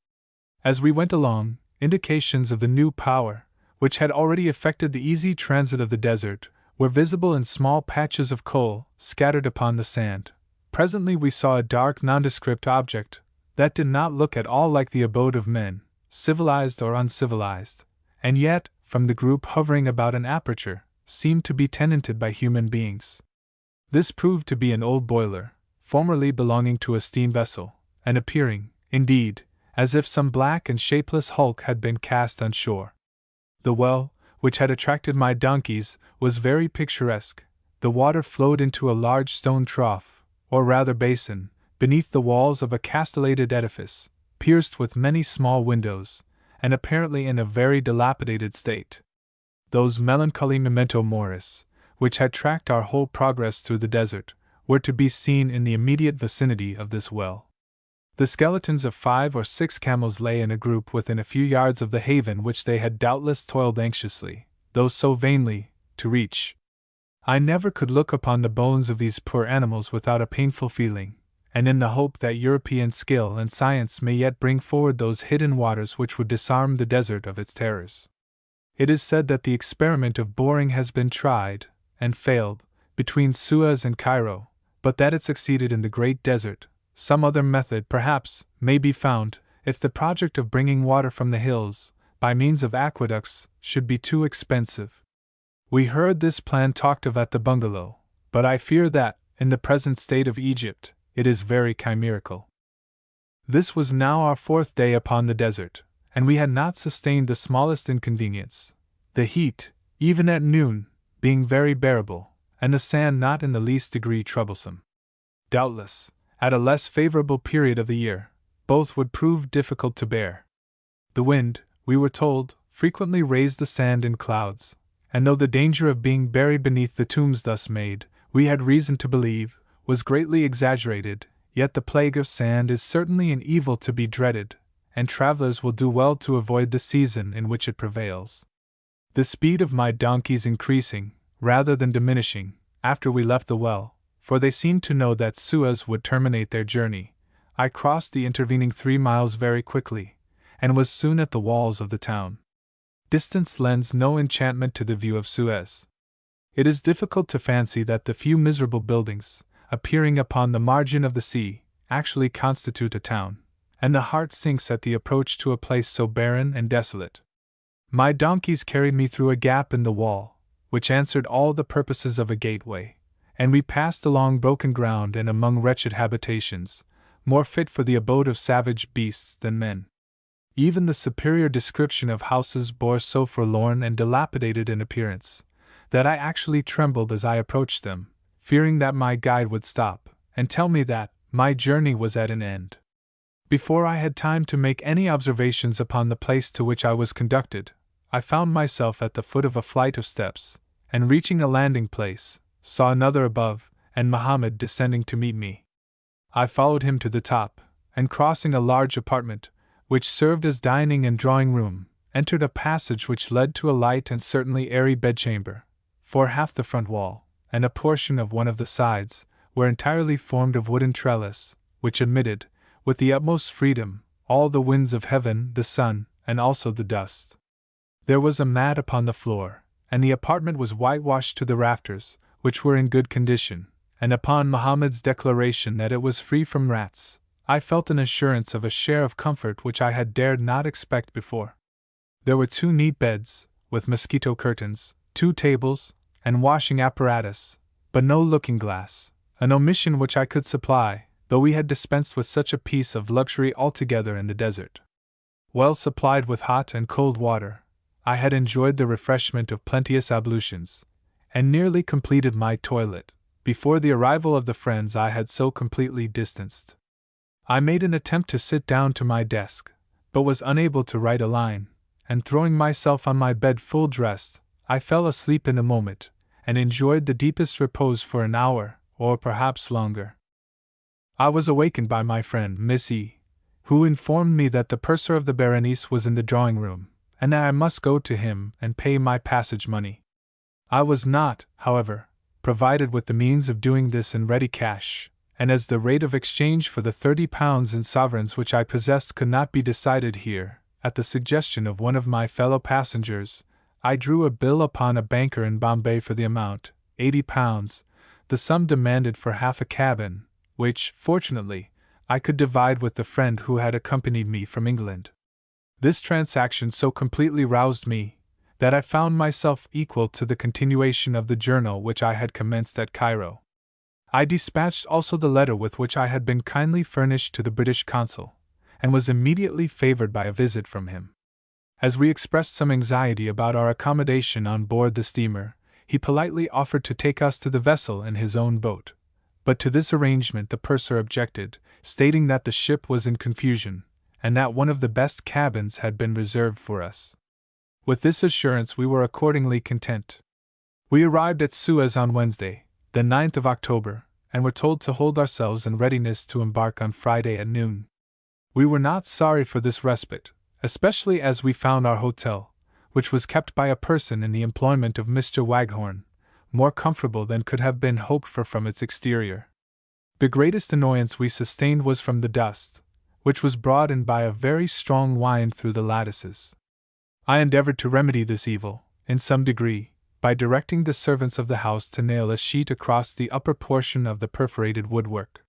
As we went along, indications of the new power, which had already effected the easy transit of the desert, were visible in small patches of coal scattered upon the sand. Presently we saw a dark nondescript object that did not look at all like the abode of men, civilized or uncivilized, and yet, from the group hovering about an aperture, seemed to be tenanted by human beings. This proved to be an old boiler, formerly belonging to a steam vessel, and appearing, indeed, as if some black and shapeless hulk had been cast on shore. The well, which had attracted my donkeys, was very picturesque. The water flowed into a large stone trough, or rather basin, beneath the walls of a castellated edifice, pierced with many small windows, and apparently in a very dilapidated state. Those melancholy memento moris, which had tracked our whole progress through the desert, were to be seen in the immediate vicinity of this well. The skeletons of 5 or 6 camels lay in a group within a few yards of the haven which they had doubtless toiled anxiously, though so vainly, to reach. I never could look upon the bones of these poor animals without a painful feeling, and in the hope that European skill and science may yet bring forward those hidden waters which would disarm the desert of its terrors. It is said that the experiment of boring has been tried, and failed, between Suez and Cairo, but that it succeeded in the great desert. Some other method, perhaps, may be found, if the project of bringing water from the hills, by means of aqueducts, should be too expensive. We heard this plan talked of at the bungalow, but I fear that, in the present state of Egypt, it is very chimerical. This was now our 4th day upon the desert, and we had not sustained the smallest inconvenience, the heat, even at noon, being very bearable, and the sand not in the least degree troublesome. Doubtless, at a less favorable period of the year, both would prove difficult to bear. The wind, we were told, frequently raised the sand in clouds, and though the danger of being buried beneath the tombs thus made, we had reason to believe, was greatly exaggerated, yet the plague of sand is certainly an evil to be dreaded, and travelers will do well to avoid the season in which it prevails. The speed of my donkeys increasing, rather than diminishing, after we left the well, for they seemed to know that Suez would terminate their journey, I crossed the intervening 3 miles very quickly, and was soon at the walls of the town. Distance lends no enchantment to the view of Suez. It is difficult to fancy that the few miserable buildings, appearing upon the margin of the sea, actually constitute a town, and the heart sinks at the approach to a place so barren and desolate. My donkeys carried me through a gap in the wall, which answered all the purposes of a gateway, and we passed along broken ground and among wretched habitations, more fit for the abode of savage beasts than men. Even the superior description of houses bore so forlorn and dilapidated an appearance, that I actually trembled as I approached them, fearing that my guide would stop, and tell me that my journey was at an end. Before I had time to make any observations upon the place to which I was conducted, I found myself at the foot of a flight of steps, and reaching a landing place, saw another above, and Mohammed descending to meet me. I followed him to the top, and crossing a large apartment, which served as dining and drawing room, entered a passage which led to a light and certainly airy bedchamber, for half the front wall, and a portion of one of the sides, were entirely formed of wooden trellis, which admitted, with the utmost freedom, all the winds of heaven, the sun, and also the dust. There was a mat upon the floor, and the apartment was whitewashed to the rafters, which were in good condition, and upon Mohammed's declaration that it was free from rats, I felt an assurance of a share of comfort which I had dared not expect before. There were 2 neat beds, with mosquito curtains, 2 tables, and washing apparatus, but no looking-glass, an omission which I could supply, though we had dispensed with such a piece of luxury altogether in the desert. Well supplied with hot and cold water, I had enjoyed the refreshment of plenteous ablutions, and nearly completed my toilet, before the arrival of the friends I had so completely distanced. I made an attempt to sit down to my desk, but was unable to write a line, and throwing myself on my bed full dressed, I fell asleep in a moment, and enjoyed the deepest repose for an hour, or perhaps longer. I was awakened by my friend Miss E., who informed me that the purser of the Berenice was in the drawing-room, and that I must go to him and pay my passage money. I was not, however, provided with the means of doing this in ready cash, and as the rate of exchange for the £30 in sovereigns which I possessed could not be decided here, at the suggestion of one of my fellow passengers, I drew a bill upon a banker in Bombay for the amount, £80, the sum demanded for half a cabin, which, fortunately, I could divide with the friend who had accompanied me from England. This transaction so completely roused me, that I found myself equal to the continuation of the journal which I had commenced at Cairo. I dispatched also the letter with which I had been kindly furnished to the British consul, and was immediately favored by a visit from him. As we expressed some anxiety about our accommodation on board the steamer, he politely offered to take us to the vessel in his own boat, but to this arrangement the purser objected, stating that the ship was in confusion, and that one of the best cabins had been reserved for us. With this assurance we were accordingly content. We arrived at Suez on Wednesday, the 9th of October, and were told to hold ourselves in readiness to embark on Friday at noon. We were not sorry for this respite, especially as we found our hotel, which was kept by a person in the employment of Mr. Waghorn, more comfortable than could have been hoped for from its exterior. The greatest annoyance we sustained was from the dust, which was brought in by a very strong wind through the lattices. I endeavored to remedy this evil, in some degree, by directing the servants of the house to nail a sheet across the upper portion of the perforated woodwork.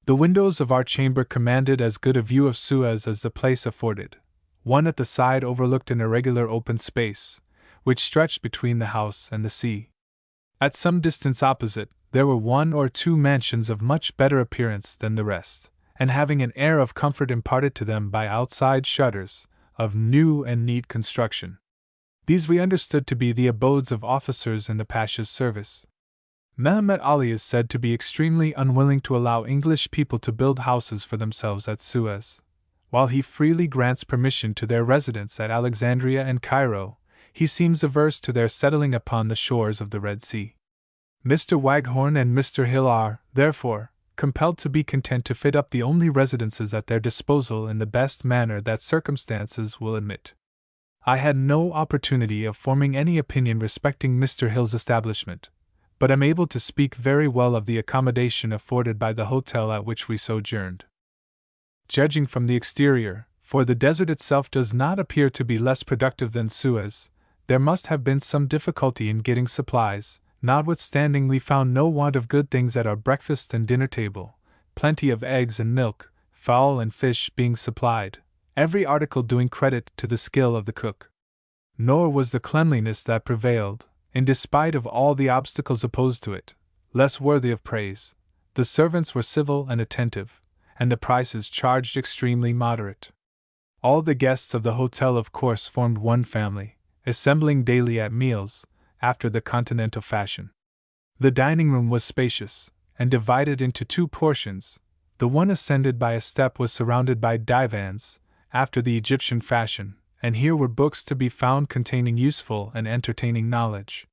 The windows of our chamber commanded as good a view of Suez as the place afforded. One at the side overlooked an irregular open space, which stretched between the house and the sea. At some distance opposite, there were 1 or 2 mansions of much better appearance than the rest, and having an air of comfort imparted to them by outside shutters, of new and neat construction. These we understood to be the abodes of officers in the Pasha's service. Mehemet Ali is said to be extremely unwilling to allow English people to build houses for themselves at Suez. While he freely grants permission to their residence at Alexandria and Cairo, he seems averse to their settling upon the shores of the Red Sea. Mr. Waghorn and Mr. Hill are, therefore, compelled to be content to fit up the only residences at their disposal in the best manner that circumstances will admit. I had no opportunity of forming any opinion respecting Mr. Hill's establishment, but am able to speak very well of the accommodation afforded by the hotel at which we sojourned. Judging from the exterior, for the desert itself does not appear to be less productive than Suez, there must have been some difficulty in getting supplies. Notwithstanding, we found no want of good things at our breakfast and dinner table, plenty of eggs and milk, fowl and fish being supplied, every article doing credit to the skill of the cook. Nor was the cleanliness that prevailed, in despite of all the obstacles opposed to it, less worthy of praise. The servants were civil and attentive, and the prices charged extremely moderate. All the guests of the hotel of course formed one family, assembling daily at meals, after the continental fashion. The dining room was spacious, and divided into 2 portions. The one ascended by a step was surrounded by divans, after the Egyptian fashion, and here were books to be found containing useful and entertaining knowledge.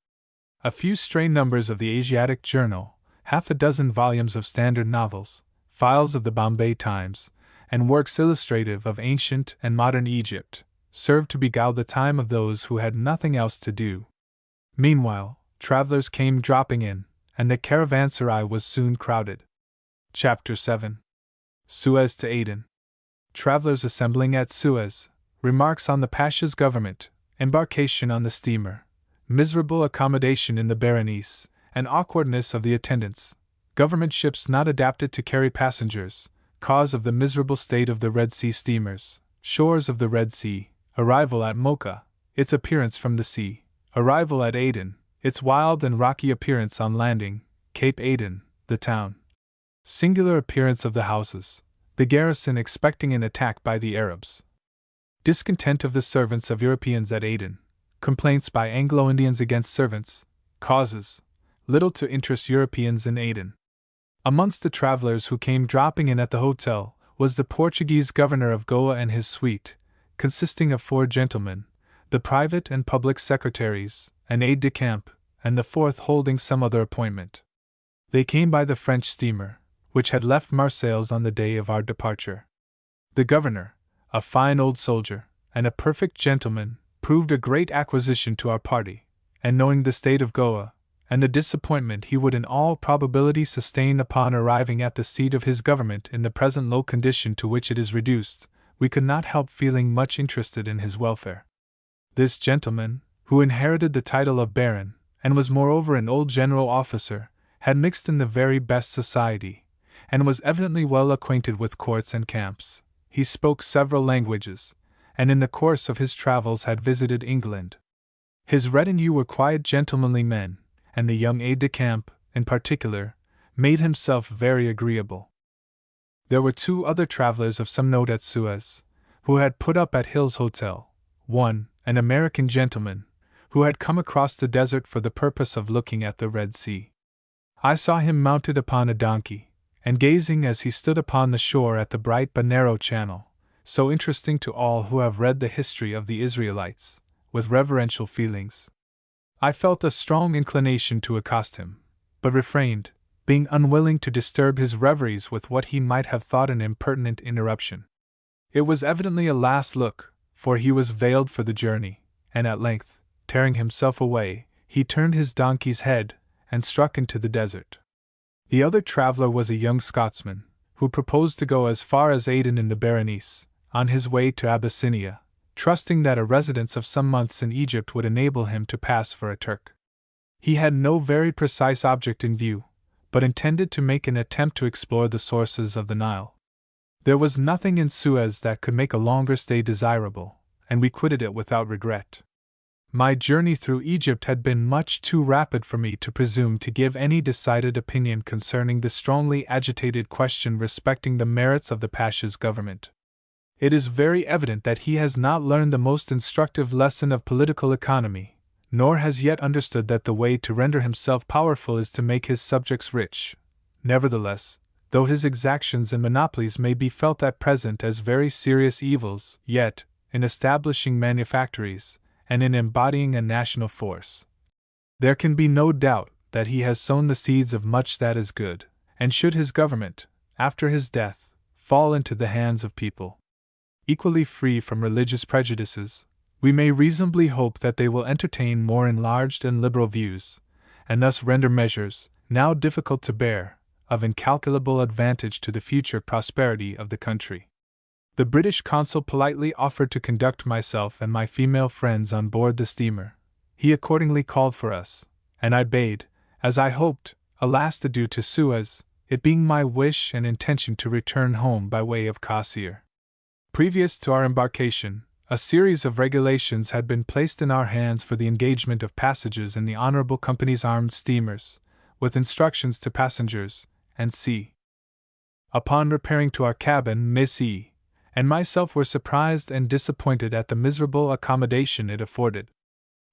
A few stray numbers of the Asiatic Journal, half a dozen volumes of standard novels, files of the Bombay Times, and works illustrative of ancient and modern Egypt, served to beguile the time of those who had nothing else to do. Meanwhile, travelers came dropping in, and the caravanserai was soon crowded. Chapter 7. Suez to Aden. Travelers assembling at Suez. Remarks on the Pasha's government. Embarkation on the steamer. Miserable accommodation in the Berenice, and awkwardness of the attendants. Government ships not adapted to carry passengers. Cause of the miserable state of the Red Sea steamers. Shores of the Red Sea. Arrival at Mocha. Its appearance from the sea. Arrival at Aden. Its wild and rocky appearance on landing. Cape Aden, the town. Singular appearance of the houses. The garrison expecting an attack by the Arabs. Discontent of the servants of Europeans at Aden. Complaints by Anglo-Indians against servants. Causes. Little to interest Europeans in Aden. Amongst the travelers who came dropping in at the hotel was the Portuguese governor of Goa and his suite, consisting of 4 gentlemen, the private and public secretaries, an aide-de-camp, and the 4th holding some other appointment. They came by the French steamer, which had left Marseilles on the day of our departure. The governor, a fine old soldier, and a perfect gentleman, proved a great acquisition to our party, and knowing the state of Goa, and the disappointment he would in all probability sustain upon arriving at the seat of his government in the present low condition to which it is reduced, we could not help feeling much interested in his welfare. This gentleman, who inherited the title of Baron, and was moreover an old general officer, had mixed in the very best society, and was evidently well acquainted with courts and camps. He spoke several languages, and in the course of his travels had visited England. His retinue were quiet gentlemanly men, and the young aide-de-camp, in particular, made himself very agreeable. There were 2 other travelers of some note at Suez, who had put up at Hill's Hotel. One, an American gentleman, who had come across the desert for the purpose of looking at the Red Sea. I saw him mounted upon a donkey, and gazing as he stood upon the shore at the bright but narrow channel, so interesting to all who have read the history of the Israelites, with reverential feelings. I felt a strong inclination to accost him, but refrained, being unwilling to disturb his reveries with what he might have thought an impertinent interruption. It was evidently a last look, for he was veiled for the journey, and at length, tearing himself away, he turned his donkey's head, and struck into the desert. The other traveler was a young Scotsman, who proposed to go as far as Aden in the Berenice, on his way to Abyssinia, trusting that a residence of some months in Egypt would enable him to pass for a Turk. He had no very precise object in view, but intended to make an attempt to explore the sources of the Nile. There was nothing in Suez that could make a longer stay desirable, and we quitted it without regret. My journey through Egypt had been much too rapid for me to presume to give any decided opinion concerning the strongly agitated question respecting the merits of the Pasha's government. It is very evident that he has not learned the most instructive lesson of political economy, nor has yet understood that the way to render himself powerful is to make his subjects rich. Nevertheless, though his exactions and monopolies may be felt at present as very serious evils, yet, in establishing manufactories, and in embodying a national force, there can be no doubt that he has sown the seeds of much that is good, and should his government, after his death, fall into the hands of people equally free from religious prejudices, we may reasonably hope that they will entertain more enlarged and liberal views, and thus render measures, now difficult to bear, of incalculable advantage to the future prosperity of the country. The British consul politely offered to conduct myself and my female friends on board the steamer. He accordingly called for us, and I bade, as I hoped, a last adieu to Suez, it being my wish and intention to return home by way of Cassir. Previous to our embarkation, a series of regulations had been placed in our hands for the engagement of passages in the Honorable Company's armed steamers, with instructions to passengers, and C. Upon repairing to our cabin, Miss E. and myself were surprised and disappointed at the miserable accommodation it afforded.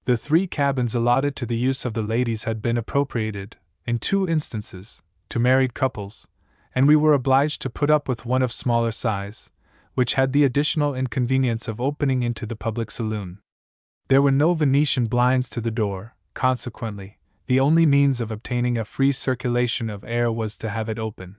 The 3 cabins allotted to the use of the ladies had been appropriated, in 2 instances, to married couples, and we were obliged to put up with one of smaller size, which had the additional inconvenience of opening into the public saloon. There were no Venetian blinds to the door, consequently, the only means of obtaining a free circulation of air was to have it open.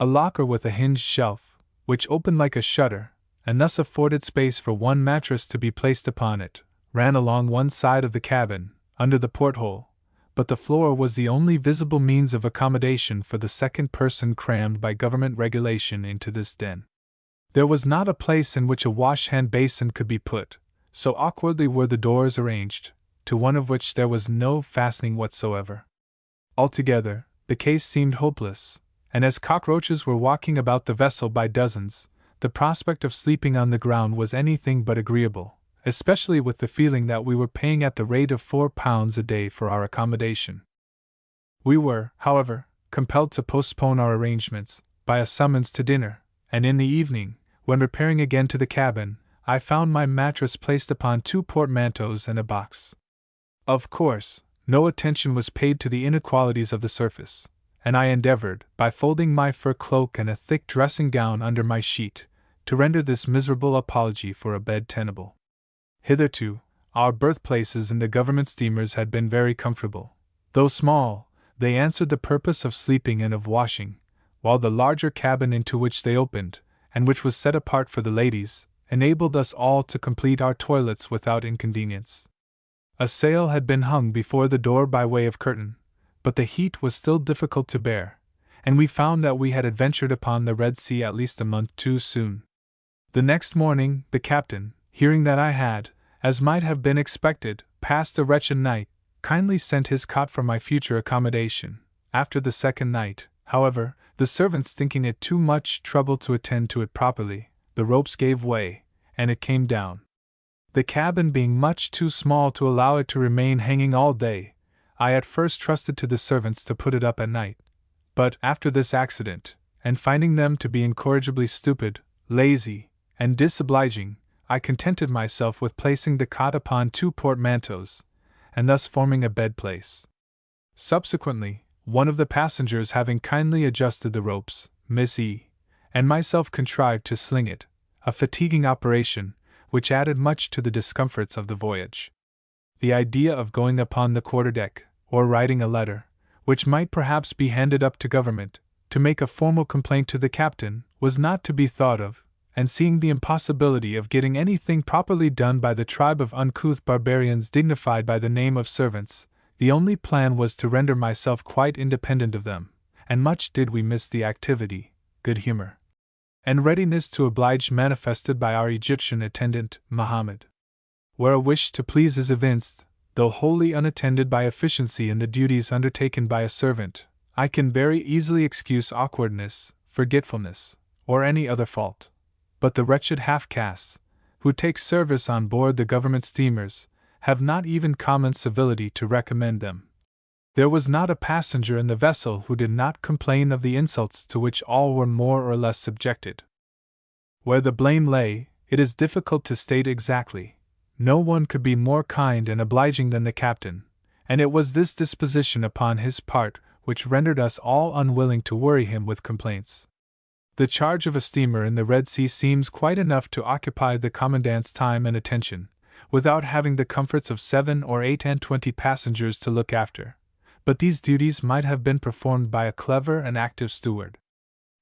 A locker with a hinged shelf, which opened like a shutter, and thus afforded space for one mattress to be placed upon it, ran along one side of the cabin, under the porthole, but the floor was the only visible means of accommodation for the second person crammed by government regulation into this den. There was not a place in which a wash-hand basin could be put, so awkwardly were the doors arranged, to one of which there was no fastening whatsoever. Altogether, the case seemed hopeless, and as cockroaches were walking about the vessel by dozens, the prospect of sleeping on the ground was anything but agreeable, especially with the feeling that we were paying at the rate of £4 a day for our accommodation. We were, however, compelled to postpone our arrangements by a summons to dinner, and in the evening, when repairing again to the cabin, I found my mattress placed upon 2 portmanteaus and a box. Of course, no attention was paid to the inequalities of the surface, and I endeavored, by folding my fur cloak and a thick dressing gown under my sheet, to render this miserable apology for a bed tenable. Hitherto, our birthplaces in the government steamers had been very comfortable. Though small, they answered the purpose of sleeping and of washing, while the larger cabin into which they opened, and which was set apart for the ladies, enabled us all to complete our toilets without inconvenience. A sail had been hung before the door by way of curtain, but the heat was still difficult to bear, and we found that we had adventured upon the Red Sea at least a month too soon. The next morning, the captain, hearing that I had, as might have been expected, passed a wretched night, kindly sent his cot for my future accommodation. After the second night, however, the servants thinking it too much trouble to attend to it properly, the ropes gave way, and it came down. The cabin being much too small to allow it to remain hanging all day, I at first trusted to the servants to put it up at night, but after this accident, and finding them to be incorrigibly stupid, lazy, and disobliging, I contented myself with placing the cot upon 2 portmanteaus, and thus forming a bed place. Subsequently, one of the passengers having kindly adjusted the ropes, Miss E. and myself contrived to sling it, a fatiguing operation, which added much to the discomforts of the voyage. The idea of going upon the quarterdeck, or writing a letter, which might perhaps be handed up to government, to make a formal complaint to the captain, was not to be thought of, and seeing the impossibility of getting anything properly done by the tribe of uncouth barbarians dignified by the name of servants, the only plan was to render myself quite independent of them, and much did we miss the activity, good humor, and readiness to oblige manifested by our Egyptian attendant, Mohammed. Where a wish to please is evinced, though wholly unattended by efficiency in the duties undertaken by a servant, I can very easily excuse awkwardness, forgetfulness, or any other fault. But the wretched half-castes, who take service on board the government steamers, have not even common civility to recommend them. There was not a passenger in the vessel who did not complain of the insults to which all were more or less subjected. Where the blame lay, it is difficult to state exactly. No one could be more kind and obliging than the captain, and it was this disposition upon his part which rendered us all unwilling to worry him with complaints. The charge of a steamer in the Red Sea seems quite enough to occupy the commandant's time and attention, without having the comforts of 7 or 28 passengers to look after, but these duties might have been performed by a clever and active steward.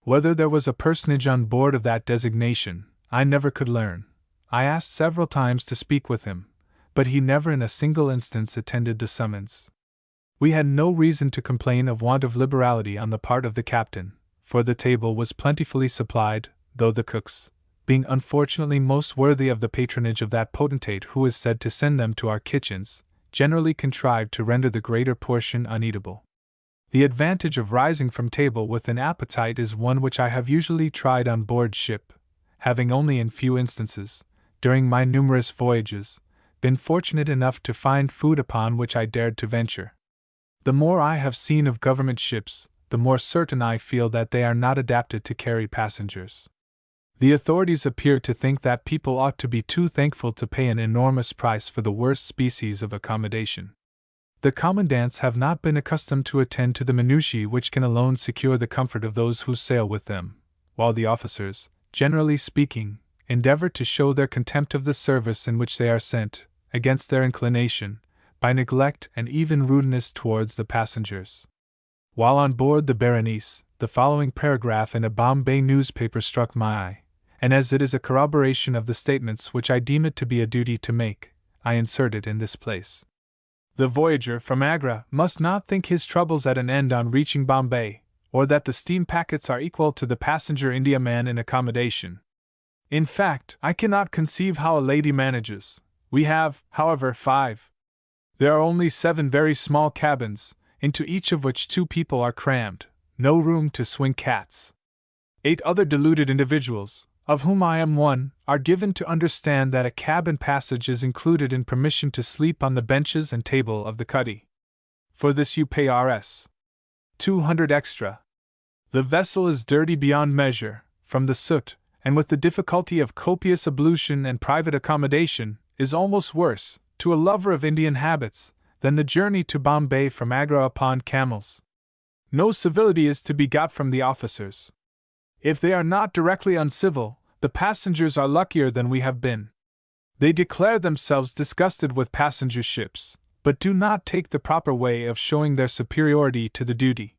Whether there was a personage on board of that designation, I never could learn. I asked several times to speak with him, but he never in a single instance attended the summons. We had no reason to complain of want of liberality on the part of the captain, for the table was plentifully supplied, though the cooks, being unfortunately most worthy of the patronage of that potentate who is said to send them to our kitchens, generally contrived to render the greater portion uneatable. The advantage of rising from table with an appetite is one which I have usually tried on board ship, having only in few instances, during my numerous voyages, been fortunate enough to find food upon which I dared to venture. The more I have seen of government ships, the more certain I feel that they are not adapted to carry passengers. The authorities appear to think that people ought to be too thankful to pay an enormous price for the worst species of accommodation. The commandants have not been accustomed to attend to the minutiae which can alone secure the comfort of those who sail with them, while the officers, generally speaking, endeavor to show their contempt of the service in which they are sent, against their inclination, by neglect and even rudeness towards the passengers. While on board the Berenice, the following paragraph in a Bombay newspaper struck my eye, and as it is a corroboration of the statements which I deem it to be a duty to make, I insert it in this place. The voyager from Agra must not think his troubles at an end on reaching Bombay, or that the steam packets are equal to the passenger Indiaman in accommodation. In fact, I cannot conceive how a lady manages. We have, however, 5. There are only 7 very small cabins, into each of which 2 people are crammed, no room to swing cats. 8 other deluded individuals, of whom I am one, are given to understand that a cabin passage is included in permission to sleep on the benches and table of the cuddy. For this you pay Rs. 200 extra. The vessel is dirty beyond measure, from the soot, and with the difficulty of copious ablution and private accommodation, is almost worse, to a lover of Indian habits, than the journey to Bombay from Agra upon camels. No civility is to be got from the officers. If they are not directly uncivil, the passengers are luckier than we have been. They declare themselves disgusted with passenger ships, but do not take the proper way of showing their superiority to the duty.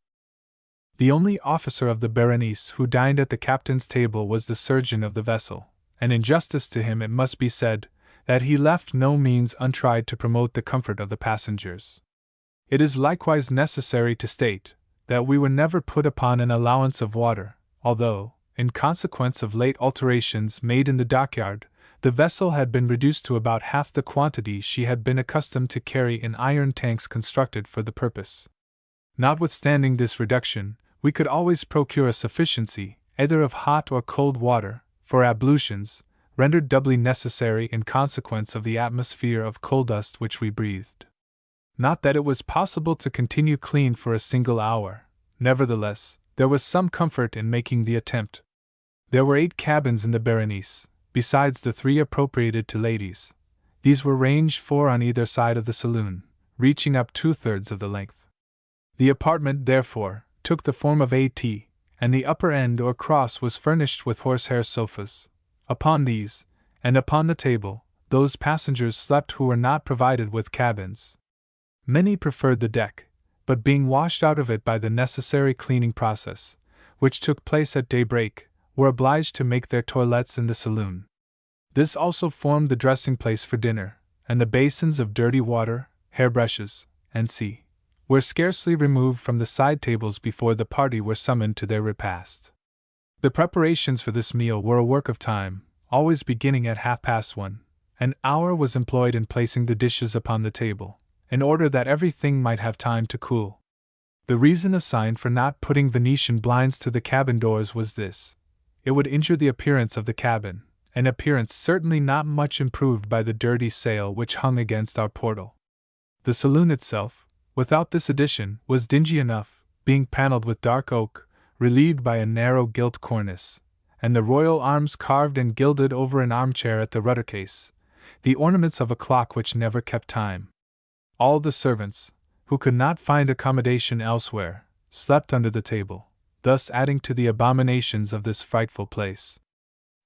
The only officer of the Berenice who dined at the captain's table was the surgeon of the vessel, and in justice to him it must be said that he left no means untried to promote the comfort of the passengers. It is likewise necessary to state that we were never put upon an allowance of water, although, in consequence of late alterations made in the dockyard, the vessel had been reduced to about half the quantity she had been accustomed to carry in iron tanks constructed for the purpose. Notwithstanding this reduction, we could always procure a sufficiency, either of hot or cold water, for ablutions, rendered doubly necessary in consequence of the atmosphere of coal dust which we breathed. Not that it was possible to continue clean for a single hour, nevertheless, there was some comfort in making the attempt. There were 8 cabins in the Berenice, besides the 3 appropriated to ladies. These were ranged 4 on either side of the saloon, reaching up 2/3 of the length. The apartment, therefore, took the form of a T, and the upper end or cross was furnished with horsehair sofas. Upon these, and upon the table, those passengers slept who were not provided with cabins. Many preferred the deck, but being washed out of it by the necessary cleaning process, which took place at daybreak, were obliged to make their toilets in the saloon. This also formed the dressing place for dinner, and the basins of dirty water, hairbrushes, and were scarcely removed from the side tables before the party were summoned to their repast. The preparations for this meal were a work of time, always beginning at 1:30. An hour was employed in placing the dishes upon the table, in order that everything might have time to cool. The reason assigned for not putting Venetian blinds to the cabin doors was this: it would injure the appearance of the cabin, an appearance certainly not much improved by the dirty sail which hung against our portal. The saloon itself, without this addition, was dingy enough, being paneled with dark oak, relieved by a narrow gilt cornice, and the royal arms carved and gilded over an armchair at the rudder case, the ornaments of a clock which never kept time. All the servants, who could not find accommodation elsewhere, slept under the table, thus adding to the abominations of this frightful place.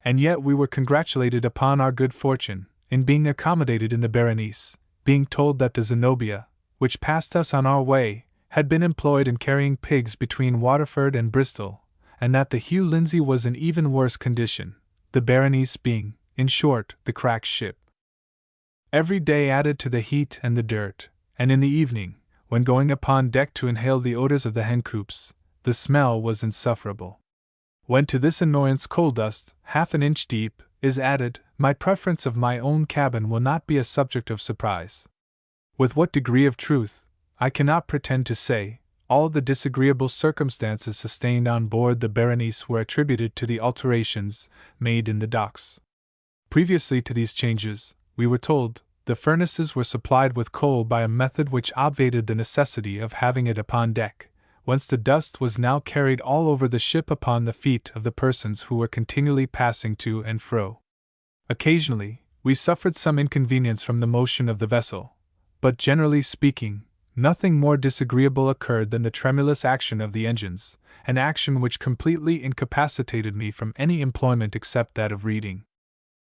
And yet we were congratulated upon our good fortune, in being accommodated in the Berenice, being told that the Zenobia, which passed us on our way, had been employed in carrying pigs between Waterford and Bristol, and that the Hugh Lindsay was in even worse condition, the Berenice being, in short, the crack ship. Every day added to the heat and the dirt, and in the evening, when going upon deck to inhale the odors of the hen coops, the smell was insufferable. When to this annoyance coal dust, 1/2 inch deep, is added, my preference of my own cabin will not be a subject of surprise. With what degree of truth, I cannot pretend to say. All the disagreeable circumstances sustained on board the Berenice were attributed to the alterations made in the docks. Previously to these changes, we were told, the furnaces were supplied with coal by a method which obviated the necessity of having it upon deck, whence the dust was now carried all over the ship upon the feet of the persons who were continually passing to and fro. Occasionally, we suffered some inconvenience from the motion of the vessel, but generally speaking, nothing more disagreeable occurred than the tremulous action of the engines, an action which completely incapacitated me from any employment except that of reading.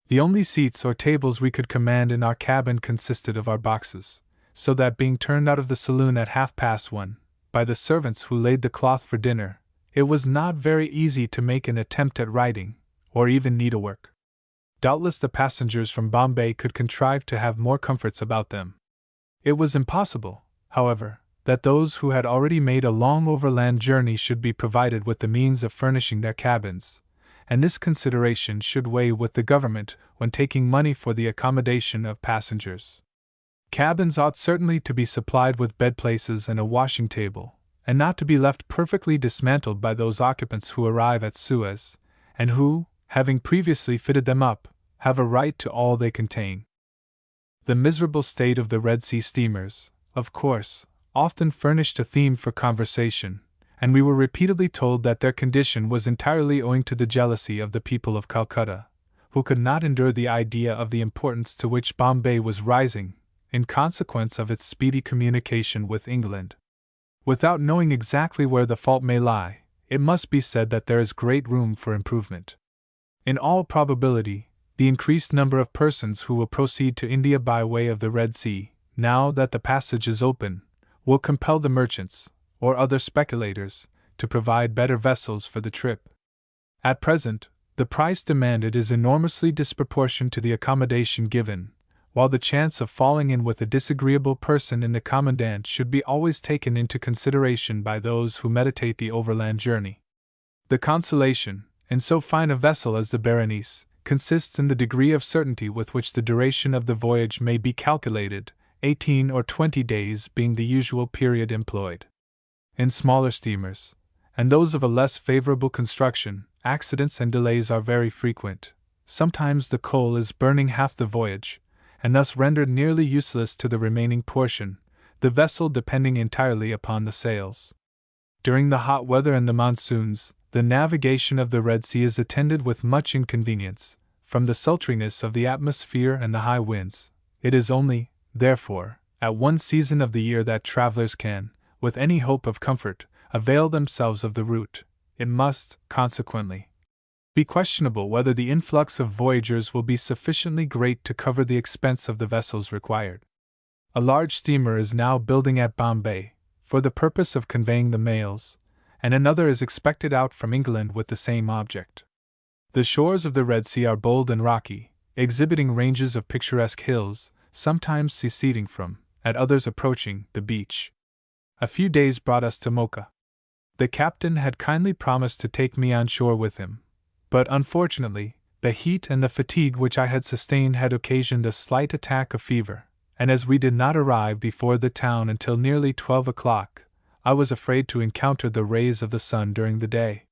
The only seats or tables we could command in our cabin consisted of our boxes, so that being turned out of the saloon at 1:30, by the servants who laid the cloth for dinner, it was not very easy to make an attempt at writing, or even needlework. Doubtless the passengers from Bombay could contrive to have more comforts about them. It was impossible, however, that those who had already made a long overland journey should be provided with the means of furnishing their cabins, and this consideration should weigh with the government when taking money for the accommodation of passengers. Cabins ought certainly to be supplied with bed places and a washing table, and not to be left perfectly dismantled by those occupants who arrive at Suez, and who, having previously fitted them up, have a right to all they contain. The miserable state of the Red Sea steamers, of course, often furnished a theme for conversation, and we were repeatedly told that their condition was entirely owing to the jealousy of the people of Calcutta, who could not endure the idea of the importance to which Bombay was rising, in consequence of its speedy communication with England. Without knowing exactly where the fault may lie, it must be said that there is great room for improvement. In all probability, the increased number of persons who will proceed to India by way of the Red Sea, now that the passage is open, will compel the merchants, or other speculators, to provide better vessels for the trip. At present, the price demanded is enormously disproportioned to the accommodation given, while the chance of falling in with a disagreeable person in the commandant should be always taken into consideration by those who meditate the overland journey. The consolation, in so fine a vessel as the Berenice, consists in the degree of certainty with which the duration of the voyage may be calculated, 18 or 20 days being the usual period employed. In smaller steamers, and those of a less favorable construction, accidents and delays are very frequent. Sometimes the coal is burning half the voyage, and thus rendered nearly useless to the remaining portion, the vessel depending entirely upon the sails. During the hot weather and the monsoons, the navigation of the Red Sea is attended with much inconvenience, from the sultriness of the atmosphere and the high winds. It is only, therefore, at one season of the year that travelers can, with any hope of comfort, avail themselves of the route. It must, consequently, be questionable whether the influx of voyagers will be sufficiently great to cover the expense of the vessels required. A large steamer is now building at Bombay, for the purpose of conveying the mails, and another is expected out from England with the same object. The shores of the Red Sea are bold and rocky, exhibiting ranges of picturesque hills, sometimes seceding from, at others approaching, the beach. A few days brought us to Mocha. The captain had kindly promised to take me on shore with him, but unfortunately, the heat and the fatigue which I had sustained had occasioned a slight attack of fever, and as we did not arrive before the town until nearly 12 o'clock, I was afraid to encounter the rays of the sun during the day.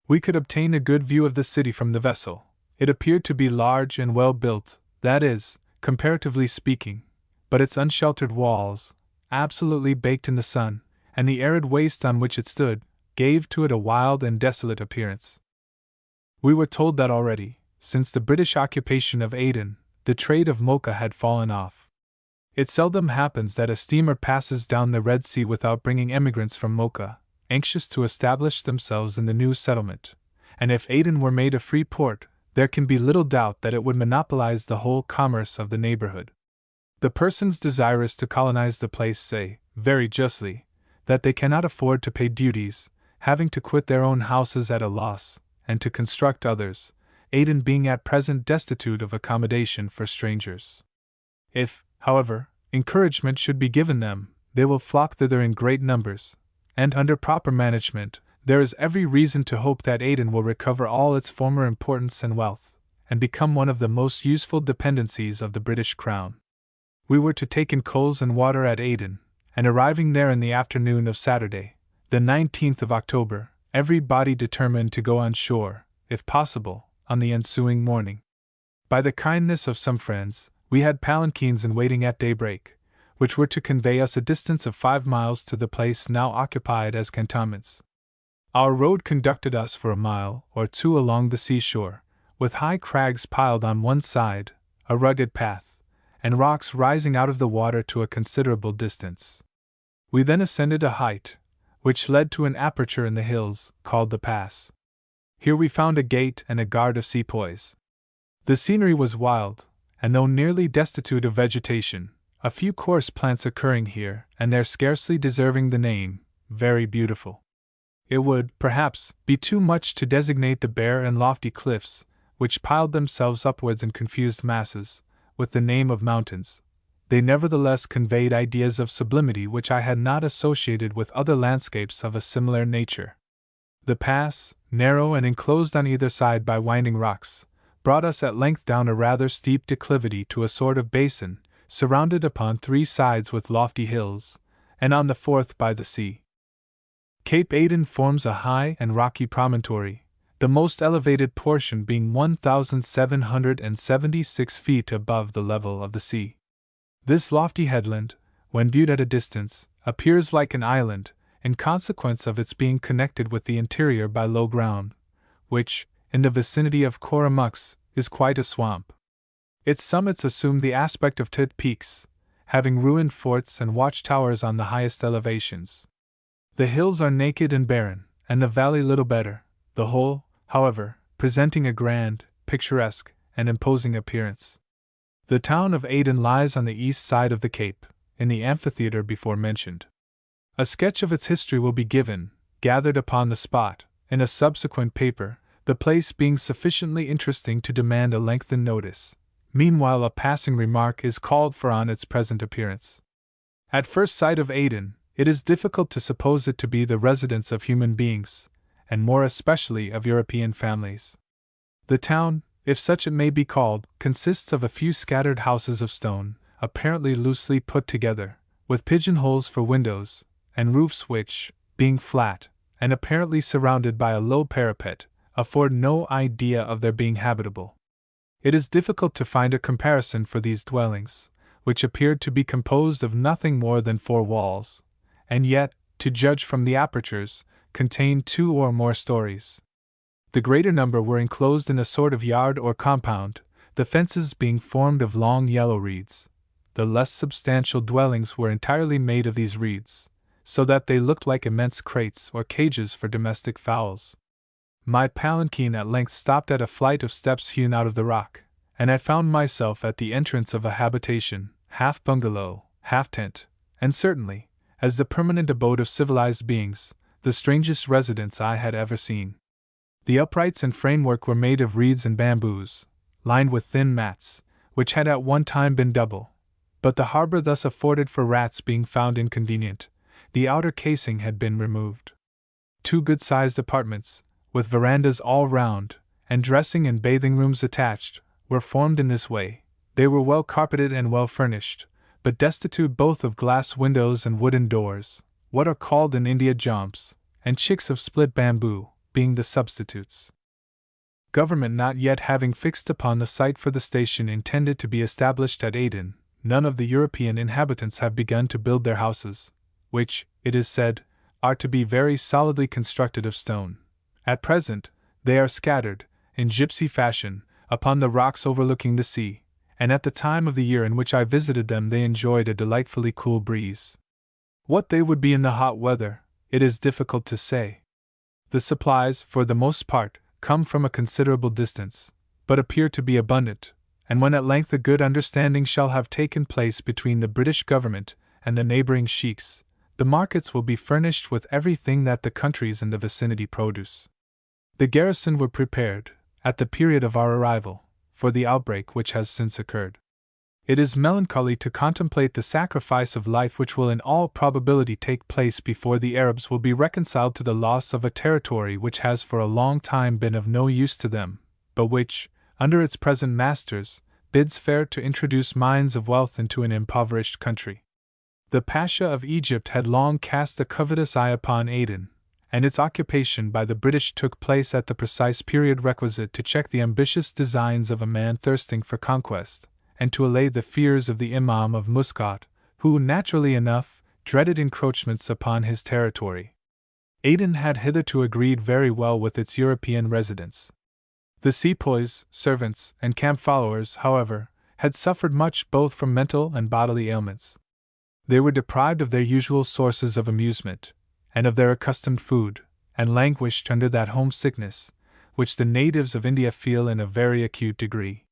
We could obtain a good view of the city from the vessel. It appeared to be large and well built, that is, comparatively speaking, but its unsheltered walls, absolutely baked in the sun, and the arid waste on which it stood, gave to it a wild and desolate appearance. We were told that already, since the British occupation of Aden, the trade of Mocha had fallen off. It seldom happens that a steamer passes down the Red Sea without bringing emigrants from Mocha, anxious to establish themselves in the new settlement, and if Aden were made a free port, there can be little doubt that it would monopolize the whole commerce of the neighborhood. The persons desirous to colonize the place say, very justly, that they cannot afford to pay duties, having to quit their own houses at a loss, and to construct others, Aden being at present destitute of accommodation for strangers. If, however, encouragement should be given them, they will flock thither in great numbers, and under proper management, there is every reason to hope that Aden will recover all its former importance and wealth, and become one of the most useful dependencies of the British Crown. We were to take in coals and water at Aden, and arriving there in the afternoon of Saturday, the 19th of October, everybody determined to go on shore, if possible, on the ensuing morning. By the kindness of some friends, we had palanquins in waiting at daybreak, which were to convey us a distance of 5 miles to the place now occupied as cantonments. Our road conducted us for a mile or two along the seashore, with high crags piled on one side, a rugged path, and rocks rising out of the water to a considerable distance. We then ascended a height, which led to an aperture in the hills, called the pass. Here we found a gate and a guard of sepoys. The scenery was wild, and though nearly destitute of vegetation, a few coarse plants occurring here and there scarcely deserving the name, very beautiful. It would, perhaps, be too much to designate the bare and lofty cliffs, which piled themselves upwards in confused masses, with the name of mountains, they nevertheless conveyed ideas of sublimity which I had not associated with other landscapes of a similar nature. The pass, narrow and enclosed on either side by winding rocks, brought us at length down a rather steep declivity to a sort of basin, surrounded upon 3 sides with lofty hills, and on the 4th by the sea. Cape Aden forms a high and rocky promontory, the most elevated portion being 1,776 feet above the level of the sea. This lofty headland, when viewed at a distance, appears like an island, in consequence of its being connected with the interior by low ground, which, in the vicinity of Coramux, is quite a swamp. Its summits assume the aspect of tit peaks, having ruined forts and watchtowers on the highest elevations. The hills are naked and barren, and the valley little better, the whole, however, presenting a grand, picturesque, and imposing appearance. The town of Aden lies on the east side of the cape, in the amphitheater before mentioned. A sketch of its history will be given, gathered upon the spot, in a subsequent paper, the place being sufficiently interesting to demand a lengthened notice. Meanwhile, a passing remark is called for on its present appearance. At first sight of Aden, it is difficult to suppose it to be the residence of human beings, and more especially of European families. The town, if such it may be called, consists of a few scattered houses of stone, apparently loosely put together, with pigeonholes for windows, and roofs which, being flat, and apparently surrounded by a low parapet, afford no idea of their being habitable. It is difficult to find a comparison for these dwellings, which appeared to be composed of nothing more than 4 walls, and yet, to judge from the apertures, contained 2 or more stories. The greater number were enclosed in a sort of yard or compound, the fences being formed of long yellow reeds. The less substantial dwellings were entirely made of these reeds, so that they looked like immense crates or cages for domestic fowls. My palanquin at length stopped at a flight of steps hewn out of the rock, and I found myself at the entrance of a habitation, half bungalow, half tent, and certainly, as the permanent abode of civilized beings, the strangest residence I had ever seen. The uprights and framework were made of reeds and bamboos, lined with thin mats, which had at one time been double, but the harbor thus afforded for rats being found inconvenient, the outer casing had been removed. 2 good-sized apartments, with verandas all round, and dressing and bathing rooms attached, were formed in this way. They were well carpeted and well furnished, but destitute both of glass windows and wooden doors, what are called in India jumps, and chicks of split bamboo, being the substitutes. Government not yet having fixed upon the site for the station intended to be established at Aden, none of the European inhabitants have begun to build their houses, which, it is said, are to be very solidly constructed of stone. At present, they are scattered, in gypsy fashion, upon the rocks overlooking the sea, and at the time of the year in which I visited them they enjoyed a delightfully cool breeze. What they would be in the hot weather, it is difficult to say. The supplies, for the most part, come from a considerable distance, but appear to be abundant, and when at length a good understanding shall have taken place between the British government and the neighboring sheiks, the markets will be furnished with everything that the countries in the vicinity produce. The garrison were prepared, at the period of our arrival, for the outbreak which has since occurred. It is melancholy to contemplate the sacrifice of life which will in all probability take place before the Arabs will be reconciled to the loss of a territory which has for a long time been of no use to them, but which, under its present masters, bids fair to introduce mines of wealth into an impoverished country. The Pasha of Egypt had long cast a covetous eye upon Aden, and its occupation by the British took place at the precise period requisite to check the ambitious designs of a man thirsting for conquest, and to allay the fears of the Imam of Muscat, who, naturally enough, dreaded encroachments upon his territory. Aden had hitherto agreed very well with its European residents. The sepoys, servants, and camp followers, however, had suffered much both from mental and bodily ailments. They were deprived of their usual sources of amusement, and of their accustomed food, and languished under that homesickness, which the natives of India feel in a very acute degree.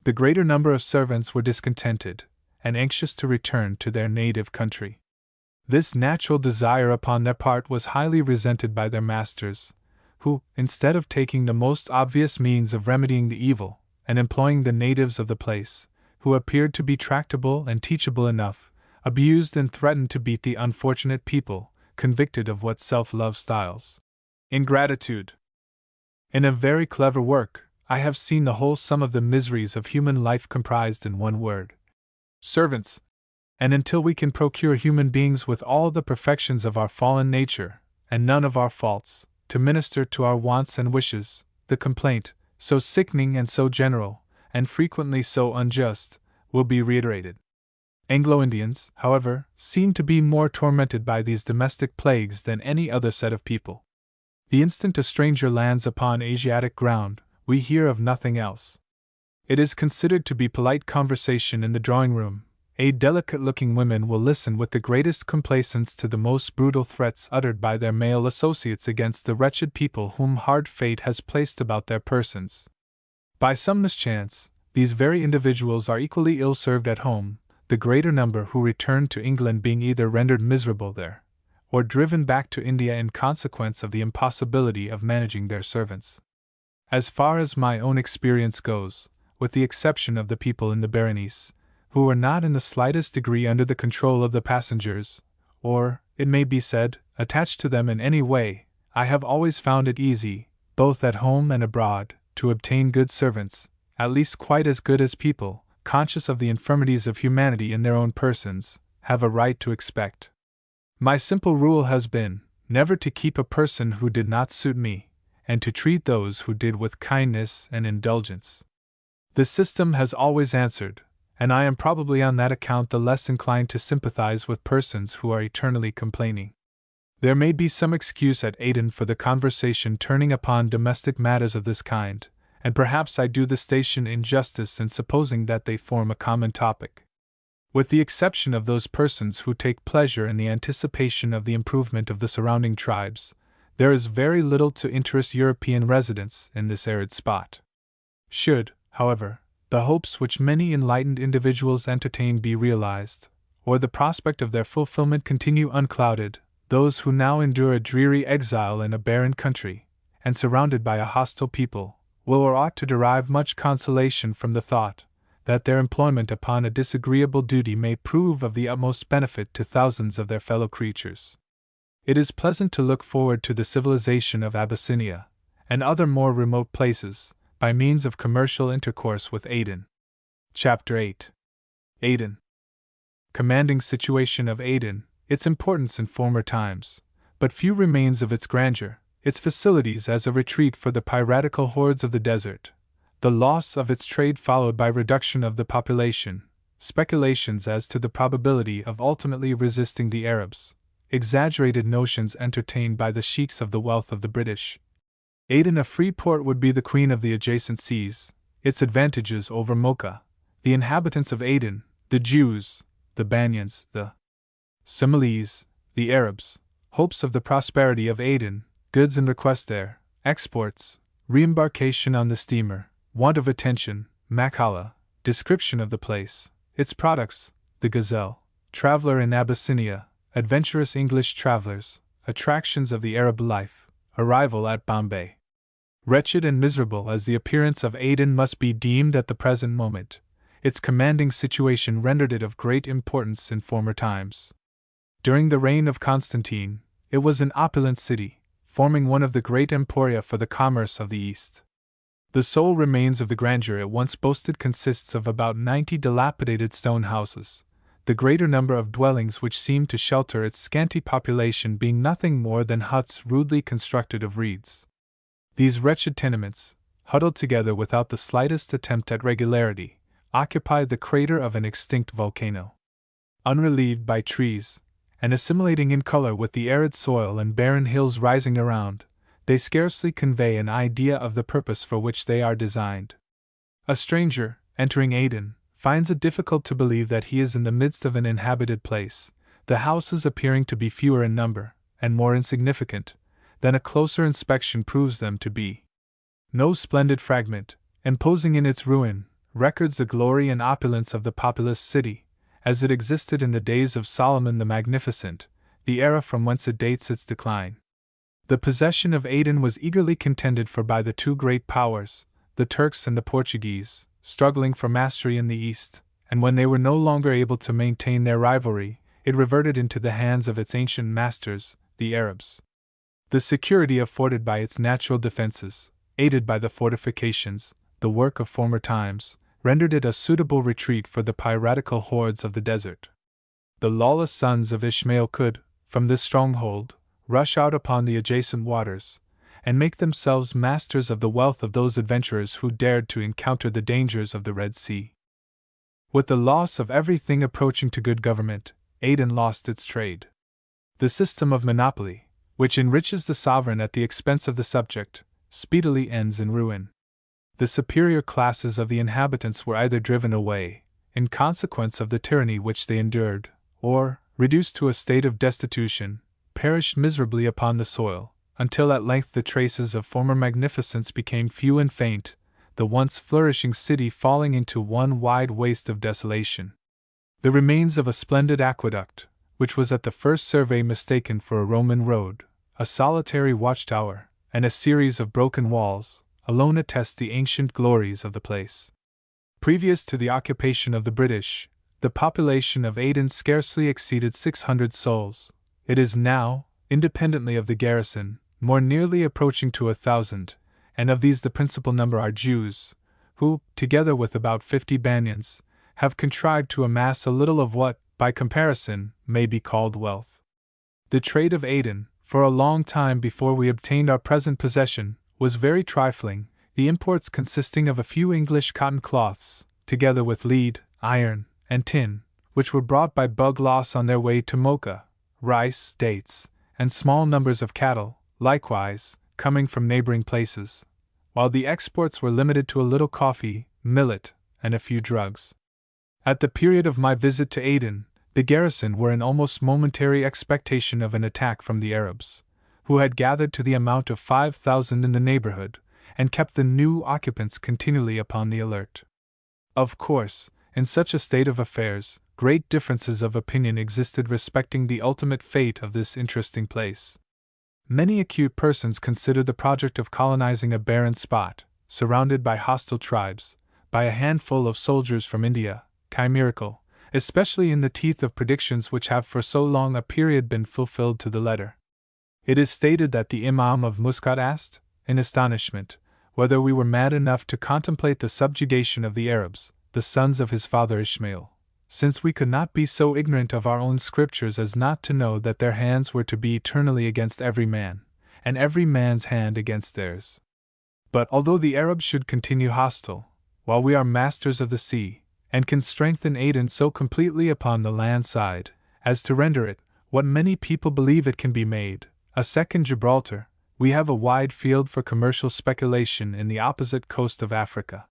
The greater number of servants were discontented, and anxious to return to their native country. This natural desire upon their part was highly resented by their masters, who, instead of taking the most obvious means of remedying the evil, and employing the natives of the place, who appeared to be tractable and teachable enough, abused and threatened to beat the unfortunate people, convicted of what self-love styles ingratitude. In a very clever work, I have seen the whole sum of the miseries of human life comprised in one word: servants. And until we can procure human beings with all the perfections of our fallen nature, and none of our faults, to minister to our wants and wishes, the complaint, so sickening and so general, and frequently so unjust, will be reiterated. Anglo-Indians, however, seem to be more tormented by these domestic plagues than any other set of people. The instant a stranger lands upon Asiatic ground, we hear of nothing else. It is considered to be polite conversation in the drawing-room. Delicate-looking women will listen with the greatest complaisance to the most brutal threats uttered by their male associates against the wretched people whom hard fate has placed about their persons. By some mischance, these very individuals are equally ill-served at home, the greater number who return to England being either rendered miserable there, or driven back to India in consequence of the impossibility of managing their servants. As far as my own experience goes, with the exception of the people in the Berenice, who were not in the slightest degree under the control of the passengers, or, it may be said, attached to them in any way, I have always found it easy, both at home and abroad, to obtain good servants, at least quite as good as people, conscious of the infirmities of humanity in their own persons, have a right to expect. My simple rule has been, never to keep a person who did not suit me, and to treat those who did with kindness and indulgence. This system has always answered, and I am probably on that account the less inclined to sympathize with persons who are eternally complaining. There may be some excuse at Aden for the conversation turning upon domestic matters of this kind, and perhaps I do the station injustice in supposing that they form a common topic. With the exception of those persons who take pleasure in the anticipation of the improvement of the surrounding tribes, there is very little to interest European residents in this arid spot. Should, however, the hopes which many enlightened individuals entertain be realized, or the prospect of their fulfillment continue unclouded, those who now endure a dreary exile in a barren country, and surrounded by a hostile people, will or ought to derive much consolation from the thought that their employment upon a disagreeable duty may prove of the utmost benefit to thousands of their fellow creatures. It is pleasant to look forward to the civilization of Abyssinia, and other more remote places, by means of commercial intercourse with Aden. Chapter 8. Aden. Commanding situation of Aden, its importance in former times, but few remains of its grandeur, its facilities as a retreat for the piratical hordes of the desert, the loss of its trade followed by reduction of the population, speculations as to the probability of ultimately resisting the Arabs, exaggerated notions entertained by the sheiks of the wealth of the British. Aden, a free port, would be the queen of the adjacent seas, its advantages over Mocha, the inhabitants of Aden, the Jews, the Banyans, the Similes, the Arabs, hopes of the prosperity of Aden, goods and requests there, exports, re-embarkation on the steamer, want of attention, Makalla, description of the place, its products, the gazelle, traveler in Abyssinia, adventurous English travelers, attractions of the Arab life, arrival at Bombay. Wretched and miserable as the appearance of Aden must be deemed at the present moment, its commanding situation rendered it of great importance in former times. During the reign of Constantine, it was an opulent city, forming one of the great emporia for the commerce of the East. The sole remains of the grandeur it once boasted consists of about 90 dilapidated stone houses, the greater number of dwellings which seem to shelter its scanty population being nothing more than huts rudely constructed of reeds. These wretched tenements, huddled together without the slightest attempt at regularity, occupy the crater of an extinct volcano. Unrelieved by trees, and assimilating in color with the arid soil and barren hills rising around, they scarcely convey an idea of the purpose for which they are designed. A stranger, entering Aden, finds it difficult to believe that he is in the midst of an inhabited place, the houses appearing to be fewer in number, and more insignificant, than a closer inspection proves them to be. No splendid fragment, imposing in its ruin, records the glory and opulence of the populous city, as it existed in the days of Solomon the Magnificent, the era from whence it dates its decline. The possession of Aden was eagerly contended for by the two great powers, the Turks and the Portuguese, struggling for mastery in the East, and when they were no longer able to maintain their rivalry, it reverted into the hands of its ancient masters, the Arabs. The security afforded by its natural defenses, aided by the fortifications, the work of former times, rendered it a suitable retreat for the piratical hordes of the desert. The lawless sons of Ishmael could, from this stronghold, rush out upon the adjacent waters, and make themselves masters of the wealth of those adventurers who dared to encounter the dangers of the Red Sea. With the loss of everything approaching to good government, Aden lost its trade. The system of monopoly, which enriches the sovereign at the expense of the subject, speedily ends in ruin. The superior classes of the inhabitants were either driven away, in consequence of the tyranny which they endured, or, reduced to a state of destitution, perished miserably upon the soil, until at length the traces of former magnificence became few and faint, the once flourishing city falling into one wide waste of desolation. The remains of a splendid aqueduct, which was at the first survey mistaken for a Roman road, a solitary watchtower, and a series of broken walls, alone attest the ancient glories of the place. Previous to the occupation of the British, the population of Aden scarcely exceeded 600 souls. It is now, independently of the garrison, more nearly approaching to 1,000, and of these the principal number are Jews, who, together with about 50 Banyans, have contrived to amass a little of what, by comparison, may be called wealth. The trade of Aden, for a long time before we obtained our present possession, was very trifling, the imports consisting of a few English cotton cloths, together with lead, iron, and tin, which were brought by Bugloss on their way to Mocha, rice, dates, and small numbers of cattle, likewise, coming from neighboring places, while the exports were limited to a little coffee, millet, and a few drugs. At the period of my visit to Aden, the garrison were in almost momentary expectation of an attack from the Arabs, who had gathered to the amount of 5,000 in the neighborhood, and kept the new occupants continually upon the alert. Of course, in such a state of affairs, great differences of opinion existed respecting the ultimate fate of this interesting place. Many acute persons considered the project of colonizing a barren spot, surrounded by hostile tribes, by a handful of soldiers from India, chimerical, especially in the teeth of predictions which have for so long a period been fulfilled to the letter. It is stated that the Imam of Muscat asked, in astonishment, whether we were mad enough to contemplate the subjugation of the Arabs, the sons of his father Ishmael, since we could not be so ignorant of our own scriptures as not to know that their hands were to be eternally against every man, and every man's hand against theirs. But although the Arabs should continue hostile, while we are masters of the sea, and can strengthen Aden so completely upon the land side, as to render it, what many people believe it can be made, a second Gibraltar, we have a wide field for commercial speculation in the opposite coast of Africa.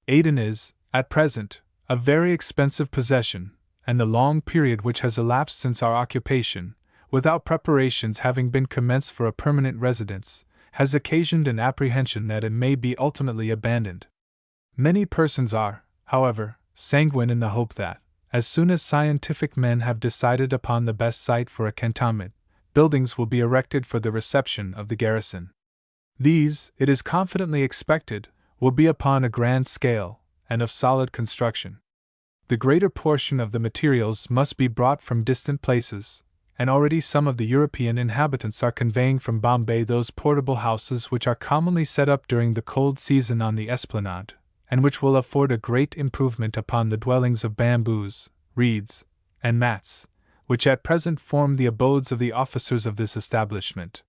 Aden is, at present, a very expensive possession, and the long period which has elapsed since our occupation, without preparations having been commenced for a permanent residence, has occasioned an apprehension that it may be ultimately abandoned. Many persons are, however, sanguine in the hope that, as soon as scientific men have decided upon the best site for a cantonment, buildings will be erected for the reception of the garrison. These, it is confidently expected, will be upon a grand scale, and of solid construction. The greater portion of the materials must be brought from distant places, and already some of the European inhabitants are conveying from Bombay those portable houses which are commonly set up during the cold season on the esplanade, and which will afford a great improvement upon the dwellings of bamboos, reeds, and mats, which at present form the abodes of the officers of this establishment.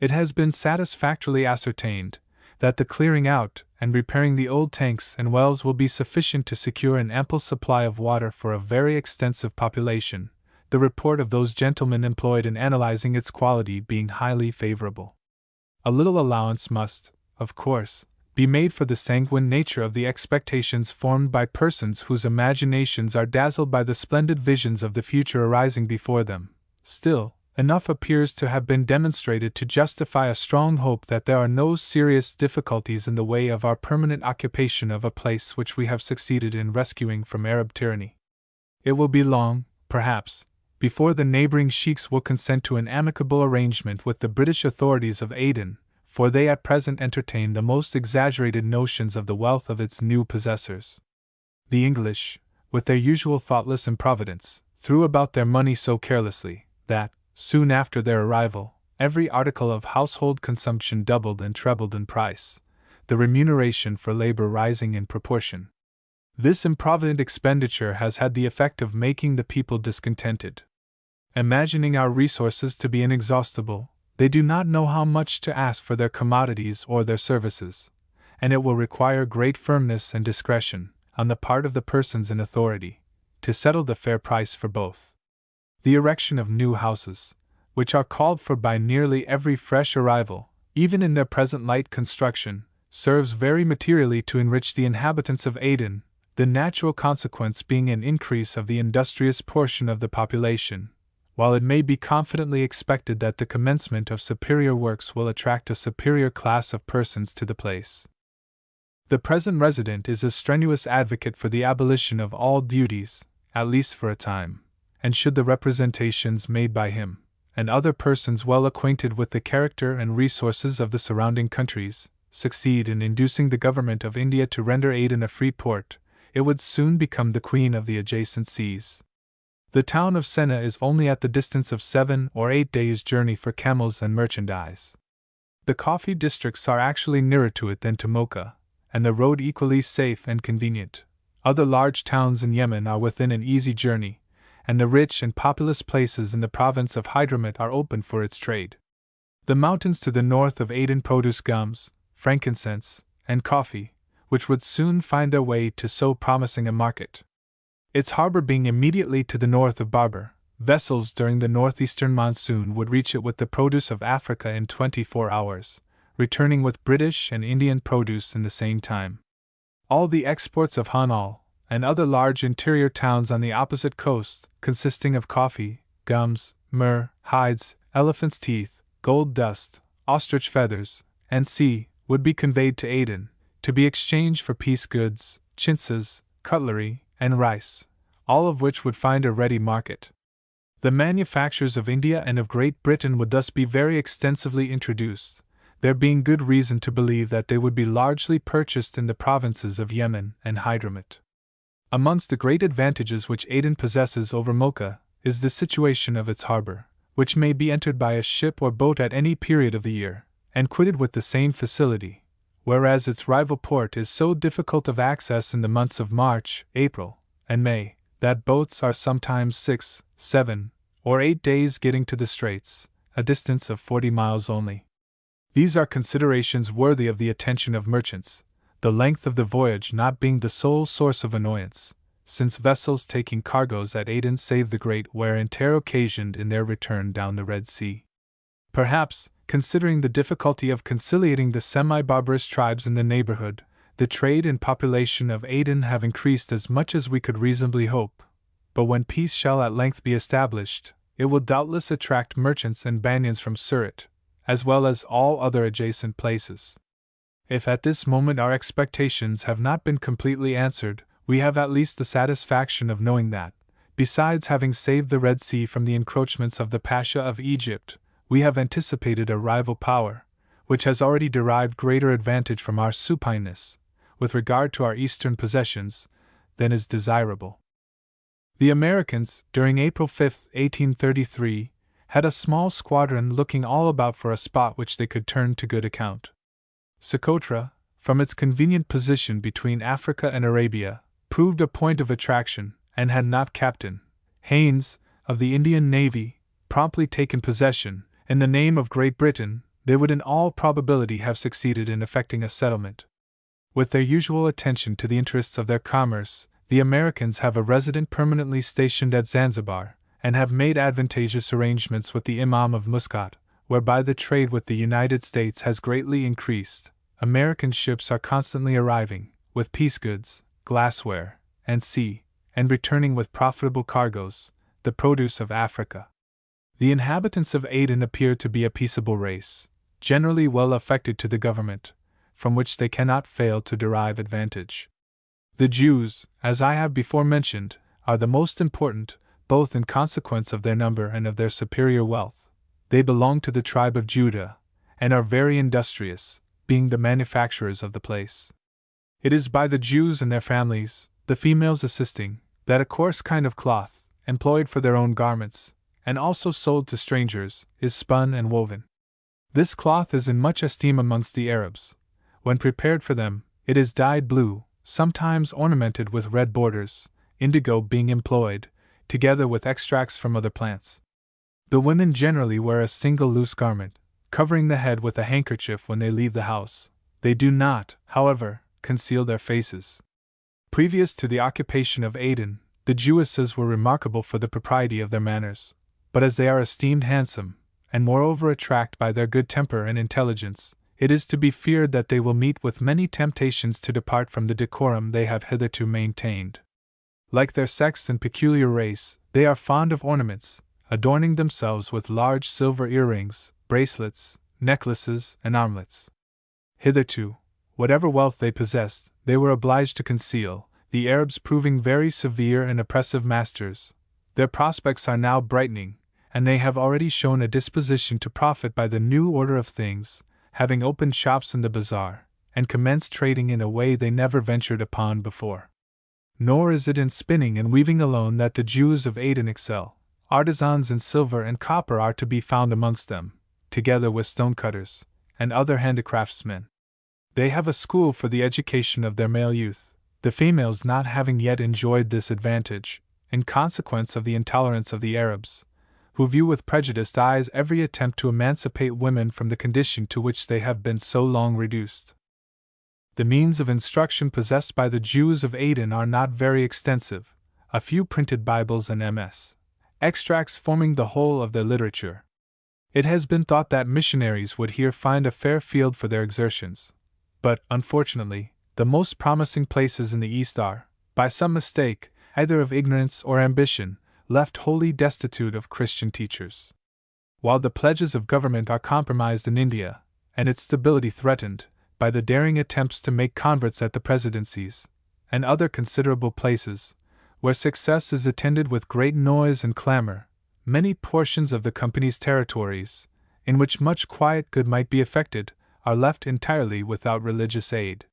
It has been satisfactorily ascertained that the clearing out and repairing the old tanks and wells will be sufficient to secure an ample supply of water for a very extensive population, the report of those gentlemen employed in analyzing its quality being highly favorable. A little allowance must, of course, be made for the sanguine nature of the expectations formed by persons whose imaginations are dazzled by the splendid visions of the future arising before them. Still, enough appears to have been demonstrated to justify a strong hope that there are no serious difficulties in the way of our permanent occupation of a place which we have succeeded in rescuing from Arab tyranny. It will be long, perhaps, before the neighboring sheiks will consent to an amicable arrangement with the British authorities of Aden, for they at present entertain the most exaggerated notions of the wealth of its new possessors. The English, with their usual thoughtless improvidence, threw about their money so carelessly that, soon after their arrival, every article of household consumption doubled and trebled in price, the remuneration for labor rising in proportion. This improvident expenditure has had the effect of making the people discontented. Imagining our resources to be inexhaustible, they do not know how much to ask for their commodities or their services, and it will require great firmness and discretion, on the part of the persons in authority, to settle the fair price for both. The erection of new houses, which are called for by nearly every fresh arrival, even in their present light construction, serves very materially to enrich the inhabitants of Aden, the natural consequence being an increase of the industrious portion of the population, while it may be confidently expected that the commencement of superior works will attract a superior class of persons to the place. The present resident is a strenuous advocate for the abolition of all duties, at least for a time, and should the representations made by him, and other persons well acquainted with the character and resources of the surrounding countries, succeed in inducing the government of India to render Aden a free port, it would soon become the queen of the adjacent seas. The town of Senna is only at the distance of 7 or 8 days' journey for camels and merchandise. The coffee districts are actually nearer to it than to Mocha, and the road equally safe and convenient. Other large towns in Yemen are within an easy journey, and the rich and populous places in the province of Hydramat are open for its trade. The mountains to the north of Aden produce gums, frankincense, and coffee, which would soon find their way to so promising a market. Its harbor being immediately to the north of Barber, vessels during the northeastern monsoon would reach it with the produce of Africa in 24 hours, returning with British and Indian produce in the same time. All the exports of Hanal, and other large interior towns on the opposite coast, consisting of coffee, gums, myrrh, hides, elephant's teeth, gold dust, ostrich feathers, and sea, would be conveyed to Aden, to be exchanged for piece goods, chintzes, cutlery, and rice, all of which would find a ready market. The manufactures of India and of Great Britain would thus be very extensively introduced, there being good reason to believe that they would be largely purchased in the provinces of Yemen and Hydramat. Amongst the great advantages which Aden possesses over Mocha is the situation of its harbor, which may be entered by a ship or boat at any period of the year, and quitted with the same facility, whereas its rival port is so difficult of access in the months of March, April, and May, that boats are sometimes 6, 7, or 8 days getting to the straits, a distance of 40 miles only. These are considerations worthy of the attention of merchants, the length of the voyage not being the sole source of annoyance, since vessels taking cargoes at Aden save the great wear and tear occasioned in their return down the Red Sea. Perhaps, considering the difficulty of conciliating the semi-barbarous tribes in the neighborhood, the trade and population of Aden have increased as much as we could reasonably hope, but when peace shall at length be established, it will doubtless attract merchants and Banyans from Surat, as well as all other adjacent places. If at this moment our expectations have not been completely answered, we have at least the satisfaction of knowing that, besides having saved the Red Sea from the encroachments of the Pasha of Egypt, we have anticipated a rival power, which has already derived greater advantage from our supineness, with regard to our eastern possessions, than is desirable. The Americans, during April 5, 1833, had a small squadron looking all about for a spot which they could turn to good account. Socotra, from its convenient position between Africa and Arabia, proved a point of attraction, and had not Captain Haynes, of the Indian Navy, promptly taken possession, in the name of Great Britain, they would in all probability have succeeded in effecting a settlement. With their usual attention to the interests of their commerce, the Americans have a resident permanently stationed at Zanzibar, and have made advantageous arrangements with the Imam of Muscat, whereby the trade with the United States has greatly increased. American ships are constantly arriving, with piece goods, glassware, and sea, and returning with profitable cargoes, the produce of Africa. The inhabitants of Aden appear to be a peaceable race, generally well affected to the government, from which they cannot fail to derive advantage. The Jews, as I have before mentioned, are the most important, both in consequence of their number and of their superior wealth. They belong to the tribe of Judah, and are very industrious, being the manufacturers of the place. It is by the Jews and their families, the females assisting, that a coarse kind of cloth, employed for their own garments, and also sold to strangers, is spun and woven. This cloth is in much esteem amongst the Arabs. When prepared for them, it is dyed blue, sometimes ornamented with red borders, indigo being employed, together with extracts from other plants. The women generally wear a single loose garment, covering the head with a handkerchief when they leave the house. They do not, however, conceal their faces. Previous to the occupation of Aden, the Jewesses were remarkable for the propriety of their manners, but as they are esteemed handsome, and moreover attract by their good temper and intelligence, it is to be feared that they will meet with many temptations to depart from the decorum they have hitherto maintained. Like their sex and peculiar race, they are fond of ornaments, adorning themselves with large silver earrings, bracelets, necklaces, and armlets. Hitherto, whatever wealth they possessed, they were obliged to conceal, the Arabs proving very severe and oppressive masters. Their prospects are now brightening, and they have already shown a disposition to profit by the new order of things, having opened shops in the bazaar, and commenced trading in a way they never ventured upon before. Nor is it in spinning and weaving alone that the Jews of Aden excel. Artisans in silver and copper are to be found amongst them, together with stonecutters, and other handicraftsmen. They have a school for the education of their male youth, the females not having yet enjoyed this advantage, in consequence of the intolerance of the Arabs, who view with prejudiced eyes every attempt to emancipate women from the condition to which they have been so long reduced. The means of instruction possessed by the Jews of Aden are not very extensive, a few printed Bibles and ms. Extracts forming the whole of their literature. It has been thought that missionaries would here find a fair field for their exertions, but, unfortunately, the most promising places in the East are, by some mistake, either of ignorance or ambition, left wholly destitute of Christian teachers. While the pledges of government are compromised in India, and its stability threatened, by the daring attempts to make converts at the presidencies, and other considerable places, where success is attended with great noise and clamor, many portions of the company's territories, in which much quiet good might be effected, are left entirely without religious aid.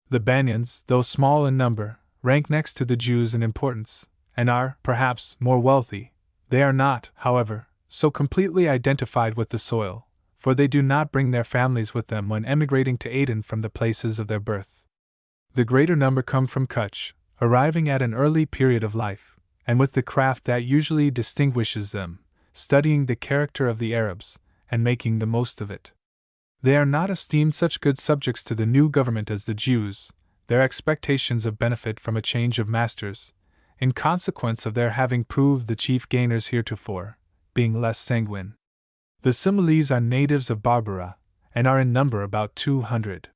The Banyans, though small in number, rank next to the Jews in importance, and are, perhaps, more wealthy. They are not, however, so completely identified with the soil, for they do not bring their families with them when emigrating to Aden from the places of their birth. The greater number come from Kutch, arriving at an early period of life, and with the craft that usually distinguishes them, studying the character of the Arabs, and making the most of it. They are not esteemed such good subjects to the new government as the Jews, their expectations of benefit from a change of masters, in consequence of their having proved the chief gainers heretofore, being less sanguine. The Similes are natives of Barbara, and are in number about 200.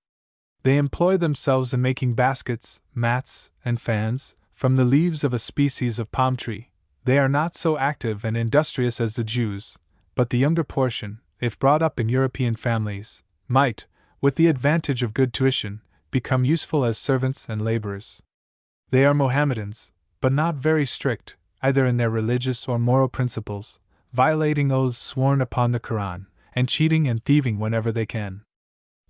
They employ themselves in making baskets, mats, and fans, from the leaves of a species of palm tree. They are not so active and industrious as the Jews, but the younger portion, if brought up in European families, might, with the advantage of good tuition, become useful as servants and laborers. They are Mohammedans, but not very strict, either in their religious or moral principles, violating oaths sworn upon the Quran, and cheating and thieving whenever they can.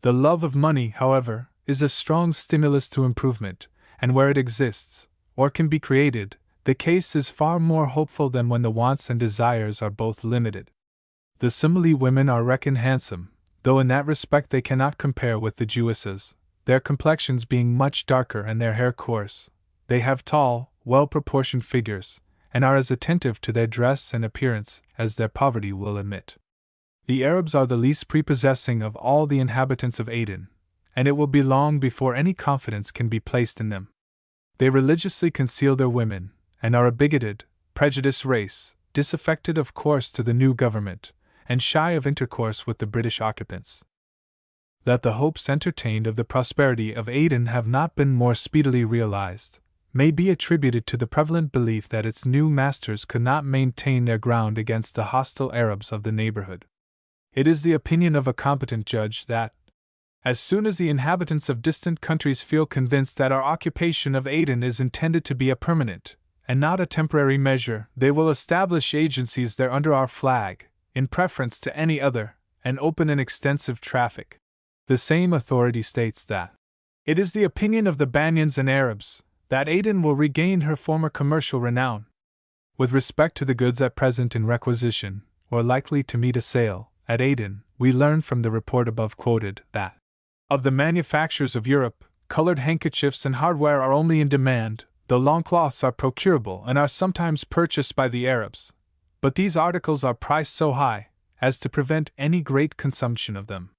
The love of money, however, is a strong stimulus to improvement, and where it exists, or can be created, the case is far more hopeful than when the wants and desires are both limited. The Simile women are reckoned handsome, though in that respect they cannot compare with the Jewesses, their complexions being much darker and their hair coarse. They have tall, well-proportioned figures, and are as attentive to their dress and appearance as their poverty will admit. The Arabs are the least prepossessing of all the inhabitants of Aden, and it will be long before any confidence can be placed in them. They religiously conceal their women, and are a bigoted, prejudiced race, disaffected of course to the new government, and shy of intercourse with the British occupants. That the hopes entertained of the prosperity of Aden have not been more speedily realized, may be attributed to the prevalent belief that its new masters could not maintain their ground against the hostile Arabs of the neighborhood. It is the opinion of a competent judge that, as soon as the inhabitants of distant countries feel convinced that our occupation of Aden is intended to be a permanent, and not a temporary measure, they will establish agencies there under our flag, in preference to any other, and open an extensive traffic. The same authority states that it is the opinion of the Banyans and Arabs that Aden will regain her former commercial renown. With respect to the goods at present in requisition, or likely to meet a sale, at Aden, we learn from the report above quoted that, of the manufactures of Europe, colored handkerchiefs and hardware are only in demand, though longcloths are procurable and are sometimes purchased by the Arabs. But these articles are priced so high as to prevent any great consumption of them.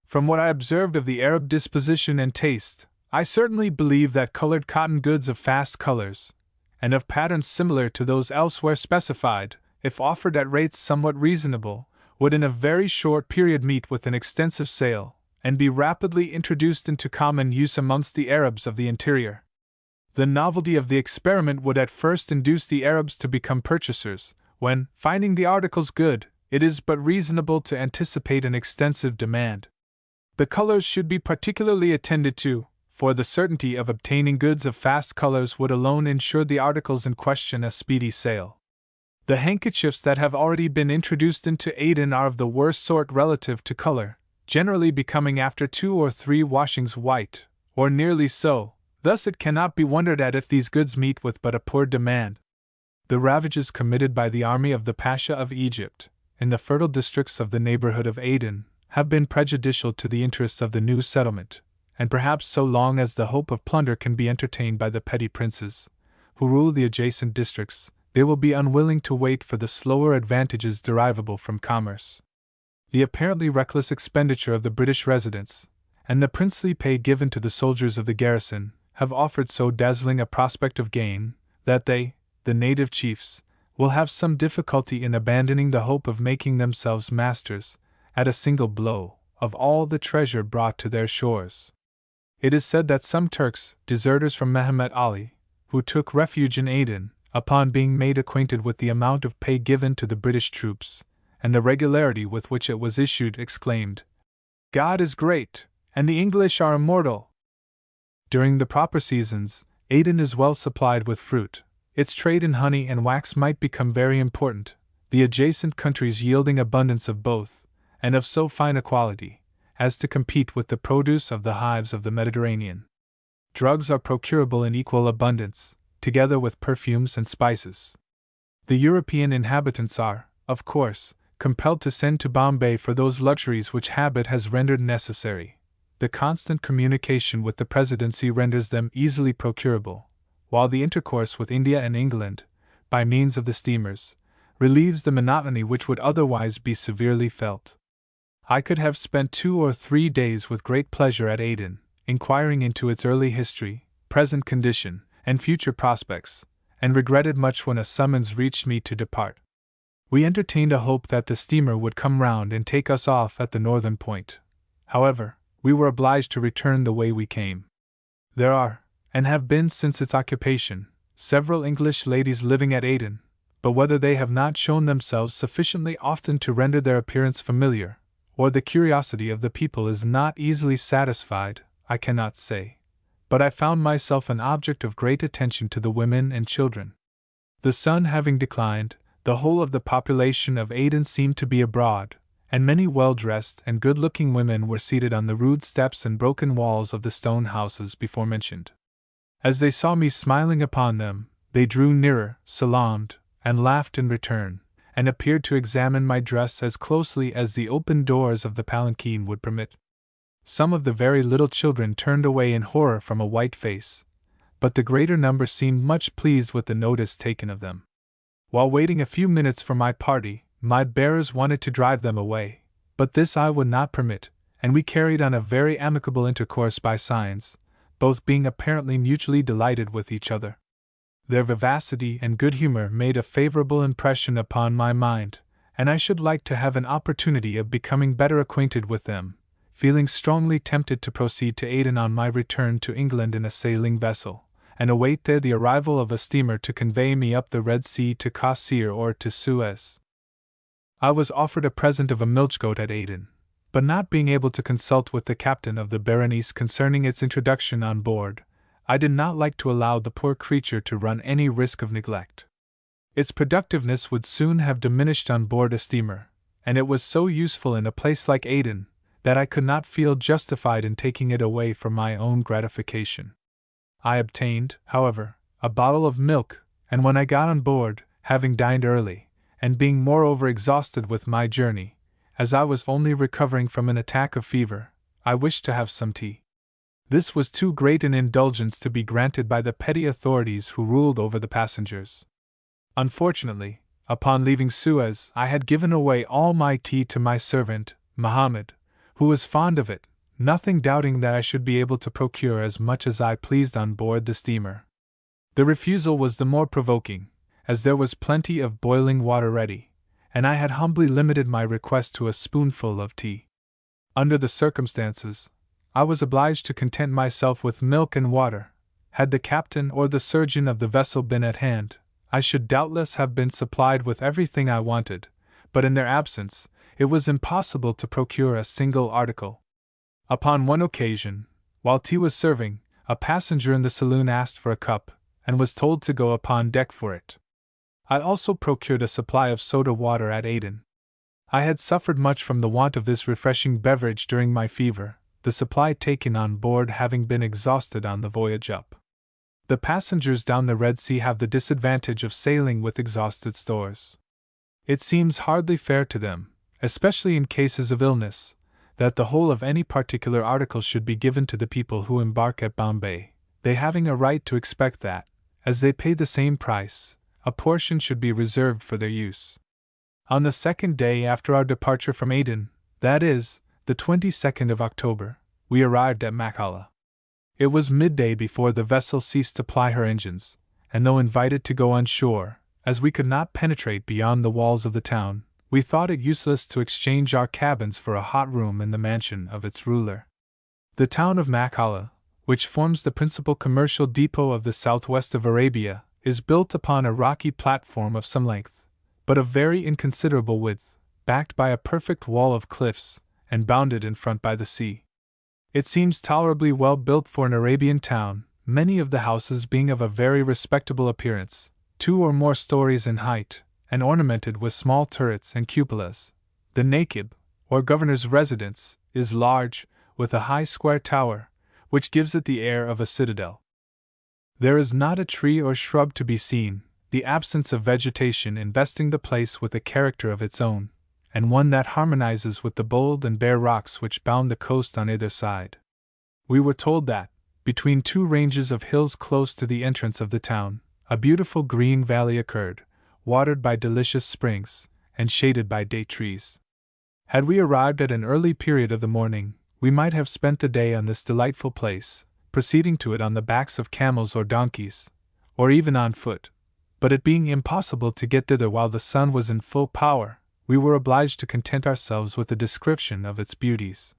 From what I observed of the Arab disposition and taste, I certainly believe that colored cotton goods of fast colors, and of patterns similar to those elsewhere specified, if offered at rates somewhat reasonable, would in a very short period meet with an extensive sale, and be rapidly introduced into common use amongst the Arabs of the interior. The novelty of the experiment would at first induce the Arabs to become purchasers, when, finding the articles good, it is but reasonable to anticipate an extensive demand. The colors should be particularly attended to, for the certainty of obtaining goods of fast colors would alone ensure the articles in question a speedy sale. The handkerchiefs that have already been introduced into Aden are of the worst sort relative to color, generally becoming after 2 or 3 washings white, or nearly so. Thus it cannot be wondered at if these goods meet with but a poor demand. The ravages committed by the army of the Pasha of Egypt, in the fertile districts of the neighborhood of Aden, have been prejudicial to the interests of the new settlement, and perhaps so long as the hope of plunder can be entertained by the petty princes, who rule the adjacent districts, they will be unwilling to wait for the slower advantages derivable from commerce. The apparently reckless expenditure of the British residents, and the princely pay given to the soldiers of the garrison, have offered so dazzling a prospect of gain, that they, the native chiefs, will have some difficulty in abandoning the hope of making themselves masters, at a single blow, of all the treasure brought to their shores. It is said that some Turks, deserters from Mehemet Ali, who took refuge in Aden, upon being made acquainted with the amount of pay given to the British troops, and the regularity with which it was issued, exclaimed, "God is great, and the English are immortal!" During the proper seasons, Aden is well supplied with fruit. Its trade in honey and wax might become very important, the adjacent countries yielding abundance of both, and of so fine a quality, as to compete with the produce of the hives of the Mediterranean. Drugs are procurable in equal abundance, together with perfumes and spices. The European inhabitants are, of course, compelled to send to Bombay for those luxuries which habit has rendered necessary. The constant communication with the Presidency renders them easily procurable, while the intercourse with India and England, by means of the steamers, relieves the monotony which would otherwise be severely felt. I could have spent 2 or 3 days with great pleasure at Aden, inquiring into its early history, present condition, and future prospects, and regretted much when a summons reached me to depart. We entertained a hope that the steamer would come round and take us off at the northern point. However, we were obliged to return the way we came. There are, and have been since its occupation, several English ladies living at Aden, but whether they have not shown themselves sufficiently often to render their appearance familiar, or the curiosity of the people is not easily satisfied, I cannot say. But I found myself an object of great attention to the women and children. The sun having declined, the whole of the population of Aden seemed to be abroad, and many well-dressed and good-looking women were seated on the rude steps and broken walls of the stone houses before mentioned. As they saw me smiling upon them, they drew nearer, salaamed, and laughed in return, and appeared to examine my dress as closely as the open doors of the palanquin would permit. Some of the very little children turned away in horror from a white face, but the greater number seemed much pleased with the notice taken of them. While waiting a few minutes for my party, my bearers wanted to drive them away, but this I would not permit, and we carried on a very amicable intercourse by signs, both being apparently mutually delighted with each other. Their vivacity and good humor made a favorable impression upon my mind, and I should like to have an opportunity of becoming better acquainted with them, feeling strongly tempted to proceed to Aden on my return to England in a sailing vessel, and await there the arrival of a steamer to convey me up the Red Sea to Cassir or to Suez. I was offered a present of a milch-goat at Aden, but not being able to consult with the captain of the Berenice concerning its introduction on board, I did not like to allow the poor creature to run any risk of neglect. Its productiveness would soon have diminished on board a steamer, and it was so useful in a place like Aden that I could not feel justified in taking it away for my own gratification. I obtained, however, a bottle of milk, and when I got on board, having dined early, and being moreover exhausted with my journey, as I was only recovering from an attack of fever, I wished to have some tea. This was too great an indulgence to be granted by the petty authorities who ruled over the passengers. Unfortunately, upon leaving Suez, I had given away all my tea to my servant, Mohammed, who was fond of it, nothing doubting that I should be able to procure as much as I pleased on board the steamer. The refusal was the more provoking, as there was plenty of boiling water ready, and I had humbly limited my request to a spoonful of tea. Under the circumstances, I was obliged to content myself with milk and water. Had the captain or the surgeon of the vessel been at hand, I should doubtless have been supplied with everything I wanted, but in their absence, it was impossible to procure a single article. Upon one occasion, while tea was serving, a passenger in the saloon asked for a cup, and was told to go upon deck for it. I also procured a supply of soda water at Aden. I had suffered much from the want of this refreshing beverage during my fever, the supply taken on board having been exhausted on the voyage up. The passengers down the Red Sea have the disadvantage of sailing with exhausted stores. It seems hardly fair to them, especially in cases of illness, that the whole of any particular article should be given to the people who embark at Bombay, they having a right to expect that, as they pay the same price, a portion should be reserved for their use. On the second day after our departure from Aden, that is, the 22nd of October, we arrived at Makalla. It was midday before the vessel ceased to ply her engines, and though invited to go on shore, as we could not penetrate beyond the walls of the town, we thought it useless to exchange our cabins for a hot room in the mansion of its ruler. The town of Makalla, which forms the principal commercial depot of the southwest of Arabia, is built upon a rocky platform of some length, but of very inconsiderable width, backed by a perfect wall of cliffs, and bounded in front by the sea. It seems tolerably well built for an Arabian town, many of the houses being of a very respectable appearance, 2 or more stories in height, and ornamented with small turrets and cupolas. The Nakib, or governor's residence, is large, with a high square tower, which gives it the air of a citadel. There is not a tree or shrub to be seen, the absence of vegetation investing the place with a character of its own, and one that harmonizes with the bold and bare rocks which bound the coast on either side. We were told that, between 2 ranges of hills close to the entrance of the town, a beautiful green valley occurred, watered by delicious springs, and shaded by date trees. Had we arrived at an early period of the morning, we might have spent the day on this delightful place, proceeding to it on the backs of camels or donkeys, or even on foot, but it being impossible to get thither while the sun was in full power, we were obliged to content ourselves with a description of its beauties.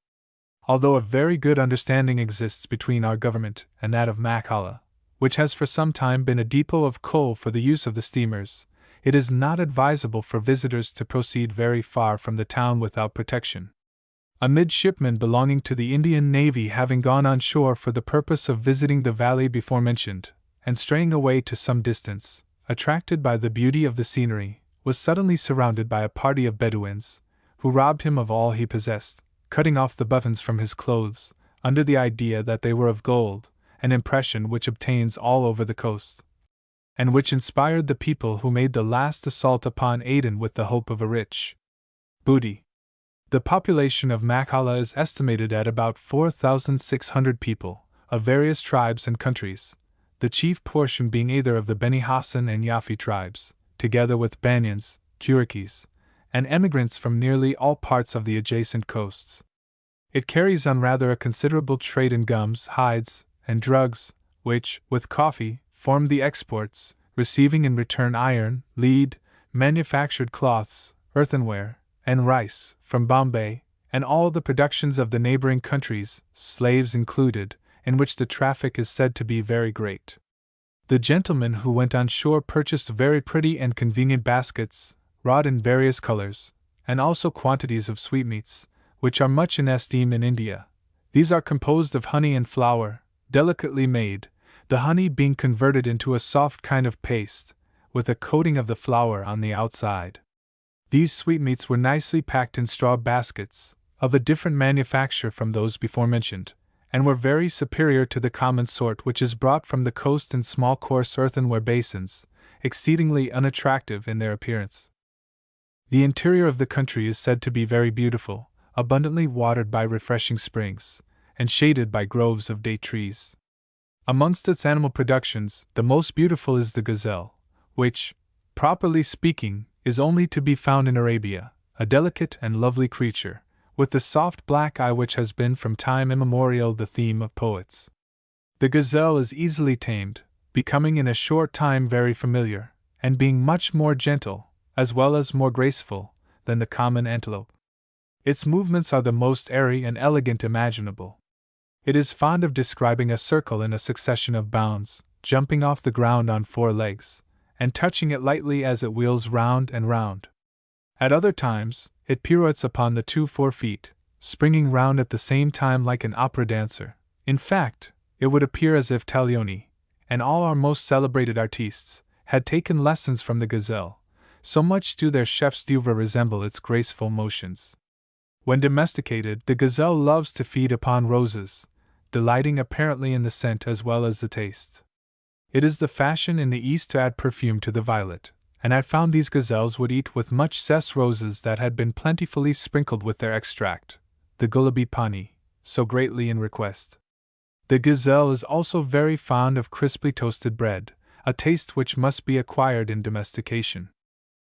Although a very good understanding exists between our government and that of Makalla, which has for some time been a depot of coal for the use of the steamers, it is not advisable for visitors to proceed very far from the town without protection. A midshipman belonging to the Indian Navy having gone on shore for the purpose of visiting the valley before mentioned, and straying away to some distance, attracted by the beauty of the scenery, was suddenly surrounded by a party of Bedouins, who robbed him of all he possessed, cutting off the buttons from his clothes, under the idea that they were of gold, an impression which obtains all over the coast, and which inspired the people who made the last assault upon Aden with the hope of a rich booty. The population of Makalla is estimated at about 4,600 people, of various tribes and countries, the chief portion being either of the Beni Hassan and Yafi tribes, together with Banyans, Kurakis, and emigrants from nearly all parts of the adjacent coasts. It carries on rather a considerable trade in gums, hides, and drugs, which, with coffee, form the exports, receiving in return iron, lead, manufactured cloths, earthenware, and rice, from Bombay, and all the productions of the neighboring countries, slaves included, in which the traffic is said to be very great. The gentlemen who went on shore purchased very pretty and convenient baskets, wrought in various colors, and also quantities of sweetmeats, which are much in esteem in India. These are composed of honey and flour, delicately made, the honey being converted into a soft kind of paste, with a coating of the flour on the outside. These sweetmeats were nicely packed in straw baskets, of a different manufacture from those before mentioned, and were very superior to the common sort which is brought from the coast in small coarse earthenware basins, exceedingly unattractive in their appearance. The interior of the country is said to be very beautiful, abundantly watered by refreshing springs, and shaded by groves of date trees. Amongst its animal productions, the most beautiful is the gazelle, which, properly speaking, is only to be found in Arabia, a delicate and lovely creature, with the soft black eye which has been from time immemorial the theme of poets. The gazelle is easily tamed, becoming in a short time very familiar, and being much more gentle, as well as more graceful, than the common antelope. Its movements are the most airy and elegant imaginable. It is fond of describing a circle in a succession of bounds, jumping off the ground on 4 legs, and touching it lightly as it wheels round and round. At other times, it pirouettes upon the 2 forefeet, springing round at the same time like an opera dancer. In fact, it would appear as if Taglioni, and all our most celebrated artistes, had taken lessons from the gazelle, so much do their chefs d'oeuvre resemble its graceful motions. When domesticated, the gazelle loves to feed upon roses, delighting apparently in the scent as well as the taste. It is the fashion in the East to add perfume to the violet, and I found these gazelles would eat with much cess roses that had been plentifully sprinkled with their extract, the gulabi pani, so greatly in request. The gazelle is also very fond of crisply toasted bread, a taste which must be acquired in domestication.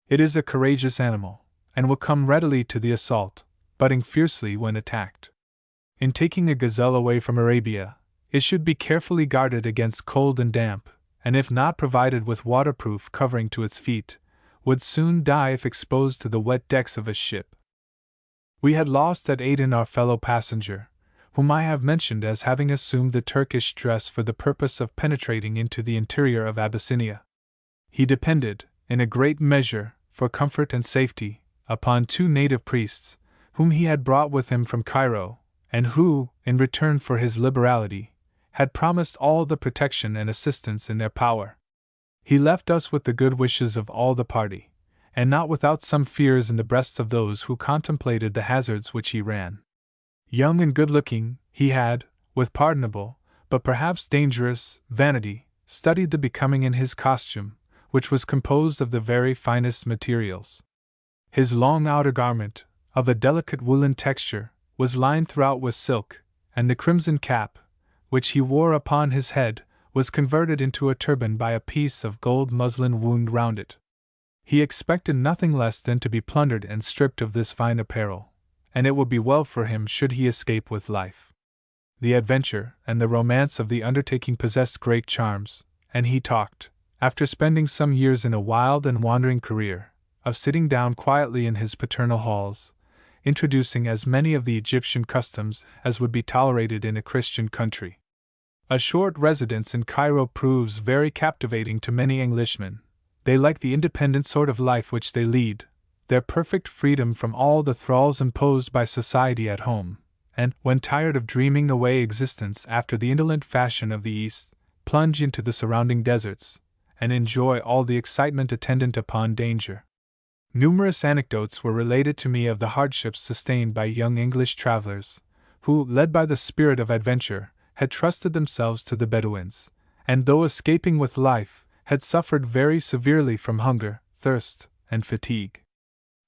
It is a courageous animal, and will come readily to the assault, butting fiercely when attacked. In taking a gazelle away from Arabia, it should be carefully guarded against cold and damp, and if not provided with waterproof covering to its feet, would soon die if exposed to the wet decks of a ship. We had lost at Aden our fellow passenger, whom I have mentioned as having assumed the Turkish dress for the purpose of penetrating into the interior of Abyssinia. He depended, in a great measure, for comfort and safety, upon 2 native priests, whom he had brought with him from Cairo, and who, in return for his liberality, had promised all the protection and assistance in their power. He left us with the good wishes of all the party, and not without some fears in the breasts of those who contemplated the hazards which he ran. Young and good-looking, he had, with pardonable, but perhaps dangerous, vanity, studied the becoming in his costume, which was composed of the very finest materials. His long outer garment, of a delicate woolen texture, was lined throughout with silk, and the crimson cap, which he wore upon his head, was converted into a turban by a piece of gold muslin wound round it. He expected nothing less than to be plundered and stripped of this fine apparel, and it would be well for him should he escape with life. The adventure and the romance of the undertaking possessed great charms, and he talked, after spending some years in a wild and wandering career, of sitting down quietly in his paternal halls, introducing as many of the Egyptian customs as would be tolerated in a Christian country. A short residence in Cairo proves very captivating to many Englishmen. They like the independent sort of life which they lead, their perfect freedom from all the thralls imposed by society at home, and, when tired of dreaming away existence after the indolent fashion of the East, plunge into the surrounding deserts, and enjoy all the excitement attendant upon danger. Numerous anecdotes were related to me of the hardships sustained by young English travelers, who, led by the spirit of adventure, had trusted themselves to the Bedouins, and though escaping with life, had suffered very severely from hunger, thirst, and fatigue.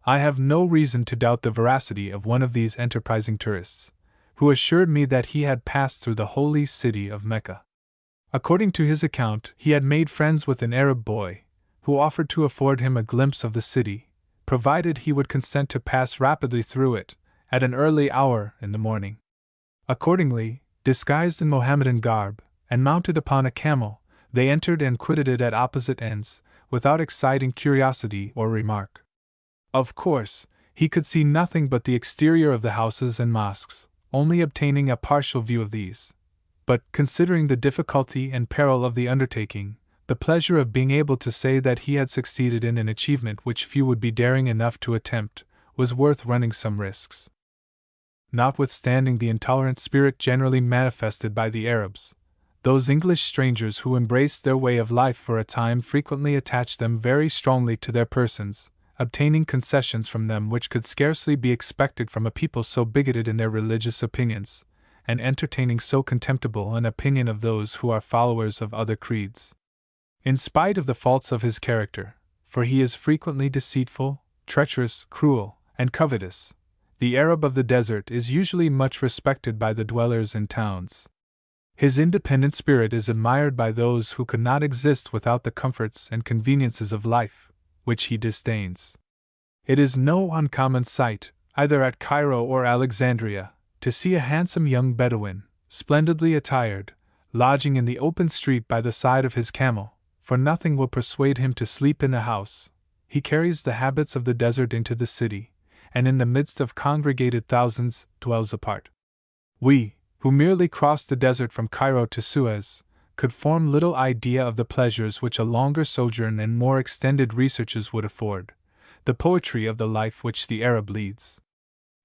I have no reason to doubt the veracity of one of these enterprising tourists, who assured me that he had passed through the holy city of Mecca. According to his account, he had made friends with an Arab boy, who offered to afford him a glimpse of the city, provided he would consent to pass rapidly through it, at an early hour in the morning. Accordingly, disguised in Mohammedan garb, and mounted upon a camel, they entered and quitted it at opposite ends, without exciting curiosity or remark. Of course, he could see nothing but the exterior of the houses and mosques, only obtaining a partial view of these. But, considering the difficulty and peril of the undertaking, the pleasure of being able to say that he had succeeded in an achievement which few would be daring enough to attempt, was worth running some risks. Notwithstanding the intolerant spirit generally manifested by the Arabs, those English strangers who embraced their way of life for a time frequently attached them very strongly to their persons, obtaining concessions from them which could scarcely be expected from a people so bigoted in their religious opinions, and entertaining so contemptible an opinion of those who are followers of other creeds. In spite of the faults of his character, for he is frequently deceitful, treacherous, cruel, and covetous, the Arab of the desert is usually much respected by the dwellers in towns. His independent spirit is admired by those who could not exist without the comforts and conveniences of life, which he disdains. It is no uncommon sight, either at Cairo or Alexandria, to see a handsome young Bedouin, splendidly attired, lodging in the open street by the side of his camel, for nothing will persuade him to sleep in a house. He carries the habits of the desert into the city, and in the midst of congregated thousands, dwells apart. We, who merely crossed the desert from Cairo to Suez, could form little idea of the pleasures which a longer sojourn and more extended researches would afford, the poetry of the life which the Arab leads.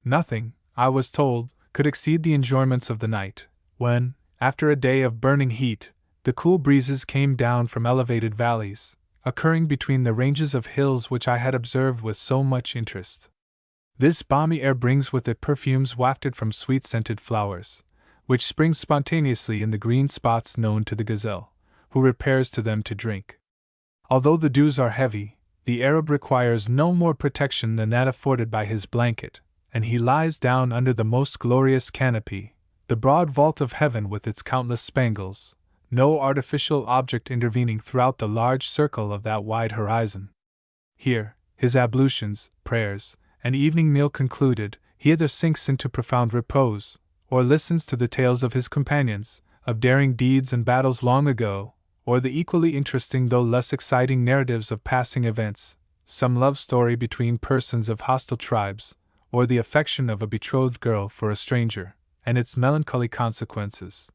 Nothing, I was told, could exceed the enjoyments of the night, when, after a day of burning heat, the cool breezes came down from elevated valleys, occurring between the ranges of hills which I had observed with so much interest. This balmy air brings with it perfumes wafted from sweet-scented flowers, which spring spontaneously in the green spots known to the gazelle, who repairs to them to drink. Although the dews are heavy, the Arab requires no more protection than that afforded by his blanket, and he lies down under the most glorious canopy, the broad vault of heaven with its countless spangles, no artificial object intervening throughout the large circle of that wide horizon. Here, his ablutions, prayers, and evening meal concluded, he either sinks into profound repose, or listens to the tales of his companions, of daring deeds and battles long ago, or the equally interesting though less exciting narratives of passing events, some love story between persons of hostile tribes, or the affection of a betrothed girl for a stranger, and its melancholy consequences.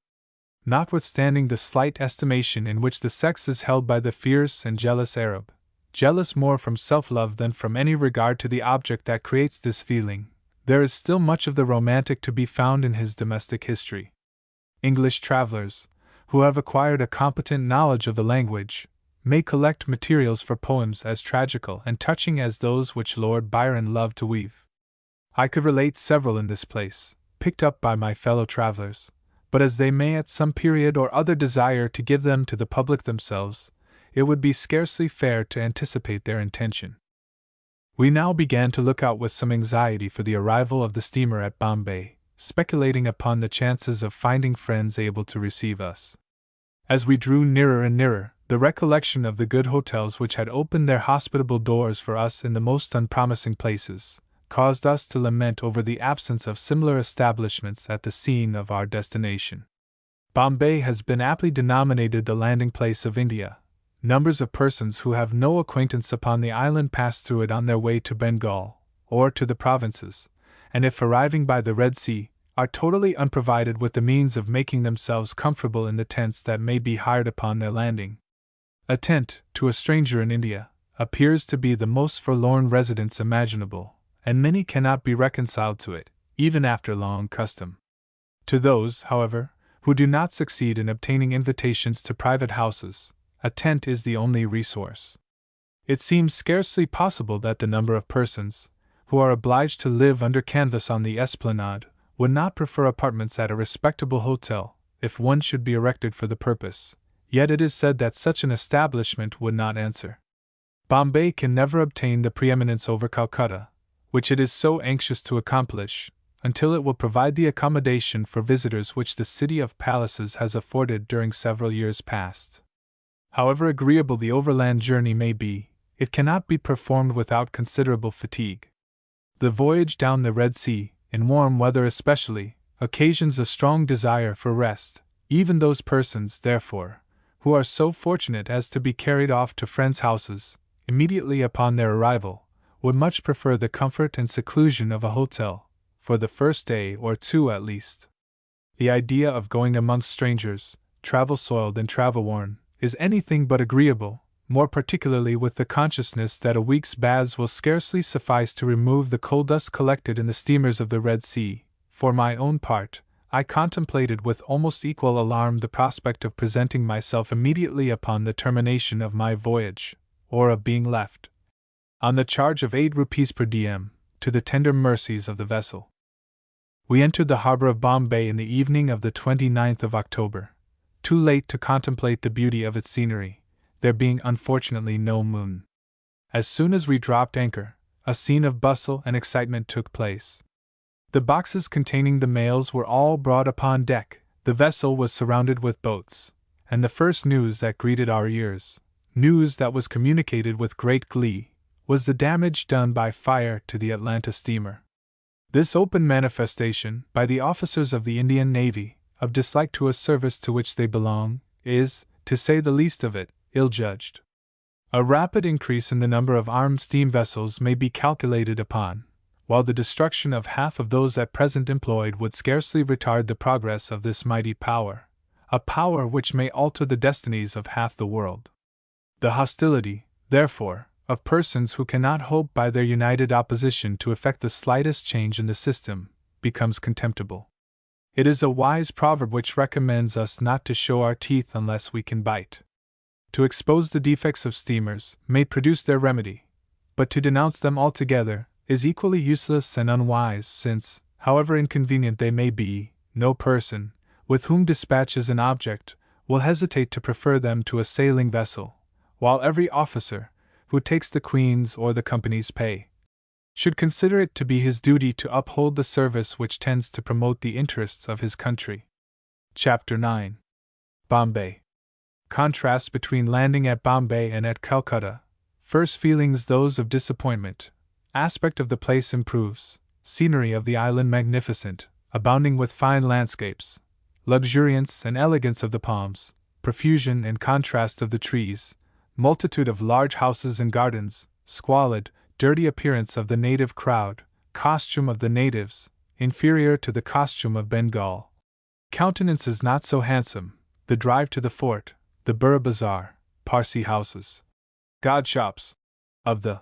Notwithstanding the slight estimation in which the sex is held by the fierce and jealous Arab, jealous more from self-love than from any regard to the object that creates this feeling, there is still much of the romantic to be found in his domestic history. English travelers, who have acquired a competent knowledge of the language, may collect materials for poems as tragical and touching as those which Lord Byron loved to weave. I could relate several in this place, picked up by my fellow travelers, but as they may at some period or other desire to give them to the public themselves, it would be scarcely fair to anticipate their intention. We now began to look out with some anxiety for the arrival of the steamer at Bombay, speculating upon the chances of finding friends able to receive us. As we drew nearer and nearer, the recollection of the good hotels which had opened their hospitable doors for us in the most unpromising places, caused us to lament over the absence of similar establishments at the scene of our destination. Bombay has been aptly denominated the landing place of India. Numbers of persons who have no acquaintance upon the island pass through it on their way to Bengal, or to the provinces, and if arriving by the Red Sea, are totally unprovided with the means of making themselves comfortable in the tents that may be hired upon their landing. A tent, to a stranger in India, appears to be the most forlorn residence imaginable, and many cannot be reconciled to it, even after long custom. To those, however, who do not succeed in obtaining invitations to private houses, a tent is the only resource. It seems scarcely possible that the number of persons, who are obliged to live under canvas on the esplanade, would not prefer apartments at a respectable hotel, if one should be erected for the purpose, yet it is said that such an establishment would not answer. Bombay can never obtain the preeminence over Calcutta, which it is so anxious to accomplish, until it will provide the accommodation for visitors which the City of Palaces has afforded during several years past. However agreeable the overland journey may be, it cannot be performed without considerable fatigue. The voyage down the Red Sea, in warm weather especially, occasions a strong desire for rest. Even those persons, therefore, who are so fortunate as to be carried off to friends' houses, immediately upon their arrival, would much prefer the comfort and seclusion of a hotel, for the first day or two at least. The idea of going amongst strangers, travel-soiled and travel-worn, is anything but agreeable, more particularly with the consciousness that a week's baths will scarcely suffice to remove the coal dust collected in the steamers of the Red Sea. For my own part, I contemplated with almost equal alarm the prospect of presenting myself immediately upon the termination of my voyage, or of being left, on the charge of 8 rupees per diem, to the tender mercies of the vessel. We entered the harbor of Bombay in the evening of the 29th of October, too late to contemplate the beauty of its scenery, there being unfortunately no moon. As soon as we dropped anchor, a scene of bustle and excitement took place. The boxes containing the mails were all brought upon deck, the vessel was surrounded with boats, and the first news that greeted our ears, news that was communicated with great glee, was the damage done by fire to the Atlanta steamer. This open manifestation, by the officers of the Indian Navy, of dislike to a service to which they belong, is, to say the least of it, ill-judged. A rapid increase in the number of armed steam vessels may be calculated upon, while the destruction of half of those at present employed would scarcely retard the progress of this mighty power, a power which may alter the destinies of half the world. The hostility, therefore, of persons who cannot hope by their united opposition to effect the slightest change in the system, becomes contemptible. It is a wise proverb which recommends us not to show our teeth unless we can bite. To expose the defects of steamers may produce their remedy, but to denounce them altogether is equally useless and unwise, since, however inconvenient they may be, no person, with whom dispatch is an object, will hesitate to prefer them to a sailing vessel, while every officer, who takes the Queen's or the Company's pay, should consider it to be his duty to uphold the service which tends to promote the interests of his country. Chapter 9. Bombay. Contrast between landing at Bombay and at Calcutta. First feelings those of disappointment. Aspect of the place improves. Scenery of the island magnificent, abounding with fine landscapes. Luxuriance and elegance of the palms. Profusion and contrast of the trees. Multitude of large houses and gardens. Squalid, dirty appearance of the native crowd. Costume of the natives, inferior to the costume of Bengal. Countenances not so handsome. The drive to the fort. The Burra Bazaar, Parsi houses. God shops. Of the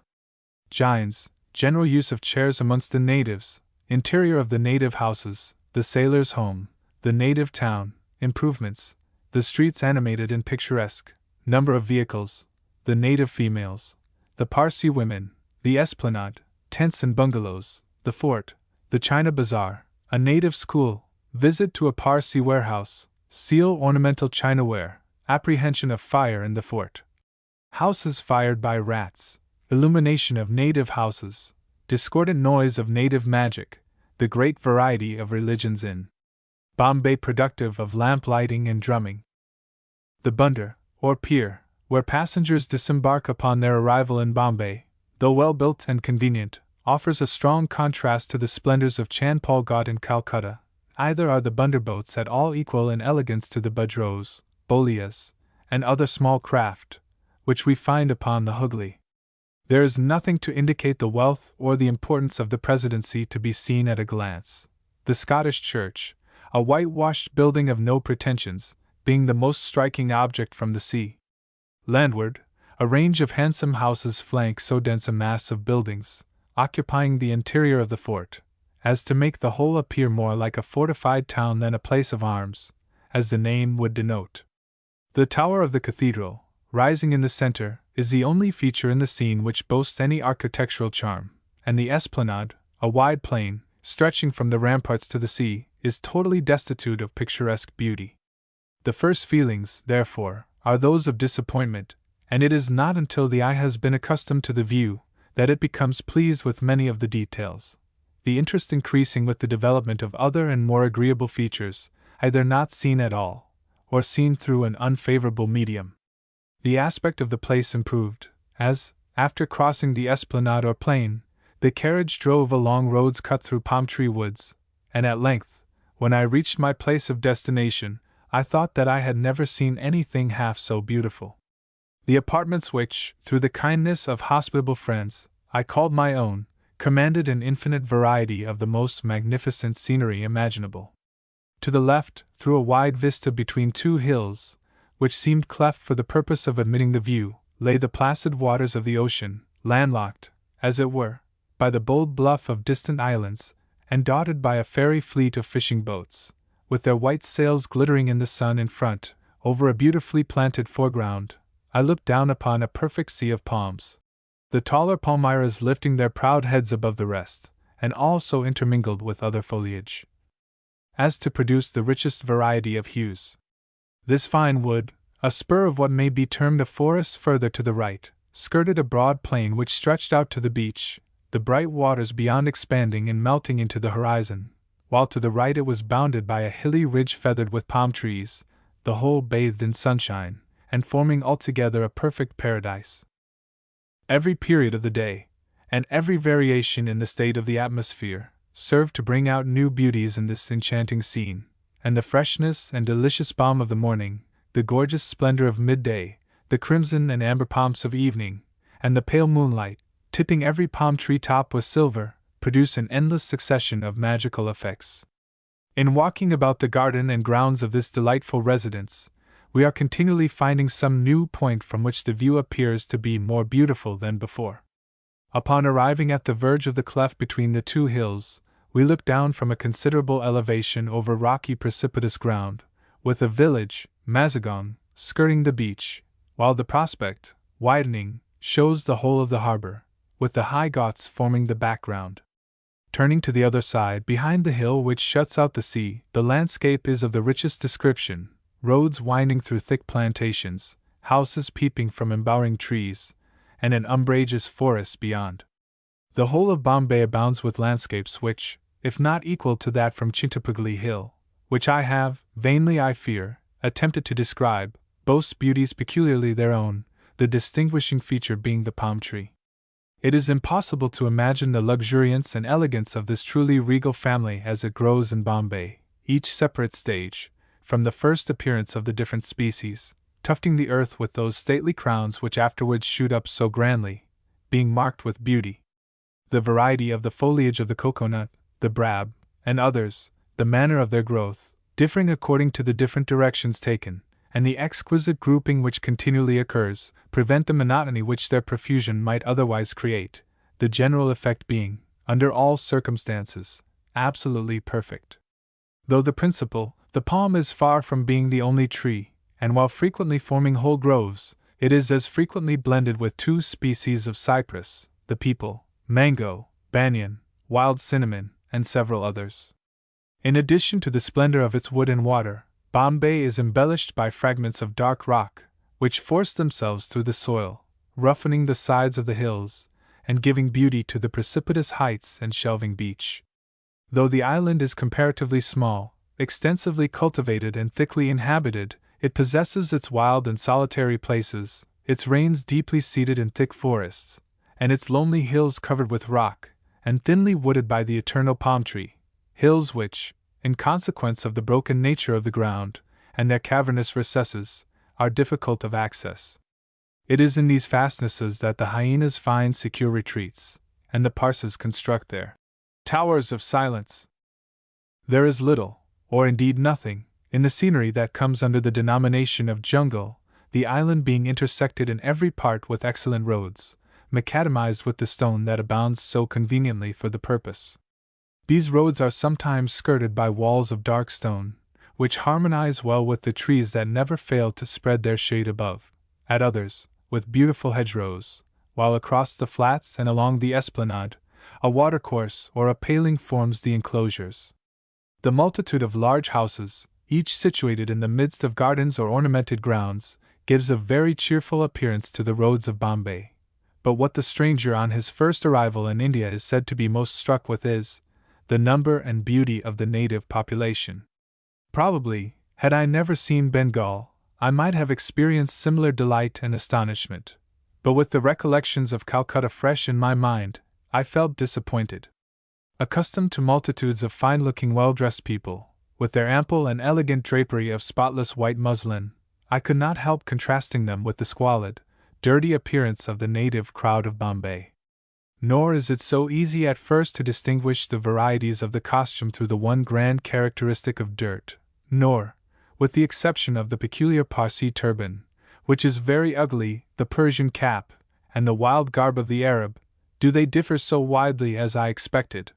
Jains, general use of chairs amongst the natives. Interior of the native houses. The sailor's home. The native town. Improvements. The streets animated and picturesque. Number of vehicles. The native females. The Parsi women. The esplanade. Tents and bungalows. The fort. The China Bazaar. A native school. Visit to a Parsi warehouse. Seal ornamental chinaware. Apprehension of fire in the fort. Houses fired by rats. Illumination of native houses. Discordant noise of native magic. The great variety of religions in Bombay productive of lamp lighting and drumming. The bunder, or pier, where passengers disembark upon their arrival in Bombay, though well built and convenient, offers a strong contrast to the splendors of Chandpal Ghat in Calcutta. Either are the bunder boats at all equal in elegance to the budros, bolias, and other small craft, which we find upon the Hooghly. There is nothing to indicate the wealth or the importance of the presidency to be seen at a glance. The Scottish Church, a whitewashed building of no pretensions, being the most striking object from the sea. Landward, a range of handsome houses flank so dense a mass of buildings, occupying the interior of the fort, as to make the whole appear more like a fortified town than a place of arms, as the name would denote. The tower of the cathedral, rising in the center, is the only feature in the scene which boasts any architectural charm, and the esplanade, a wide plain, stretching from the ramparts to the sea, is totally destitute of picturesque beauty. The first feelings, therefore, are those of disappointment, and it is not until the eye has been accustomed to the view that it becomes pleased with many of the details, the interest increasing with the development of other and more agreeable features, either not seen at all, or seen through an unfavorable medium. The aspect of the place improved, as, after crossing the esplanade or plain, the carriage drove along roads cut through palm tree woods, and at length, when I reached my place of destination, I thought that I had never seen anything half so beautiful. The apartments which, through the kindness of hospitable friends, I called my own, commanded an infinite variety of the most magnificent scenery imaginable. To the left, through a wide vista between two hills, which seemed cleft for the purpose of admitting the view, lay the placid waters of the ocean, landlocked, as it were, by the bold bluff of distant islands, and dotted by a fairy fleet of fishing boats, with their white sails glittering in the sun in front. Over a beautifully planted foreground, I looked down upon a perfect sea of palms, the taller palmyras lifting their proud heads above the rest, and all so intermingled with other foliage, as to produce the richest variety of hues. This fine wood, a spur of what may be termed a forest further to the right, skirted a broad plain which stretched out to the beach, the bright waters beyond expanding and melting into the horizon, while to the right it was bounded by a hilly ridge feathered with palm trees, the whole bathed in sunshine, and forming altogether a perfect paradise. Every period of the day, and every variation in the state of the atmosphere, served to bring out new beauties in this enchanting scene, and the freshness and delicious balm of the morning, the gorgeous splendor of midday, the crimson and amber pomps of evening, and the pale moonlight, tipping every palm tree top with silver, produce an endless succession of magical effects. In walking about the garden and grounds of this delightful residence, we are continually finding some new point from which the view appears to be more beautiful than before. Upon arriving at the verge of the cleft between the two hills, we look down from a considerable elevation over rocky precipitous ground, with the village, Mazagon, skirting the beach, while the prospect, widening, shows the whole of the harbor, with the high Ghauts forming the background. Turning to the other side, behind the hill which shuts out the sea, the landscape is of the richest description, roads winding through thick plantations, houses peeping from embowering trees, and an umbrageous forest beyond. The whole of Bombay abounds with landscapes which, if not equal to that from Chintapugli Hill, which I have, vainly I fear, attempted to describe, boasts beauties peculiarly their own, the distinguishing feature being the palm tree. It is impossible to imagine the luxuriance and elegance of this truly regal family as it grows in Bombay, each separate stage, from the first appearance of the different species, tufting the earth with those stately crowns which afterwards shoot up so grandly, being marked with beauty. The variety of the foliage of the cocoanut, the brab, and others, the manner of their growth, differing according to the different directions taken, and the exquisite grouping which continually occurs, prevent the monotony which their profusion might otherwise create, the general effect being, under all circumstances, absolutely perfect. Though the principal, the palm, is far from being the only tree, and while frequently forming whole groves, it is as frequently blended with two species of cypress, the peepul, mango, banyan, wild cinnamon, and several others. In addition to the splendor of its wood and water, Bombay is embellished by fragments of dark rock, which force themselves through the soil, roughening the sides of the hills, and giving beauty to the precipitous heights and shelving beach. Though the island is comparatively small, extensively cultivated and thickly inhabited, it possesses its wild and solitary places, its rains deeply seated in thick forests, and its lonely hills covered with rock, and thinly wooded by the eternal palm tree, hills which, in consequence of the broken nature of the ground, and their cavernous recesses, are difficult of access. It is in these fastnesses that the hyenas find secure retreats, and the Parses construct their towers of silence. There is little, or indeed nothing, in the scenery that comes under the denomination of jungle, the island being intersected in every part with excellent roads, macadamized with the stone that abounds so conveniently for the purpose. These roads are sometimes skirted by walls of dark stone, which harmonize well with the trees that never fail to spread their shade above, at others, with beautiful hedgerows, while across the flats and along the esplanade, a watercourse or a paling forms the enclosures. The multitude of large houses, each situated in the midst of gardens or ornamented grounds, gives a very cheerful appearance to the roads of Bombay. But what the stranger on his first arrival in India is said to be most struck with is the number and beauty of the native population. Probably, had I never seen Bengal, I might have experienced similar delight and astonishment, but with the recollections of Calcutta fresh in my mind, I felt disappointed. Accustomed to multitudes of fine-looking, well-dressed people, with their ample and elegant drapery of spotless white muslin, I could not help contrasting them with the squalid, dirty appearance of the native crowd of Bombay. Nor is it so easy at first to distinguish the varieties of the costume through the one grand characteristic of dirt, nor, with the exception of the peculiar Parsi turban, which is very ugly, the Persian cap, and the wild garb of the Arab, do they differ so widely as I expected.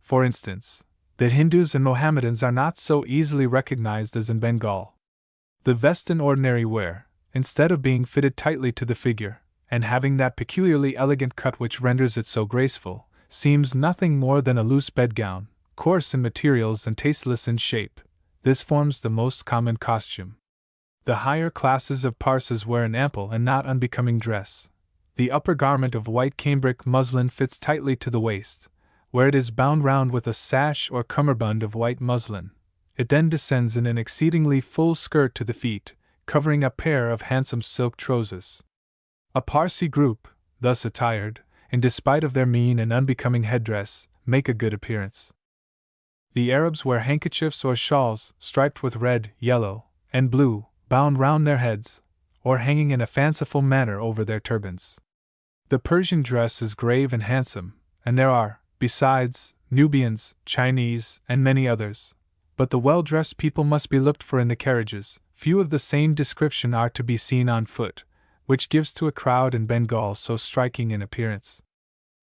For instance, the Hindus and Mohammedans are not so easily recognized as in Bengal. The vest in ordinary wear, instead of being fitted tightly to the figure, and having that peculiarly elegant cut which renders it so graceful, seems nothing more than a loose bedgown, coarse in materials and tasteless in shape. This forms the most common costume. The higher classes of Parsis wear an ample and not unbecoming dress. The upper garment of white cambric muslin fits tightly to the waist, where it is bound round with a sash or cummerbund of white muslin. It then descends in an exceedingly full skirt to the feet, covering a pair of handsome silk trousers. A Parsi group, thus attired, in despite of their mean and unbecoming headdress, make a good appearance. The Arabs wear handkerchiefs or shawls striped with red, yellow, and blue, bound round their heads, or hanging in a fanciful manner over their turbans. The Persian dress is grave and handsome, and there are, besides, Nubians, Chinese, and many others. But the well-dressed people must be looked for in the carriages. Few of the same description are to be seen on foot, which gives to a crowd in Bengal so striking an appearance.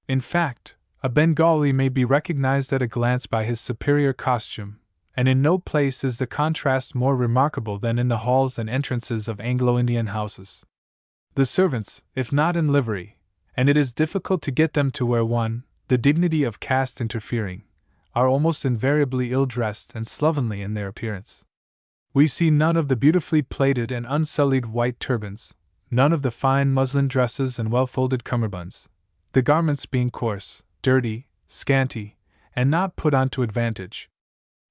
In fact, a Bengali may be recognized at a glance by his superior costume, and in no place is the contrast more remarkable than in the halls and entrances of Anglo-Indian houses. The servants, if not in livery, and it is difficult to get them to wear one, the dignity of caste interfering, are almost invariably ill-dressed and slovenly in their appearance. We see none of the beautifully plaited and unsullied white turbans, none of the fine muslin dresses and well-folded cummerbunds, the garments being coarse, dirty, scanty, and not put on to advantage.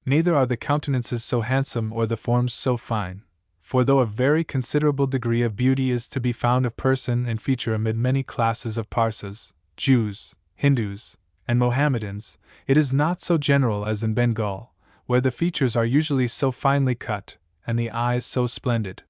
Neither are the countenances so handsome or the forms so fine, for though a very considerable degree of beauty is to be found of person and feature amid many classes of Parsis, Jews, Hindus, and Mohammedans, it is not so general as in Bengal, where the features are usually so finely cut, and the eyes so splendid.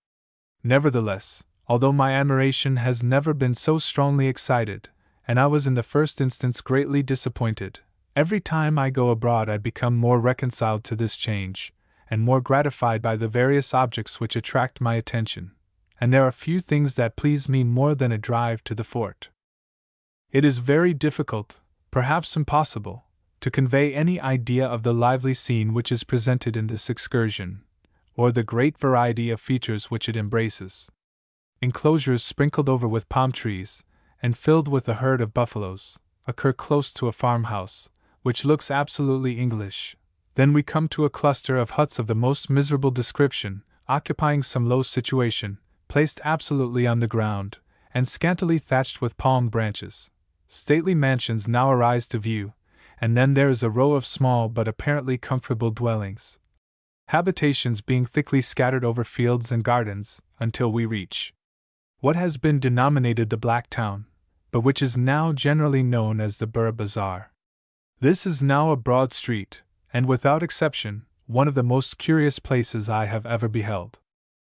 Nevertheless, although my admiration has never been so strongly excited, and I was in the first instance greatly disappointed, every time I go abroad I become more reconciled to this change, and more gratified by the various objects which attract my attention, and there are few things that please me more than a drive to the fort. It is very difficult, perhaps impossible, to convey any idea of the lively scene which is presented in this excursion, or the great variety of features which it embraces. Enclosures sprinkled over with palm trees, and filled with a herd of buffaloes, occur close to a farmhouse, which looks absolutely English. Then we come to a cluster of huts of the most miserable description, occupying some low situation, placed absolutely on the ground, and scantily thatched with palm branches. Stately mansions now arise to view, and then there is a row of small but apparently comfortable dwellings, habitations being thickly scattered over fields and gardens, until we reach what has been denominated the Black Town, but which is now generally known as the Burra Bazaar. This is now a broad street, and without exception, one of the most curious places I have ever beheld.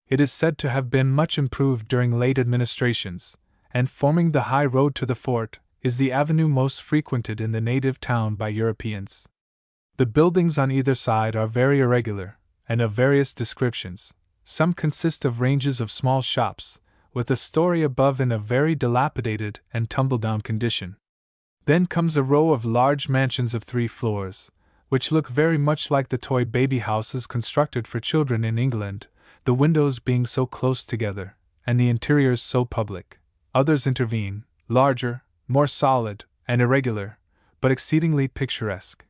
It is said to have been much improved during late administrations, and forming the high road to the fort, is the avenue most frequented in the native town by Europeans. The buildings on either side are very irregular, and of various descriptions. Some consist of ranges of small shops, with a story above in a very dilapidated and tumble-down condition. Then comes a row of large mansions of 3 floors, which look very much like the toy baby houses constructed for children in England, the windows being so close together, and the interiors so public. Others intervene, larger, more solid, and irregular, but exceedingly picturesque.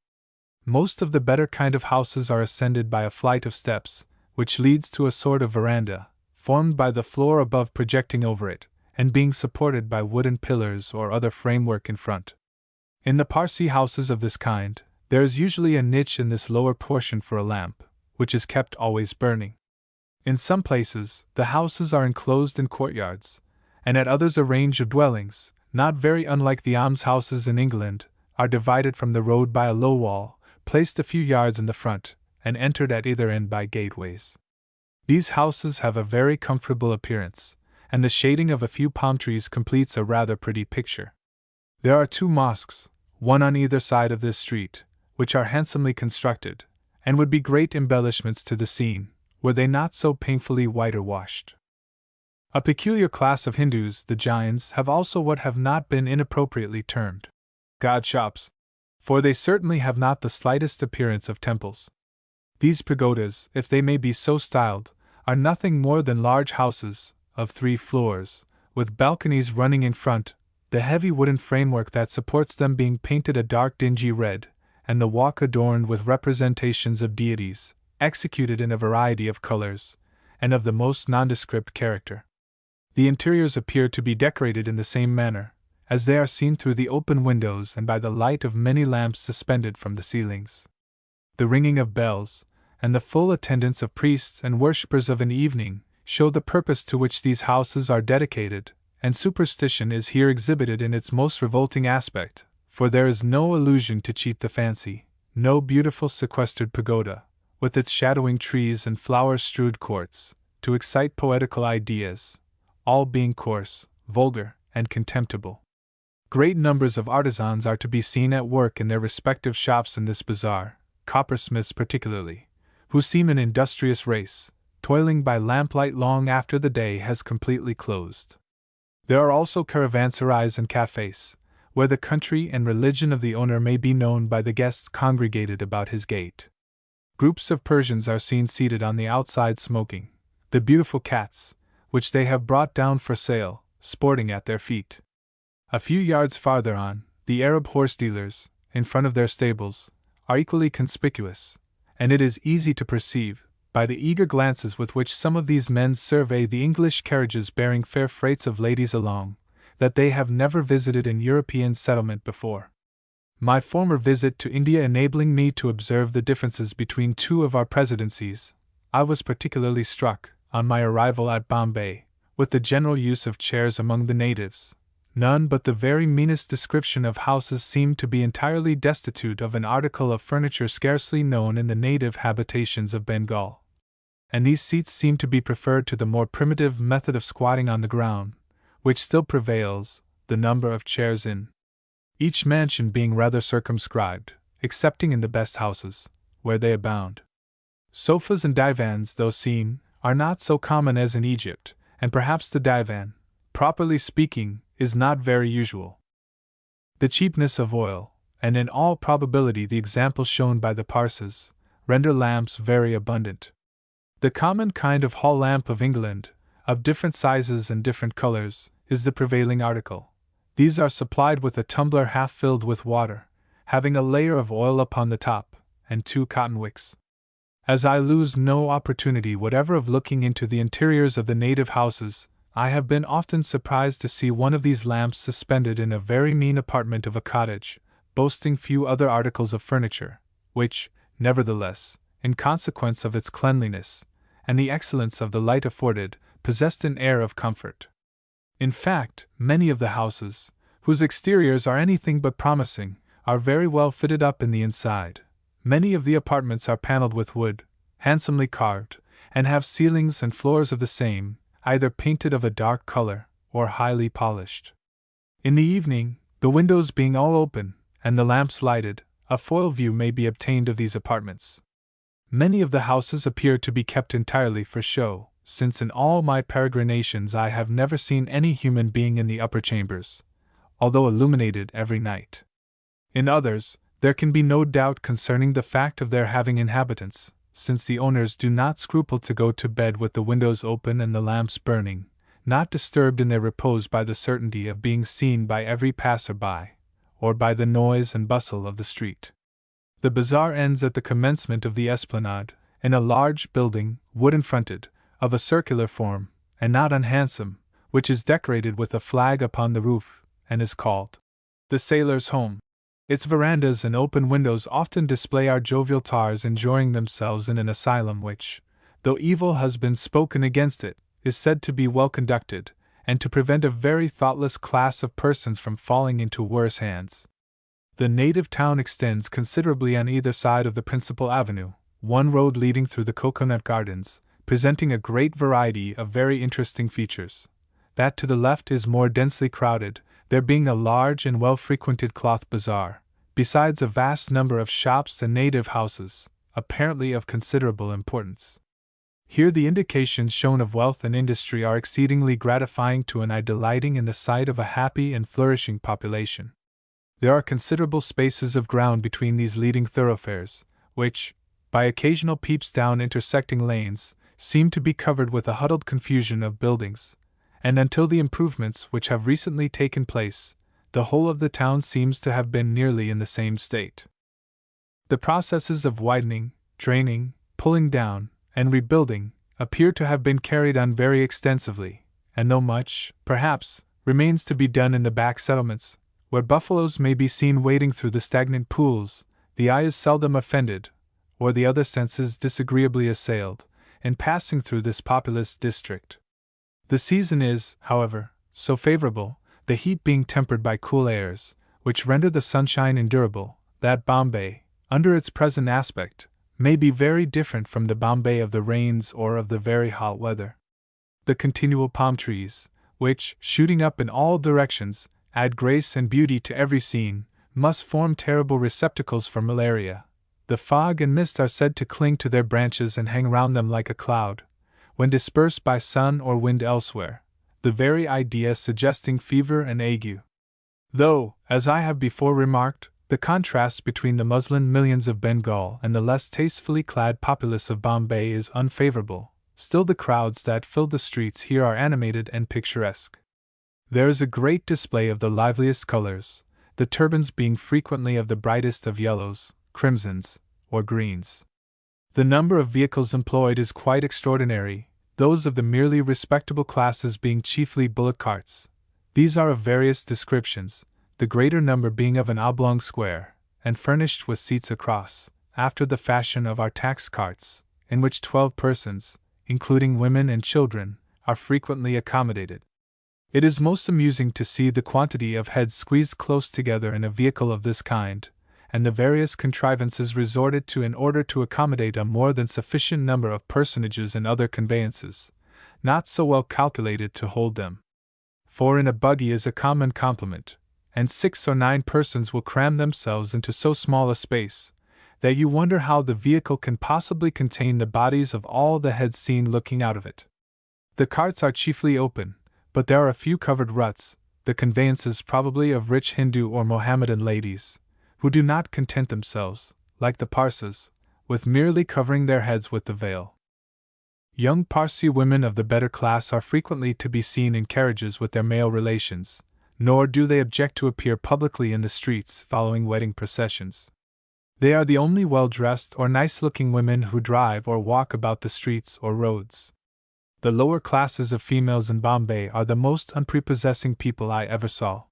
Most of the better kind of houses are ascended by a flight of steps, which leads to a sort of veranda, formed by the floor above projecting over it, and being supported by wooden pillars or other framework in front. In the Parsi houses of this kind, there is usually a niche in this lower portion for a lamp, which is kept always burning. In some places, the houses are enclosed in courtyards, and at others a range of dwellings, not very unlike the almshouses in England, are divided from the road by a low wall, placed a few yards in the front, and entered at either end by gateways. These houses have a very comfortable appearance, and the shading of a few palm trees completes a rather pretty picture. There are 2 mosques, one on either side of this street, which are handsomely constructed, and would be great embellishments to the scene, were they not so painfully whitewashed. A peculiar class of Hindus, the Jains, have also what have not been inappropriately termed god shops, for they certainly have not the slightest appearance of temples. These pagodas, if they may be so styled, are nothing more than large houses, of 3 floors, with balconies running in front, the heavy wooden framework that supports them being painted a dark dingy red, and the walk adorned with representations of deities, executed in a variety of colors, and of the most nondescript character. The interiors appear to be decorated in the same manner, as they are seen through the open windows and by the light of many lamps suspended from the ceilings. The ringing of bells, and the full attendance of priests and worshippers of an evening, show the purpose to which these houses are dedicated, and superstition is here exhibited in its most revolting aspect, for there is no illusion to cheat the fancy, no beautiful sequestered pagoda, with its shadowing trees and flower-strewed courts, to excite poetical ideas, all being coarse, vulgar, and contemptible. Great numbers of artisans are to be seen at work in their respective shops in this bazaar, coppersmiths particularly, who seem an industrious race, toiling by lamplight long after the day has completely closed. There are also caravanserais and cafes, where the country and religion of the owner may be known by the guests congregated about his gate. Groups of Persians are seen seated on the outside smoking, the beautiful cats, which they have brought down for sale, sporting at their feet. A few yards farther on, the Arab horse dealers, in front of their stables, are equally conspicuous, and it is easy to perceive, by the eager glances with which some of these men survey the English carriages bearing fair freights of ladies along, that they have never visited an European settlement before. My former visit to India enabling me to observe the differences between two of our presidencies, I was particularly struck, on my arrival at Bombay, with the general use of chairs among the natives. None but the very meanest description of houses seemed to be entirely destitute of an article of furniture scarcely known in the native habitations of Bengal. And these seats seemed to be preferred to the more primitive method of squatting on the ground, which still prevails, the number of chairs in each mansion being rather circumscribed, excepting in the best houses, where they abound. Sofas and divans, though seen, are not so common as in Egypt, and perhaps the divan, properly speaking, is not very usual. The cheapness of oil, and in all probability the example shown by the Parsis, render lamps very abundant. The common kind of hall lamp of England, of different sizes and different colors, is the prevailing article. These are supplied with a tumbler half filled with water, having a layer of oil upon the top, and 2 cotton wicks. As I lose no opportunity whatever of looking into the interiors of the native houses, I have been often surprised to see one of these lamps suspended in a very mean apartment of a cottage, boasting few other articles of furniture, which, nevertheless, in consequence of its cleanliness, and the excellence of the light afforded, possessed an air of comfort. In fact, many of the houses, whose exteriors are anything but promising, are very well fitted up in the inside. Many of the apartments are paneled with wood, handsomely carved, and have ceilings and floors of the same, either painted of a dark color, or highly polished. In the evening, the windows being all open, and the lamps lighted, a full view may be obtained of these apartments. Many of the houses appear to be kept entirely for show, since in all my peregrinations I have never seen any human being in the upper chambers, although illuminated every night. In others, there can be no doubt concerning the fact of their having inhabitants, since the owners do not scruple to go to bed with the windows open and the lamps burning, not disturbed in their repose by the certainty of being seen by every passer-by, or by the noise and bustle of the street. The bazaar ends at the commencement of the esplanade, in a large building, wooden-fronted, of a circular form, and not unhandsome, which is decorated with a flag upon the roof, and is called the Sailor's Home. Its verandas and open windows often display our jovial tars enjoying themselves in an asylum which, though evil has been spoken against it, is said to be well conducted, and to prevent a very thoughtless class of persons from falling into worse hands. The native town extends considerably on either side of the principal avenue, one road leading through the coconut gardens, presenting a great variety of very interesting features. That to the left is more densely crowded, there being a large and well-frequented cloth bazaar, besides a vast number of shops and native houses, apparently of considerable importance. Here the indications shown of wealth and industry are exceedingly gratifying to an eye delighting in the sight of a happy and flourishing population. There are considerable spaces of ground between these leading thoroughfares, which, by occasional peeps down intersecting lanes, seem to be covered with a huddled confusion of buildings, and until the improvements which have recently taken place, the whole of the town seems to have been nearly in the same state. The processes of widening, draining, pulling down, and rebuilding appear to have been carried on very extensively, and though much, perhaps, remains to be done in the back settlements, where buffaloes may be seen wading through the stagnant pools, the eye is seldom offended, or the other senses disagreeably assailed, in passing through this populous district. The season is, however, so favorable, the heat being tempered by cool airs, which render the sunshine endurable, that Bombay, under its present aspect, may be very different from the Bombay of the rains or of the very hot weather. The continual palm trees, which, shooting up in all directions, add grace and beauty to every scene, must form terrible receptacles for malaria. The fog and mist are said to cling to their branches and hang round them like a cloud, when dispersed by sun or wind elsewhere, the very idea suggesting fever and ague. Though, as I have before remarked, the contrast between the muslin millions of Bengal and the less tastefully clad populace of Bombay is unfavorable, still the crowds that fill the streets here are animated and picturesque. There is a great display of the liveliest colors, the turbans being frequently of the brightest of yellows, crimsons, or greens. The number of vehicles employed is quite extraordinary, those of the merely respectable classes being chiefly bullock carts. These are of various descriptions, the greater number being of an oblong square, and furnished with seats across, after the fashion of our tax carts, in which 12 persons, including women and children, are frequently accommodated. It is most amusing to see the quantity of heads squeezed close together in a vehicle of this kind, and the various contrivances resorted to in order to accommodate a more than sufficient number of personages in other conveyances, not so well calculated to hold them. 4 in a buggy is a common compliment, and 6 or 9 persons will cram themselves into so small a space, that you wonder how the vehicle can possibly contain the bodies of all the heads seen looking out of it. The carts are chiefly open, but there are a few covered ruts, the conveyances probably of rich Hindu or Mohammedan ladies, who do not content themselves, like the Parsas, with merely covering their heads with the veil. Young Parsi women of the better class are frequently to be seen in carriages with their male relations, nor do they object to appear publicly in the streets following wedding processions. They are the only well-dressed or nice-looking women who drive or walk about the streets or roads. The lower classes of females in Bombay are the most unprepossessing people I ever saw.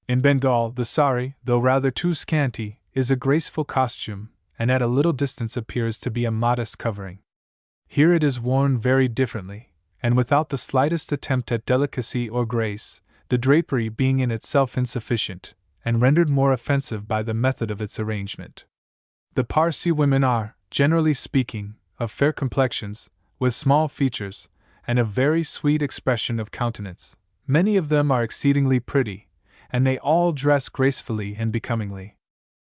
In Bengal, the sari, though rather too scanty, is a graceful costume, and at a little distance appears to be a modest covering. Here it is worn very differently, and without the slightest attempt at delicacy or grace, the drapery being in itself insufficient, and rendered more offensive by the method of its arrangement. The Parsi women are, generally speaking, of fair complexions, with small features, and a very sweet expression of countenance. Many of them are exceedingly pretty, and they all dress gracefully and becomingly.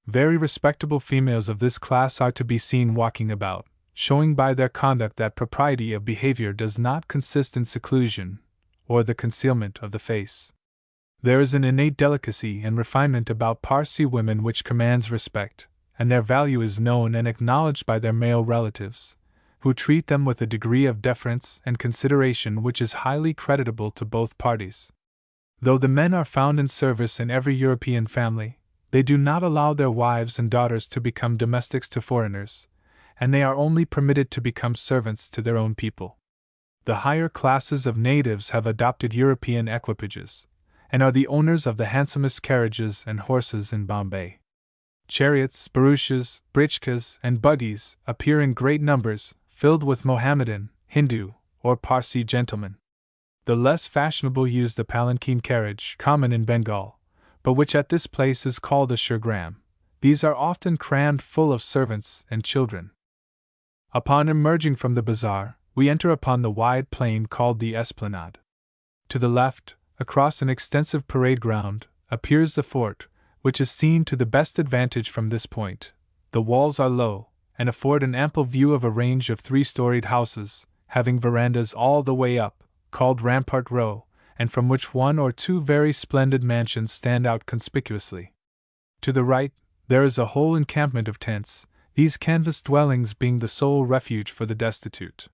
Very respectable females of this class are to be seen walking about, showing by their conduct that propriety of behavior does not consist in seclusion, or the concealment of the face. There is an innate delicacy and refinement about Parsi women which commands respect, and their value is known and acknowledged by their male relatives, who treat them with a degree of deference and consideration which is highly creditable to both parties. Though the men are found in service in every European family, they do not allow their wives and daughters to become domestics to foreigners, and they are only permitted to become servants to their own people. The higher classes of natives have adopted European equipages, and are the owners of the handsomest carriages and horses in Bombay. Chariots, barouches, britchkas, and buggies appear in great numbers, filled with Mohammedan, Hindu, or Parsi gentlemen. The less fashionable use the palanquin carriage, common in Bengal, but which at this place is called a shurgram. These are often crammed full of servants and children. Upon emerging from the bazaar, we enter upon the wide plain called the Esplanade. To the left, across an extensive parade ground, appears the fort, which is seen to the best advantage from this point. The walls are low, and afford an ample view of a range of 3-storied houses, having verandas all the way up, called Rampart Row, and from which 1 or 2 very splendid mansions stand out conspicuously. To the right, there is a whole encampment of tents, these canvas dwellings being the sole refuge for the destitute.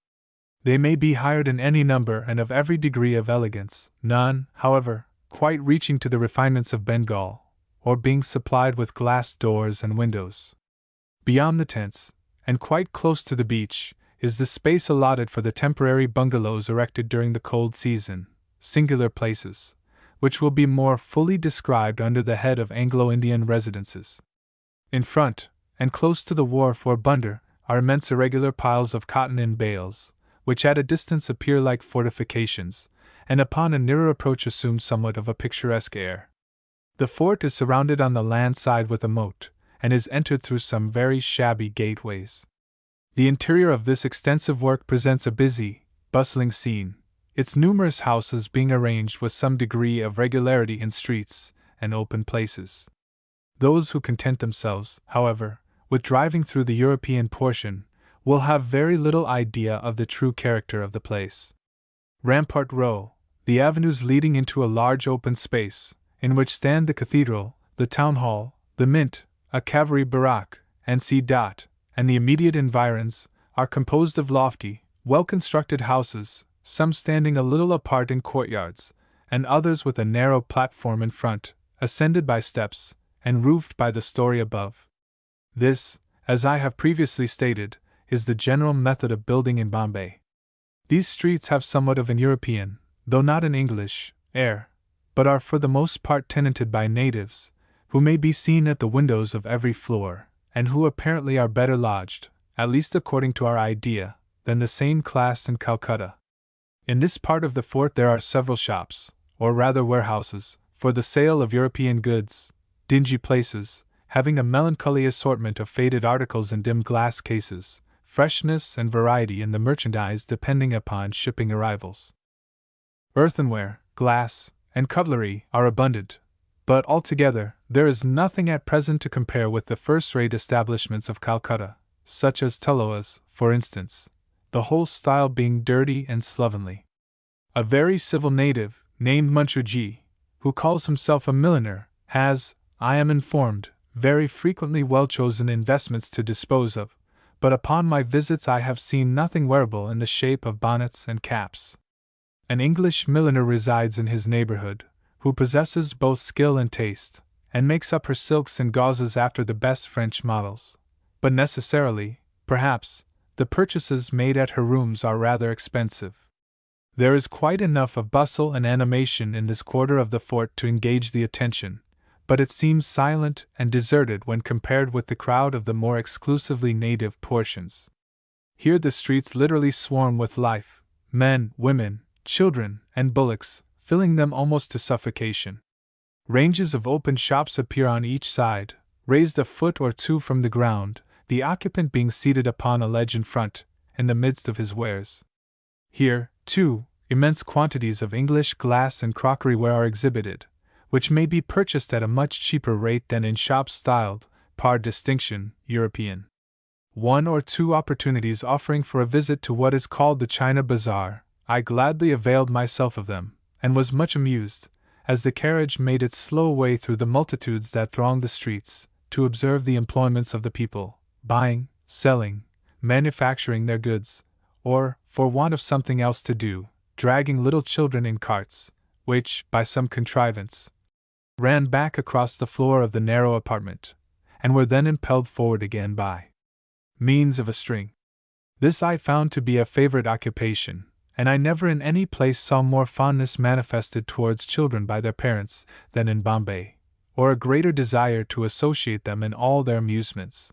They may be hired in any number and of every degree of elegance, none, however, quite reaching to the refinements of Bengal, or being supplied with glass doors and windows. Beyond the tents, and quite close to the beach, is the space allotted for the temporary bungalows erected during the cold season, singular places, which will be more fully described under the head of Anglo-Indian residences. In front, and close to the wharf or bunder, are immense irregular piles of cotton in bales, which at a distance appear like fortifications, and upon a nearer approach assume somewhat of a picturesque air. The fort is surrounded on the land side with a moat, and is entered through some very shabby gateways. The interior of this extensive work presents a busy, bustling scene, its numerous houses being arranged with some degree of regularity in streets and open places. Those who content themselves, however, with driving through the European portion, will have very little idea of the true character of the place. Rampart Row, the avenues leading into a large open space, in which stand the cathedral, the town hall, the mint, a cavalry barrack, and C. And the immediate environs, are composed of lofty, well-constructed houses, some standing a little apart in courtyards, and others with a narrow platform in front, ascended by steps, and roofed by the story above. This, as I have previously stated, is the general method of building in Bombay. These streets have somewhat of an European, though not an English, air, but are for the most part tenanted by natives, who may be seen at the windows of every floor, and who apparently are better lodged, at least according to our idea, than the same class in Calcutta. In this part of the fort there are several shops, or rather warehouses, for the sale of European goods, dingy places, having a melancholy assortment of faded articles in dim glass cases, freshness and variety in the merchandise depending upon shipping arrivals. Earthenware, glass, and cutlery are abundant, but altogether there is nothing at present to compare with the first-rate establishments of Calcutta, such as Tulloa's, for instance, the whole style being dirty and slovenly. A very civil native, named Muncherji, who calls himself a milliner, has, I am informed, very frequently well-chosen investments to dispose of, but upon my visits I have seen nothing wearable in the shape of bonnets and caps. An English milliner resides in his neighborhood, who possesses both skill and taste, and makes up her silks and gauzes after the best French models, but necessarily, perhaps, the purchases made at her rooms are rather expensive. There is quite enough of bustle and animation in this quarter of the fort to engage the attention, but it seems silent and deserted when compared with the crowd of the more exclusively native portions. Here the streets literally swarm with life, men, women, children, and bullocks, filling them almost to suffocation. Ranges of open shops appear on each side, raised a foot or two from the ground, the occupant being seated upon a ledge in front, in the midst of his wares. Here, too, immense quantities of English glass and crockery ware are exhibited, which may be purchased at a much cheaper rate than in shops styled, par distinction, European. One or two opportunities offering for a visit to what is called the China Bazaar, I gladly availed myself of them, and was much amused, as the carriage made its slow way through the multitudes that thronged the streets, to observe the employments of the people, buying, selling, manufacturing their goods, or, for want of something else to do, dragging little children in carts, which, by some contrivance, ran back across the floor of the narrow apartment, and were then impelled forward again by means of a string. This I found to be a favorite occupation, and I never in any place saw more fondness manifested towards children by their parents than in Bombay, or a greater desire to associate them in all their amusements.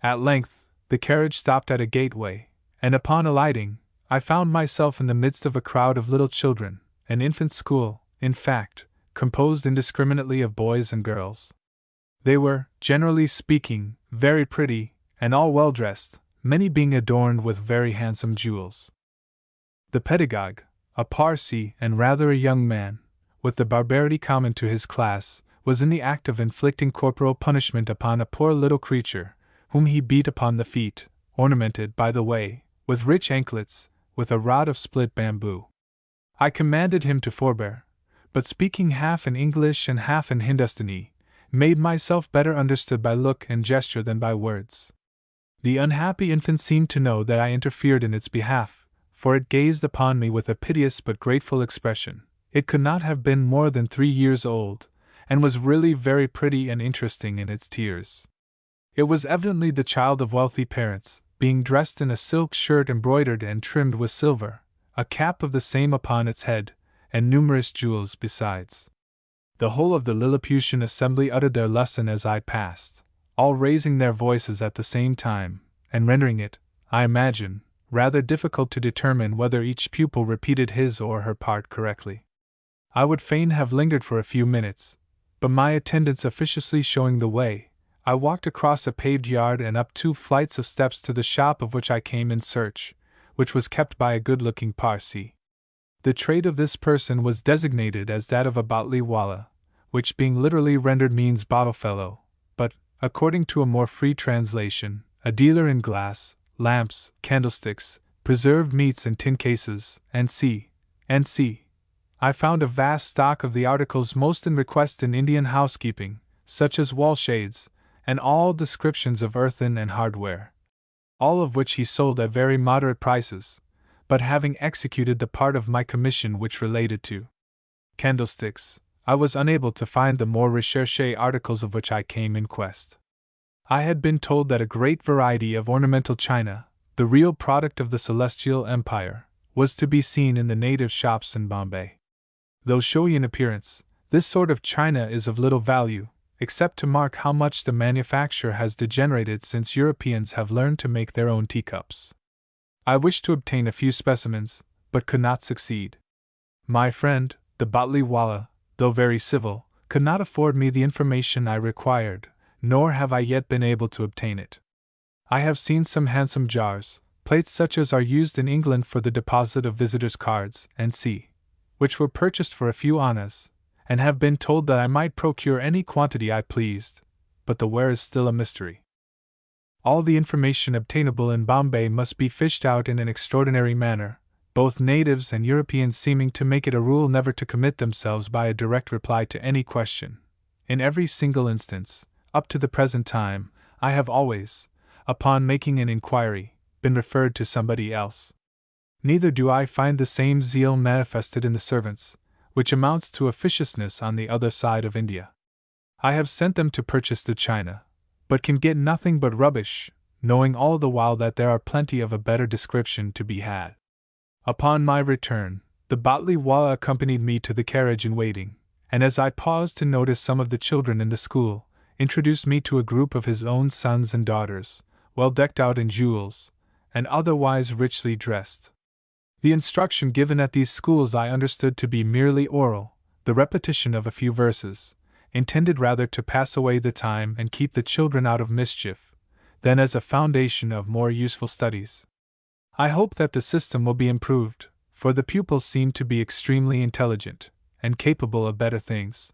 At length, the carriage stopped at a gateway, and upon alighting, I found myself in the midst of a crowd of little children, an infant school, in fact, composed indiscriminately of boys and girls. They were, generally speaking, very pretty, and all well dressed, many being adorned with very handsome jewels. The pedagogue, a Parsee and rather a young man, with the barbarity common to his class, was in the act of inflicting corporal punishment upon a poor little creature, whom he beat upon the feet, ornamented, by the way, with rich anklets, with a rod of split bamboo. I commanded him to forbear, but speaking half in English and half in Hindustani, made myself better understood by look and gesture than by words. The unhappy infant seemed to know that I interfered in its behalf, for it gazed upon me with a piteous but grateful expression. It could not have been more than 3 years old, and was really very pretty and interesting in its tears. It was evidently the child of wealthy parents, being dressed in a silk shirt embroidered and trimmed with silver, a cap of the same upon its head, and numerous jewels besides. The whole of the Lilliputian assembly uttered their lesson as I passed, all raising their voices at the same time, and rendering it, I imagine, rather difficult to determine whether each pupil repeated his or her part correctly. I would fain have lingered for a few minutes, but my attendants officiously showing the way, I walked across a paved yard and up 2 flights of steps to the shop of which I came in search, which was kept by a good-looking Parsee. The trade of this person was designated as that of a Batli Wala, which being literally rendered means bottle fellow, but, according to a more free translation, a dealer in glass, lamps, candlesticks, preserved meats and tin cases, and I found a vast stock of the articles most in request in Indian housekeeping, such as wall shades, and all descriptions of earthen and hardware, all of which he sold at very moderate prices, but having executed the part of my commission which related to candlesticks, I was unable to find the more recherché articles of which I came in quest. I had been told that a great variety of ornamental china, the real product of the Celestial Empire, was to be seen in the native shops in Bombay. Though showy in appearance, this sort of china is of little value, except to mark how much the manufacture has degenerated since Europeans have learned to make their own teacups. I wished to obtain a few specimens, but could not succeed. My friend, the Batli Wala, though very civil, could not afford me the information I required, nor have I yet been able to obtain it. I have seen some handsome jars, plates such as are used in England for the deposit of visitors' cards, which were purchased for a few annas, and have been told that I might procure any quantity I pleased, but the where is still a mystery. All the information obtainable in Bombay must be fished out in an extraordinary manner, both natives and Europeans seeming to make it a rule never to commit themselves by a direct reply to any question. In every single instance, up to the present time, I have always, upon making an inquiry, been referred to somebody else. Neither do I find the same zeal manifested in the servants, which amounts to officiousness on the other side of India. I have sent them to purchase the china, but can get nothing but rubbish, knowing all the while that there are plenty of a better description to be had. Upon my return, the Batli Wala accompanied me to the carriage in waiting, and as I paused to notice some of the children in the school, introduced me to a group of his own sons and daughters, well decked out in jewels, and otherwise richly dressed. The instruction given at these schools I understood to be merely oral, the repetition of a few verses, intended rather to pass away the time and keep the children out of mischief, than as a foundation of more useful studies. I hope that the system will be improved, for the pupils seem to be extremely intelligent, and capable of better things.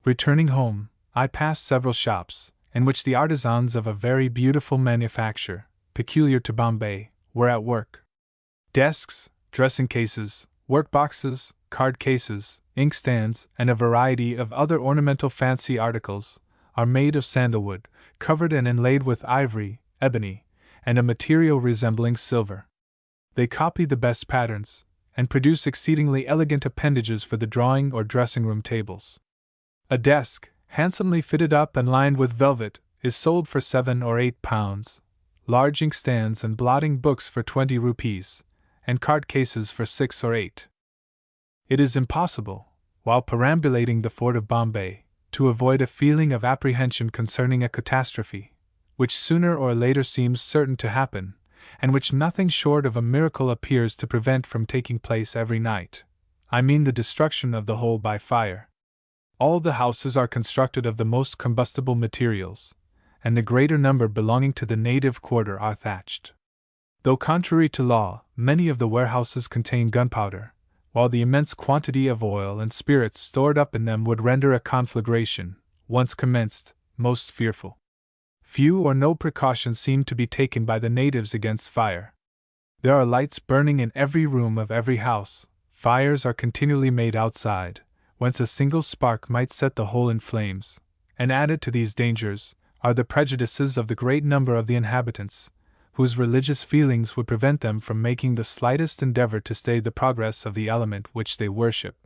Returning home, I passed several shops, in which the artisans of a very beautiful manufacture, peculiar to Bombay, were at work. Desks, dressing cases, workboxes, card cases, inkstands, and a variety of other ornamental fancy articles, are made of sandalwood, covered and inlaid with ivory, ebony, and a material resembling silver. They copy the best patterns, and produce exceedingly elegant appendages for the drawing or dressing-room tables. A desk, handsomely fitted up and lined with velvet, is sold for 7 or 8 pounds, large inkstands and blotting books for 20 rupees, and card cases for 6 or 8. It is impossible, while perambulating the fort of Bombay, to avoid a feeling of apprehension concerning a catastrophe, which sooner or later seems certain to happen, and which nothing short of a miracle appears to prevent from taking place every night. I mean the destruction of the whole by fire. All the houses are constructed of the most combustible materials, and the greater number belonging to the native quarter are thatched. Though contrary to law, many of the warehouses contain gunpowder, while the immense quantity of oil and spirits stored up in them would render a conflagration, once commenced, most fearful. Few or no precautions seem to be taken by the natives against fire. There are lights burning in every room of every house, fires are continually made outside, whence a single spark might set the whole in flames, and added to these dangers are the prejudices of the great number of the inhabitants, whose religious feelings would prevent them from making the slightest endeavor to stay the progress of the element which they worship.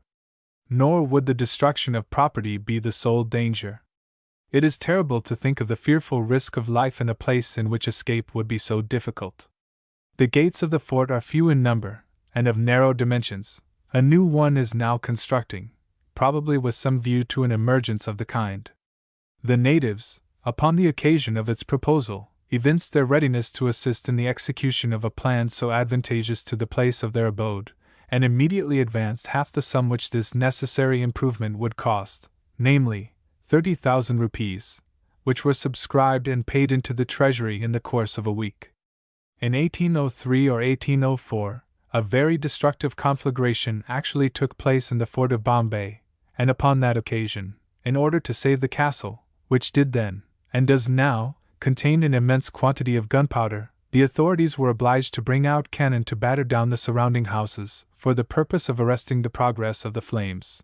Nor would the destruction of property be the sole danger. It is terrible to think of the fearful risk of life in a place in which escape would be so difficult. The gates of the fort are few in number, and of narrow dimensions. A new one is now constructing, probably with some view to an emergence of the kind. The natives, upon the occasion of its proposal, evinced their readiness to assist in the execution of a plan so advantageous to the place of their abode, and immediately advanced half the sum which this necessary improvement would cost, namely, 30,000 rupees, which were subscribed and paid into the treasury in the course of a week. In 1803 or 1804, a very destructive conflagration actually took place in the fort of Bombay, and upon that occasion, in order to save the castle, which did then, and does now, contain an immense quantity of gunpowder, the authorities were obliged to bring out cannon to batter down the surrounding houses, for the purpose of arresting the progress of the flames.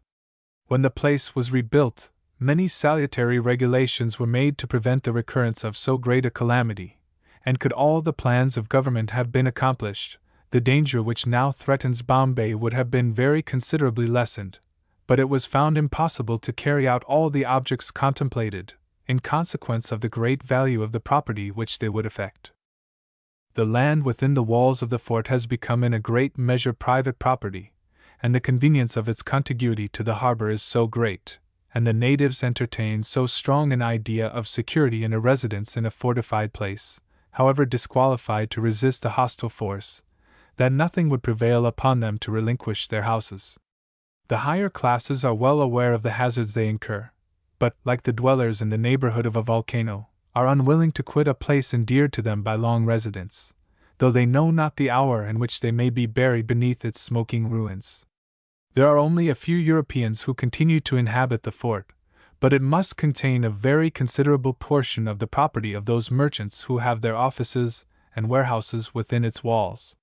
When the place was rebuilt, many salutary regulations were made to prevent the recurrence of so great a calamity, and could all the plans of government have been accomplished, the danger which now threatens Bombay would have been very considerably lessened, but it was found impossible to carry out all the objects contemplated, in consequence of the great value of the property which they would affect. The land within the walls of the fort has become in a great measure private property, and the convenience of its contiguity to the harbor is so great, and the natives entertain so strong an idea of security in a residence in a fortified place, however disqualified to resist a hostile force, that nothing would prevail upon them to relinquish their houses. The higher classes are well aware of the hazards they incur, but, like the dwellers in the neighborhood of a volcano, are unwilling to quit a place endeared to them by long residence, though they know not the hour in which they may be buried beneath its smoking ruins. There are only a few Europeans who continue to inhabit the fort, but it must contain a very considerable portion of the property of those merchants who have their offices and warehouses within its walls.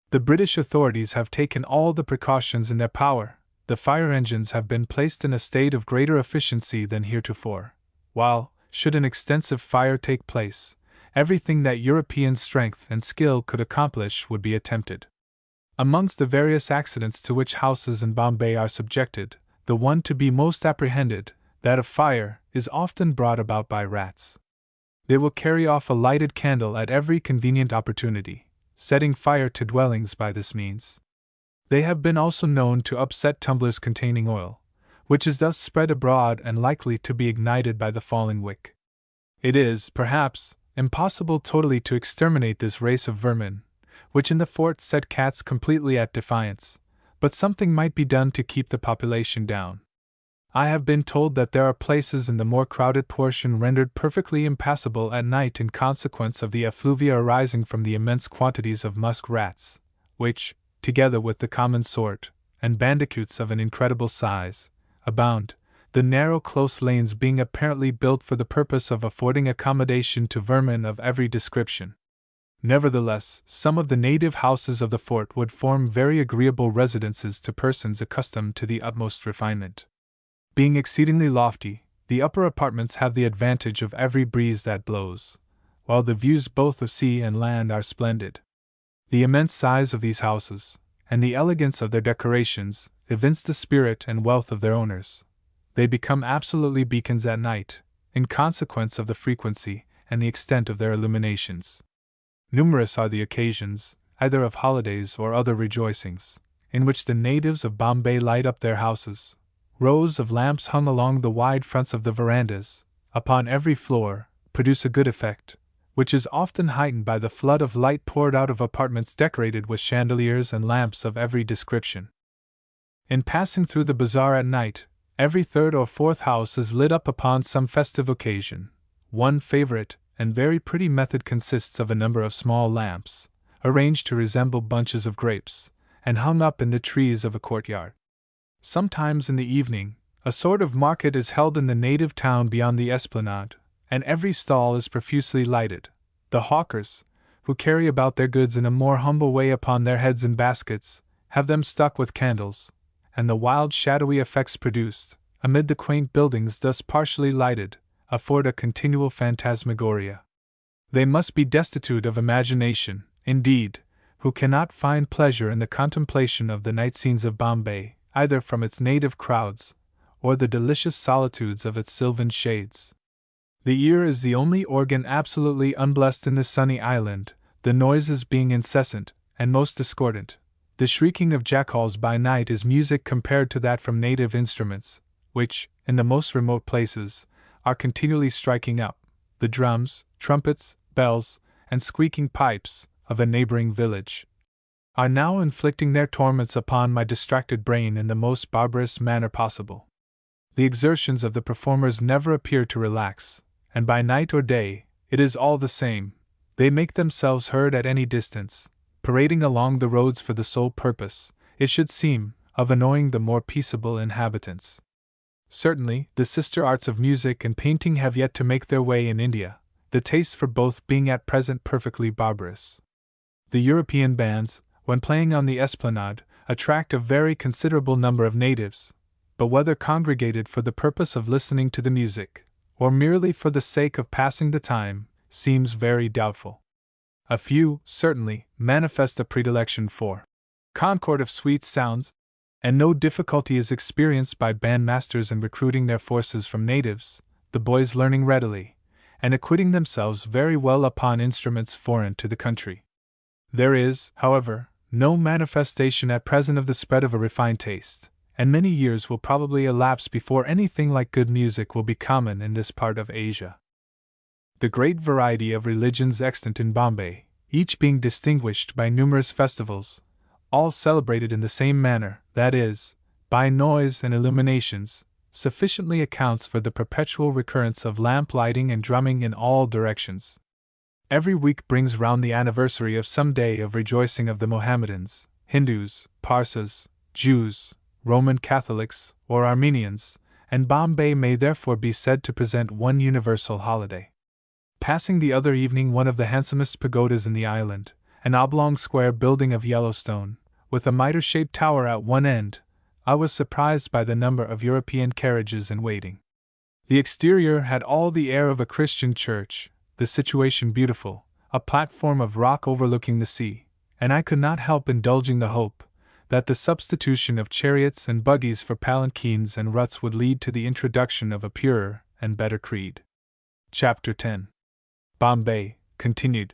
The British authorities have taken all the precautions in their power. The fire engines have been placed in a state of greater efficiency than heretofore, while, should an extensive fire take place, everything that European strength and skill could accomplish would be attempted. Amongst the various accidents to which houses in Bombay are subjected, the one to be most apprehended, that of fire, is often brought about by rats. They will carry off a lighted candle at every convenient opportunity, setting fire to dwellings by this means. They have been also known to upset tumblers containing oil, which is thus spread abroad and likely to be ignited by the falling wick. It is, perhaps, impossible totally to exterminate this race of vermin, which in the fort set cats completely at defiance, but something might be done to keep the population down. I have been told that there are places in the more crowded portion rendered perfectly impassable at night in consequence of the effluvia arising from the immense quantities of musk rats, which, together with the common sort, and bandicoots of an incredible size, abound, the narrow close lanes being apparently built for the purpose of affording accommodation to vermin of every description. Nevertheless, some of the native houses of the fort would form very agreeable residences to persons accustomed to the utmost refinement. Being exceedingly lofty, the upper apartments have the advantage of every breeze that blows, while the views both of sea and land are splendid. The immense size of these houses, and the elegance of their decorations, evince the spirit and wealth of their owners. They become absolutely beacons at night, in consequence of the frequency and the extent of their illuminations. Numerous are the occasions, either of holidays or other rejoicings, in which the natives of Bombay light up their houses. Rows of lamps hung along the wide fronts of the verandas, upon every floor, produce a good effect, which is often heightened by the flood of light poured out of apartments decorated with chandeliers and lamps of every description. In passing through the bazaar at night, every third or fourth house is lit up upon some festive occasion. One favorite and very pretty method consists of a number of small lamps, arranged to resemble bunches of grapes, and hung up in the trees of a courtyard. Sometimes in the evening, a sort of market is held in the native town beyond the esplanade, and every stall is profusely lighted. The hawkers, who carry about their goods in a more humble way upon their heads in baskets, have them stuck with candles, and the wild shadowy effects produced, amid the quaint buildings thus partially lighted, afford a continual phantasmagoria. They must be destitute of imagination, indeed, who cannot find pleasure in the contemplation of the night scenes of Bombay, either from its native crowds, or the delicious solitudes of its sylvan shades. The ear is the only organ absolutely unblessed in this sunny island, the noises being incessant and most discordant. The shrieking of jackals by night is music compared to that from native instruments, which, in the most remote places, are continually striking up, the drums, trumpets, bells, and squeaking pipes of a neighboring village, are now inflicting their torments upon my distracted brain in the most barbarous manner possible. The exertions of the performers never appear to relax, and by night or day, it is all the same, they make themselves heard at any distance, parading along the roads for the sole purpose, it should seem, of annoying the more peaceable inhabitants. Certainly, the sister arts of music and painting have yet to make their way in India, the taste for both being at present perfectly barbarous. The European bands, when playing on the esplanade, attract a very considerable number of natives, but whether congregated for the purpose of listening to the music, or merely for the sake of passing the time, seems very doubtful. A few, certainly, manifest a predilection for concord of sweet sounds, and no difficulty is experienced by bandmasters in recruiting their forces from natives, the boys learning readily, and acquitting themselves very well upon instruments foreign to the country. There is, however, no manifestation at present of the spread of a refined taste, and many years will probably elapse before anything like good music will be common in this part of Asia. The great variety of religions extant in Bombay, each being distinguished by numerous festivals, all celebrated in the same manner, that is, by noise and illuminations, sufficiently accounts for the perpetual recurrence of lamp lighting and drumming in all directions. Every week brings round the anniversary of some day of rejoicing of the Mohammedans, Hindus, Parsas, Jews, Roman Catholics, or Armenians, and Bombay may therefore be said to present one universal holiday. Passing the other evening one of the handsomest pagodas in the island, an oblong square building of yellow stone, with a mitre-shaped tower at one end, I was surprised by the number of European carriages in waiting. The exterior had all the air of a Christian church, the situation beautiful, a platform of rock overlooking the sea, and I could not help indulging the hope that the substitution of chariots and buggies for palanquins and ruts would lead to the introduction of a purer and better creed. Chapter 10. Bombay, continued.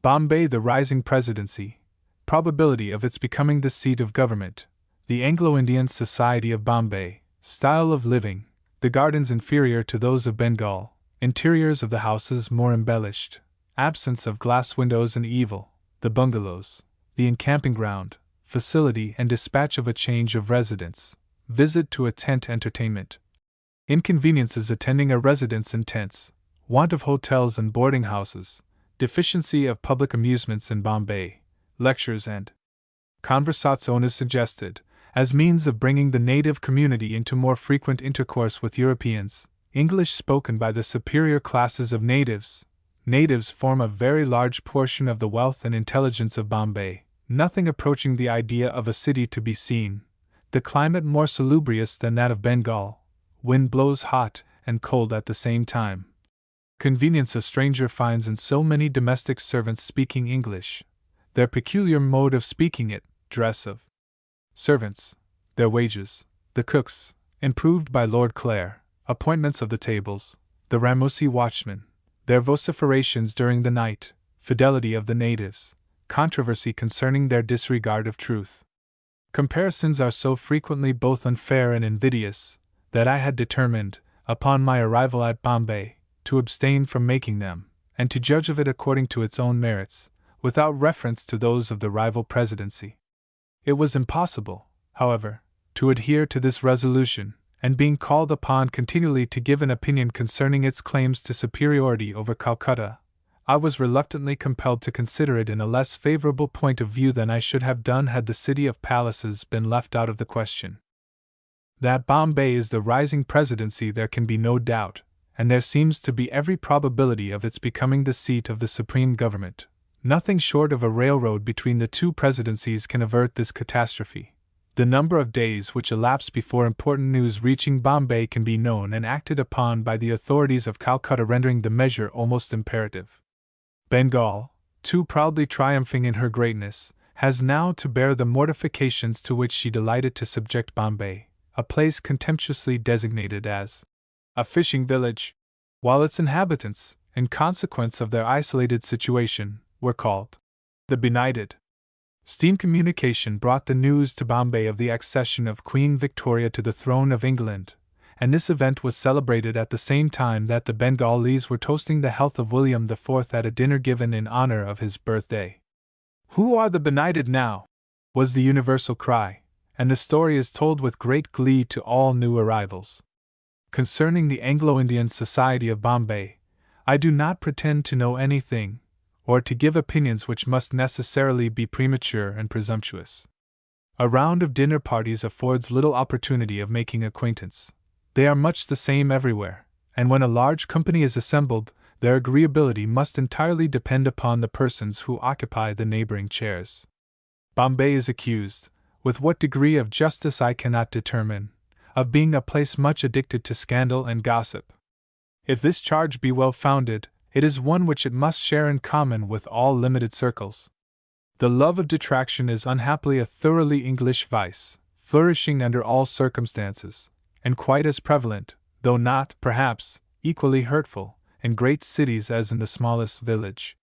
Bombay, the rising presidency, probability of its becoming the seat of government, the Anglo-Indian Society of Bombay, style of living, the gardens inferior to those of Bengal, interiors of the houses more embellished, absence of glass windows and evil, the bungalows, the encamping ground, facility and dispatch of a change of residence, visit to a tent entertainment, inconveniences attending a residence in tents, want of hotels and boarding houses, deficiency of public amusements in Bombay, lectures and conversazones suggested, as means of bringing the native community into more frequent intercourse with Europeans, English spoken by the superior classes of natives. Natives form a very large portion of the wealth and intelligence of Bombay, nothing approaching the idea of a city to be seen, the climate more salubrious than that of Bengal, wind blows hot and cold at the same time. Convenience a stranger finds in so many domestic servants speaking English, their peculiar mode of speaking it, dress of servants, their wages, the cooks, improved by Lord Clare, appointments of the tables, the Ramosi watchmen, their vociferations during the night, fidelity of the natives, controversy concerning their disregard of truth. Comparisons are so frequently both unfair and invidious, that I had determined, upon my arrival at Bombay, to abstain from making them, and to judge of it according to its own merits, without reference to those of the rival presidency. It was impossible, however, to adhere to this resolution, and being called upon continually to give an opinion concerning its claims to superiority over Calcutta, I was reluctantly compelled to consider it in a less favorable point of view than I should have done had the city of palaces been left out of the question. That Bombay is the rising presidency there can be no doubt, and there seems to be every probability of its becoming the seat of the supreme government. Nothing short of a railroad between the two presidencies can avert this catastrophe. The number of days which elapse before important news reaching Bombay can be known and acted upon by the authorities of Calcutta rendering the measure almost imperative. Bengal, too proudly triumphing in her greatness, has now to bear the mortifications to which she delighted to subject Bombay, a place contemptuously designated as a fishing village, while its inhabitants, in consequence of their isolated situation, were called the benighted. Steam communication brought the news to Bombay of the accession of Queen Victoria to the throne of England, and this event was celebrated at the same time that the Bengalis were toasting the health of William IV at a dinner given in honor of his birthday. "Who are the benighted now?" was the universal cry, and the story is told with great glee to all new arrivals. Concerning the Anglo-Indian Society of Bombay, I do not pretend to know anything, or to give opinions which must necessarily be premature and presumptuous. A round of dinner parties affords little opportunity of making acquaintance. They are much the same everywhere, and when a large company is assembled, their agreeability must entirely depend upon the persons who occupy the neighboring chairs. Bombay is accused, with what degree of justice I cannot determine, of being a place much addicted to scandal and gossip. If this charge be well founded, it is one which it must share in common with all limited circles. The love of detraction is unhappily a thoroughly English vice, flourishing under all circumstances, and quite as prevalent, though not, perhaps, equally hurtful, in great cities as in the smallest village.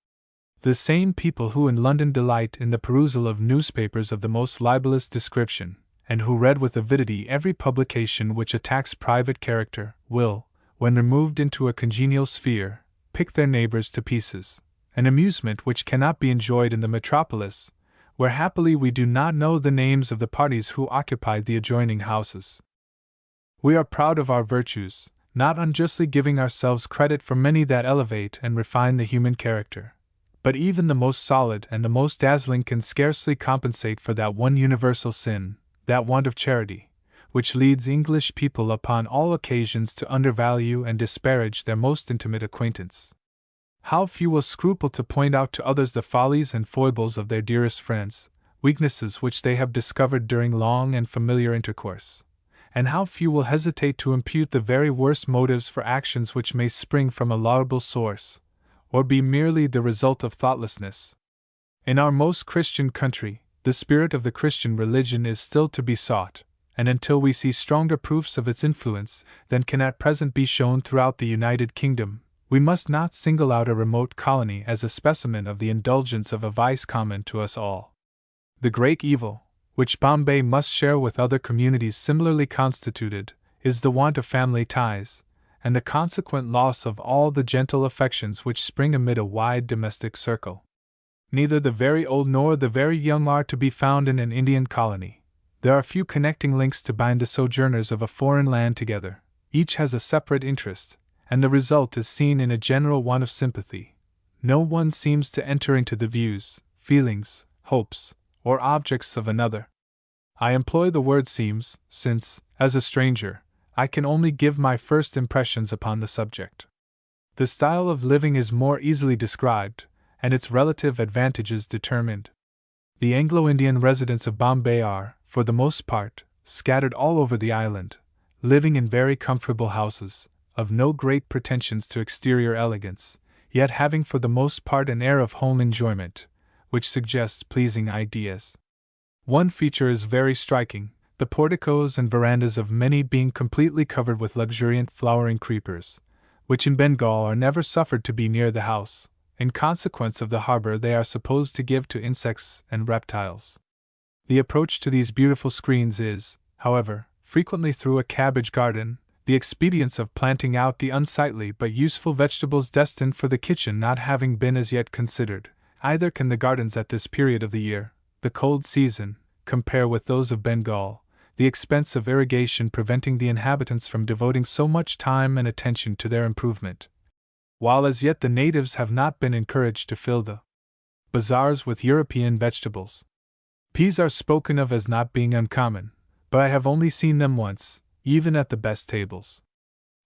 The same people who in London delight in the perusal of newspapers of the most libelous description, and who read with avidity every publication which attacks private character, will, when removed into a congenial sphere, pick their neighbors to pieces, an amusement which cannot be enjoyed in the metropolis, where happily we do not know the names of the parties who occupy the adjoining houses. We are proud of our virtues, not unjustly giving ourselves credit for many that elevate and refine the human character. But even the most solid and the most dazzling can scarcely compensate for that one universal sin, that want of charity, which leads English people upon all occasions to undervalue and disparage their most intimate acquaintance. How few will scruple to point out to others the follies and foibles of their dearest friends, weaknesses which they have discovered during long and familiar intercourse, and how few will hesitate to impute the very worst motives for actions which may spring from a laudable source, or be merely the result of thoughtlessness. In our most Christian country, the spirit of the Christian religion is still to be sought, and until we see stronger proofs of its influence than can at present be shown throughout the United Kingdom, we must not single out a remote colony as a specimen of the indulgence of a vice common to us all. The great evil, which Bombay must share with other communities similarly constituted, is the want of family ties, and the consequent loss of all the gentle affections which spring amid a wide domestic circle. Neither the very old nor the very young are to be found in an Indian colony. There are few connecting links to bind the sojourners of a foreign land together. Each has a separate interest, and the result is seen in a general want of sympathy. No one seems to enter into the views, feelings, hopes, or objects of another. I employ the word seems, since, as a stranger, I can only give my first impressions upon the subject. The style of living is more easily described, and its relative advantages determined. The Anglo-Indian residents of Bombay are, for the most part, scattered all over the island, living in very comfortable houses, of no great pretensions to exterior elegance, yet having for the most part an air of home enjoyment, which suggests pleasing ideas. One feature is very striking, the porticos and verandas of many being completely covered with luxuriant flowering creepers, which in Bengal are never suffered to be near the house. In consequence of the harbor they are supposed to give to insects and reptiles. The approach to these beautiful screens is, however, frequently through a cabbage garden, the expedients of planting out the unsightly but useful vegetables destined for the kitchen not having been as yet considered. Either can the gardens at this period of the year, the cold season, compare with those of Bengal, the expense of irrigation preventing the inhabitants from devoting so much time and attention to their improvement, while as yet the natives have not been encouraged to fill the bazaars with European vegetables. Peas are spoken of as not being uncommon, but I have only seen them once, even at the best tables.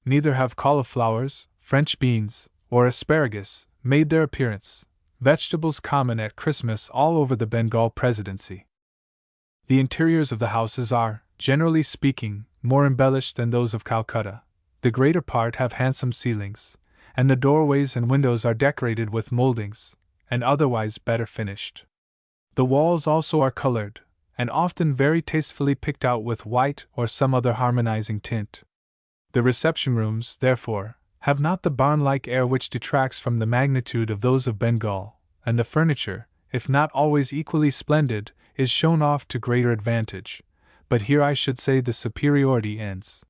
Neither have cauliflowers, French beans, or asparagus made their appearance, vegetables common at Christmas all over the Bengal Presidency. The interiors of the houses are, generally speaking, more embellished than those of Calcutta. The greater part have handsome ceilings, and the doorways and windows are decorated with mouldings, and otherwise better finished. The walls also are colored, and often very tastefully picked out with white or some other harmonizing tint. The reception rooms, therefore, have not the barn-like air which detracts from the magnitude of those of Bengal, and the furniture, if not always equally splendid, is shown off to greater advantage, but here I should say the superiority ends.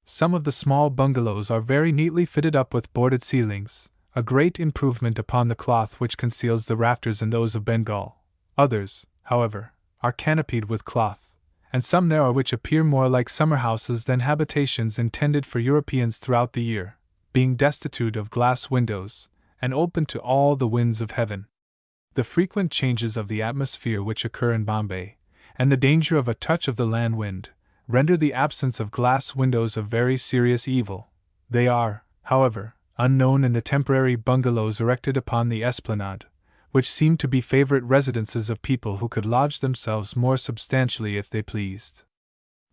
Some of the small bungalows are very neatly fitted up with boarded ceilings, a great improvement upon the cloth which conceals the rafters in those of Bengal. Others, however, are canopied with cloth, and some there are which appear more like summer houses than habitations intended for Europeans throughout the year, being destitute of glass windows, and open to all the winds of heaven. The frequent changes of the atmosphere which occur in Bombay, and the danger of a touch of the land wind, render the absence of glass windows a very serious evil. They are, however, unknown in the temporary bungalows erected upon the esplanade, which seem to be favorite residences of people who could lodge themselves more substantially if they pleased.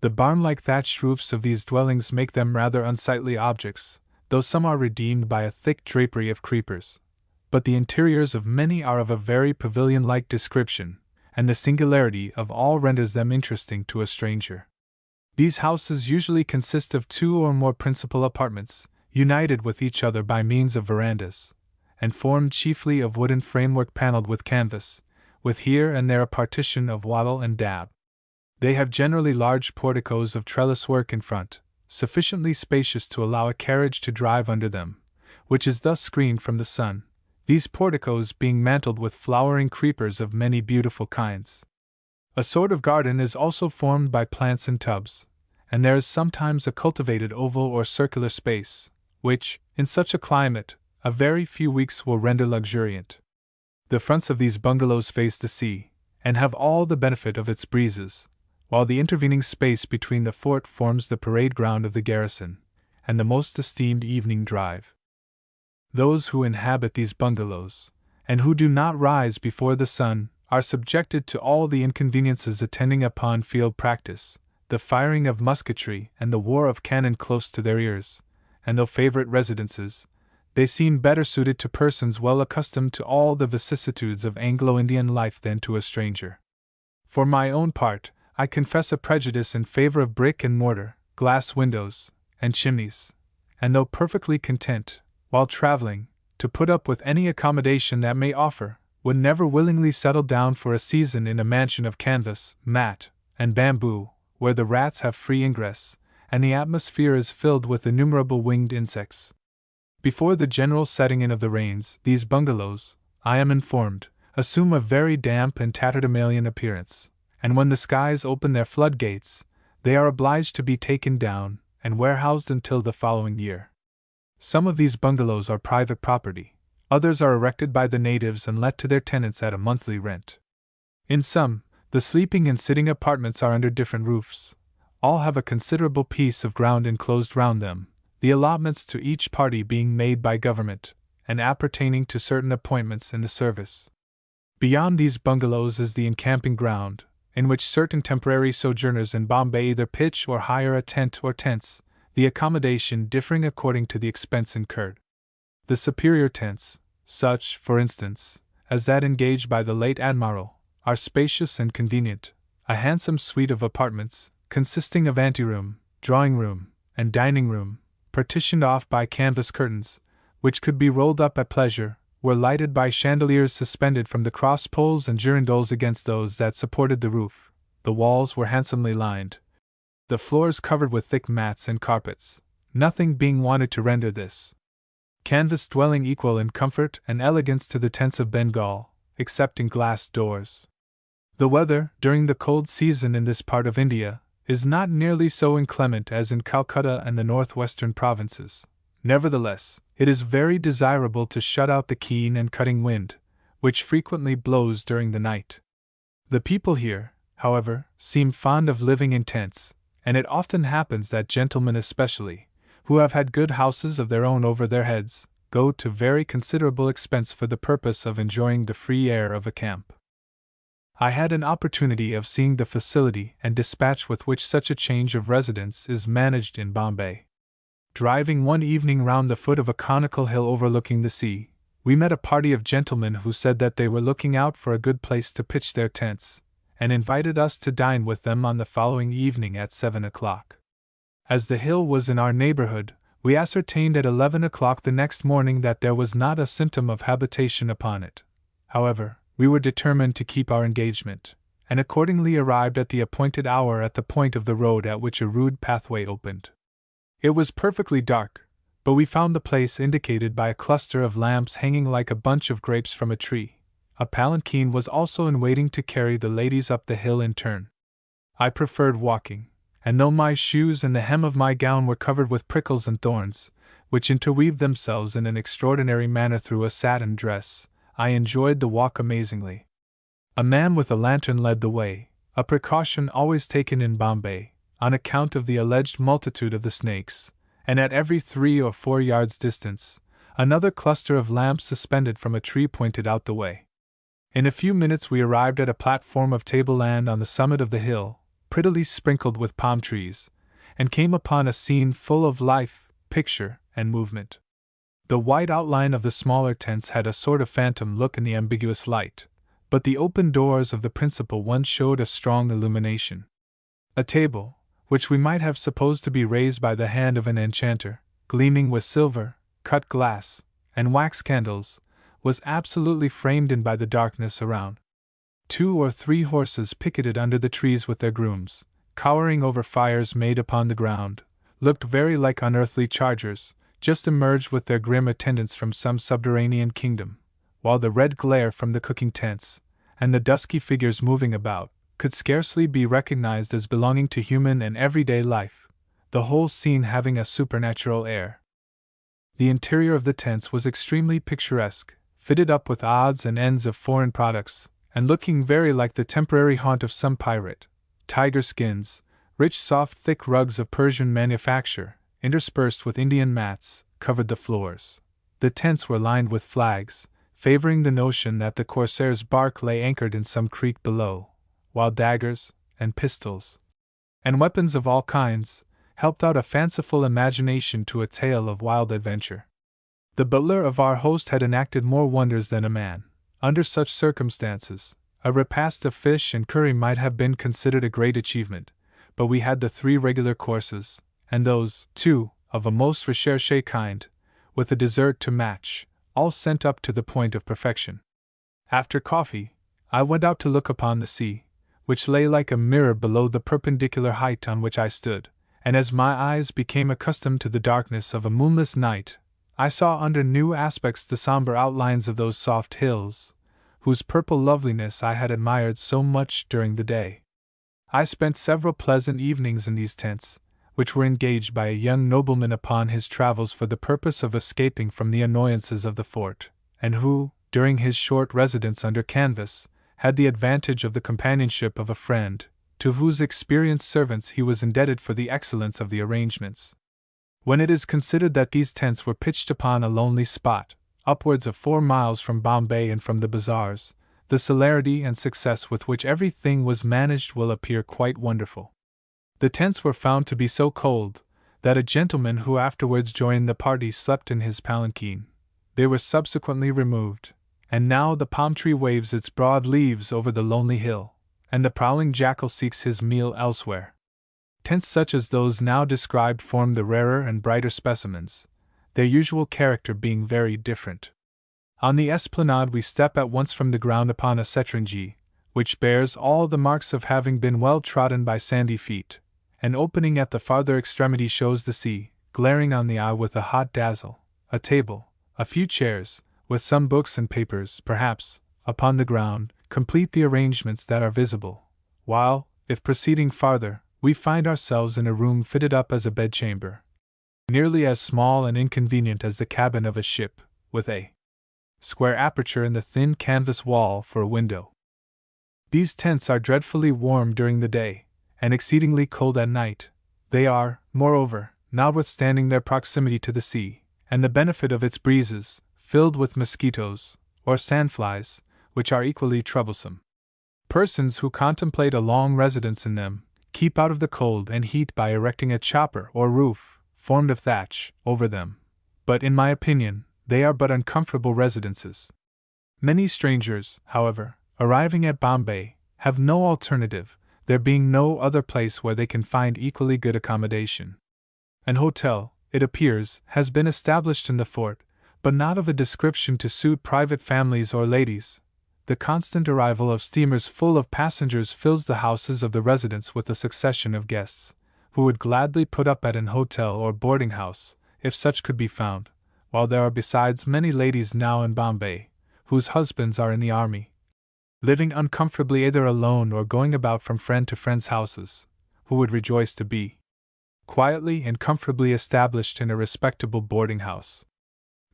The barn-like thatched roofs of these dwellings make them rather unsightly objects, though some are redeemed by a thick drapery of creepers. But the interiors of many are of a very pavilion-like description, and the singularity of all renders them interesting to a stranger. These houses usually consist of 2 or more principal apartments, united with each other by means of verandas, and formed chiefly of wooden framework paneled with canvas, with here and there a partition of wattle and dab. They have generally large porticos of trellis work in front, sufficiently spacious to allow a carriage to drive under them, which is thus screened from the sun, these porticos being mantled with flowering creepers of many beautiful kinds. A sort of garden is also formed by plants in tubs, and there is sometimes a cultivated oval or circular space, which, in such a climate, a very few weeks will render luxuriant. The fronts of these bungalows face the sea, and have all the benefit of its breezes, while the intervening space between the fort forms the parade ground of the garrison, and the most esteemed evening drive. Those who inhabit these bungalows, and who do not rise before the sun, are subjected to all the inconveniences attending upon field practice, the firing of musketry and the war of cannon close to their ears, and though favorite residences, they seem better suited to persons well accustomed to all the vicissitudes of Anglo-Indian life than to a stranger. For my own part, I confess a prejudice in favor of brick and mortar, glass windows, and chimneys, and though perfectly content, while traveling, to put up with any accommodation that may offer, would never willingly settle down for a season in a mansion of canvas, mat, and bamboo, where the rats have free ingress, and the atmosphere is filled with innumerable winged insects. Before the general setting in of the rains, these bungalows, I am informed, assume a very damp and tatterdemalion appearance, and when the skies open their floodgates, they are obliged to be taken down and warehoused until the following year. Some of these bungalows are private property, others are erected by the natives and let to their tenants at a monthly rent. In some, the sleeping and sitting apartments are under different roofs. All have a considerable piece of ground enclosed round them, the allotments to each party being made by government, and appertaining to certain appointments in the service. Beyond these bungalows is the encamping ground, in which certain temporary sojourners in Bombay either pitch or hire a tent or tents, the accommodation differing according to the expense incurred. The superior tents, such, for instance, as that engaged by the late Admiral, are spacious and convenient, a handsome suite of apartments, consisting of anteroom, drawing-room, and dining-room, partitioned off by canvas curtains, which could be rolled up at pleasure, were lighted by chandeliers suspended from the cross-poles and girandoles against those that supported the roof. The walls were handsomely lined, the floors covered with thick mats and carpets, nothing being wanted to render this canvas dwelling equal in comfort and elegance to the tents of Bengal, excepting glass doors. The weather, during the cold season in this part of India, is not nearly so inclement as in Calcutta and the northwestern provinces. Nevertheless, it is very desirable to shut out the keen and cutting wind, which frequently blows during the night. The people here, however, seem fond of living in tents, and it often happens that gentlemen especially, who have had good houses of their own over their heads, go to very considerable expense for the purpose of enjoying the free air of a camp. I had an opportunity of seeing the facility and dispatch with which such a change of residence is managed in Bombay. Driving one evening round the foot of a conical hill overlooking the sea, we met a party of gentlemen who said that they were looking out for a good place to pitch their tents, and invited us to dine with them on the following evening at 7 o'clock. As the hill was in our neighborhood, We ascertained at 11 o'clock the next morning that there was not a symptom of habitation upon it. However, we were determined to keep our engagement, and accordingly arrived at the appointed hour at the point of the road at which a rude pathway opened. It was perfectly dark, but we found the place indicated by a cluster of lamps hanging like a bunch of grapes from a tree. A palanquin was also in waiting to carry the ladies up the hill in turn. I preferred walking, and though my shoes and the hem of my gown were covered with prickles and thorns, which interweaved themselves in an extraordinary manner through a satin dress, I enjoyed the walk amazingly. A man with a lantern led the way, a precaution always taken in Bombay, on account of the alleged multitude of the snakes, and at every 3 or 4 yards distance, another cluster of lamps suspended from a tree pointed out the way. In a few minutes we arrived at a platform of tableland on the summit of the hill, prettily sprinkled with palm trees, and came upon a scene full of life, picture, and movement. The white outline of the smaller tents had a sort of phantom look in the ambiguous light, but the open doors of the principal one showed a strong illumination. A table, which we might have supposed to be raised by the hand of an enchanter, gleaming with silver, cut glass, and wax candles, was absolutely framed in by the darkness around. 2 or 3 horses picketed under the trees with their grooms, cowering over fires made upon the ground, looked very like unearthly chargers, just emerged with their grim attendants from some subterranean kingdom, while the red glare from the cooking tents, and the dusky figures moving about, could scarcely be recognized as belonging to human and everyday life, the whole scene having a supernatural air. The interior of the tents was extremely picturesque, fitted up with odds and ends of foreign products, and looking very like the temporary haunt of some pirate. Tiger skins, rich soft thick rugs of Persian manufacture, interspersed with Indian mats, covered the floors. The tents were lined with flags, favoring the notion that the corsair's bark lay anchored in some creek below, while daggers, and pistols, and weapons of all kinds, helped out a fanciful imagination to a tale of wild adventure. The butler of our host had enacted more wonders than a man. Under such circumstances, a repast of fish and curry might have been considered a great achievement, but we had the 3 regular courses, and those, too, of a most recherché kind, with a dessert to match, all sent up to the point of perfection. After coffee, I went out to look upon the sea, which lay like a mirror below the perpendicular height on which I stood, and as my eyes became accustomed to the darkness of a moonless night, I saw under new aspects the somber outlines of those soft hills, whose purple loveliness I had admired so much during the day. I spent several pleasant evenings in these tents, which were engaged by a young nobleman upon his travels for the purpose of escaping from the annoyances of the fort, and who, during his short residence under canvas, had the advantage of the companionship of a friend, to whose experienced servants he was indebted for the excellence of the arrangements. When it is considered that these tents were pitched upon a lonely spot, upwards of 4 miles from Bombay and from the bazaars, the celerity and success with which everything was managed will appear quite wonderful. The tents were found to be so cold that a gentleman who afterwards joined the party slept in his palanquin. They were subsequently removed, and now the palm tree waves its broad leaves over the lonely hill, and the prowling jackal seeks his meal elsewhere. Tents such as those now described form the rarer and brighter specimens, their usual character being very different. On the esplanade we step at once from the ground upon a setrangy, which bears all the marks of having been well trodden by sandy feet, and opening at the farther extremity shows the sea, glaring on the eye with a hot dazzle, a table, a few chairs, with some books and papers, perhaps, upon the ground, complete the arrangements that are visible, while, if proceeding farther, we find ourselves in a room fitted up as a bedchamber, nearly as small and inconvenient as the cabin of a ship, with a square aperture in the thin canvas wall for a window. These tents are dreadfully warm during the day, and exceedingly cold at night. They are, moreover, notwithstanding their proximity to the sea, and the benefit of its breezes, filled with mosquitoes, or sandflies, which are equally troublesome. Persons who contemplate a long residence in them keep out of the cold and heat by erecting a chopper or roof, formed of thatch, over them, but in my opinion, they are but uncomfortable residences. Many strangers, however, arriving at Bombay, have no alternative, there being no other place where they can find equally good accommodation. An hotel, it appears, has been established in the fort, but not of a description to suit private families or ladies. The constant arrival of steamers full of passengers fills the houses of the residents with a succession of guests, who would gladly put up at an hotel or boarding house, if such could be found, while there are besides many ladies now in Bombay, whose husbands are in the army, living uncomfortably either alone or going about from friend to friend's houses, who would rejoice to be quietly and comfortably established in a respectable boarding house.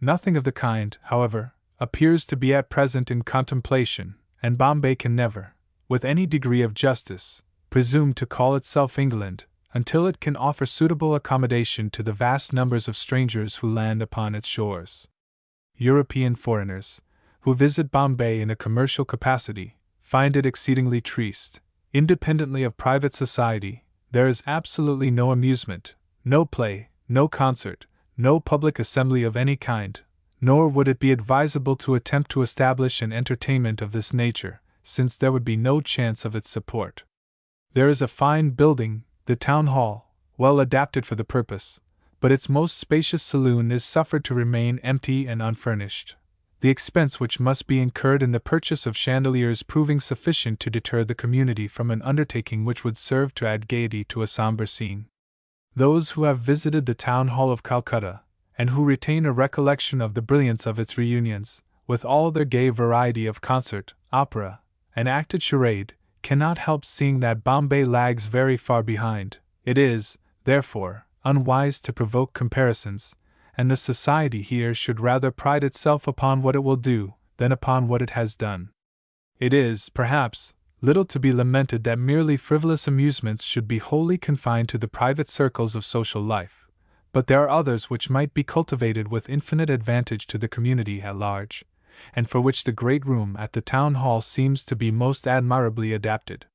Nothing of the kind, however, appears to be at present in contemplation, and Bombay can never, with any degree of justice, presume to call itself England, until it can offer suitable accommodation to the vast numbers of strangers who land upon its shores. European foreigners, who visit Bombay in a commercial capacity, find it exceedingly triste. Independently of private society, there is absolutely no amusement, no play, no concert, no public assembly of any kind, nor would it be advisable to attempt to establish an entertainment of this nature, since there would be no chance of its support. There is a fine building, the town hall, well adapted for the purpose, but its most spacious saloon is suffered to remain empty and unfurnished, the expense which must be incurred in the purchase of chandeliers proving sufficient to deter the community from an undertaking which would serve to add gaiety to a somber scene. Those who have visited the town hall of Calcutta, and who retain a recollection of the brilliance of its reunions, with all their gay variety of concert, opera, and acted charade, cannot help seeing that Bombay lags very far behind. It is, therefore, unwise to provoke comparisons, and the society here should rather pride itself upon what it will do, than upon what it has done. It is, perhaps, little to be lamented that merely frivolous amusements should be wholly confined to the private circles of social life, but there are others which might be cultivated with infinite advantage to the community at large, and for which the great room at the town hall seems to be most admirably adapted.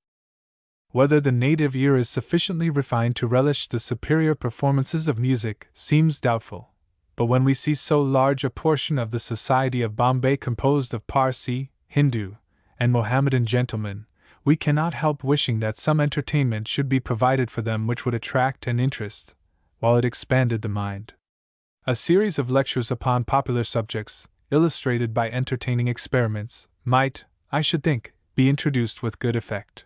Whether the native ear is sufficiently refined to relish the superior performances of music seems doubtful, but when we see so large a portion of the society of Bombay composed of Parsi, Hindu, and Mohammedan gentlemen, we cannot help wishing that some entertainment should be provided for them which would attract and interest, while it expanded the mind. A series of lectures upon popular subjects, illustrated by entertaining experiments, might, I should think, be introduced with good effect.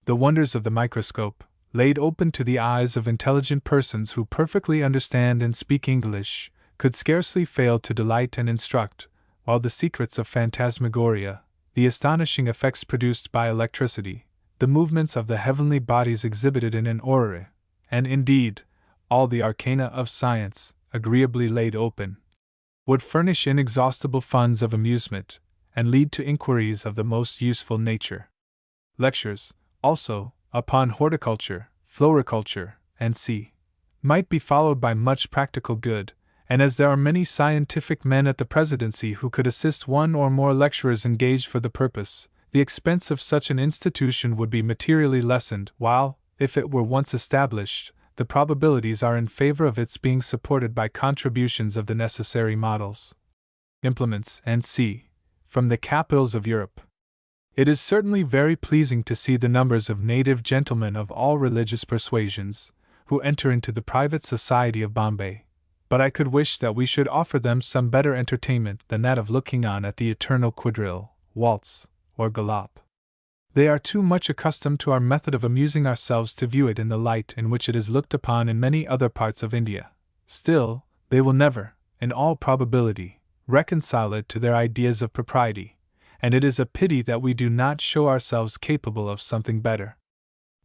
The wonders of the microscope, laid open to the eyes of intelligent persons who perfectly understand and speak English, could scarcely fail to delight and instruct, while the secrets of phantasmagoria, the astonishing effects produced by electricity, the movements of the heavenly bodies exhibited in an orrery, and indeed, all the arcana of science, agreeably laid open, would furnish inexhaustible funds of amusement, and lead to inquiries of the most useful nature. Lectures, also, upon horticulture, floriculture, and might be followed by much practical good, and as there are many scientific men at the Presidency who could assist one or more lecturers engaged for the purpose, the expense of such an institution would be materially lessened, while, if it were once established, the probabilities are in favor of its being supported by contributions of the necessary models, implements, and from the capitals of Europe. It is certainly very pleasing to see the numbers of native gentlemen of all religious persuasions, who enter into the private society of Bombay, but I could wish that we should offer them some better entertainment than that of looking on at the eternal quadrille, waltz, or galop. They are too much accustomed to our method of amusing ourselves to view it in the light in which it is looked upon in many other parts of India. Still, they will never, in all probability, reconcile it to their ideas of propriety, and it is a pity that we do not show ourselves capable of something better.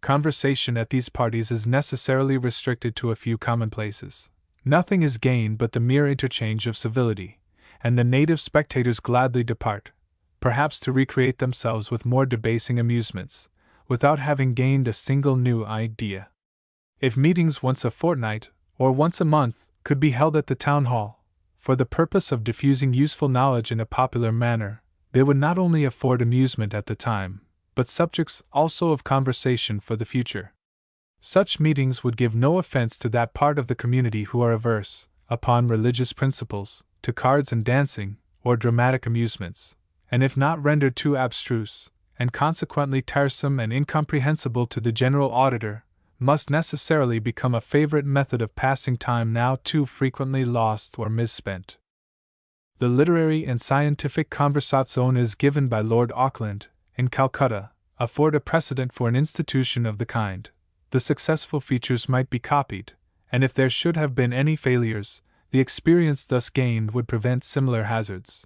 Conversation at these parties is necessarily restricted to a few commonplaces. Nothing is gained but the mere interchange of civility, and the native spectators gladly depart, perhaps to recreate themselves with more debasing amusements, without having gained a single new idea. If meetings once a fortnight, or once a month, could be held at the town hall, for the purpose of diffusing useful knowledge in a popular manner, they would not only afford amusement at the time, but subjects also of conversation for the future. Such meetings would give no offense to that part of the community who are averse, upon religious principles, to cards and dancing, or dramatic amusements, and if not rendered too abstruse, and consequently tiresome and incomprehensible to the general auditor, must necessarily become a favorite method of passing time now too frequently lost or misspent. The literary and scientific conversazione given by Lord Auckland, in Calcutta, afford a precedent for an institution of the kind. The successful features might be copied, and if there should have been any failures, the experience thus gained would prevent similar hazards.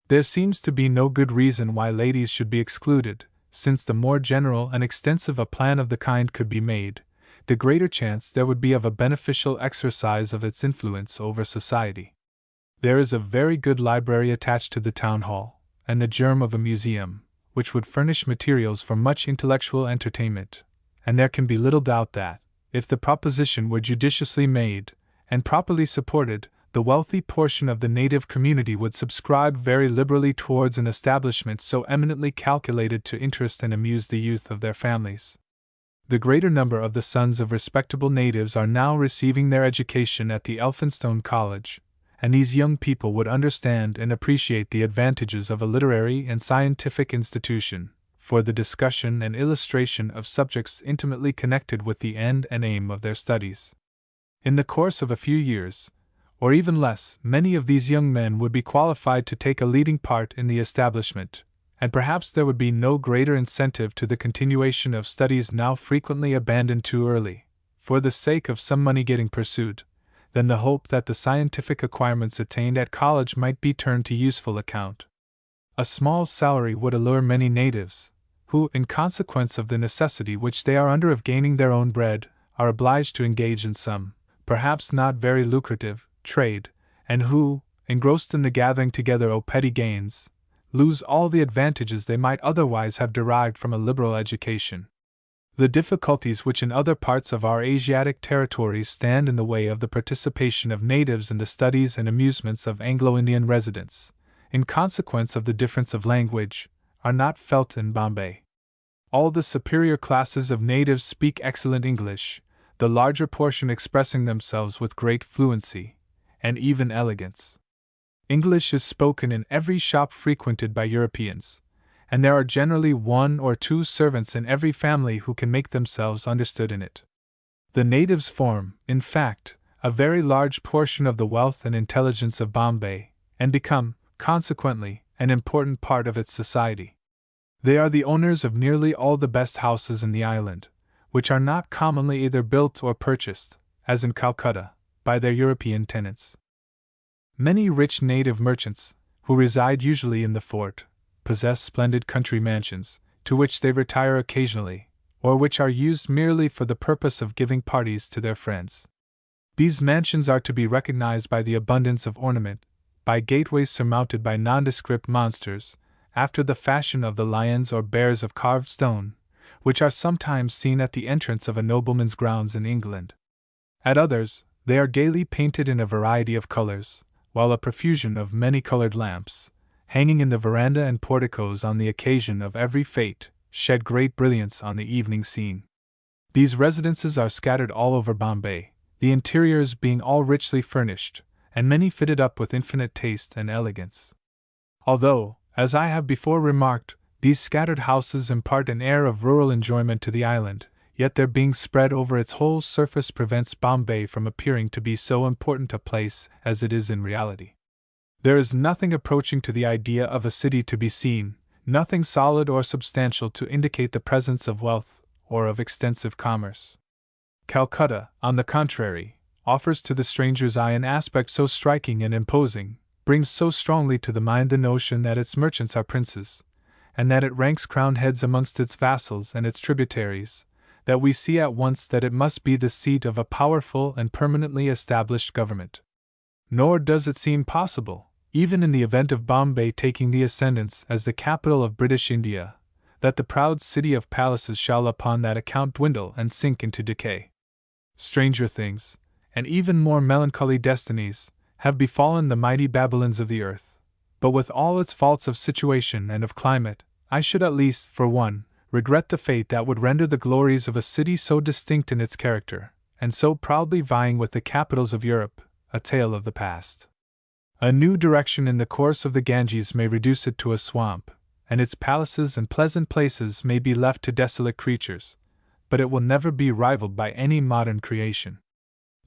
There seems to be no good reason why ladies should be excluded, since the more general and extensive a plan of the kind could be made, the greater chance there would be of a beneficial exercise of its influence over society. There is a very good library attached to the town hall, and the germ of a museum, which would furnish materials for much intellectual entertainment, and there can be little doubt that, if the proposition were judiciously made, and properly supported, the wealthy portion of the native community would subscribe very liberally towards an establishment so eminently calculated to interest and amuse the youth of their families. The greater number of the sons of respectable natives are now receiving their education at the Elphinstone College, and these young people would understand and appreciate the advantages of a literary and scientific institution, for the discussion and illustration of subjects intimately connected with the end and aim of their studies. In the course of a few years, or even less, many of these young men would be qualified to take a leading part in the establishment, and perhaps there would be no greater incentive to the continuation of studies now frequently abandoned too early, for the sake of some money getting pursued, than the hope that the scientific acquirements attained at college might be turned to useful account. A small salary would allure many natives, who, in consequence of the necessity which they are under of gaining their own bread, are obliged to engage in some, perhaps not very lucrative, trade, and who, engrossed in the gathering together of petty gains, lose all the advantages they might otherwise have derived from a liberal education. The difficulties which in other parts of our Asiatic territories stand in the way of the participation of natives in the studies and amusements of Anglo-Indian residents, in consequence of the difference of language, are not felt in Bombay. All the superior classes of natives speak excellent English, the larger portion expressing themselves with great fluency, and even elegance. English is spoken in every shop frequented by Europeans, and there are generally 1 or 2 servants in every family who can make themselves understood in it. The natives form, in fact, a very large portion of the wealth and intelligence of Bombay, and become, consequently, an important part of its society. They are the owners of nearly all the best houses in the island, which are not commonly either built or purchased, as in Calcutta, by their European tenants. Many rich native merchants, who reside usually in the fort, possess splendid country mansions, to which they retire occasionally, or which are used merely for the purpose of giving parties to their friends. These mansions are to be recognized by the abundance of ornament, by gateways surmounted by nondescript monsters, after the fashion of the lions or bears of carved stone, which are sometimes seen at the entrance of a nobleman's grounds in England. At others, they are gaily painted in a variety of colors, while a profusion of many-colored lamps, hanging in the veranda and porticos on the occasion of every fete, shed great brilliance on the evening scene. These residences are scattered all over Bombay, the interiors being all richly furnished, and many fitted up with infinite taste and elegance. Although, as I have before remarked, these scattered houses impart an air of rural enjoyment to the island, yet their being spread over its whole surface prevents Bombay from appearing to be so important a place as it is in reality. There is nothing approaching to the idea of a city to be seen, nothing solid or substantial to indicate the presence of wealth or of extensive commerce. Calcutta, on the contrary, offers to the stranger's eye an aspect so striking and imposing, brings so strongly to the mind the notion that its merchants are princes, and that it ranks crowned heads amongst its vassals and its tributaries, that we see at once that it must be the seat of a powerful and permanently established government. Nor does it seem possible, even in the event of Bombay taking the ascendance as the capital of British India, that the proud city of palaces shall upon that account dwindle and sink into decay. Stranger things, and even more melancholy destinies, have befallen the mighty Babylons of the earth, but with all its faults of situation and of climate, I should at least, for one, regret the fate that would render the glories of a city so distinct in its character, and so proudly vying with the capitals of Europe, a tale of the past. A new direction in the course of the Ganges may reduce it to a swamp, and its palaces and pleasant places may be left to desolate creatures, but it will never be rivaled by any modern creation.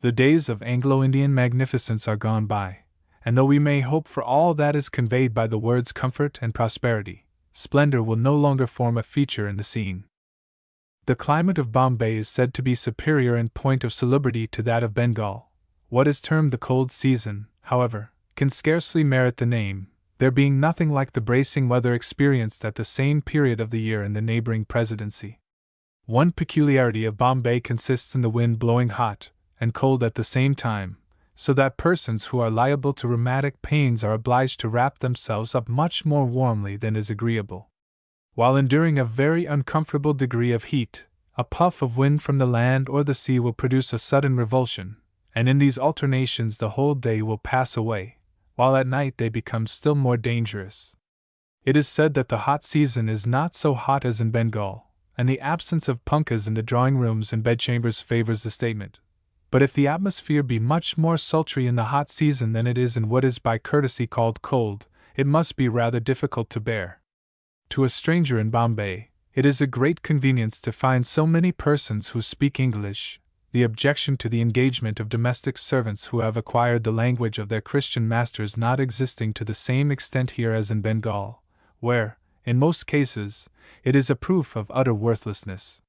The days of Anglo-Indian magnificence are gone by, and though we may hope for all that is conveyed by the words comfort and prosperity, splendor will no longer form a feature in the scene. The climate of Bombay is said to be superior in point of salubrity to that of Bengal. What is termed the cold season, however, can scarcely merit the name, there being nothing like the bracing weather experienced at the same period of the year in the neighboring presidency. One peculiarity of Bombay consists in the wind blowing hot and cold at the same time, so that persons who are liable to rheumatic pains are obliged to wrap themselves up much more warmly than is agreeable. While enduring a very uncomfortable degree of heat, a puff of wind from the land or the sea will produce a sudden revulsion, and in these alternations the whole day will pass away, while at night they become still more dangerous. It is said that the hot season is not so hot as in Bengal, and the absence of punkahs in the drawing rooms and bedchambers favors the statement. But if the atmosphere be much more sultry in the hot season than it is in what is by courtesy called cold, it must be rather difficult to bear. To a stranger in Bombay, it is a great convenience to find so many persons who speak English, the objection to the engagement of domestic servants who have acquired the language of their Christian masters not existing to the same extent here as in Bengal, where, in most cases, it is a proof of utter worthlessness.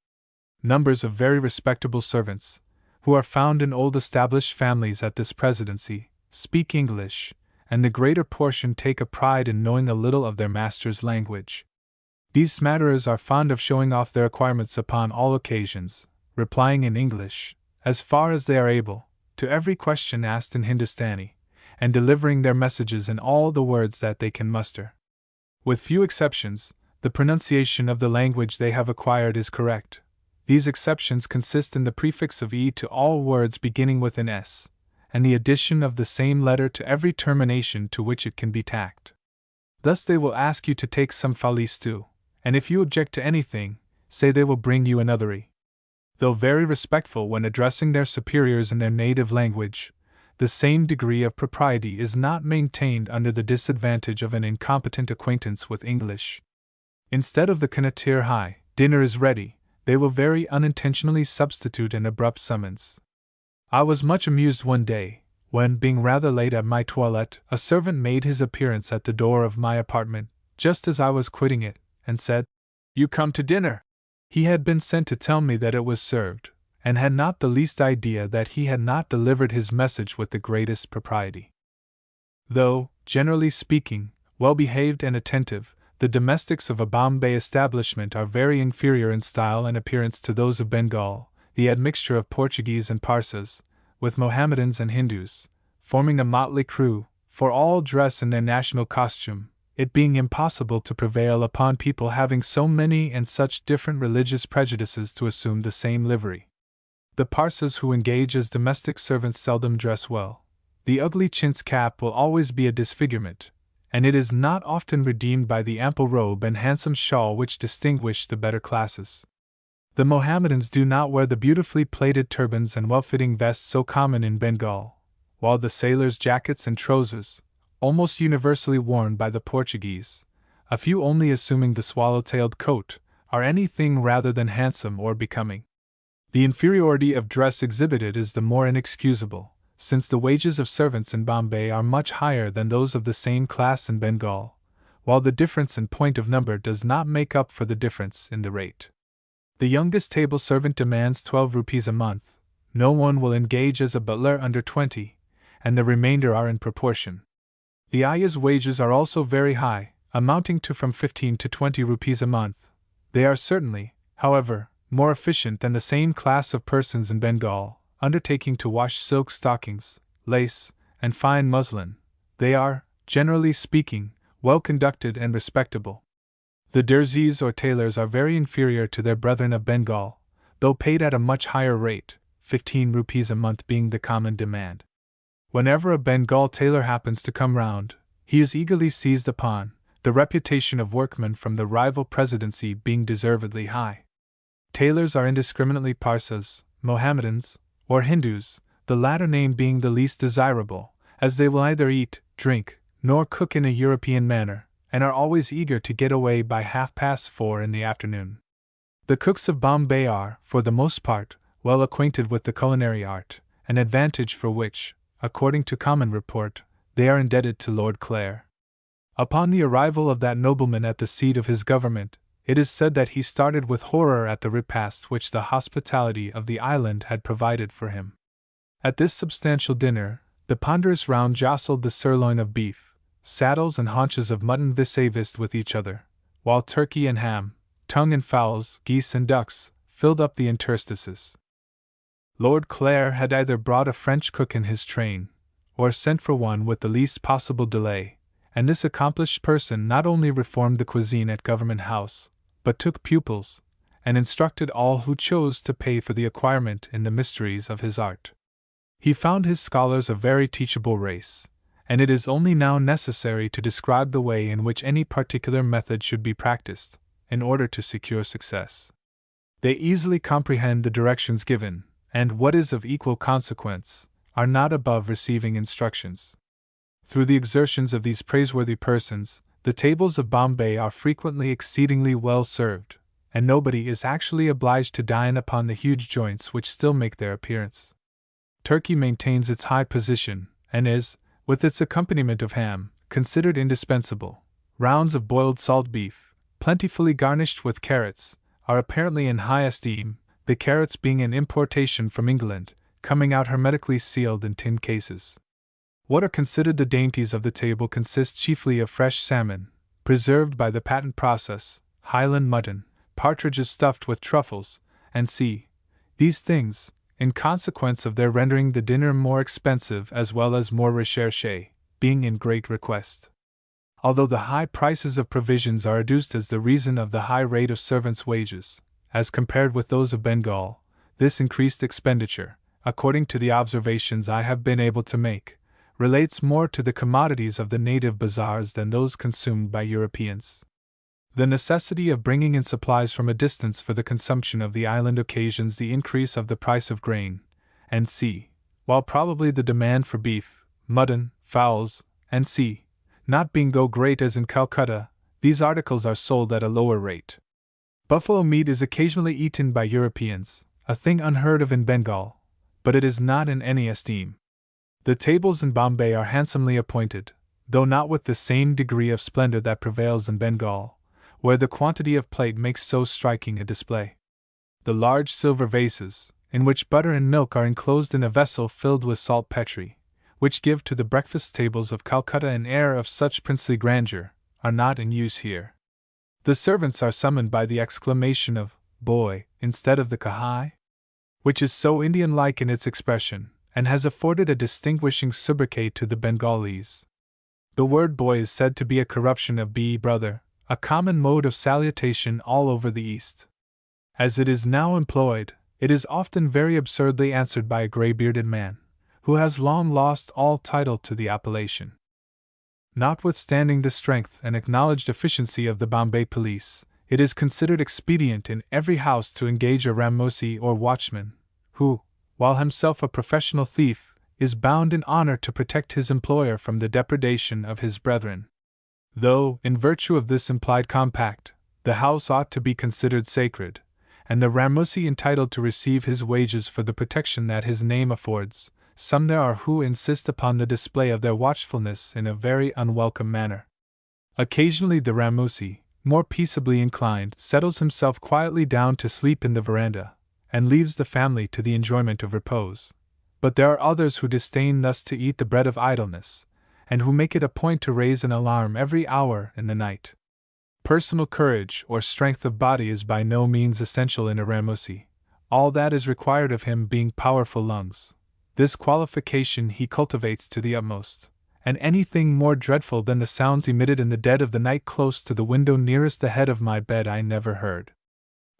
Numbers of very respectable servants, who are found in old established families at this presidency, speak English, and the greater portion take a pride in knowing a little of their master's language. These smatterers are fond of showing off their acquirements upon all occasions, replying in English, as far as they are able, to every question asked in Hindustani, and delivering their messages in all the words that they can muster. With few exceptions, the pronunciation of the language they have acquired is correct. These exceptions consist in the prefix of e to all words beginning with an s, and the addition of the same letter to every termination to which it can be tacked. Thus they will ask you to take some fali stew, and if you object to anything, say they will bring you another e. Though very respectful when addressing their superiors in their native language, the same degree of propriety is not maintained under the disadvantage of an incompetent acquaintance with English. Instead of the kanatir hi, dinner is ready, they will very unintentionally substitute an abrupt summons. I was much amused one day, when, being rather late at my toilette, a servant made his appearance at the door of my apartment, just as I was quitting it, and said, "You come to dinner." He had been sent to tell me that it was served, and had not the least idea that he had not delivered his message with the greatest propriety. Though, generally speaking, well-behaved and attentive, the domestics of a Bombay establishment are very inferior in style and appearance to those of Bengal, the admixture of Portuguese and Parsas, with Mohammedans and Hindus, forming a motley crew, for all dress in their national costume, it being impossible to prevail upon people having so many and such different religious prejudices to assume the same livery. The Parsas who engage as domestic servants seldom dress well. The ugly chintz cap will always be a disfigurement, and it is not often redeemed by the ample robe and handsome shawl which distinguish the better classes. The Mohammedans do not wear the beautifully plaited turbans and well-fitting vests so common in Bengal, while the sailors' jackets and trousers, almost universally worn by the Portuguese, a few only assuming the swallow-tailed coat, are anything rather than handsome or becoming. The inferiority of dress exhibited is the more inexcusable, since the wages of servants in Bombay are much higher than those of the same class in Bengal, while the difference in point of number does not make up for the difference in the rate. The youngest table servant demands 12 rupees a month, no one will engage as a butler under 20, and the remainder are in proportion. The ayah's wages are also very high, amounting to from 15 to 20 rupees a month. They are certainly, however, more efficient than the same class of persons in Bengal, undertaking to wash silk stockings, lace, and fine muslin. They are, generally speaking, well conducted and respectable. The derzis or tailors are very inferior to their brethren of Bengal, though paid at a much higher rate, 15 rupees a month being the common demand. Whenever a Bengal tailor happens to come round, he is eagerly seized upon, the reputation of workman from the rival presidency being deservedly high. Tailors are indiscriminately Parsas, Mohammedans, or Hindus, the latter name being the least desirable, as they will neither eat, drink, nor cook in a European manner, and are always eager to get away by 4:30 in the afternoon. The cooks of Bombay are, for the most part, well acquainted with the culinary art, an advantage for which, according to common report, they are indebted to Lord Clare. Upon the arrival of that nobleman at the seat of his government, it is said that he started with horror at the repast which the hospitality of the island had provided for him. At this substantial dinner, the ponderous round jostled the sirloin of beef, saddles and haunches of mutton vis-a-vis with each other, while turkey and ham, tongue and fowls, geese and ducks, filled up the interstices. Lord Clare had either brought a French cook in his train, or sent for one with the least possible delay, and this accomplished person not only reformed the cuisine at Government House, but took pupils, and instructed all who chose to pay for the acquirement in the mysteries of his art. He found his scholars a very teachable race, and it is only now necessary to describe the way in which any particular method should be practiced, in order to secure success. They easily comprehend the directions given, and, what is of equal consequence, are not above receiving instructions. Through the exertions of these praiseworthy persons, the tables of Bombay are frequently exceedingly well served, and nobody is actually obliged to dine upon the huge joints which still make their appearance. Turkey maintains its high position, and is, with its accompaniment of ham, considered indispensable. Rounds of boiled salt beef, plentifully garnished with carrots, are apparently in high esteem, the carrots being an importation from England, coming out hermetically sealed in tin cases. What are considered the dainties of the table consist chiefly of fresh salmon, preserved by the patent process, Highland mutton, partridges stuffed with truffles, and these things, in consequence of their rendering the dinner more expensive as well as more recherché, being in great request. Although the high prices of provisions are adduced as the reason of the high rate of servants' wages, as compared with those of Bengal, this increased expenditure, according to the observations I have been able to make, relates more to the commodities of the native bazaars than those consumed by Europeans. The necessity of bringing in supplies from a distance for the consumption of the island occasions the increase of the price of grain, and while probably the demand for beef, mutton, fowls, and not being so great as in Calcutta, these articles are sold at a lower rate. Buffalo meat is occasionally eaten by Europeans, a thing unheard of in Bengal, but it is not in any esteem. The tables in Bombay are handsomely appointed, though not with the same degree of splendor that prevails in Bengal, where the quantity of plate makes so striking a display. The large silver vases, in which butter and milk are enclosed in a vessel filled with saltpetre, which give to the breakfast tables of Calcutta an air of such princely grandeur, are not in use here. The servants are summoned by the exclamation of "boy" instead of the kahai, which is so Indian-like in its expression, and has afforded a distinguishing sobriquet to the Bengalese. The word boy is said to be a corruption of brother, a common mode of salutation all over the East. As it is now employed, it is often very absurdly answered by a grey-bearded man, who has long lost all title to the appellation. Notwithstanding the strength and acknowledged efficiency of the Bombay police, it is considered expedient in every house to engage a Ramosi or watchman, who, while himself a professional thief, is bound in honor to protect his employer from the depredation of his brethren. Though, in virtue of this implied compact, the house ought to be considered sacred, and the Ramosi entitled to receive his wages for the protection that his name affords, some there are who insist upon the display of their watchfulness in a very unwelcome manner. Occasionally the Ramosi, more peaceably inclined, settles himself quietly down to sleep in the veranda, and leaves the family to the enjoyment of repose. But there are others who disdain thus to eat the bread of idleness, and who make it a point to raise an alarm every hour in the night. Personal courage or strength of body is by no means essential in a Ramosi, all that is required of him being powerful lungs. This qualification he cultivates to the utmost, and anything more dreadful than the sounds emitted in the dead of the night close to the window nearest the head of my bed I never heard.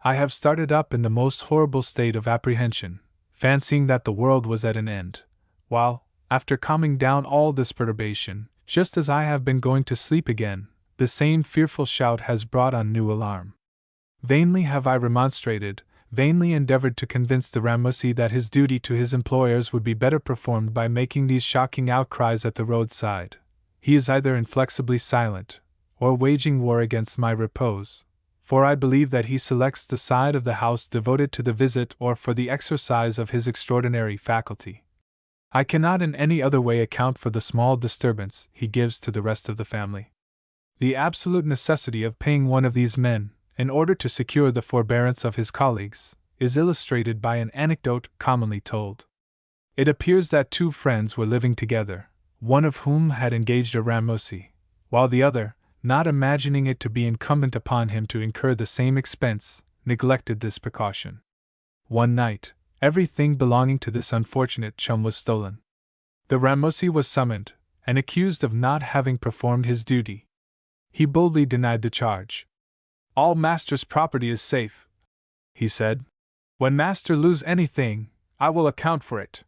I have started up in the most horrible state of apprehension, fancying that the world was at an end, while, after calming down all this perturbation, just as I have been going to sleep again, the same fearful shout has brought on new alarm. Vainly have I remonstrated, vainly endeavored to convince the Ramosi that his duty to his employers would be better performed by making these shocking outcries at the roadside. He is either inflexibly silent, or waging war against my repose, for I believe that he selects the side of the house devoted to the visit or for the exercise of his extraordinary faculty. I cannot in any other way account for the small disturbance he gives to the rest of the family. The absolute necessity of paying one of these men, in order to secure the forbearance of his colleagues, is illustrated by an anecdote commonly told. It appears that two friends were living together, one of whom had engaged a Ramosi, while the other, not imagining it to be incumbent upon him to incur the same expense, neglected this precaution. One night, everything belonging to this unfortunate chum was stolen. The Ramosi was summoned, and accused of not having performed his duty. He boldly denied the charge. "All master's property is safe," he said. "When master lose anything, I will account for it."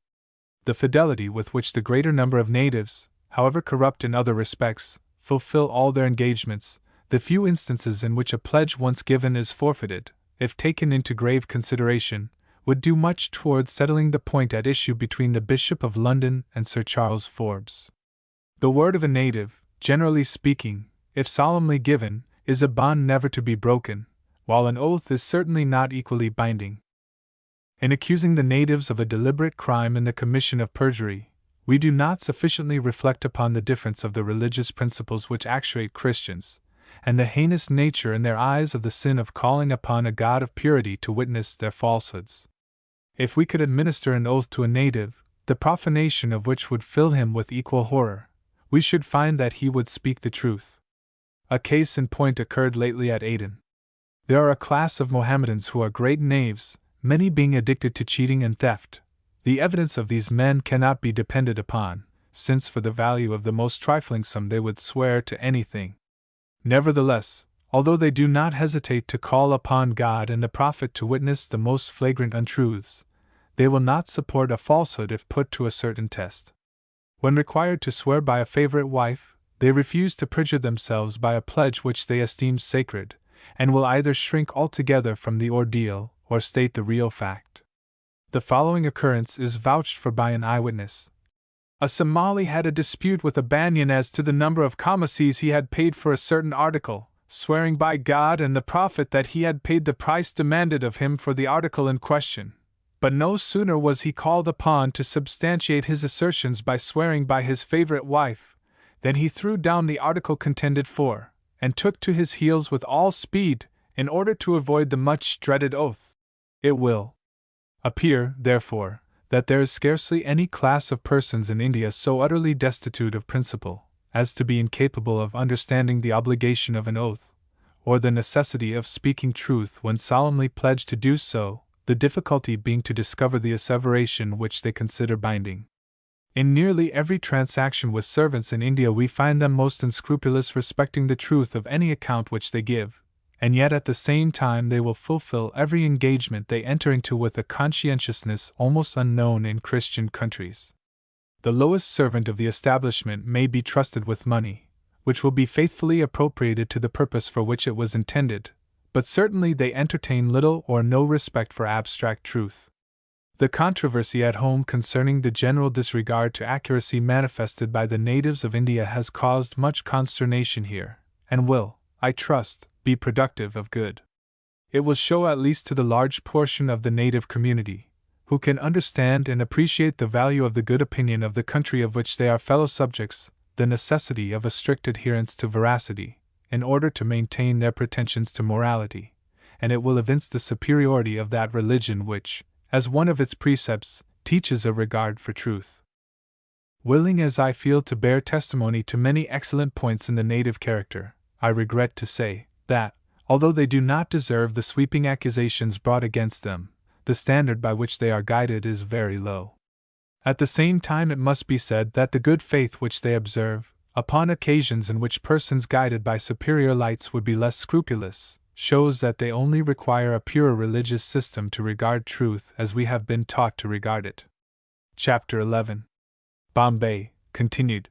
The fidelity with which the greater number of natives, however corrupt in other respects, fulfill all their engagements, the few instances in which a pledge once given is forfeited, if taken into grave consideration, would do much towards settling the point at issue between the Bishop of London and Sir Charles Forbes. The word of a native, generally speaking, if solemnly given, is a bond never to be broken, while an oath is certainly not equally binding. In accusing the natives of a deliberate crime in the commission of perjury, we do not sufficiently reflect upon the difference of the religious principles which actuate Christians, and the heinous nature in their eyes of the sin of calling upon a God of purity to witness their falsehoods. If we could administer an oath to a native, the profanation of which would fill him with equal horror, we should find that he would speak the truth. A case in point occurred lately at Aden. There are a class of Mohammedans who are great knaves, many being addicted to cheating and theft. The evidence of these men cannot be depended upon, since for the value of the most trifling sum they would swear to anything. Nevertheless, although they do not hesitate to call upon God and the Prophet to witness the most flagrant untruths, they will not support a falsehood if put to a certain test. When required to swear by a favorite wife, they refuse to perjure themselves by a pledge which they esteem sacred, and will either shrink altogether from the ordeal or state the real fact. The following occurrence is vouched for by an eyewitness. A Somali had a dispute with a Banyan as to the number of kamases he had paid for a certain article, swearing by God and the Prophet that he had paid the price demanded of him for the article in question. But no sooner was he called upon to substantiate his assertions by swearing by his favorite wife, than he threw down the article contended for, and took to his heels with all speed, in order to avoid the much dreaded oath. It will appear, therefore, that there is scarcely any class of persons in India so utterly destitute of principle as to be incapable of understanding the obligation of an oath, or the necessity of speaking truth when solemnly pledged to do so, the difficulty being to discover the asseveration which they consider binding. In nearly every transaction with servants in India we find them most unscrupulous respecting the truth of any account which they give, and yet at the same time they will fulfill every engagement they enter into with a conscientiousness almost unknown in Christian countries. The lowest servant of the establishment may be trusted with money, which will be faithfully appropriated to the purpose for which it was intended, but certainly they entertain little or no respect for abstract truth. The controversy at home concerning the general disregard to accuracy manifested by the natives of India has caused much consternation here, and will, I trust, be productive of good. It will show at least to the large portion of the native community, who can understand and appreciate the value of the good opinion of the country of which they are fellow subjects, the necessity of a strict adherence to veracity, in order to maintain their pretensions to morality, and it will evince the superiority of that religion which, as one of its precepts, teaches a regard for truth. Willing as I feel to bear testimony to many excellent points in the native character, I regret to say that, although they do not deserve the sweeping accusations brought against them, the standard by which they are guided is very low. At the same time, it must be said that the good faith which they observe, upon occasions in which persons guided by superior lights would be less scrupulous, shows that they only require a pure religious system to regard truth as we have been taught to regard it. Chapter 11. Bombay, continued.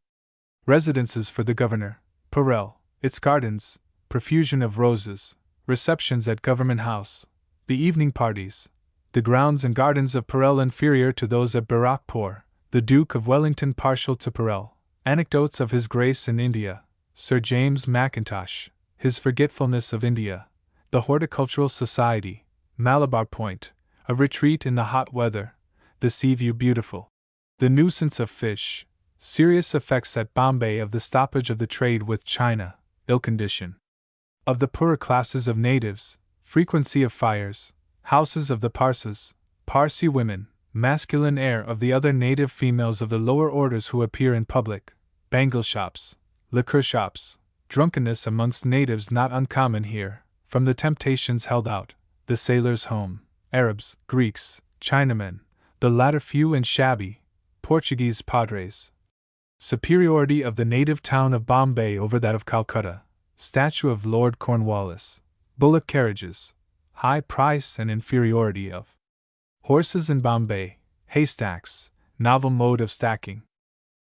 Residences for the governor, Parel, its gardens, profusion of roses, receptions at Government House, the evening parties, the grounds and gardens of Parel inferior to those at Barakpur, the Duke of Wellington partial to Parel, anecdotes of His Grace in India, Sir James Mackintosh, his forgetfulness of India, the Horticultural Society, Malabar Point, a retreat in the hot weather, the sea view beautiful, the nuisance of fish, serious effects at Bombay of the stoppage of the trade with China, ill condition of the poorer classes of natives, frequency of fires, houses of the Parsas, Parsi women, masculine air of the other native females of the lower orders who appear in public, bangle shops, liquor shops, drunkenness amongst natives not uncommon here, from the temptations held out, the sailors' home, Arabs, Greeks, Chinamen, the latter few and shabby, Portuguese padres. Superiority of the native town of Bombay over that of Calcutta, statue of Lord Cornwallis, bullock carriages, high price and inferiority of horses in Bombay, haystacks, novel mode of stacking.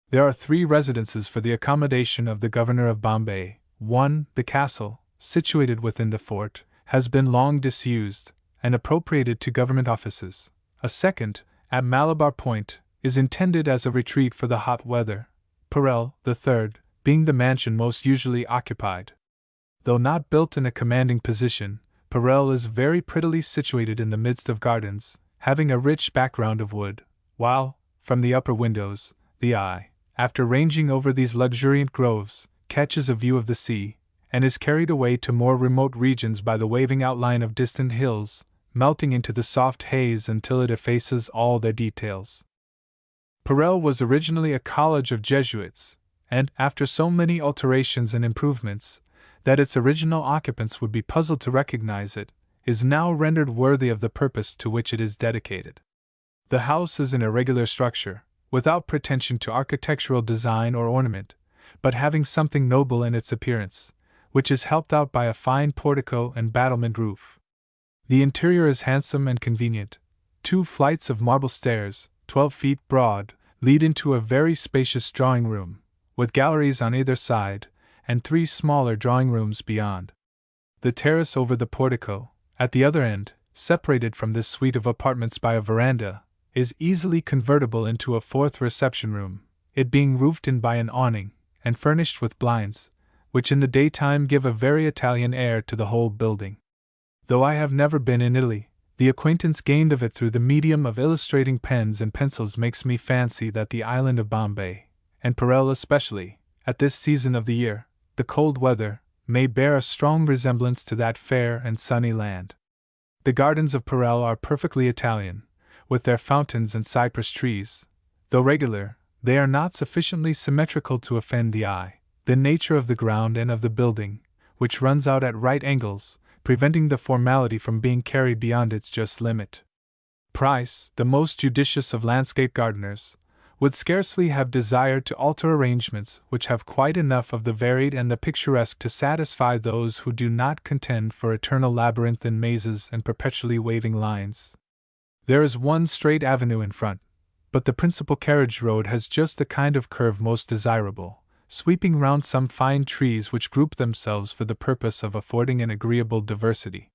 There are 3 residences for the accommodation of the governor of Bombay. 1. The castle, situated within the fort, has been long disused, and appropriated to government offices. A second, at Malabar Point, is intended as a retreat for the hot weather. The third, being the mansion most usually occupied. Though not built in a commanding position, Parel is very prettily situated in the midst of gardens, having a rich background of wood, while, from the upper windows, the eye, after ranging over these luxuriant groves, catches a view of the sea, and is carried away to more remote regions by the waving outline of distant hills, melting into the soft haze until it effaces all their details. Parel was originally a college of Jesuits, and, after so many alterations and improvements, that its original occupants would be puzzled to recognize it, is now rendered worthy of the purpose to which it is dedicated. The house is an irregular structure, without pretension to architectural design or ornament, but having something noble in its appearance, which is helped out by a fine portico and battlement roof. The interior is handsome and convenient. 2 flights of marble stairs, 12 feet broad, lead into a very spacious drawing room, with galleries on either side, and 3 smaller drawing rooms beyond. The terrace over the portico, at the other end, separated from this suite of apartments by a veranda, is easily convertible into a 4th reception room, it being roofed in by an awning, and furnished with blinds, which in the daytime give a very Italian air to the whole building. Though I have never been in Italy, the acquaintance gained of it through the medium of illustrating pens and pencils makes me fancy that the island of Bombay, and Parel especially, at this season of the year, the cold weather, may bear a strong resemblance to that fair and sunny land. The gardens of Parel are perfectly Italian, with their fountains and cypress trees. Though regular, they are not sufficiently symmetrical to offend the eye. The nature of the ground and of the building, which runs out at right angles, preventing the formality from being carried beyond its just limit. Price, the most judicious of landscape gardeners, would scarcely have desired to alter arrangements which have quite enough of the varied and the picturesque to satisfy those who do not contend for eternal labyrinthine mazes and perpetually waving lines. There is one straight avenue in front, but the principal carriage road has just the kind of curve most desirable, sweeping round some fine trees which group themselves for the purpose of affording an agreeable diversity.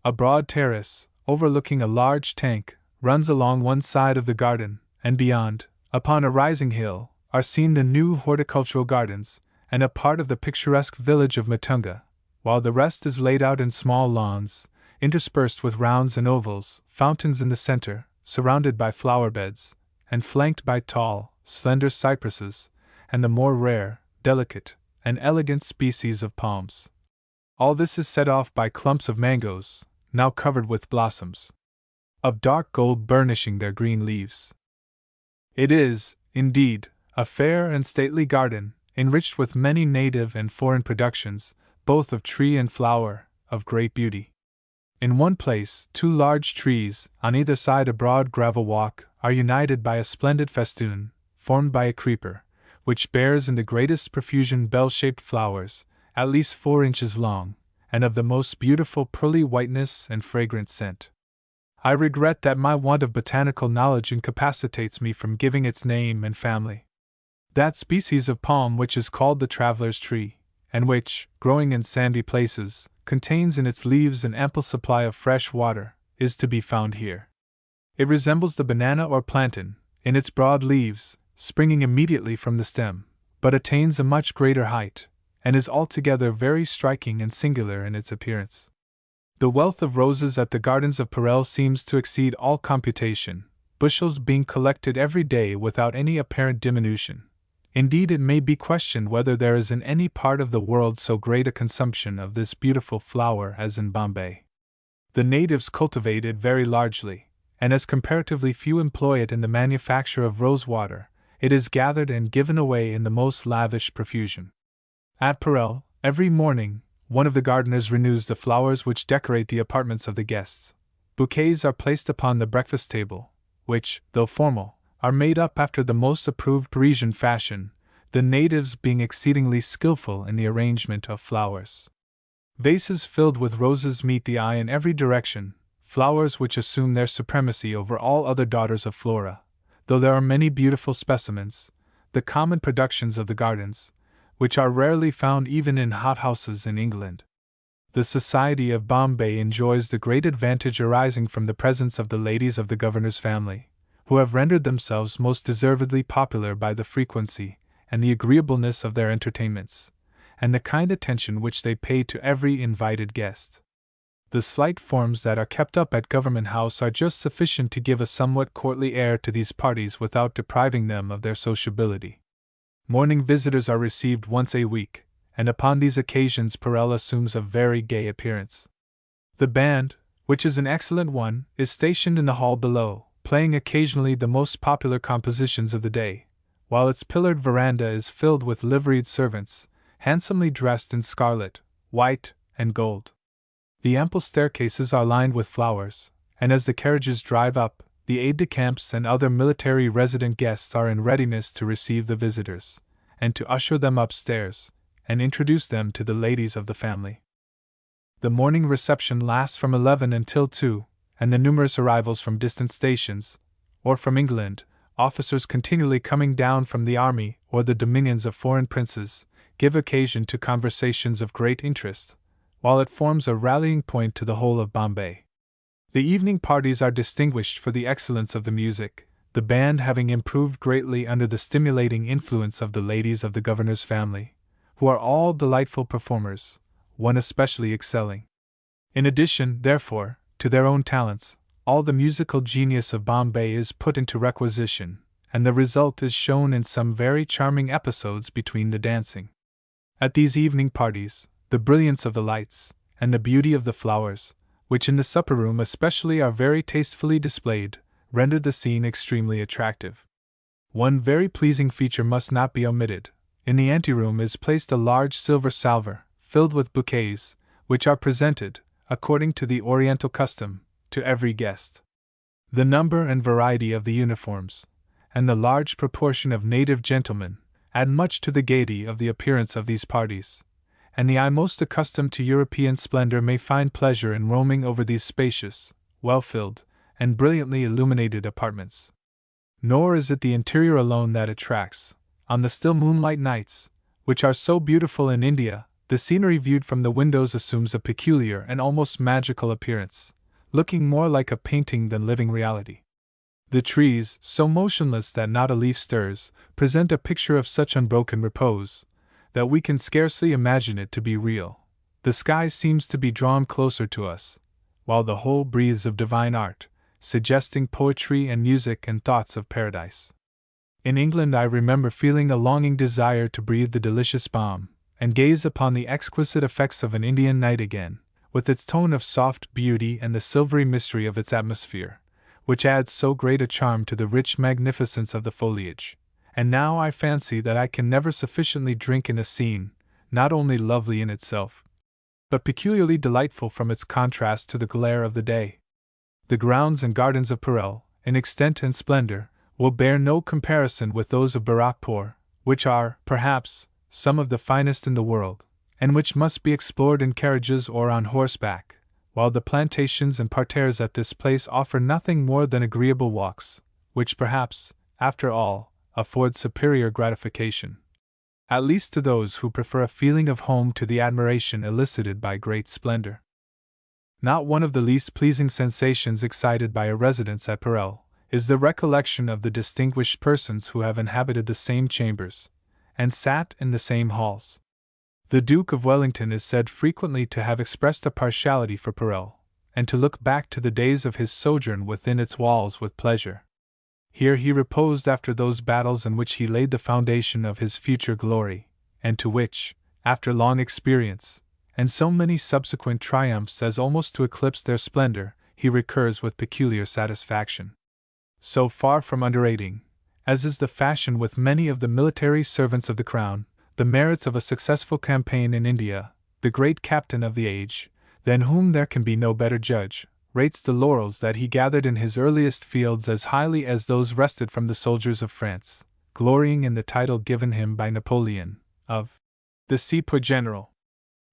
A broad terrace, overlooking a large tank, runs along one side of the garden, and beyond, upon a rising hill, are seen the new horticultural gardens, and a part of the picturesque village of Matunga, while the rest is laid out in small lawns, interspersed with rounds and ovals, fountains in the center, surrounded by flower beds, and flanked by tall, slender cypresses, and the more rare, delicate, and elegant species of palms. All this is set off by clumps of mangoes, now covered with blossoms of dark gold burnishing their green leaves. It is, indeed, a fair and stately garden, enriched with many native and foreign productions, both of tree and flower, of great beauty. In one place, 2 large trees, on either side a broad gravel walk, are united by a splendid festoon, formed by a creeper, which bears in the greatest profusion bell-shaped flowers, at least 4 inches long, and of the most beautiful pearly whiteness and fragrant scent. I regret that my want of botanical knowledge incapacitates me from giving its name and family. That species of palm which is called the traveler's tree, and which, growing in sandy places, contains in its leaves an ample supply of fresh water, is to be found here. It resembles the banana or plantain, in its broad leaves, springing immediately from the stem, but attains a much greater height, and is altogether very striking and singular in its appearance. The wealth of roses at the gardens of Perel seems to exceed all computation, bushels being collected every day without any apparent diminution. Indeed, it may be questioned whether there is in any part of the world so great a consumption of this beautiful flower as in Bombay. The natives cultivate it very largely, and as comparatively few employ it in the manufacture of rosewater, it is gathered and given away in the most lavish profusion. At Perel, every morning, one of the gardeners renews the flowers which decorate the apartments of the guests. Bouquets are placed upon the breakfast table, which, though formal, are made up after the most approved Parisian fashion, the natives being exceedingly skillful in the arrangement of flowers. Vases filled with roses meet the eye in every direction, flowers which assume their supremacy over all other daughters of Flora, though there are many beautiful specimens, the common productions of the gardens, which are rarely found even in hothouses in England. The society of Bombay enjoys the great advantage arising from the presence of the ladies of the governor's family, who have rendered themselves most deservedly popular by the frequency and the agreeableness of their entertainments, and the kind attention which they pay to every invited guest. The slight forms that are kept up at Government House are just sufficient to give a somewhat courtly air to these parties without depriving them of their sociability. Morning visitors are received once a week, and upon these occasions Perel assumes a very gay appearance. The band, which is an excellent one, is stationed in the hall below, playing occasionally the most popular compositions of the day, while its pillared veranda is filled with liveried servants, handsomely dressed in scarlet, white, and gold. The ample staircases are lined with flowers, and as the carriages drive up, the aides-de-camps and other military resident guests are in readiness to receive the visitors, and to usher them upstairs, and introduce them to the ladies of the family. The morning reception lasts from 11 until 2, and the numerous arrivals from distant stations, or from England, officers continually coming down from the army or the dominions of foreign princes, give occasion to conversations of great interest, while it forms a rallying point to the whole of Bombay. The evening parties are distinguished for the excellence of the music, the band having improved greatly under the stimulating influence of the ladies of the governor's family, who are all delightful performers, one especially excelling. In addition, therefore, to their own talents, all the musical genius of Bombay is put into requisition, and the result is shown in some very charming episodes between the dancing. At these evening parties, the brilliance of the lights, and the beauty of the flowers, which in the supper room especially are very tastefully displayed, rendered the scene extremely attractive. One very pleasing feature must not be omitted. In the anteroom is placed a large silver salver, filled with bouquets, which are presented, according to the Oriental custom, to every guest. The number and variety of the uniforms, and the large proportion of native gentlemen, add much to the gaiety of the appearance of these parties, and the eye most accustomed to European splendor may find pleasure in roaming over these spacious, well-filled, and brilliantly illuminated apartments. Nor is it the interior alone that attracts. On the still moonlight nights, which are so beautiful in India, the scenery viewed from the windows assumes a peculiar and almost magical appearance, looking more like a painting than living reality. The trees, so motionless that not a leaf stirs, present a picture of such unbroken repose, that we can scarcely imagine it to be real. The sky seems to be drawn closer to us, while the whole breathes of divine art, suggesting poetry and music and thoughts of paradise. In England I remember feeling a longing desire to breathe the delicious balm, and gaze upon the exquisite effects of an Indian night again, with its tone of soft beauty and the silvery mystery of its atmosphere, which adds so great a charm to the rich magnificence of the foliage. And now I fancy that I can never sufficiently drink in a scene, not only lovely in itself, but peculiarly delightful from its contrast to the glare of the day. The grounds and gardens of Perel, in extent and splendor, will bear no comparison with those of Barakpur, which are, perhaps, some of the finest in the world, and which must be explored in carriages or on horseback, while the plantations and parterres at this place offer nothing more than agreeable walks, which perhaps, after all, afford superior gratification, at least to those who prefer a feeling of home to the admiration elicited by great splendor. Not one of the least pleasing sensations excited by a residence at Perel is the recollection of the distinguished persons who have inhabited the same chambers, and sat in the same halls. The Duke of Wellington is said frequently to have expressed a partiality for Perel, and to look back to the days of his sojourn within its walls with pleasure. Here he reposed after those battles in which he laid the foundation of his future glory, and to which, after long experience, and so many subsequent triumphs as almost to eclipse their splendor, he recurs with peculiar satisfaction. So far from underrating, as is the fashion with many of the military servants of the Crown, the merits of a successful campaign in India, the great captain of the age, than whom there can be no better judge, rates the laurels that he gathered in his earliest fields as highly as those wrested from the soldiers of France, glorying in the title given him by Napoleon, of the Sepoy General.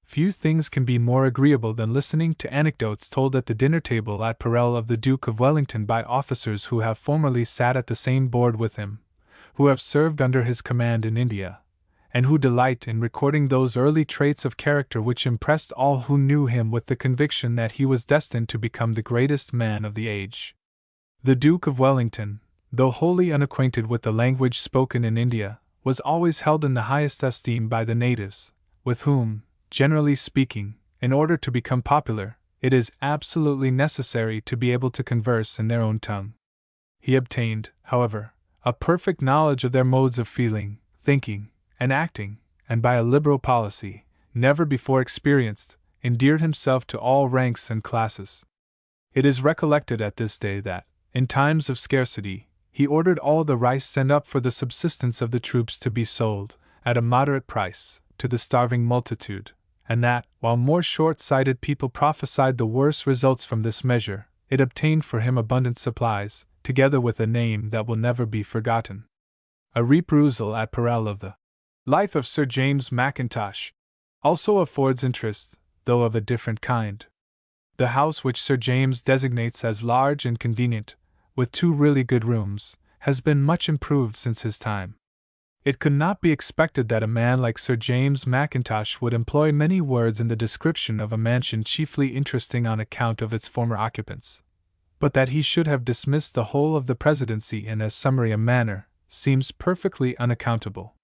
Few things can be more agreeable than listening to anecdotes told at the dinner table at Perel of the Duke of Wellington by officers who have formerly sat at the same board with him, who have served under his command in India, and who delight in recording those early traits of character which impressed all who knew him with the conviction that he was destined to become the greatest man of the age. The Duke of Wellington, though wholly unacquainted with the language spoken in India, was always held in the highest esteem by the natives, with whom, generally speaking, in order to become popular, it is absolutely necessary to be able to converse in their own tongue. He obtained, however, a perfect knowledge of their modes of feeling, thinking, and acting, and by a liberal policy, never before experienced, endeared himself to all ranks and classes. It is recollected at this day that, in times of scarcity, he ordered all the rice sent up for the subsistence of the troops to be sold, at a moderate price, to the starving multitude, and that, while more short-sighted people prophesied the worst results from this measure, it obtained for him abundant supplies, together with a name that will never be forgotten. A reperusal at Perel of the Life of Sir James Mackintosh also affords interest, though of a different kind. The house which Sir James designates as large and convenient, with 2 really good rooms, has been much improved since his time. It could not be expected that a man like Sir James Mackintosh would employ many words in the description of a mansion chiefly interesting on account of its former occupants, but that he should have dismissed the whole of the presidency in as summary a manner seems perfectly unaccountable.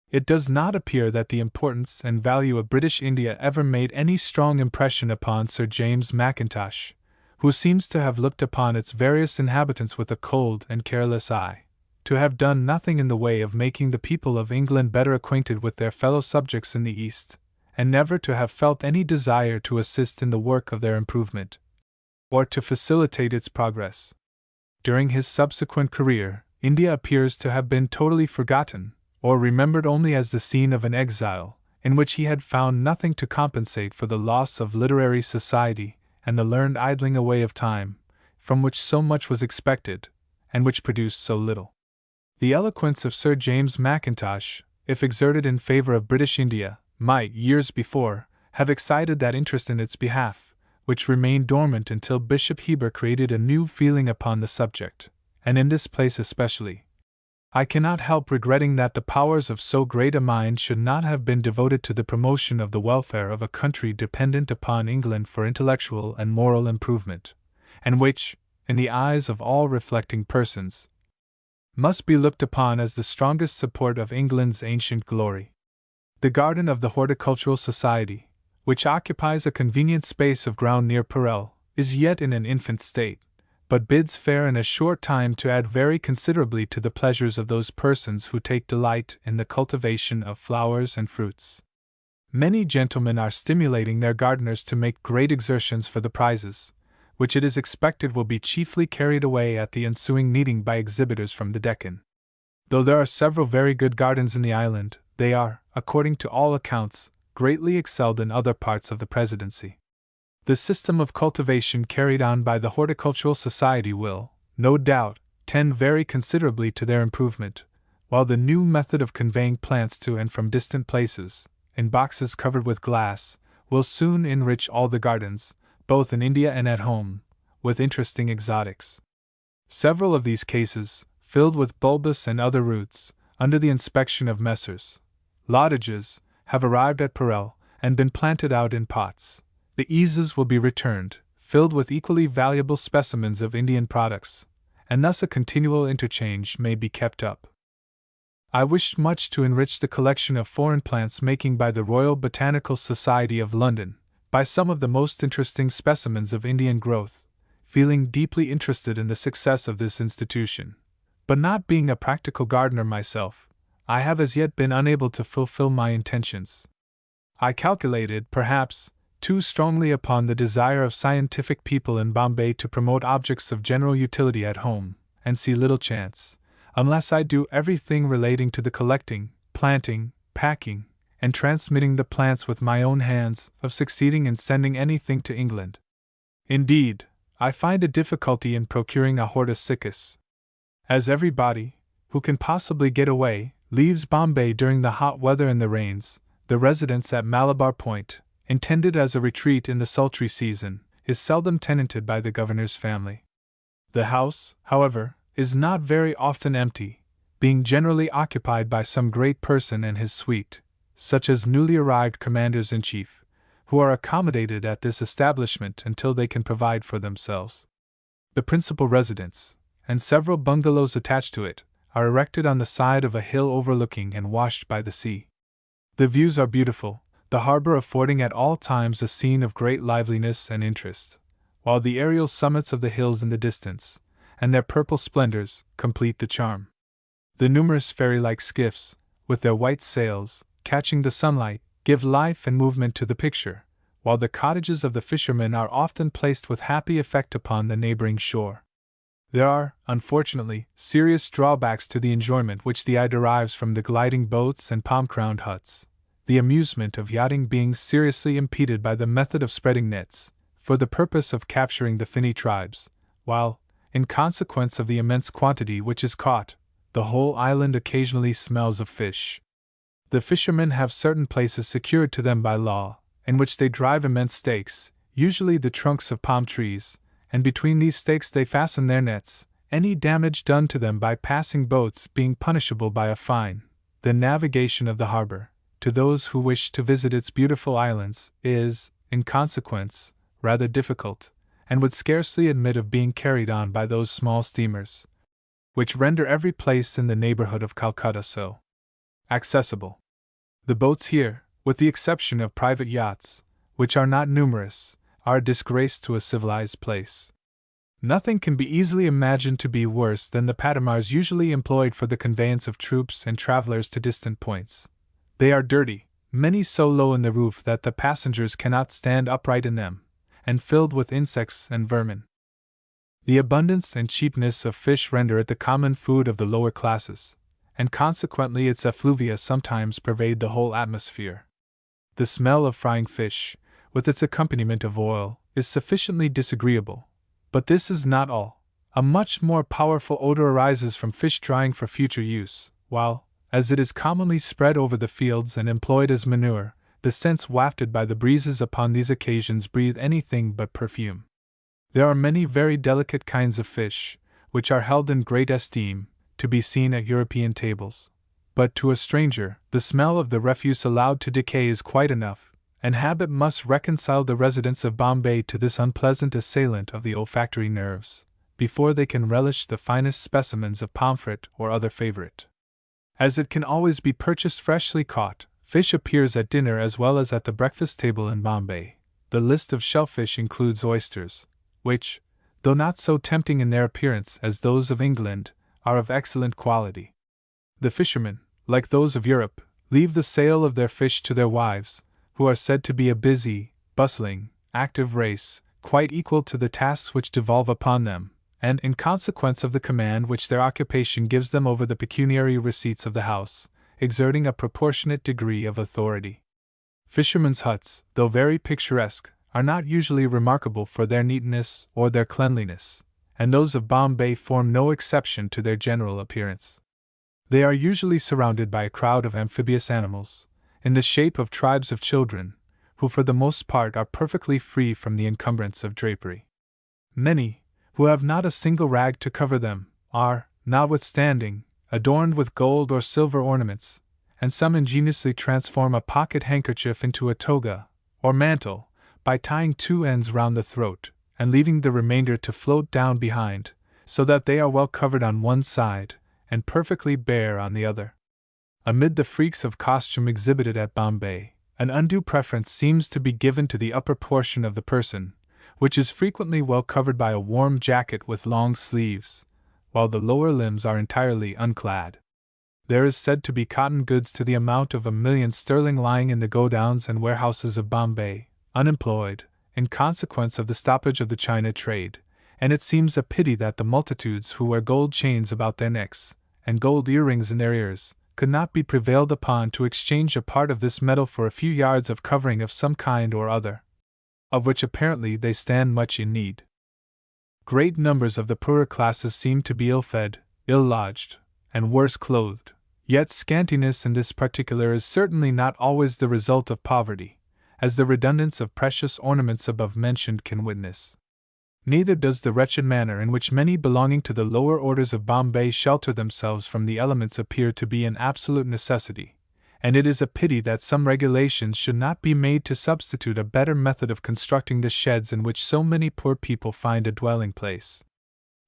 It does not appear that the importance and value of British India ever made any strong impression upon Sir James Mackintosh, who seems to have looked upon its various inhabitants with a cold and careless eye, to have done nothing in the way of making the people of England better acquainted with their fellow subjects in the East, and never to have felt any desire to assist in the work of their improvement, or to facilitate its progress. During his subsequent career, India appears to have been totally forgotten, or remembered only as the scene of an exile, in which he had found nothing to compensate for the loss of literary society and the learned idling away of time, from which so much was expected, and which produced so little. The eloquence of Sir James Mackintosh, if exerted in favor of British India, might, years before, have excited that interest in its behalf, which remained dormant until Bishop Heber created a new feeling upon the subject, and in this place especially. I cannot help regretting that the powers of so great a mind should not have been devoted to the promotion of the welfare of a country dependent upon England for intellectual and moral improvement, and which, in the eyes of all reflecting persons, must be looked upon as the strongest support of England's ancient glory. The garden of the Horticultural Society, which occupies a convenient space of ground near Perel, is yet in an infant state, but bids fair in a short time to add very considerably to the pleasures of those persons who take delight in the cultivation of flowers and fruits. Many gentlemen are stimulating their gardeners to make great exertions for the prizes, which it is expected will be chiefly carried away at the ensuing meeting by exhibitors from the Deccan. Though there are several very good gardens in the island, they are, according to all accounts, greatly excelled in other parts of the Presidency. The system of cultivation carried on by the Horticultural Society will, no doubt, tend very considerably to their improvement, while the new method of conveying plants to and from distant places, in boxes covered with glass, will soon enrich all the gardens, both in India and at home, with interesting exotics. Several of these cases, filled with bulbous and other roots, under the inspection of Messrs. Lottages, have arrived at Perel and been planted out in pots. The eases will be returned, filled with equally valuable specimens of Indian products, and thus a continual interchange may be kept up. I wished much to enrich the collection of foreign plants making by the Royal Botanical Society of London, by some of the most interesting specimens of Indian growth, feeling deeply interested in the success of this institution. But not being a practical gardener myself, I have as yet been unable to fulfill my intentions. I calculated, perhaps, too strongly upon the desire of scientific people in Bombay to promote objects of general utility at home, and see little chance, unless I do everything relating to the collecting, planting, packing, and transmitting the plants with my own hands, of succeeding in sending anything to England. Indeed, I find a difficulty in procuring a hortus siccus. As everybody, who can possibly get away, leaves Bombay during the hot weather and the rains, the residence at Malabar Point, intended as a retreat in the sultry season, is seldom tenanted by the governor's family. The house, however, is not very often empty, being generally occupied by some great person and his suite, such as newly arrived commanders-in-chief, who are accommodated at this establishment until they can provide for themselves. The principal residence, and several bungalows attached to it, are erected on the side of a hill overlooking and washed by the sea. The views are beautiful, the harbor affording at all times a scene of great liveliness and interest, while the aerial summits of the hills in the distance, and their purple splendors, complete the charm. The numerous fairy-like skiffs, with their white sails, catching the sunlight, give life and movement to the picture, while the cottages of the fishermen are often placed with happy effect upon the neighboring shore. There are, unfortunately, serious drawbacks to the enjoyment which the eye derives from the gliding boats and palm-crowned huts, the amusement of yachting being seriously impeded by the method of spreading nets, for the purpose of capturing the finny tribes, while, in consequence of the immense quantity which is caught, the whole island occasionally smells of fish. The fishermen have certain places secured to them by law, in which they drive immense stakes, usually the trunks of palm trees, and between these stakes they fasten their nets, any damage done to them by passing boats being punishable by a fine. The navigation of the harbor, to those who wish to visit its beautiful islands, is, in consequence, rather difficult, and would scarcely admit of being carried on by those small steamers, which render every place in the neighborhood of Calcutta so accessible. The boats here, with the exception of private yachts, which are not numerous, are a disgrace to a civilized place. Nothing can be easily imagined to be worse than the patamars usually employed for the conveyance of troops and travelers to distant points. They are dirty, many so low in the roof that the passengers cannot stand upright in them, and filled with insects and vermin. The abundance and cheapness of fish render it the common food of the lower classes, and consequently its effluvia sometimes pervade the whole atmosphere. The smell of frying fish, with its accompaniment of oil, is sufficiently disagreeable. But this is not all. A much more powerful odor arises from fish drying for future use, while, as it is commonly spread over the fields and employed as manure, the scents wafted by the breezes upon these occasions breathe anything but perfume. There are many very delicate kinds of fish, which are held in great esteem, to be seen at European tables. But to a stranger, the smell of the refuse allowed to decay is quite enough, and habit must reconcile the residents of Bombay to this unpleasant assailant of the olfactory nerves, before they can relish the finest specimens of pomfret or other favorite. As it can always be purchased freshly caught, fish appears at dinner as well as at the breakfast table in Bombay. The list of shellfish includes oysters, which, though not so tempting in their appearance as those of England, are of excellent quality. The fishermen, like those of Europe, leave the sale of their fish to their wives, who are said to be a busy, bustling, active race, quite equal to the tasks which devolve upon them, and in consequence of the command which their occupation gives them over the pecuniary receipts of the house, exerting a proportionate degree of authority. Fishermen's huts, though very picturesque, are not usually remarkable for their neatness or their cleanliness, and those of Bombay form no exception to their general appearance. They are usually surrounded by a crowd of amphibious animals, in the shape of tribes of children, who for the most part are perfectly free from the encumbrance of drapery. Many, who have not a single rag to cover them, are, notwithstanding, adorned with gold or silver ornaments, and some ingeniously transform a pocket handkerchief into a toga, or mantle, by tying two ends round the throat, and leaving the remainder to float down behind, so that they are well covered on one side, and perfectly bare on the other. Amid the freaks of costume exhibited at Bombay, an undue preference seems to be given to the upper portion of the person, which is frequently well covered by a warm jacket with long sleeves, while the lower limbs are entirely unclad. There is said to be cotton goods to the amount of £1,000,000 lying in the godowns and warehouses of Bombay, unemployed, in consequence of the stoppage of the China trade, and it seems a pity that the multitudes who wear gold chains about their necks, and gold earrings in their ears, could not be prevailed upon to exchange a part of this metal for a few yards of covering of some kind or other, of which apparently they stand much in need. Great numbers of the poorer classes seem to be ill-fed, ill-lodged, and worse clothed, yet scantiness in this particular is certainly not always the result of poverty, as the redundance of precious ornaments above mentioned can witness. Neither does the wretched manner in which many belonging to the lower orders of Bombay shelter themselves from the elements appear to be an absolute necessity, and it is a pity that some regulations should not be made to substitute a better method of constructing the sheds in which so many poor people find a dwelling place.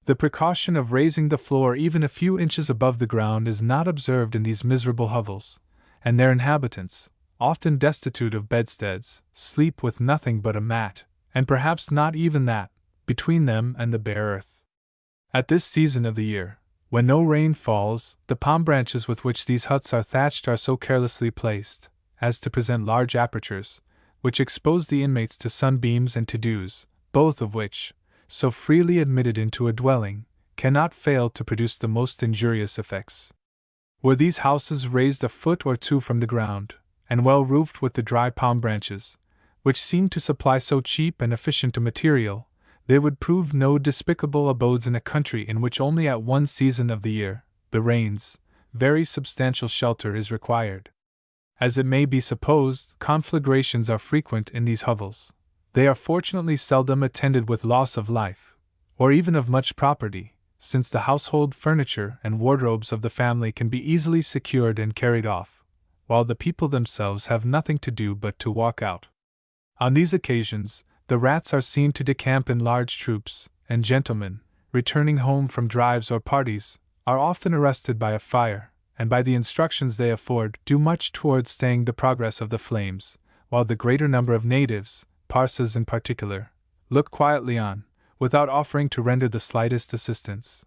The precaution of raising the floor even a few inches above the ground is not observed in these miserable hovels, and their inhabitants, often destitute of bedsteads, sleep with nothing but a mat, and perhaps not even that, between them and the bare earth. At this season of the year, when no rain falls, the palm branches with which these huts are thatched are so carelessly placed as to present large apertures, which expose the inmates to sunbeams and to dews, both of which, so freely admitted into a dwelling, cannot fail to produce the most injurious effects. Were these houses raised a foot or two from the ground, and well roofed with the dry palm branches, which seem to supply so cheap and efficient a material, they would prove no despicable abodes in a country in which only at one season of the year, the rains, very substantial shelter is required. As it may be supposed, conflagrations are frequent in these hovels. They are fortunately seldom attended with loss of life, or even of much property, since the household furniture and wardrobes of the family can be easily secured and carried off, while the people themselves have nothing to do but to walk out. On these occasions, the rats are seen to decamp in large troops, and gentlemen, returning home from drives or parties, are often arrested by a fire, and by the instructions they afford do much towards staying the progress of the flames, while the greater number of natives, Parsas in particular, look quietly on, without offering to render the slightest assistance.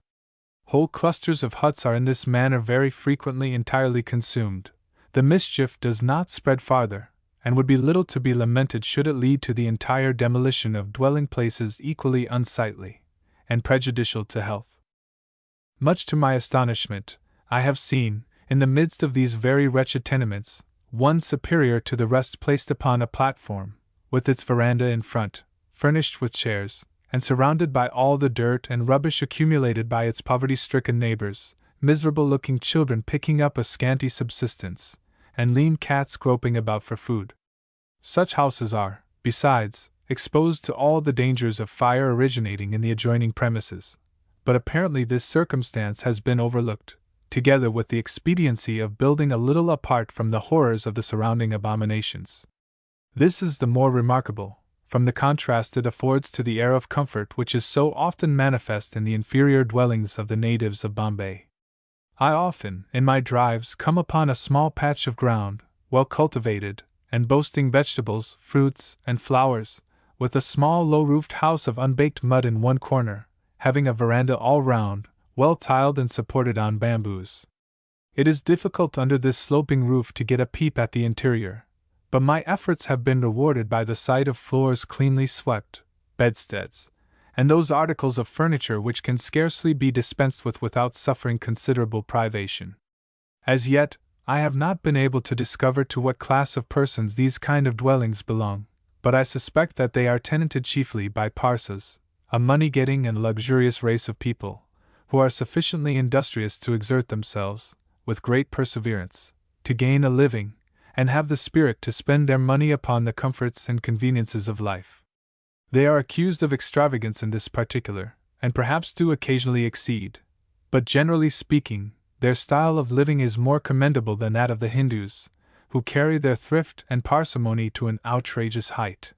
Whole clusters of huts are in this manner very frequently entirely consumed. The mischief does not spread farther, and would be little to be lamented should it lead to the entire demolition of dwelling places equally unsightly and prejudicial to health. Much to my astonishment, I have seen, in the midst of these very wretched tenements, one superior to the rest placed upon a platform, with its veranda in front, furnished with chairs, and surrounded by all the dirt and rubbish accumulated by its poverty-stricken neighbors, miserable-looking children picking up a scanty subsistence, and lean cats groping about for food. Such houses are, besides, exposed to all the dangers of fire originating in the adjoining premises, but apparently this circumstance has been overlooked, together with the expediency of building a little apart from the horrors of the surrounding abominations. This is the more remarkable, from the contrast it affords to the air of comfort which is so often manifest in the inferior dwellings of the natives of Bombay. I often, in my drives, come upon a small patch of ground, well cultivated, and boasting vegetables, fruits, and flowers, with a small low-roofed house of unbaked mud in one corner, having a veranda all round, well tiled and supported on bamboos. It is difficult under this sloping roof to get a peep at the interior, but my efforts have been rewarded by the sight of floors cleanly swept, bedsteads, and those articles of furniture which can scarcely be dispensed with without suffering considerable privation. As yet, I have not been able to discover to what class of persons these kind of dwellings belong, but I suspect that they are tenanted chiefly by Parsas, a money-getting and luxurious race of people, who are sufficiently industrious to exert themselves, with great perseverance, to gain a living, and have the spirit to spend their money upon the comforts and conveniences of life. They are accused of extravagance in this particular, and perhaps do occasionally exceed, but generally speaking, their style of living is more commendable than that of the Hindus, who carry their thrift and parsimony to an outrageous height.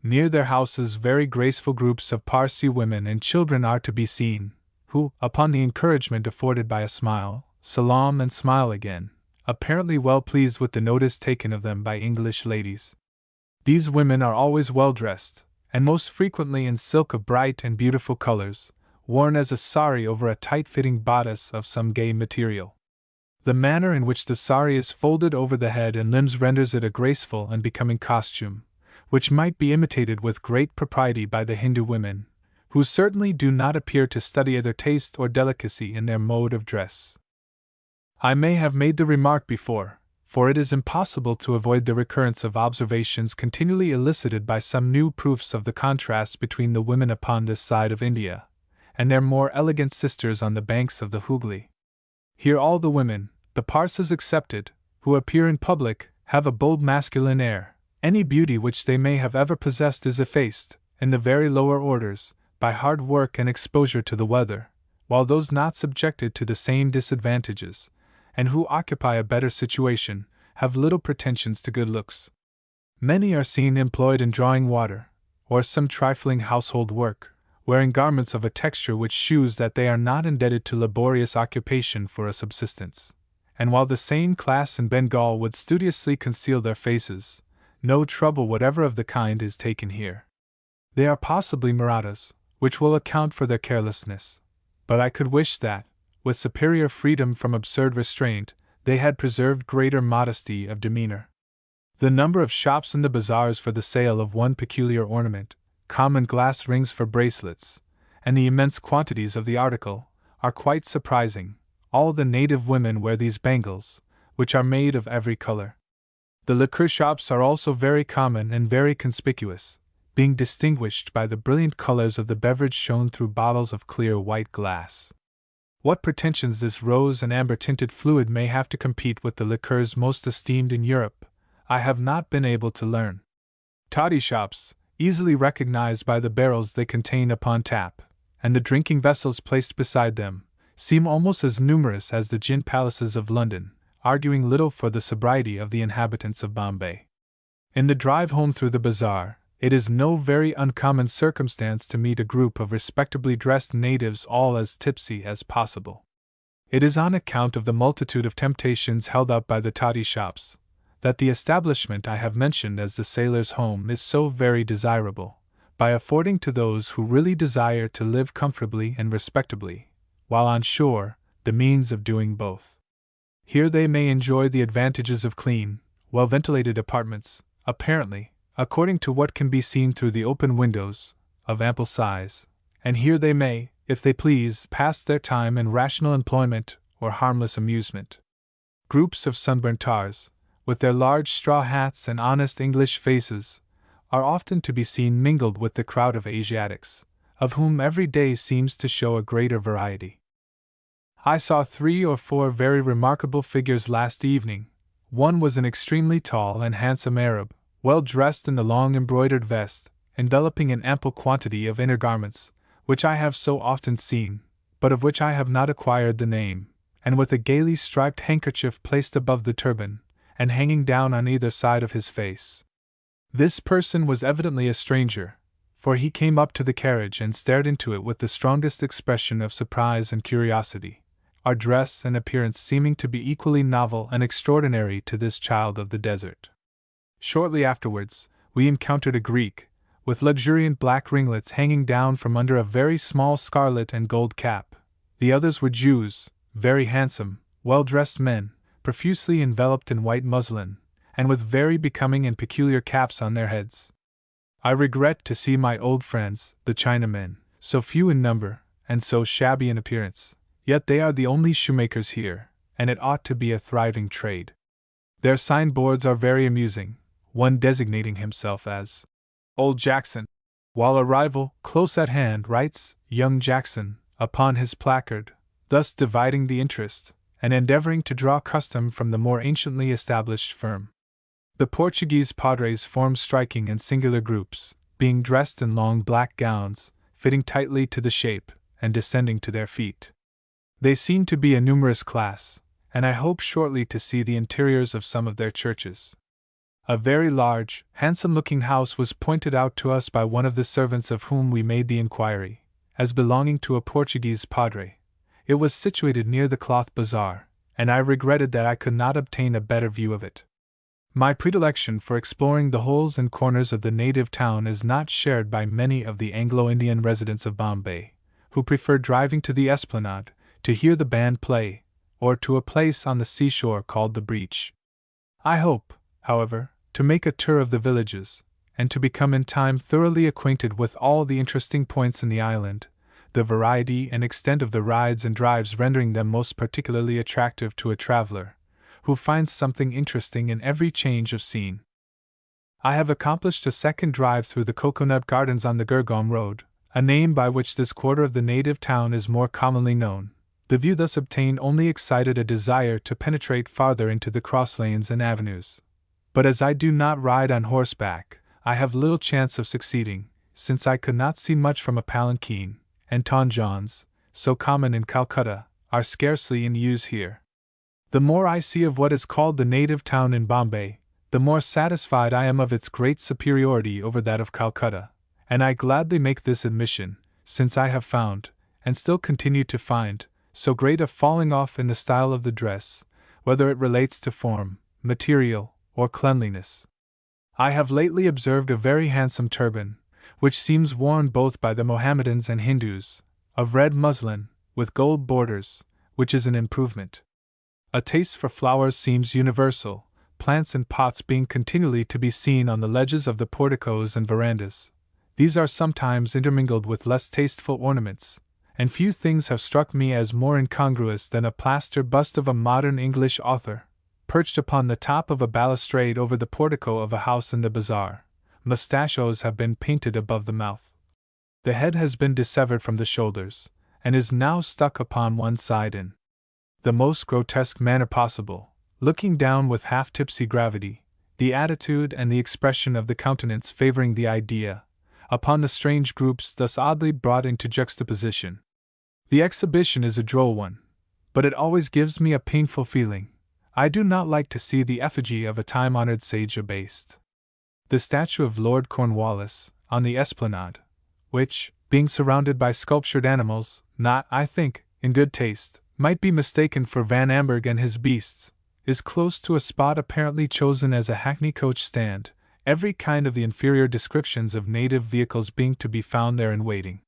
Near their houses very graceful groups of Parsi women and children are to be seen, who, upon the encouragement afforded by a smile, salaam and smile again, apparently well pleased with the notice taken of them by English ladies. These women are always well dressed, and most frequently in silk of bright and beautiful colors, worn as a sari over a tight-fitting bodice of some gay material. The manner in which the sari is folded over the head and limbs renders it a graceful and becoming costume, which might be imitated with great propriety by the Hindu women, who certainly do not appear to study either taste or delicacy in their mode of dress. I may have made the remark before, for it is impossible to avoid the recurrence of observations continually elicited by some new proofs of the contrast between the women upon this side of India and their more elegant sisters on the banks of the Hooghly. Here all the women, the Parsas excepted, who appear in public, have a bold masculine air. Any beauty which they may have ever possessed is effaced, in the very lower orders, by hard work and exposure to the weather, while those not subjected to the same disadvantages, and who occupy a better situation, have little pretensions to good looks. Many are seen employed in drawing water, or some trifling household work, wearing garments of a texture which shews that they are not indebted to laborious occupation for a subsistence, and while the same class in Bengal would studiously conceal their faces, no trouble whatever of the kind is taken here. They are possibly Marathas, which will account for their carelessness, but I could wish that, with superior freedom from absurd restraint, they had preserved greater modesty of demeanor. The number of shops in the bazaars for the sale of one peculiar ornament, common glass rings for bracelets, and the immense quantities of the article, are quite surprising. All the native women wear these bangles, which are made of every color. The liqueur shops are also very common and very conspicuous, being distinguished by the brilliant colors of the beverage shown through bottles of clear white glass. What pretensions this rose and amber-tinted fluid may have to compete with the liqueurs most esteemed in Europe, I have not been able to learn. Toddy shops, easily recognized by the barrels they contain upon tap, and the drinking vessels placed beside them, seem almost as numerous as the gin palaces of London, arguing little for the sobriety of the inhabitants of Bombay. In the drive home through the bazaar, it is no very uncommon circumstance to meet a group of respectably dressed natives all as tipsy as possible. It is on account of the multitude of temptations held up by the toddy shops that the establishment I have mentioned as the sailor's home is so very desirable, by affording to those who really desire to live comfortably and respectably, while on shore, the means of doing both. Here they may enjoy the advantages of clean, well-ventilated apartments, apparently, according to what can be seen through the open windows, of ample size, and here they may, if they please, pass their time in rational employment or harmless amusement. Groups of sunburnt tars, with their large straw hats and honest English faces, are often to be seen mingled with the crowd of Asiatics, of whom every day seems to show a greater variety. I saw 3 or 4 very remarkable figures last evening. One was an extremely tall and handsome Arab, well dressed in the long embroidered vest, enveloping an ample quantity of inner garments, which I have so often seen, but of which I have not acquired the name, and with a gaily striped handkerchief placed above the turban, and hanging down on either side of his face. This person was evidently a stranger, for he came up to the carriage and stared into it with the strongest expression of surprise and curiosity, our dress and appearance seeming to be equally novel and extraordinary to this child of the desert. Shortly afterwards, we encountered a Greek, with luxuriant black ringlets hanging down from under a very small scarlet and gold cap. The others were Jews, very handsome, well-dressed men, profusely enveloped in white muslin, and with very becoming and peculiar caps on their heads. I regret to see my old friends, the Chinamen, so few in number, and so shabby in appearance, yet they are the only shoemakers here, and it ought to be a thriving trade. Their signboards are very amusing, one designating himself as Old Jackson, while a rival, close at hand, writes Young Jackson upon his placard, thus dividing the interest, and endeavoring to draw custom from the more anciently established firm. The Portuguese padres form striking and singular groups, being dressed in long black gowns, fitting tightly to the shape, and descending to their feet. They seem to be a numerous class, and I hope shortly to see the interiors of some of their churches. A very large, handsome-looking house was pointed out to us by one of the servants of whom we made the inquiry, as belonging to a Portuguese padre. It was situated near the cloth bazaar, and I regretted that I could not obtain a better view of it. My predilection for exploring the holes and corners of the native town is not shared by many of the Anglo-Indian residents of Bombay, who prefer driving to the esplanade to hear the band play, or to a place on the seashore called the Breach. I hope, however, to make a tour of the villages, and to become in time thoroughly acquainted with all the interesting points in the island, the variety and extent of the rides and drives rendering them most particularly attractive to a traveler, who finds something interesting in every change of scene. I have accomplished a second drive through the coconut gardens on the Gurgaon Road, a name by which this quarter of the native town is more commonly known. The view thus obtained only excited a desire to penetrate farther into the cross lanes and avenues. But as I do not ride on horseback, I have little chance of succeeding, since I could not see much from a palanquin, and tanjons, so common in Calcutta, are scarcely in use here. The more I see of what is called the native town in Bombay, the more satisfied I am of its great superiority over that of Calcutta, and I gladly make this admission, since I have found, and still continue to find, so great a falling off in the style of the dress, whether it relates to form, material, or cleanliness. I have lately observed a very handsome turban, which seems worn both by the Mohammedans and Hindus, of red muslin, with gold borders, which is an improvement. A taste for flowers seems universal, plants in pots being continually to be seen on the ledges of the porticos and verandas. These are sometimes intermingled with less tasteful ornaments, and few things have struck me as more incongruous than a plaster bust of a modern English author, perched upon the top of a balustrade over the portico of a house in the bazaar. Mustachios have been painted above the mouth. The head has been dissevered from the shoulders, and is now stuck upon one side in the most grotesque manner possible, looking down with half-tipsy gravity, the attitude and the expression of the countenance favoring the idea, upon the strange groups thus oddly brought into juxtaposition. The exhibition is a droll one, but it always gives me a painful feeling. I do not like to see the effigy of a time-honored sage abased. The statue of Lord Cornwallis, on the esplanade, which, being surrounded by sculptured animals, not, I think, in good taste, might be mistaken for Van Amberg and his beasts, is close to a spot apparently chosen as a hackney coach stand, every kind of the inferior descriptions of native vehicles being to be found there in waiting.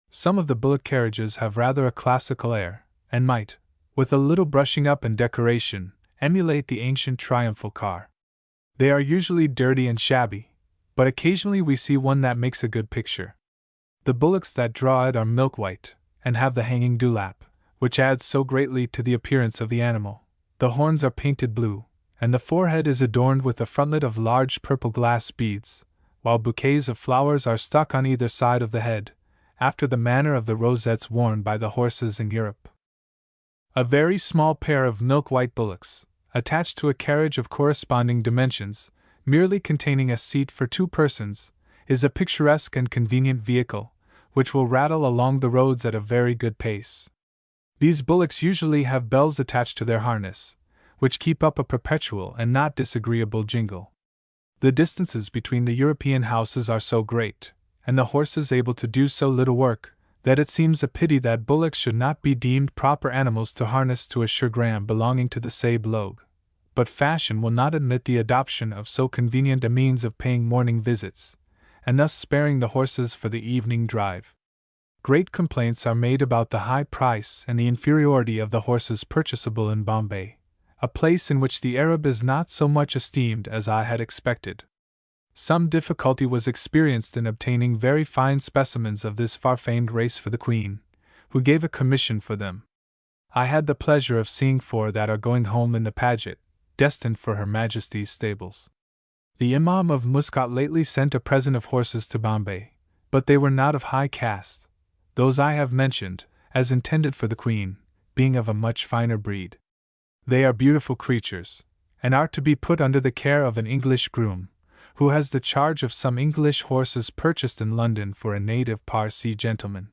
Some of the bullock carriages have rather a classical air, and might, with a little brushing up and decoration, emulate the ancient triumphal car. They are usually dirty and shabby, but occasionally we see one that makes a good picture. The bullocks that draw it are milk white, and have the hanging dewlap, which adds so greatly to the appearance of the animal. The horns are painted blue, and the forehead is adorned with a frontlet of large purple glass beads, while bouquets of flowers are stuck on either side of the head, after the manner of the rosettes worn by the horses in Europe. A very small pair of milk-white bullocks, attached to a carriage of corresponding dimensions, merely containing a seat for 2 persons, is a picturesque and convenient vehicle, which will rattle along the roads at a very good pace. These bullocks usually have bells attached to their harness, which keep up a perpetual and not disagreeable jingle. The distances between the European houses are so great, and the horses able to do so little work, that it seems a pity that bullocks should not be deemed proper animals to harness to a shirgram belonging to the Sable Logue. But fashion will not admit the adoption of so convenient a means of paying morning visits, and thus sparing the horses for the evening drive. Great complaints are made about the high price and the inferiority of the horses purchasable in Bombay, a place in which the Arab is not so much esteemed as I had expected. Some difficulty was experienced in obtaining very fine specimens of this far-famed race for the Queen, who gave a commission for them. I had the pleasure of seeing 4 that are going home in the pageant, destined for Her Majesty's stables. The Imam of Muscat lately sent a present of horses to Bombay, but they were not of high caste, those I have mentioned, as intended for the Queen, being of a much finer breed. They are beautiful creatures, and are to be put under the care of an English groom, who has the charge of some English horses purchased in London for a native Parsee gentleman.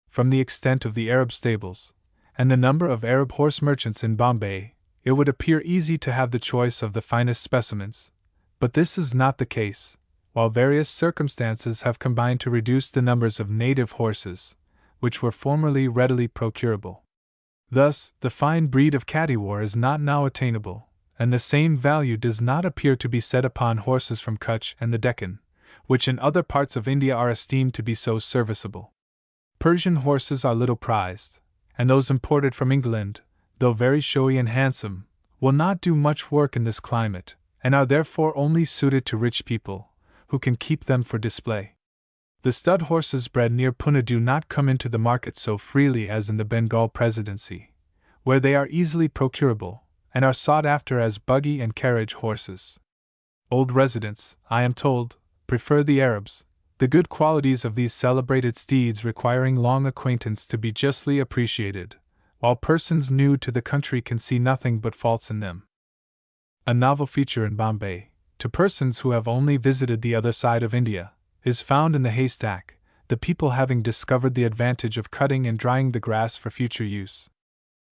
From the extent of the Arab stables, and the number of Arab horse merchants in Bombay, it would appear easy to have the choice of the finest specimens, but this is not the case, while various circumstances have combined to reduce the numbers of native horses, which were formerly readily procurable. Thus, the fine breed of Cattiwar is not now attainable, and the same value does not appear to be set upon horses from Kutch and the Deccan, which in other parts of India are esteemed to be so serviceable. Persian horses are little prized, and those imported from England, though very showy and handsome, will not do much work in this climate, and are therefore only suited to rich people, who can keep them for display. The stud horses bred near Pune do not come into the market so freely as in the Bengal Presidency, where they are easily procurable, and are sought after as buggy and carriage horses. Old residents, I am told, prefer the Arabs, the good qualities of these celebrated steeds requiring long acquaintance to be justly appreciated, while persons new to the country can see nothing but faults in them. A novel feature in Bombay, to persons who have only visited the other side of India, is found in the haystack, the people having discovered the advantage of cutting and drying the grass for future use.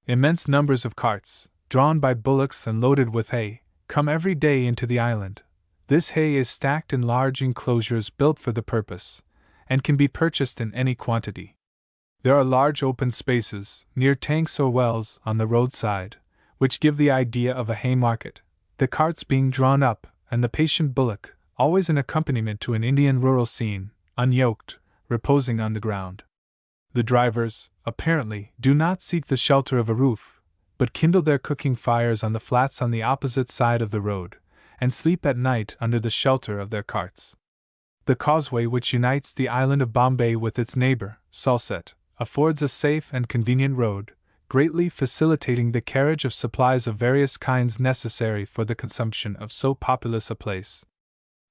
Immense numbers of carts, drawn by bullocks and loaded with hay, come every day into the island. This hay is stacked in large enclosures built for the purpose, and can be purchased in any quantity. There are large open spaces, near tanks or wells, on the roadside, which give the idea of a hay market, the carts being drawn up, and the patient bullock, always an accompaniment to an Indian rural scene, unyoked, reposing on the ground. The drivers, apparently, do not seek the shelter of a roof, but kindle their cooking fires on the flats on the opposite side of the road, and sleep at night under the shelter of their carts. The causeway which unites the island of Bombay with its neighbor, Salsette, affords a safe and convenient road, greatly facilitating the carriage of supplies of various kinds necessary for the consumption of so populous a place.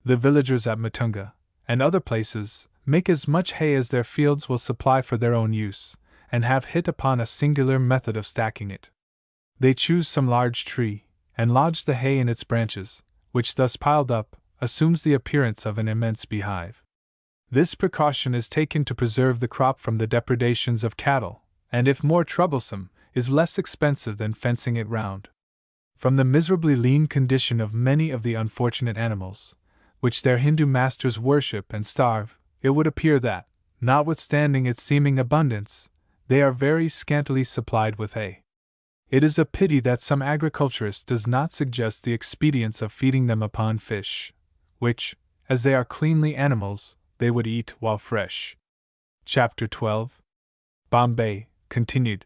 The villagers at Matunga, and other places, make as much hay as their fields will supply for their own use, and have hit upon a singular method of stacking it. They choose some large tree, and lodge the hay in its branches, which thus piled up, assumes the appearance of an immense beehive. This precaution is taken to preserve the crop from the depredations of cattle, and if more troublesome, is less expensive than fencing it round. From the miserably lean condition of many of the unfortunate animals, which their Hindu masters worship and starve, it would appear that, notwithstanding its seeming abundance, they are very scantily supplied with hay. It is a pity that some agriculturist does not suggest the expedience of feeding them upon fish, which, as they are cleanly animals, they would eat while fresh. Chapter 12. Bombay, continued.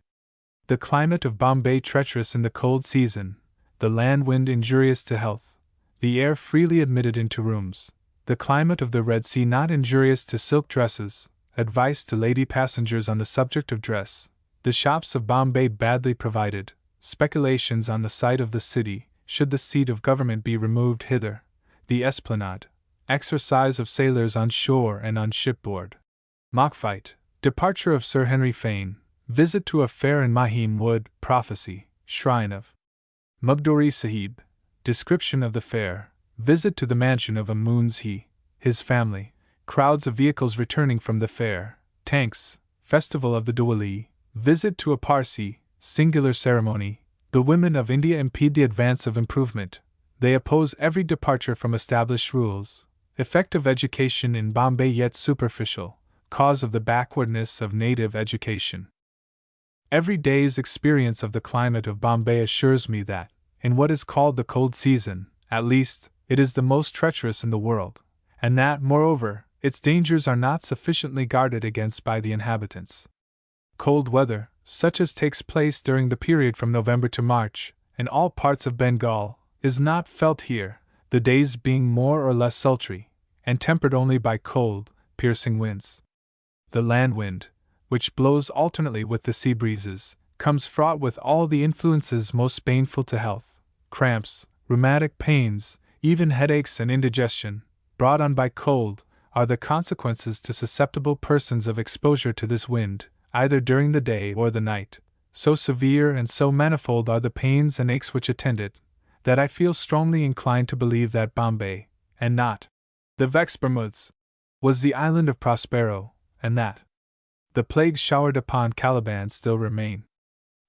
The climate of Bombay treacherous in the cold season, the land wind injurious to health, the air freely admitted into rooms, the climate of the Red Sea not injurious to silk dresses, advice to lady passengers on the subject of dress, the shops of Bombay badly provided, speculations on the site of the city, should the seat of government be removed hither, the esplanade, exercise of sailors on shore and on shipboard, mock fight, departure of Sir Henry Fane, visit to a fair in Mahim Wood, prophecy, shrine of Mugdori Sahib, description of the fair, visit to the mansion of Amun's his family, crowds of vehicles returning from the fair, tanks, festival of the Diwali, visit to a Parsi, singular ceremony. The women of India impede the advance of improvement, they oppose every departure from established rules, effect of education in Bombay yet superficial, cause of the backwardness of native education. Every day's experience of the climate of Bombay assures me that, in what is called the cold season, at least, it is the most treacherous in the world, and that, moreover, its dangers are not sufficiently guarded against by the inhabitants. Cold weather, such as takes place during the period from November to March, in all parts of Bengal, is not felt here, the days being more or less sultry, and tempered only by cold, piercing winds. The land wind, which blows alternately with the sea breezes, comes fraught with all the influences most baneful to health, cramps, rheumatic pains, even headaches and indigestion, brought on by cold, are the consequences to susceptible persons of exposure to this wind, either during the day or the night. So severe and so manifold are the pains and aches which attend it, that I feel strongly inclined to believe that Bombay, and not the Vex Bermudes, was the island of Prospero, and that the plagues showered upon Caliban still remain.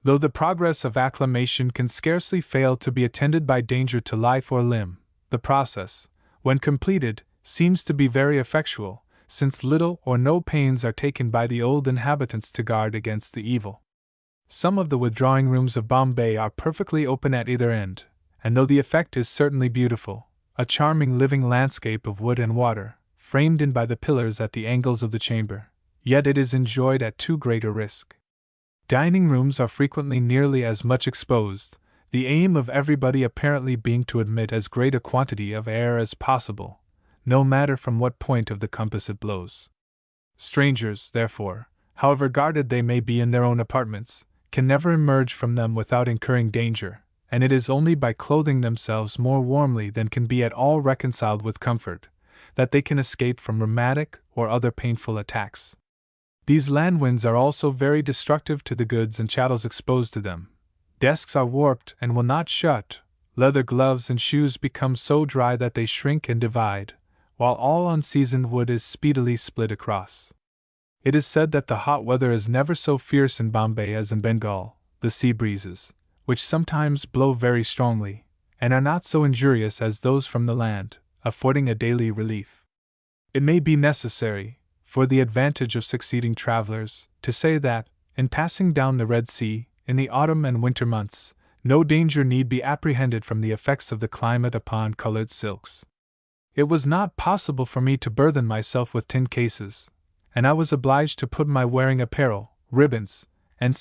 Though the progress of acclimation can scarcely fail to be attended by danger to life or limb, the process, when completed, seems to be very effectual, since little or no pains are taken by the old inhabitants to guard against the evil. Some of the withdrawing rooms of Bombay are perfectly open at either end, and though the effect is certainly beautiful, a charming living landscape of wood and water, framed in by the pillars at the angles of the chamber, yet it is enjoyed at too great a risk. Dining rooms are frequently nearly as much exposed, the aim of everybody apparently being to admit as great a quantity of air as possible, no matter from what point of the compass it blows. Strangers, therefore, however guarded they may be in their own apartments, can never emerge from them without incurring danger, and it is only by clothing themselves more warmly than can be at all reconciled with comfort, that they can escape from rheumatic or other painful attacks. These land winds are also very destructive to the goods and chattels exposed to them. Desks are warped and will not shut, leather gloves and shoes become so dry that they shrink and divide, while all unseasoned wood is speedily split across. It is said that the hot weather is never so fierce in Bombay as in Bengal, the sea breezes, which sometimes blow very strongly, and are not so injurious as those from the land, affording a daily relief. It may be necessary, for the advantage of succeeding travelers, to say that, in passing down the Red Sea, in the autumn and winter months, no danger need be apprehended from the effects of the climate upon colored silks. It was not possible for me to burthen myself with tin cases, and I was obliged to put my wearing apparel, ribbons, and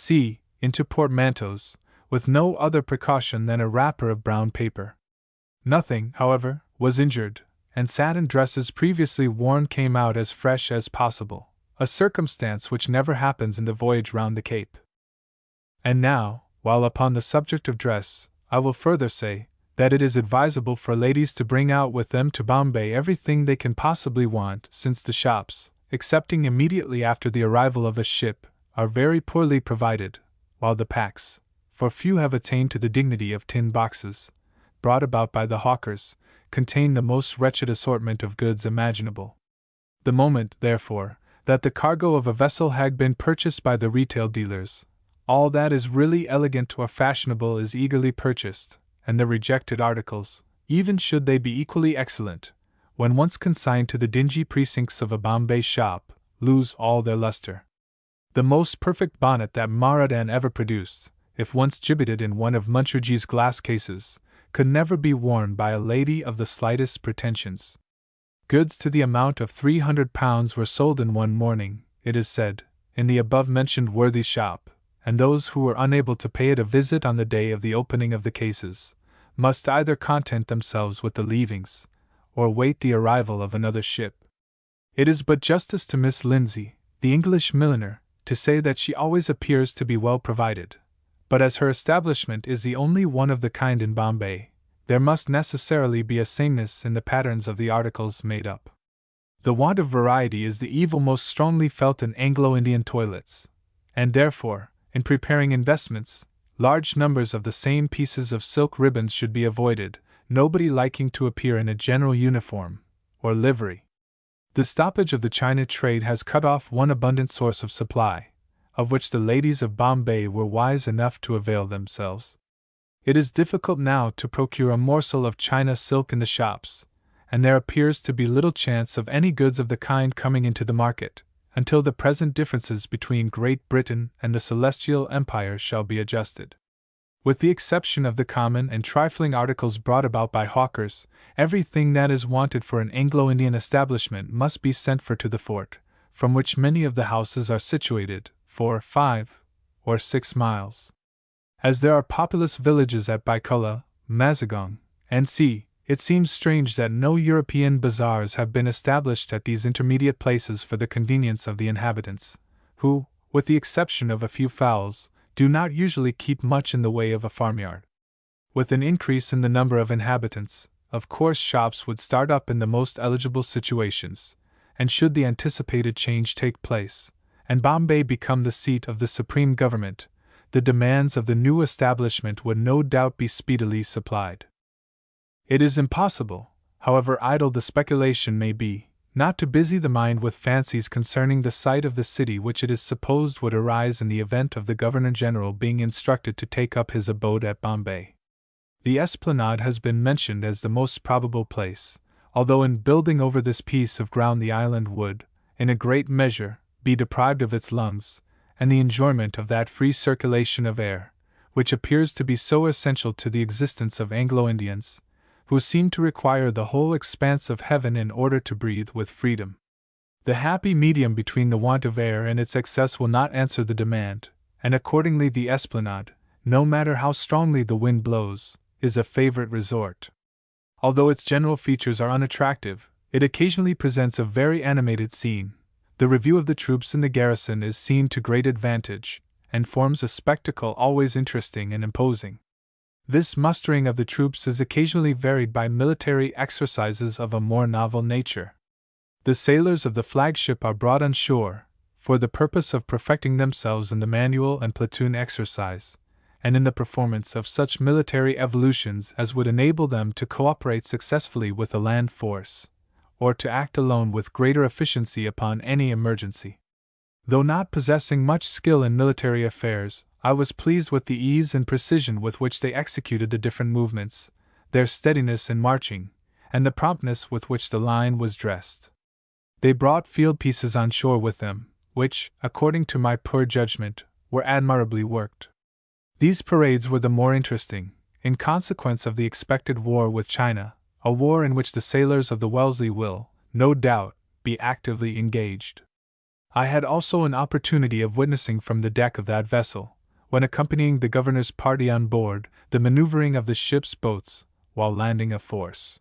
into portmanteaus, with no other precaution than a wrapper of brown paper. Nothing, however, was injured, and satin dresses previously worn came out as fresh as possible, a circumstance which never happens in the voyage round the Cape. And now, while upon the subject of dress, I will further say that it is advisable for ladies to bring out with them to Bombay everything they can possibly want, since the shops, excepting immediately after the arrival of a ship, are very poorly provided, while the packs, for few have attained to the dignity of tin boxes, brought about by the hawkers, contain the most wretched assortment of goods imaginable. The moment, therefore, that the cargo of a vessel had been purchased by the retail dealers, all that is really elegant or fashionable is eagerly purchased, and the rejected articles, even should they be equally excellent, when once consigned to the dingy precincts of a Bombay shop, lose all their luster. The most perfect bonnet that Mahradan ever produced, if once gibbeted in one of Muncharji's glass cases, could never be worn by a lady of the slightest pretensions. Goods to the amount of £300 were sold in one morning, it is said, in the above-mentioned worthy's shop, and those who were unable to pay it a visit on the day of the opening of the cases, must either content themselves with the leavings, or wait the arrival of another ship. It is but justice to Miss Lindsay, the English milliner, to say that she always appears to be well provided, but as her establishment is the only one of the kind in Bombay, there must necessarily be a sameness in the patterns of the articles made up. The want of variety is the evil most strongly felt in Anglo-Indian toilets, and therefore, in preparing investments, large numbers of the same pieces of silk ribbons should be avoided, nobody liking to appear in a general uniform, or livery. The stoppage of the China trade has cut off one abundant source of supply, of which the ladies of Bombay were wise enough to avail themselves. It is difficult now to procure a morsel of China silk in the shops, and there appears to be little chance of any goods of the kind coming into the market, until the present differences between Great Britain and the Celestial Empire shall be adjusted. With the exception of the common and trifling articles brought about by hawkers, everything that is wanted for an Anglo-Indian establishment must be sent for to the fort, from which many of the houses are situated, for 5 or 6 miles. As there are populous villages at Byculla, Mazagong, and it seems strange that no European bazaars have been established at these intermediate places for the convenience of the inhabitants, who, with the exception of a few fowls, do not usually keep much in the way of a farmyard. With an increase in the number of inhabitants, of course shops would start up in the most eligible situations, and should the anticipated change take place, and Bombay become the seat of the supreme government, the demands of the new establishment would no doubt be speedily supplied. It is impossible, however idle the speculation may be, not to busy the mind with fancies concerning the site of the city which it is supposed would arise in the event of the Governor-General being instructed to take up his abode at Bombay. The Esplanade has been mentioned as the most probable place, although in building over this piece of ground the island would, in a great measure, be deprived of its lungs, and the enjoyment of that free circulation of air, which appears to be so essential to the existence of Anglo-Indians, who seem to require the whole expanse of heaven in order to breathe with freedom. The happy medium between the want of air and its excess will not answer the demand, and accordingly the esplanade, no matter how strongly the wind blows, is a favorite resort. Although its general features are unattractive, it occasionally presents a very animated scene. The review of the troops in the garrison is seen to great advantage, and forms a spectacle always interesting and imposing. This mustering of the troops is occasionally varied by military exercises of a more novel nature. The sailors of the flagship are brought on shore, for the purpose of perfecting themselves in the manual and platoon exercise, and in the performance of such military evolutions as would enable them to cooperate successfully with the land force, or to act alone with greater efficiency upon any emergency. Though not possessing much skill in military affairs, I was pleased with the ease and precision with which they executed the different movements, their steadiness in marching, and the promptness with which the line was dressed. They brought field pieces on shore with them, which, according to my poor judgment, were admirably worked. These parades were the more interesting, in consequence of the expected war with China, a war in which the sailors of the Wellesley will, no doubt, be actively engaged. I had also an opportunity of witnessing from the deck of that vessel, when accompanying the governor's party on board, the maneuvering of the ship's boats, while landing a force.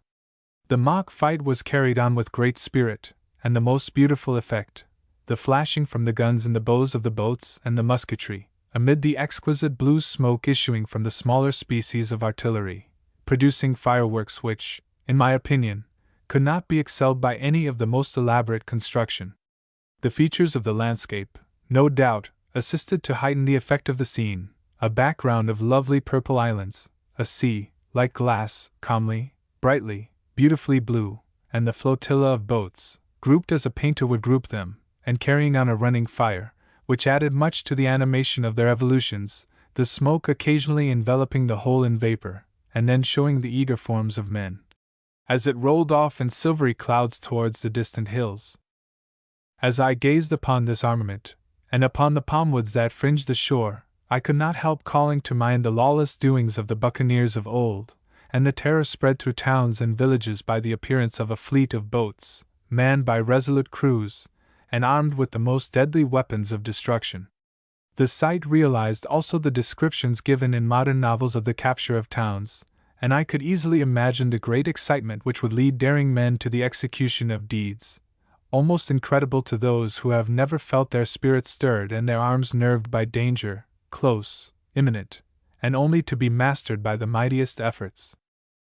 The mock fight was carried on with great spirit, and the most beautiful effect, the flashing from the guns in the bows of the boats and the musketry, amid the exquisite blue smoke issuing from the smaller species of artillery, producing fireworks which, in my opinion, could not be excelled by any of the most elaborate construction. The features of the landscape, no doubt, assisted to heighten the effect of the scene, a background of lovely purple islands, a sea, like glass, calmly, brightly, beautifully blue, and the flotilla of boats, grouped as a painter would group them, and carrying on a running fire, which added much to the animation of their evolutions, the smoke occasionally enveloping the whole in vapor, and then showing the eager forms of men, as it rolled off in silvery clouds towards the distant hills. As I gazed upon this armament, and upon the palmwoods that fringed the shore, I could not help calling to mind the lawless doings of the buccaneers of old, and the terror spread through towns and villages by the appearance of a fleet of boats, manned by resolute crews, and armed with the most deadly weapons of destruction. The sight realized also the descriptions given in modern novels of the capture of towns, and I could easily imagine the great excitement which would lead daring men to the execution of deeds, almost incredible to those who have never felt their spirits stirred and their arms nerved by danger, close, imminent, and only to be mastered by the mightiest efforts.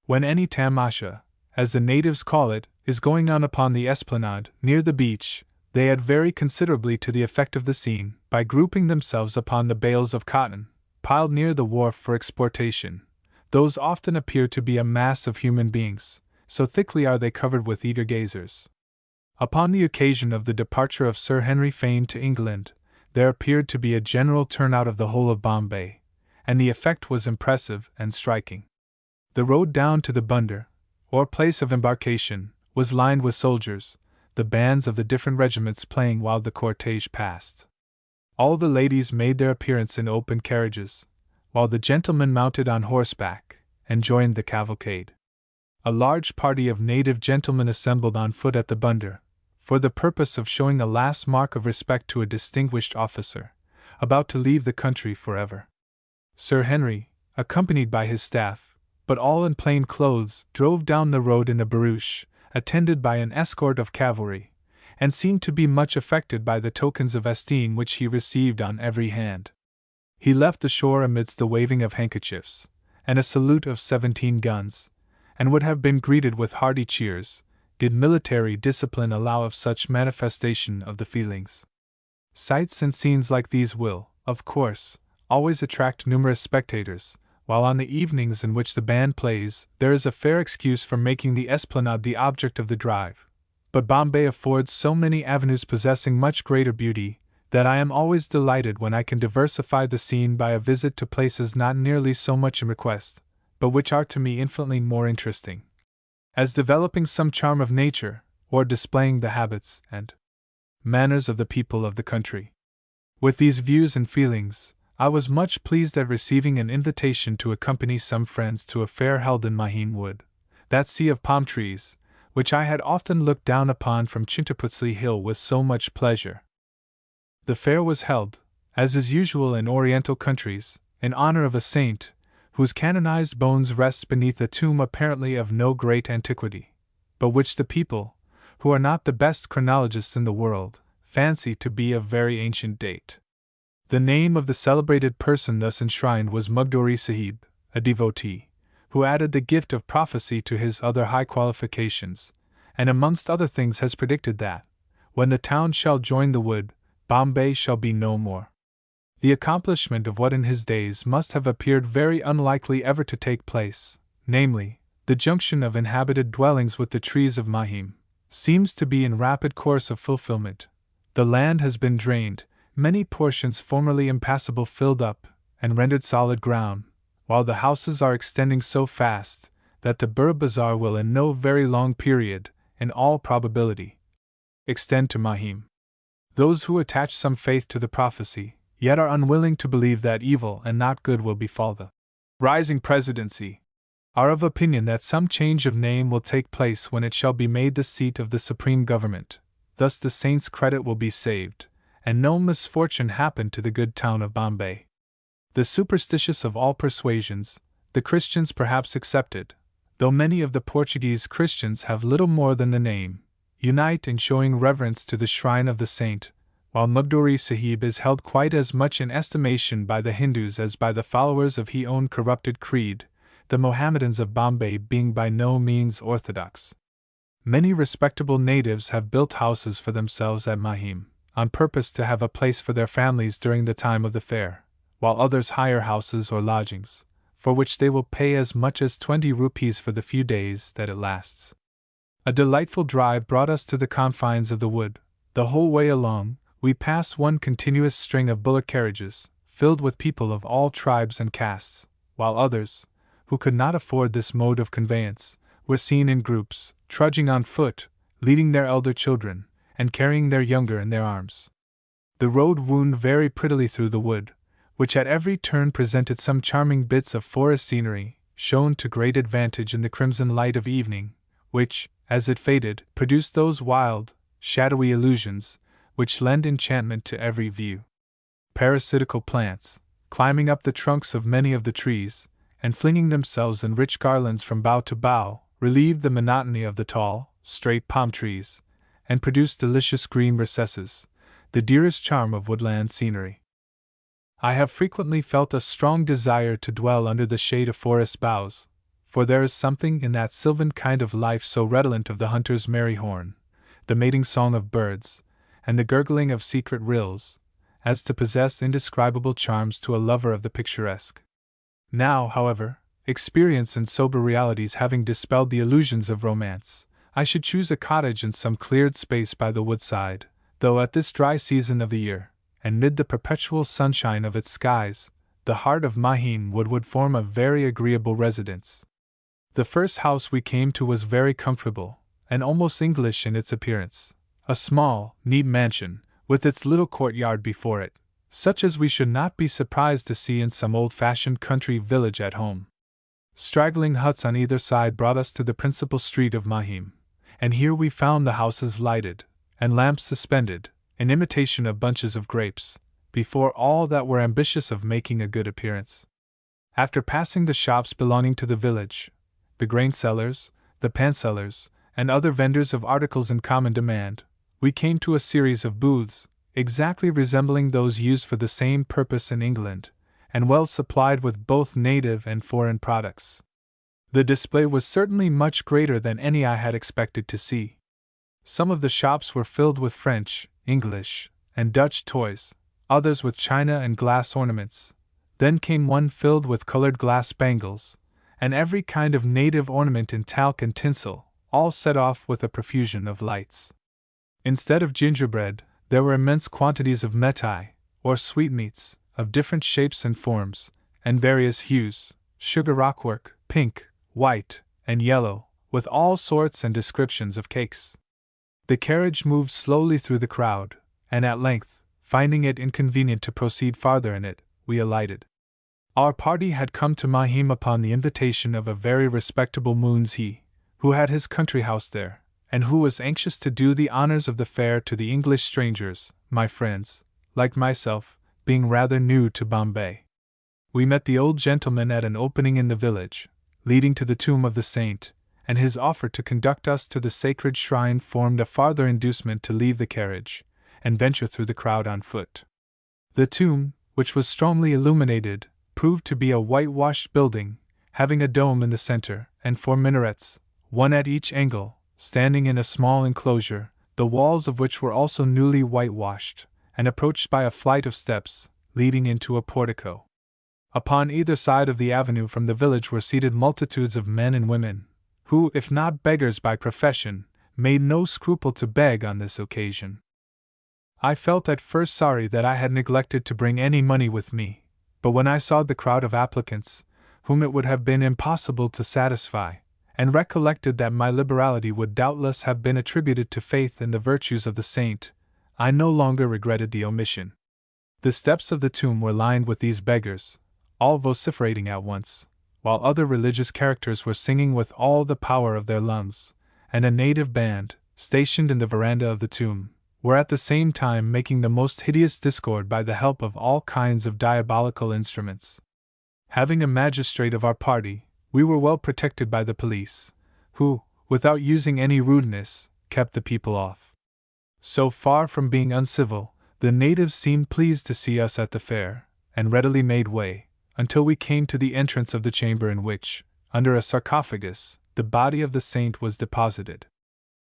When any tamasha, as the natives call it, is going on upon the esplanade, near the beach, they add very considerably to the effect of the scene, by grouping themselves upon the bales of cotton, piled near the wharf for exportation. Those often appear to be a mass of human beings, so thickly are they covered with eager gazers. Upon the occasion of the departure of Sir Henry Fane to England, there appeared to be a general turnout of the whole of Bombay, and the effect was impressive and striking. The road down to the bunder, or place of embarkation, was lined with soldiers, the bands of the different regiments playing while the cortege passed. All the ladies made their appearance in open carriages, while the gentlemen mounted on horseback, and joined the cavalcade. A large party of native gentlemen assembled on foot at the bunder, for the purpose of showing a last mark of respect to a distinguished officer, about to leave the country forever. Sir Henry, accompanied by his staff, but all in plain clothes, drove down the road in a barouche, attended by an escort of cavalry, and seemed to be much affected by the tokens of esteem which he received on every hand. He left the shore amidst the waving of handkerchiefs, and a salute of 17 guns, and would have been greeted with hearty cheers, did military discipline allow of such manifestation of the feelings. Sights and scenes like these will, of course, always attract numerous spectators, while on the evenings in which the band plays, there is a fair excuse for making the esplanade the object of the drive. But Bombay affords so many avenues possessing much greater beauty, that I am always delighted when I can diversify the scene by a visit to places not nearly so much in request, but which are to me infinitely more interesting, as developing some charm of nature, or displaying the habits and manners of the people of the country. With these views and feelings, I was much pleased at receiving an invitation to accompany some friends to a fair held in Mahim Wood, that sea of palm trees, which I had often looked down upon from Chintaputsli Hill with so much pleasure. The fair was held, as is usual in Oriental countries, in honor of a saint, whose canonized bones rest beneath a tomb apparently of no great antiquity, but which the people, who are not the best chronologists in the world, fancy to be of very ancient date. The name of the celebrated person thus enshrined was Mugdori Sahib, a devotee, who added the gift of prophecy to his other high qualifications, and amongst other things has predicted that, when the town shall join the wood, Bombay shall be no more. The accomplishment of what in his days must have appeared very unlikely ever to take place, namely, the junction of inhabited dwellings with the trees of Mahim, seems to be in rapid course of fulfillment. The land has been drained, many portions formerly impassable filled up, and rendered solid ground, while the houses are extending so fast that the Bur Bazaar will in no very long period, in all probability, extend to Mahim. Those who attach some faith to the prophecy, yet are unwilling to believe that evil and not good will befall the rising presidency, are of opinion that some change of name will take place when it shall be made the seat of the supreme government. Thus the saint's credit will be saved, and no misfortune happen to the good town of Bombay. The superstitious of all persuasions, the Christians perhaps excepted, though many of the Portuguese Christians have little more than the name, unite in showing reverence to the shrine of the saint, while Mugdori Sahib is held quite as much in estimation by the Hindus as by the followers of his own corrupted creed, the Mohammedans of Bombay being by no means orthodox. Many respectable natives have built houses for themselves at Mahim, on purpose to have a place for their families during the time of the fair, while others hire houses or lodgings, for which they will pay as much as 20 rupees for the few days that it lasts. A delightful drive brought us to the confines of the wood. The whole way along, we passed one continuous string of bullock carriages, filled with people of all tribes and castes, while others, who could not afford this mode of conveyance, were seen in groups, trudging on foot, leading their elder children, and carrying their younger in their arms. The road wound very prettily through the wood, which at every turn presented some charming bits of forest scenery, shone to great advantage in the crimson light of evening, which, as it faded, produced those wild, shadowy illusions, which lend enchantment to every view. Parasitical plants, climbing up the trunks of many of the trees, and flinging themselves in rich garlands from bough to bough, relieved the monotony of the tall, straight palm trees, and produced delicious green recesses, the dearest charm of woodland scenery. I have frequently felt a strong desire to dwell under the shade of forest boughs, for there is something in that sylvan kind of life so redolent of the hunter's merry horn, the mating song of birds, and the gurgling of secret rills, as to possess indescribable charms to a lover of the picturesque. Now, however, experience and sober realities having dispelled the illusions of romance, I should choose a cottage in some cleared space by the woodside, though at this dry season of the year, and mid the perpetual sunshine of its skies, the heart of Mahim would form a very agreeable residence. The first house we came to was very comfortable, and almost English in its appearance, a small, neat mansion, with its little courtyard before it, such as we should not be surprised to see in some old-fashioned country village at home. Straggling huts on either side brought us to the principal street of Mahim, and here we found the houses lighted, and lamps suspended, in imitation of bunches of grapes, before all that were ambitious of making a good appearance. After passing the shops belonging to the village, the grain sellers, the pan sellers, and other vendors of articles in common demand, we came to a series of booths, exactly resembling those used for the same purpose in England, and well supplied with both native and foreign products. The display was certainly much greater than any I had expected to see. Some of the shops were filled with French, English, and Dutch toys, others with china and glass ornaments. Then came one filled with colored glass bangles, and every kind of native ornament in talc and tinsel, all set off with a profusion of lights. Instead of gingerbread, there were immense quantities of methai, or sweetmeats, of different shapes and forms, and various hues, sugar rockwork, pink, white, and yellow, with all sorts and descriptions of cakes. The carriage moved slowly through the crowd, and at length, finding it inconvenient to proceed farther in it, we alighted. Our party had come to Mahim upon the invitation of a very respectable Moonsee, who had his country house there, and who was anxious to do the honors of the fair to the English strangers, my friends, like myself, being rather new to Bombay. We met the old gentleman at an opening in the village, leading to the tomb of the saint, and his offer to conduct us to the sacred shrine formed a farther inducement to leave the carriage, and venture through the crowd on foot. The tomb, which was strongly illuminated, proved to be a whitewashed building, having a dome in the center, and 4 minarets, one at each angle, standing in a small enclosure, the walls of which were also newly whitewashed, and approached by a flight of steps, leading into a portico. Upon either side of the avenue from the village were seated multitudes of men and women, who, if not beggars by profession, made no scruple to beg on this occasion. I felt at first sorry that I had neglected to bring any money with me, but when I saw the crowd of applicants, whom it would have been impossible to satisfy, and recollected that my liberality would doubtless have been attributed to faith in the virtues of the saint, I no longer regretted the omission. The steps of the tomb were lined with these beggars, all vociferating at once, while other religious characters were singing with all the power of their lungs, and a native band, stationed in the veranda of the tomb, were at the same time making the most hideous discord by the help of all kinds of diabolical instruments. Having a magistrate of our party, we were well protected by the police, who, without using any rudeness, kept the people off. So far from being uncivil, the natives seemed pleased to see us at the fair, and readily made way, until we came to the entrance of the chamber in which, under a sarcophagus, the body of the saint was deposited.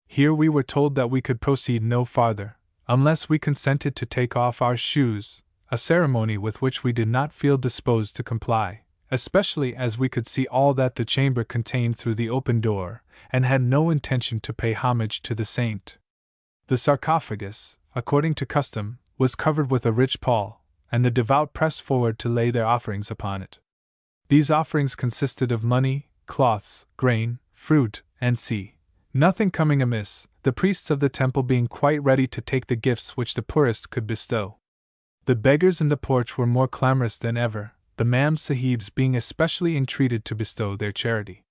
Here we were told that we could proceed no farther, unless we consented to take off our shoes, a ceremony with which we did not feel disposed to comply, especially as we could see all that the chamber contained through the open door, and had no intention to pay homage to the saint. The sarcophagus, according to custom, was covered with a rich pall, and the devout pressed forward to lay their offerings upon it. These offerings consisted of money, cloths, grain, fruit, and sea. Nothing coming amiss, the priests of the temple being quite ready to take the gifts which the poorest could bestow. The beggars in the porch were more clamorous than ever, the Mam Sahibs being especially entreated to bestow their charity.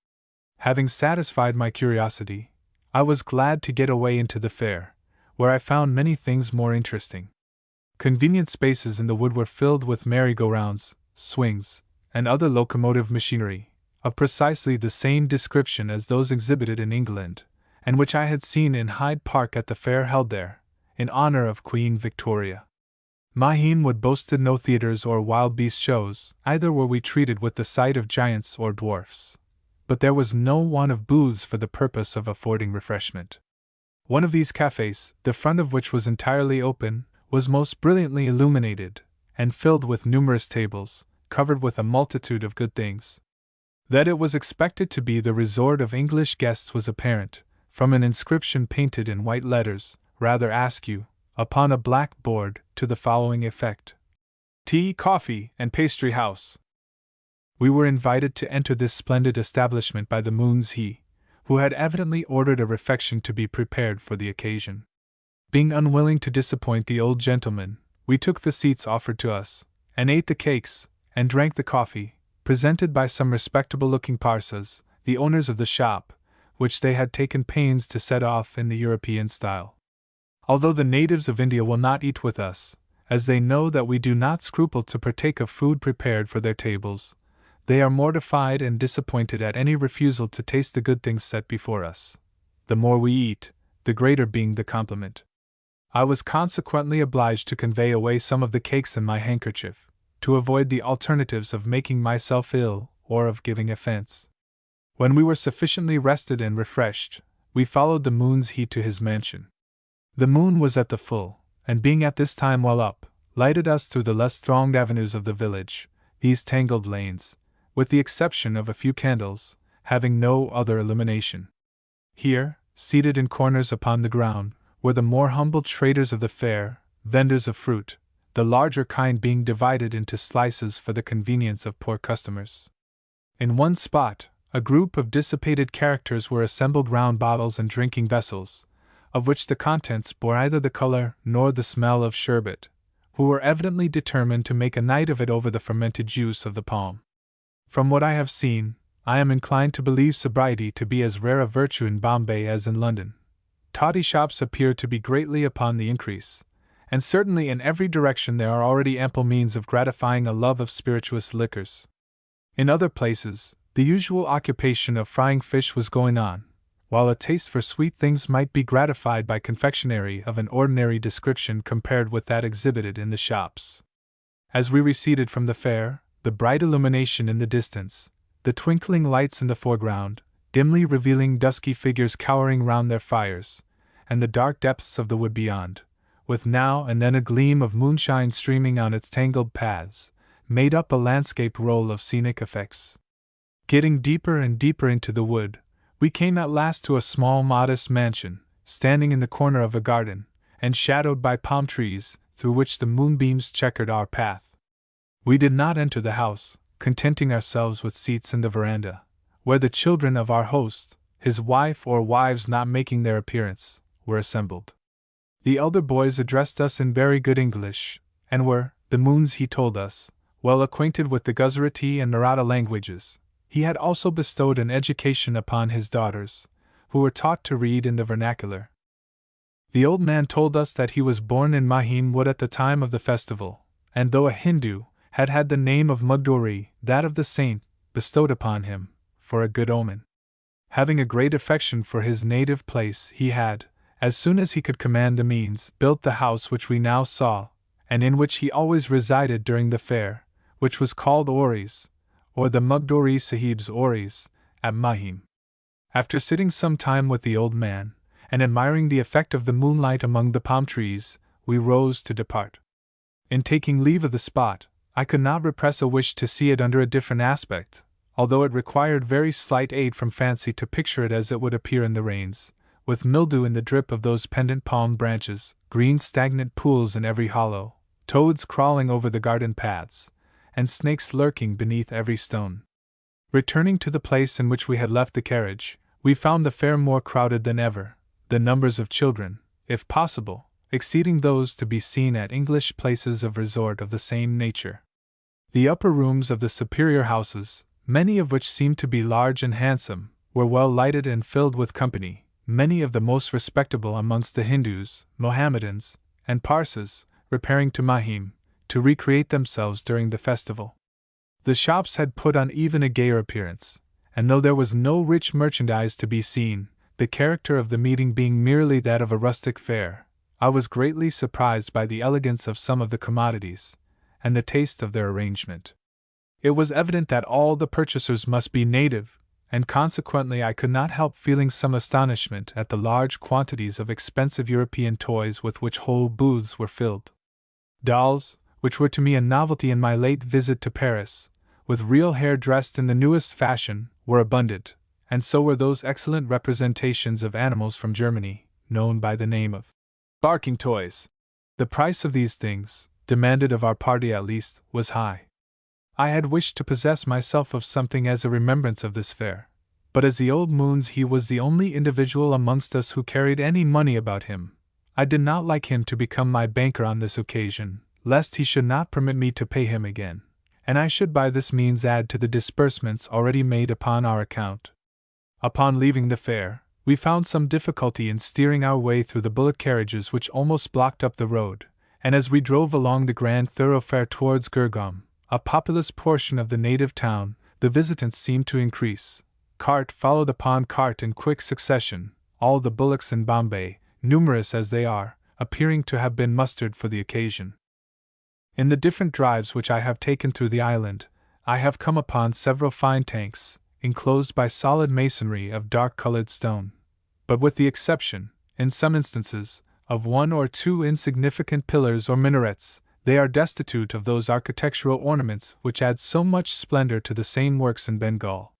Having satisfied my curiosity, I was glad to get away into the fair, where I found many things more interesting. Convenient spaces in the wood were filled with merry-go-rounds, swings, and other locomotive machinery, of precisely the same description as those exhibited in England, and which I had seen in Hyde Park at the fair held there, in honor of Queen Victoria. Mahim would boasted no theaters or wild beast shows, either were we treated with the sight of giants or dwarfs. But there was no want of booths for the purpose of affording refreshment. One of these cafes, the front of which was entirely open, was most brilliantly illuminated, and filled with numerous tables, covered with a multitude of good things. That it was expected to be the resort of English guests was apparent, from an inscription painted in white letters, rather askew, upon a black board, to the following effect: Tea, Coffee, and Pastry House. We were invited to enter this splendid establishment by the Moonsee, who had evidently ordered a refection to be prepared for the occasion. Being unwilling to disappoint the old gentleman, we took the seats offered to us, and ate the cakes, and drank the coffee, presented by some respectable-looking parsas, the owners of the shop, which they had taken pains to set off in the European style. Although the natives of India will not eat with us, as they know that we do not scruple to partake of food prepared for their tables, they are mortified and disappointed at any refusal to taste the good things set before us. The more we eat, the greater being the compliment. I was consequently obliged to convey away some of the cakes in my handkerchief, to avoid the alternatives of making myself ill or of giving offense. When we were sufficiently rested and refreshed, we followed the Moonsee to his mansion. The moon was at the full, and being at this time well up, lighted us through the less thronged avenues of the village, these tangled lanes, with the exception of a few candles, having no other illumination. Here, seated in corners upon the ground, were the more humble traders of the fair, vendors of fruit, the larger kind being divided into slices for the convenience of poor customers. In one spot, a group of dissipated characters were assembled round bottles and drinking vessels, of which the contents bore either the color nor the smell of sherbet, who were evidently determined to make a night of it over the fermented juice of the palm. From what I have seen, I am inclined to believe sobriety to be as rare a virtue in Bombay as in London. Toddy shops appear to be greatly upon the increase, and certainly in every direction there are already ample means of gratifying a love of spirituous liquors. In other places, the usual occupation of frying fish was going on, while a taste for sweet things might be gratified by confectionery of an ordinary description compared with that exhibited in the shops. As we receded from the fair, the bright illumination in the distance, the twinkling lights in the foreground, dimly revealing dusky figures cowering round their fires, and the dark depths of the wood beyond, with now and then a gleam of moonshine streaming on its tangled paths, made up a landscape roll of scenic effects. Getting deeper and deeper into the wood, we came at last to a small modest mansion, standing in the corner of a garden, and shadowed by palm trees, through which the moonbeams checkered our path. We did not enter the house, contenting ourselves with seats in the veranda, where the children of our host, his wife or wives not making their appearance, were assembled. The elder boys addressed us in very good English, and were, the Moons he told us, well acquainted with the Gujarati and Maratha languages. He had also bestowed an education upon his daughters, who were taught to read in the vernacular. The old man told us that he was born in Mahim Wood at the time of the festival, and though a Hindu, had had the name of Mugdori, that of the saint, bestowed upon him, for a good omen. Having a great affection for his native place, he had, as soon as he could command the means, built the house which we now saw, and in which he always resided during the fair, which was called Oris, or the Mugdori Sahib's Oris, at Mahim. After sitting some time with the old man, and admiring the effect of the moonlight among the palm trees, we rose to depart. In taking leave of the spot, I could not repress a wish to see it under a different aspect, although it required very slight aid from fancy to picture it as it would appear in the rains, with mildew in the drip of those pendant palm branches, green stagnant pools in every hollow, toads crawling over the garden paths, and snakes lurking beneath every stone. Returning to the place in which we had left the carriage, we found the fair more crowded than ever, the numbers of children, if possible, exceeding those to be seen at English places of resort of the same nature. The upper rooms of the superior houses, many of which seemed to be large and handsome, were well lighted and filled with company, many of the most respectable amongst the Hindus, Mohammedans, and Parsis, repairing to Mahim, to recreate themselves during the festival. The shops had put on even a gayer appearance, and though there was no rich merchandise to be seen, the character of the meeting being merely that of a rustic fair, I was greatly surprised by the elegance of some of the commodities, and the taste of their arrangement. It was evident that all the purchasers must be native, and consequently I could not help feeling some astonishment at the large quantities of expensive European toys with which whole booths were filled. Dolls, which were to me a novelty in my late visit to Paris, with real hair dressed in the newest fashion, were abundant, and so were those excellent representations of animals from Germany, known by the name of barking toys. The price of these things, demanded of our party at least, was high. I had wished to possess myself of something as a remembrance of this fair, but as the old Moons he was the only individual amongst us who carried any money about him, I did not like him to become my banker on this occasion, lest he should not permit me to pay him again, and I should by this means add to the disbursements already made upon our account. Upon leaving the fair, we found some difficulty in steering our way through the bullock carriages which almost blocked up the road, and as we drove along the grand thoroughfare towards Gurgaon, a populous portion of the native town, the visitants seemed to increase. Cart followed upon cart in quick succession, all the bullocks in Bombay, numerous as they are, appearing to have been mustered for the occasion. In the different drives which I have taken through the island, I have come upon several fine tanks, enclosed by solid masonry of dark-colored stone, but with the exception, in some instances, of one or two insignificant pillars or minarets, they are destitute of those architectural ornaments which add so much splendor to the same works in Bengal.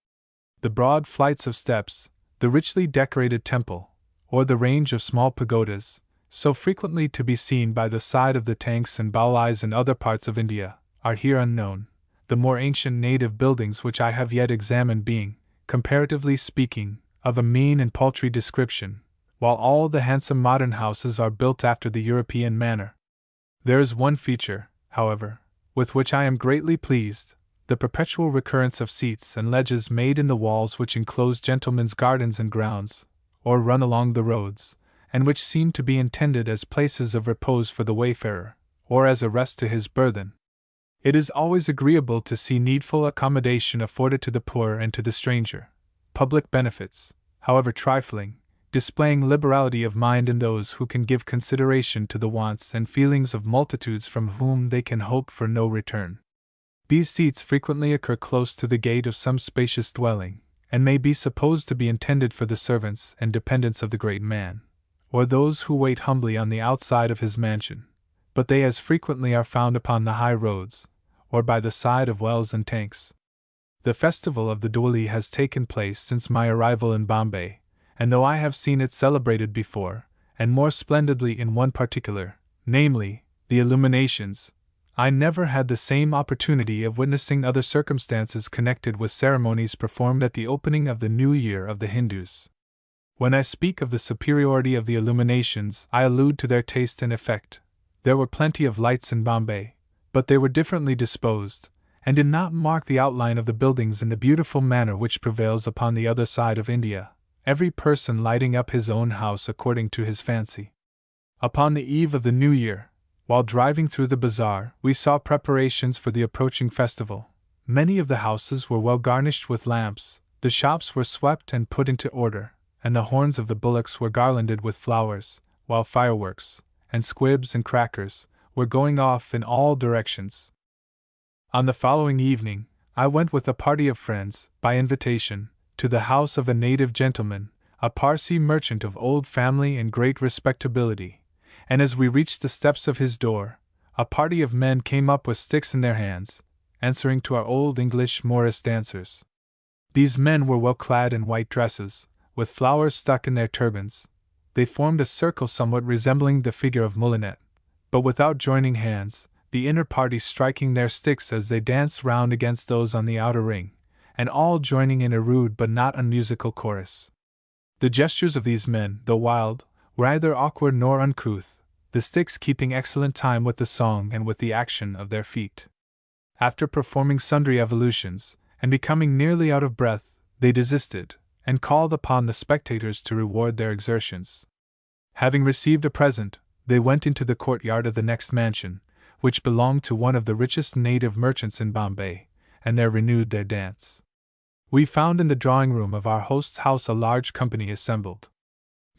The broad flights of steps, the richly decorated temple, or the range of small pagodas, so frequently to be seen by the side of the tanks and baolis in other parts of India, are here unknown, the more ancient native buildings which I have yet examined being, comparatively speaking, of a mean and paltry description, while all the handsome modern houses are built after the European manner. There is one feature, however, with which I am greatly pleased: the perpetual recurrence of seats and ledges made in the walls which enclose gentlemen's gardens and grounds, or run along the roads, and which seem to be intended as places of repose for the wayfarer, or as a rest to his burthen. It is always agreeable to see needful accommodation afforded to the poor and to the stranger, public benefits, however trifling, displaying liberality of mind in those who can give consideration to the wants and feelings of multitudes from whom they can hope for no return. These seats frequently occur close to the gate of some spacious dwelling, and may be supposed to be intended for the servants and dependents of the great man, or those who wait humbly on the outside of his mansion, but they as frequently are found upon the high roads, or by the side of wells and tanks. The festival of the Diwali has taken place since my arrival in Bombay, and though I have seen it celebrated before, and more splendidly in one particular, namely, the illuminations, I never had the same opportunity of witnessing other circumstances connected with ceremonies performed at the opening of the New Year of the Hindus. When I speak of the superiority of the illuminations, I allude to their taste and effect. There were plenty of lights in Bombay, but they were differently disposed, and did not mark the outline of the buildings in the beautiful manner which prevails upon the other side of India, every person lighting up his own house according to his fancy. Upon the eve of the New Year, while driving through the bazaar, we saw preparations for the approaching festival. Many of the houses were well garnished with lamps, the shops were swept and put into order, and the horns of the bullocks were garlanded with flowers, while fireworks, and squibs and crackers, were going off in all directions. On the following evening, I went with a party of friends, by invitation, to the house of a native gentleman, a Parsee merchant of old family and great respectability, and as we reached the steps of his door, a party of men came up with sticks in their hands, answering to our old English Morris dancers. These men were well clad in white dresses, with flowers stuck in their turbans. They formed a circle somewhat resembling the figure of Moulinet, but without joining hands, the inner party striking their sticks as they danced round against those on the outer ring, and all joining in a rude but not unmusical chorus. The gestures of these men, though wild, were neither awkward nor uncouth, the sticks keeping excellent time with the song and with the action of their feet. After performing sundry evolutions, and becoming nearly out of breath, they desisted, and called upon the spectators to reward their exertions. Having received a present, they went into the courtyard of the next mansion, which belonged to one of the richest native merchants in Bombay, and there renewed their dance. We found in the drawing-room of our host's house a large company assembled.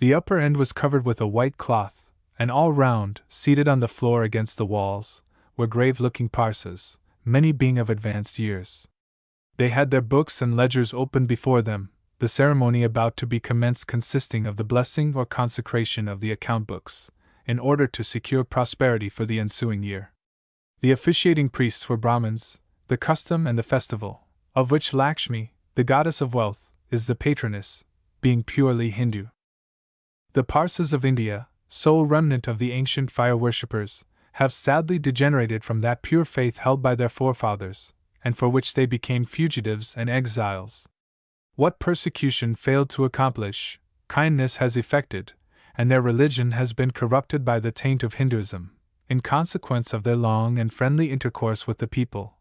The upper end was covered with a white cloth, and all round, seated on the floor against the walls, were grave-looking Parses, many being of advanced years. They had their books and ledgers open before them, the ceremony about to be commenced consisting of the blessing or consecration of the account books, in order to secure prosperity for the ensuing year. The officiating priests were Brahmins, the custom and the festival, of which Lakshmi, the goddess of wealth, is the patroness, being purely Hindu. The Parses of India, sole remnant of the ancient fire worshippers, have sadly degenerated from that pure faith held by their forefathers, and for which they became fugitives and exiles. What persecution failed to accomplish, kindness has effected, and their religion has been corrupted by the taint of Hinduism, in consequence of their long and friendly intercourse with the people,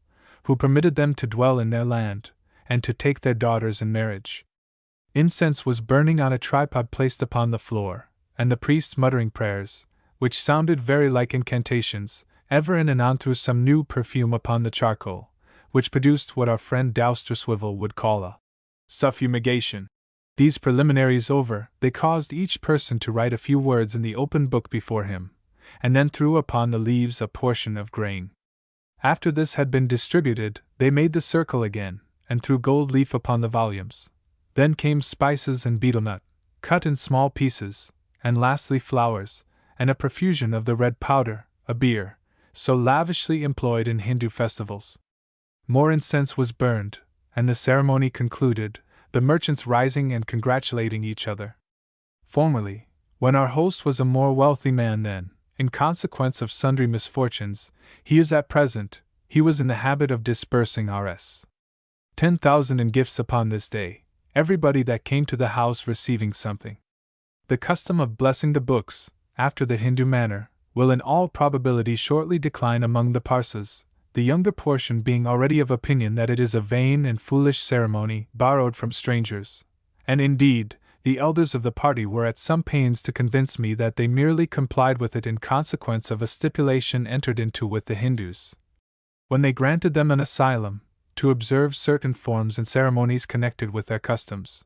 who permitted them to dwell in their land, and to take their daughters in marriage. Incense was burning on a tripod placed upon the floor, and the priests muttering prayers, which sounded very like incantations, ever and anon threw some new perfume upon the charcoal, which produced what our friend Dousterswivel would call a suffumigation. These preliminaries over, they caused each person to write a few words in the open book before him, and then threw upon the leaves a portion of grain. After this had been distributed, they made the circle again, and threw gold leaf upon the volumes. Then came spices and betel-nut, cut in small pieces, and lastly flowers, and a profusion of the red powder, a beer, so lavishly employed in Hindu festivals. More incense was burned, and the ceremony concluded, the merchants rising and congratulating each other. Formerly, when our host was a more wealthy man than, in consequence of sundry misfortunes, he is at present, he was in the habit of disbursing Rs. 10,000 in gifts upon this day, everybody that came to the house receiving something. The custom of blessing the books, after the Hindu manner, will in all probability shortly decline among the Parsas, the younger portion being already of opinion that it is a vain and foolish ceremony borrowed from strangers, and indeed, the elders of the party were at some pains to convince me that they merely complied with it in consequence of a stipulation entered into with the Hindus, when they granted them an asylum, to observe certain forms and ceremonies connected with their customs,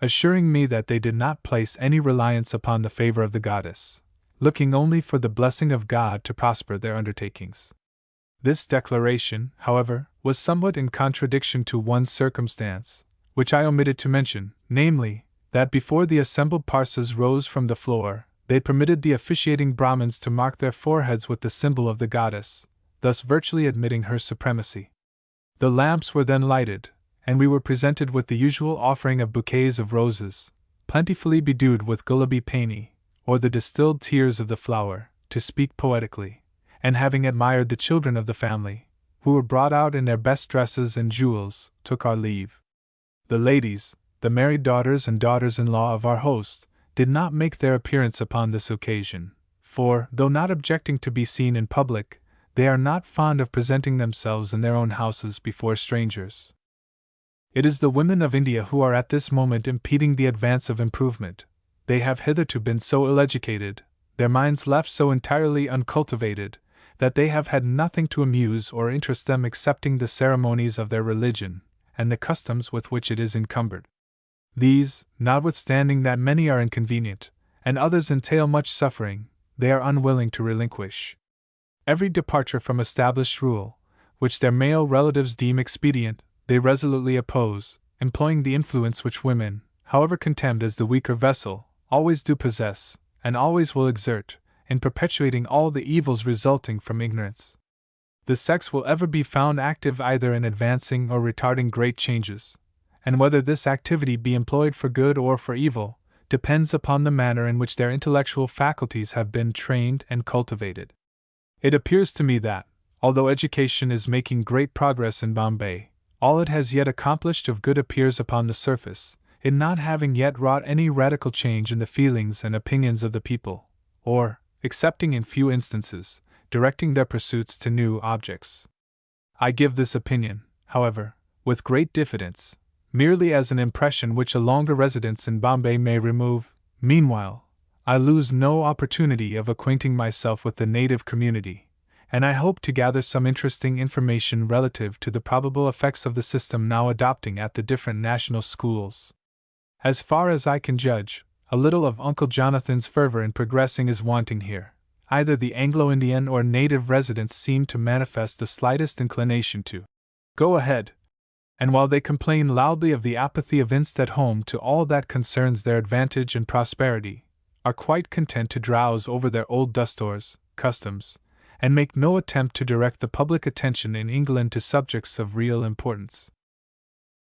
assuring me that they did not place any reliance upon the favor of the goddess, looking only for the blessing of God to prosper their undertakings. This declaration, however, was somewhat in contradiction to one circumstance, which I omitted to mention, namely, that before the assembled Parsas rose from the floor, they permitted the officiating Brahmins to mark their foreheads with the symbol of the goddess, thus virtually admitting her supremacy. The lamps were then lighted, and we were presented with the usual offering of bouquets of roses, plentifully bedewed with gulabi pani, or the distilled tears of the flower, to speak poetically, and having admired the children of the family, who were brought out in their best dresses and jewels, took our leave. The ladies, the married daughters and daughters-in-law of our host, did not make their appearance upon this occasion, for, though not objecting to be seen in public, they are not fond of presenting themselves in their own houses before strangers. It is the women of India who are at this moment impeding the advance of improvement. They have hitherto been so ill-educated, their minds left so entirely uncultivated, that they have had nothing to amuse or interest them excepting the ceremonies of their religion, and the customs with which it is encumbered. These, notwithstanding that many are inconvenient, and others entail much suffering, they are unwilling to relinquish. Every departure from established rule, which their male relatives deem expedient, they resolutely oppose, employing the influence which women, however contemned as the weaker vessel, always do possess, and always will exert, in perpetuating all the evils resulting from ignorance. The sex will ever be found active either in advancing or retarding great changes, and whether this activity be employed for good or for evil, depends upon the manner in which their intellectual faculties have been trained and cultivated. It appears to me that, although education is making great progress in Bombay, all it has yet accomplished of good appears upon the surface, it not having yet wrought any radical change in the feelings and opinions of the people, or, excepting in few instances, directing their pursuits to new objects. I give this opinion, however, with great diffidence, merely as an impression which a longer residence in Bombay may remove. Meanwhile, I lose no opportunity of acquainting myself with the native community, and I hope to gather some interesting information relative to the probable effects of the system now adopting at the different national schools. As far as I can judge, a little of Uncle Jonathan's fervor in progressing is wanting here. Either the Anglo-Indian or native residents seem to manifest the slightest inclination to go ahead, and while they complain loudly of the apathy evinced at home to all that concerns their advantage and prosperity, are quite content to drowse over their old dustores, customs, and make no attempt to direct the public attention in England to subjects of real importance.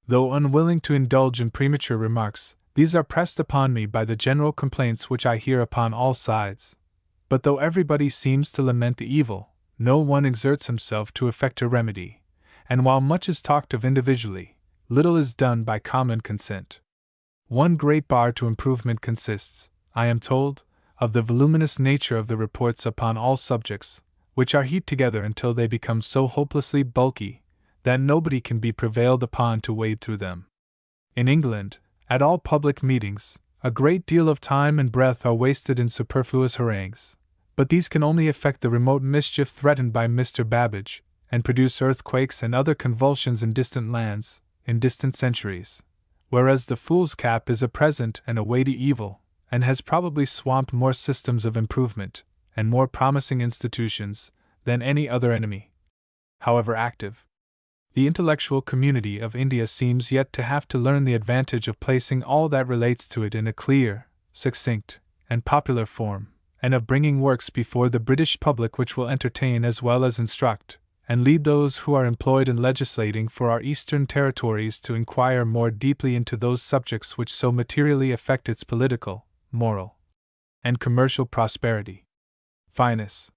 Though unwilling to indulge in premature remarks, these are pressed upon me by the general complaints which I hear upon all sides. But though everybody seems to lament the evil, no one exerts himself to effect a remedy, and while much is talked of individually, little is done by common consent. One great bar to improvement consists, I am told, of the voluminous nature of the reports upon all subjects, which are heaped together until they become so hopelessly bulky that nobody can be prevailed upon to wade through them. In England, at all public meetings, a great deal of time and breath are wasted in superfluous harangues, but these can only effect the remote mischief threatened by Mr. Babbage, and produce earthquakes and other convulsions in distant lands, in distant centuries, whereas the fool's cap is a present and a weighty evil, and has probably swamped more systems of improvement, and more promising institutions, than any other enemy, however active. The intellectual community of India seems yet to have to learn the advantage of placing all that relates to it in a clear, succinct, and popular form, and of bringing works before the British public which will entertain as well as instruct, and lead those who are employed in legislating for our eastern territories to inquire more deeply into those subjects which so materially affect its political, moral, and commercial prosperity. Finus.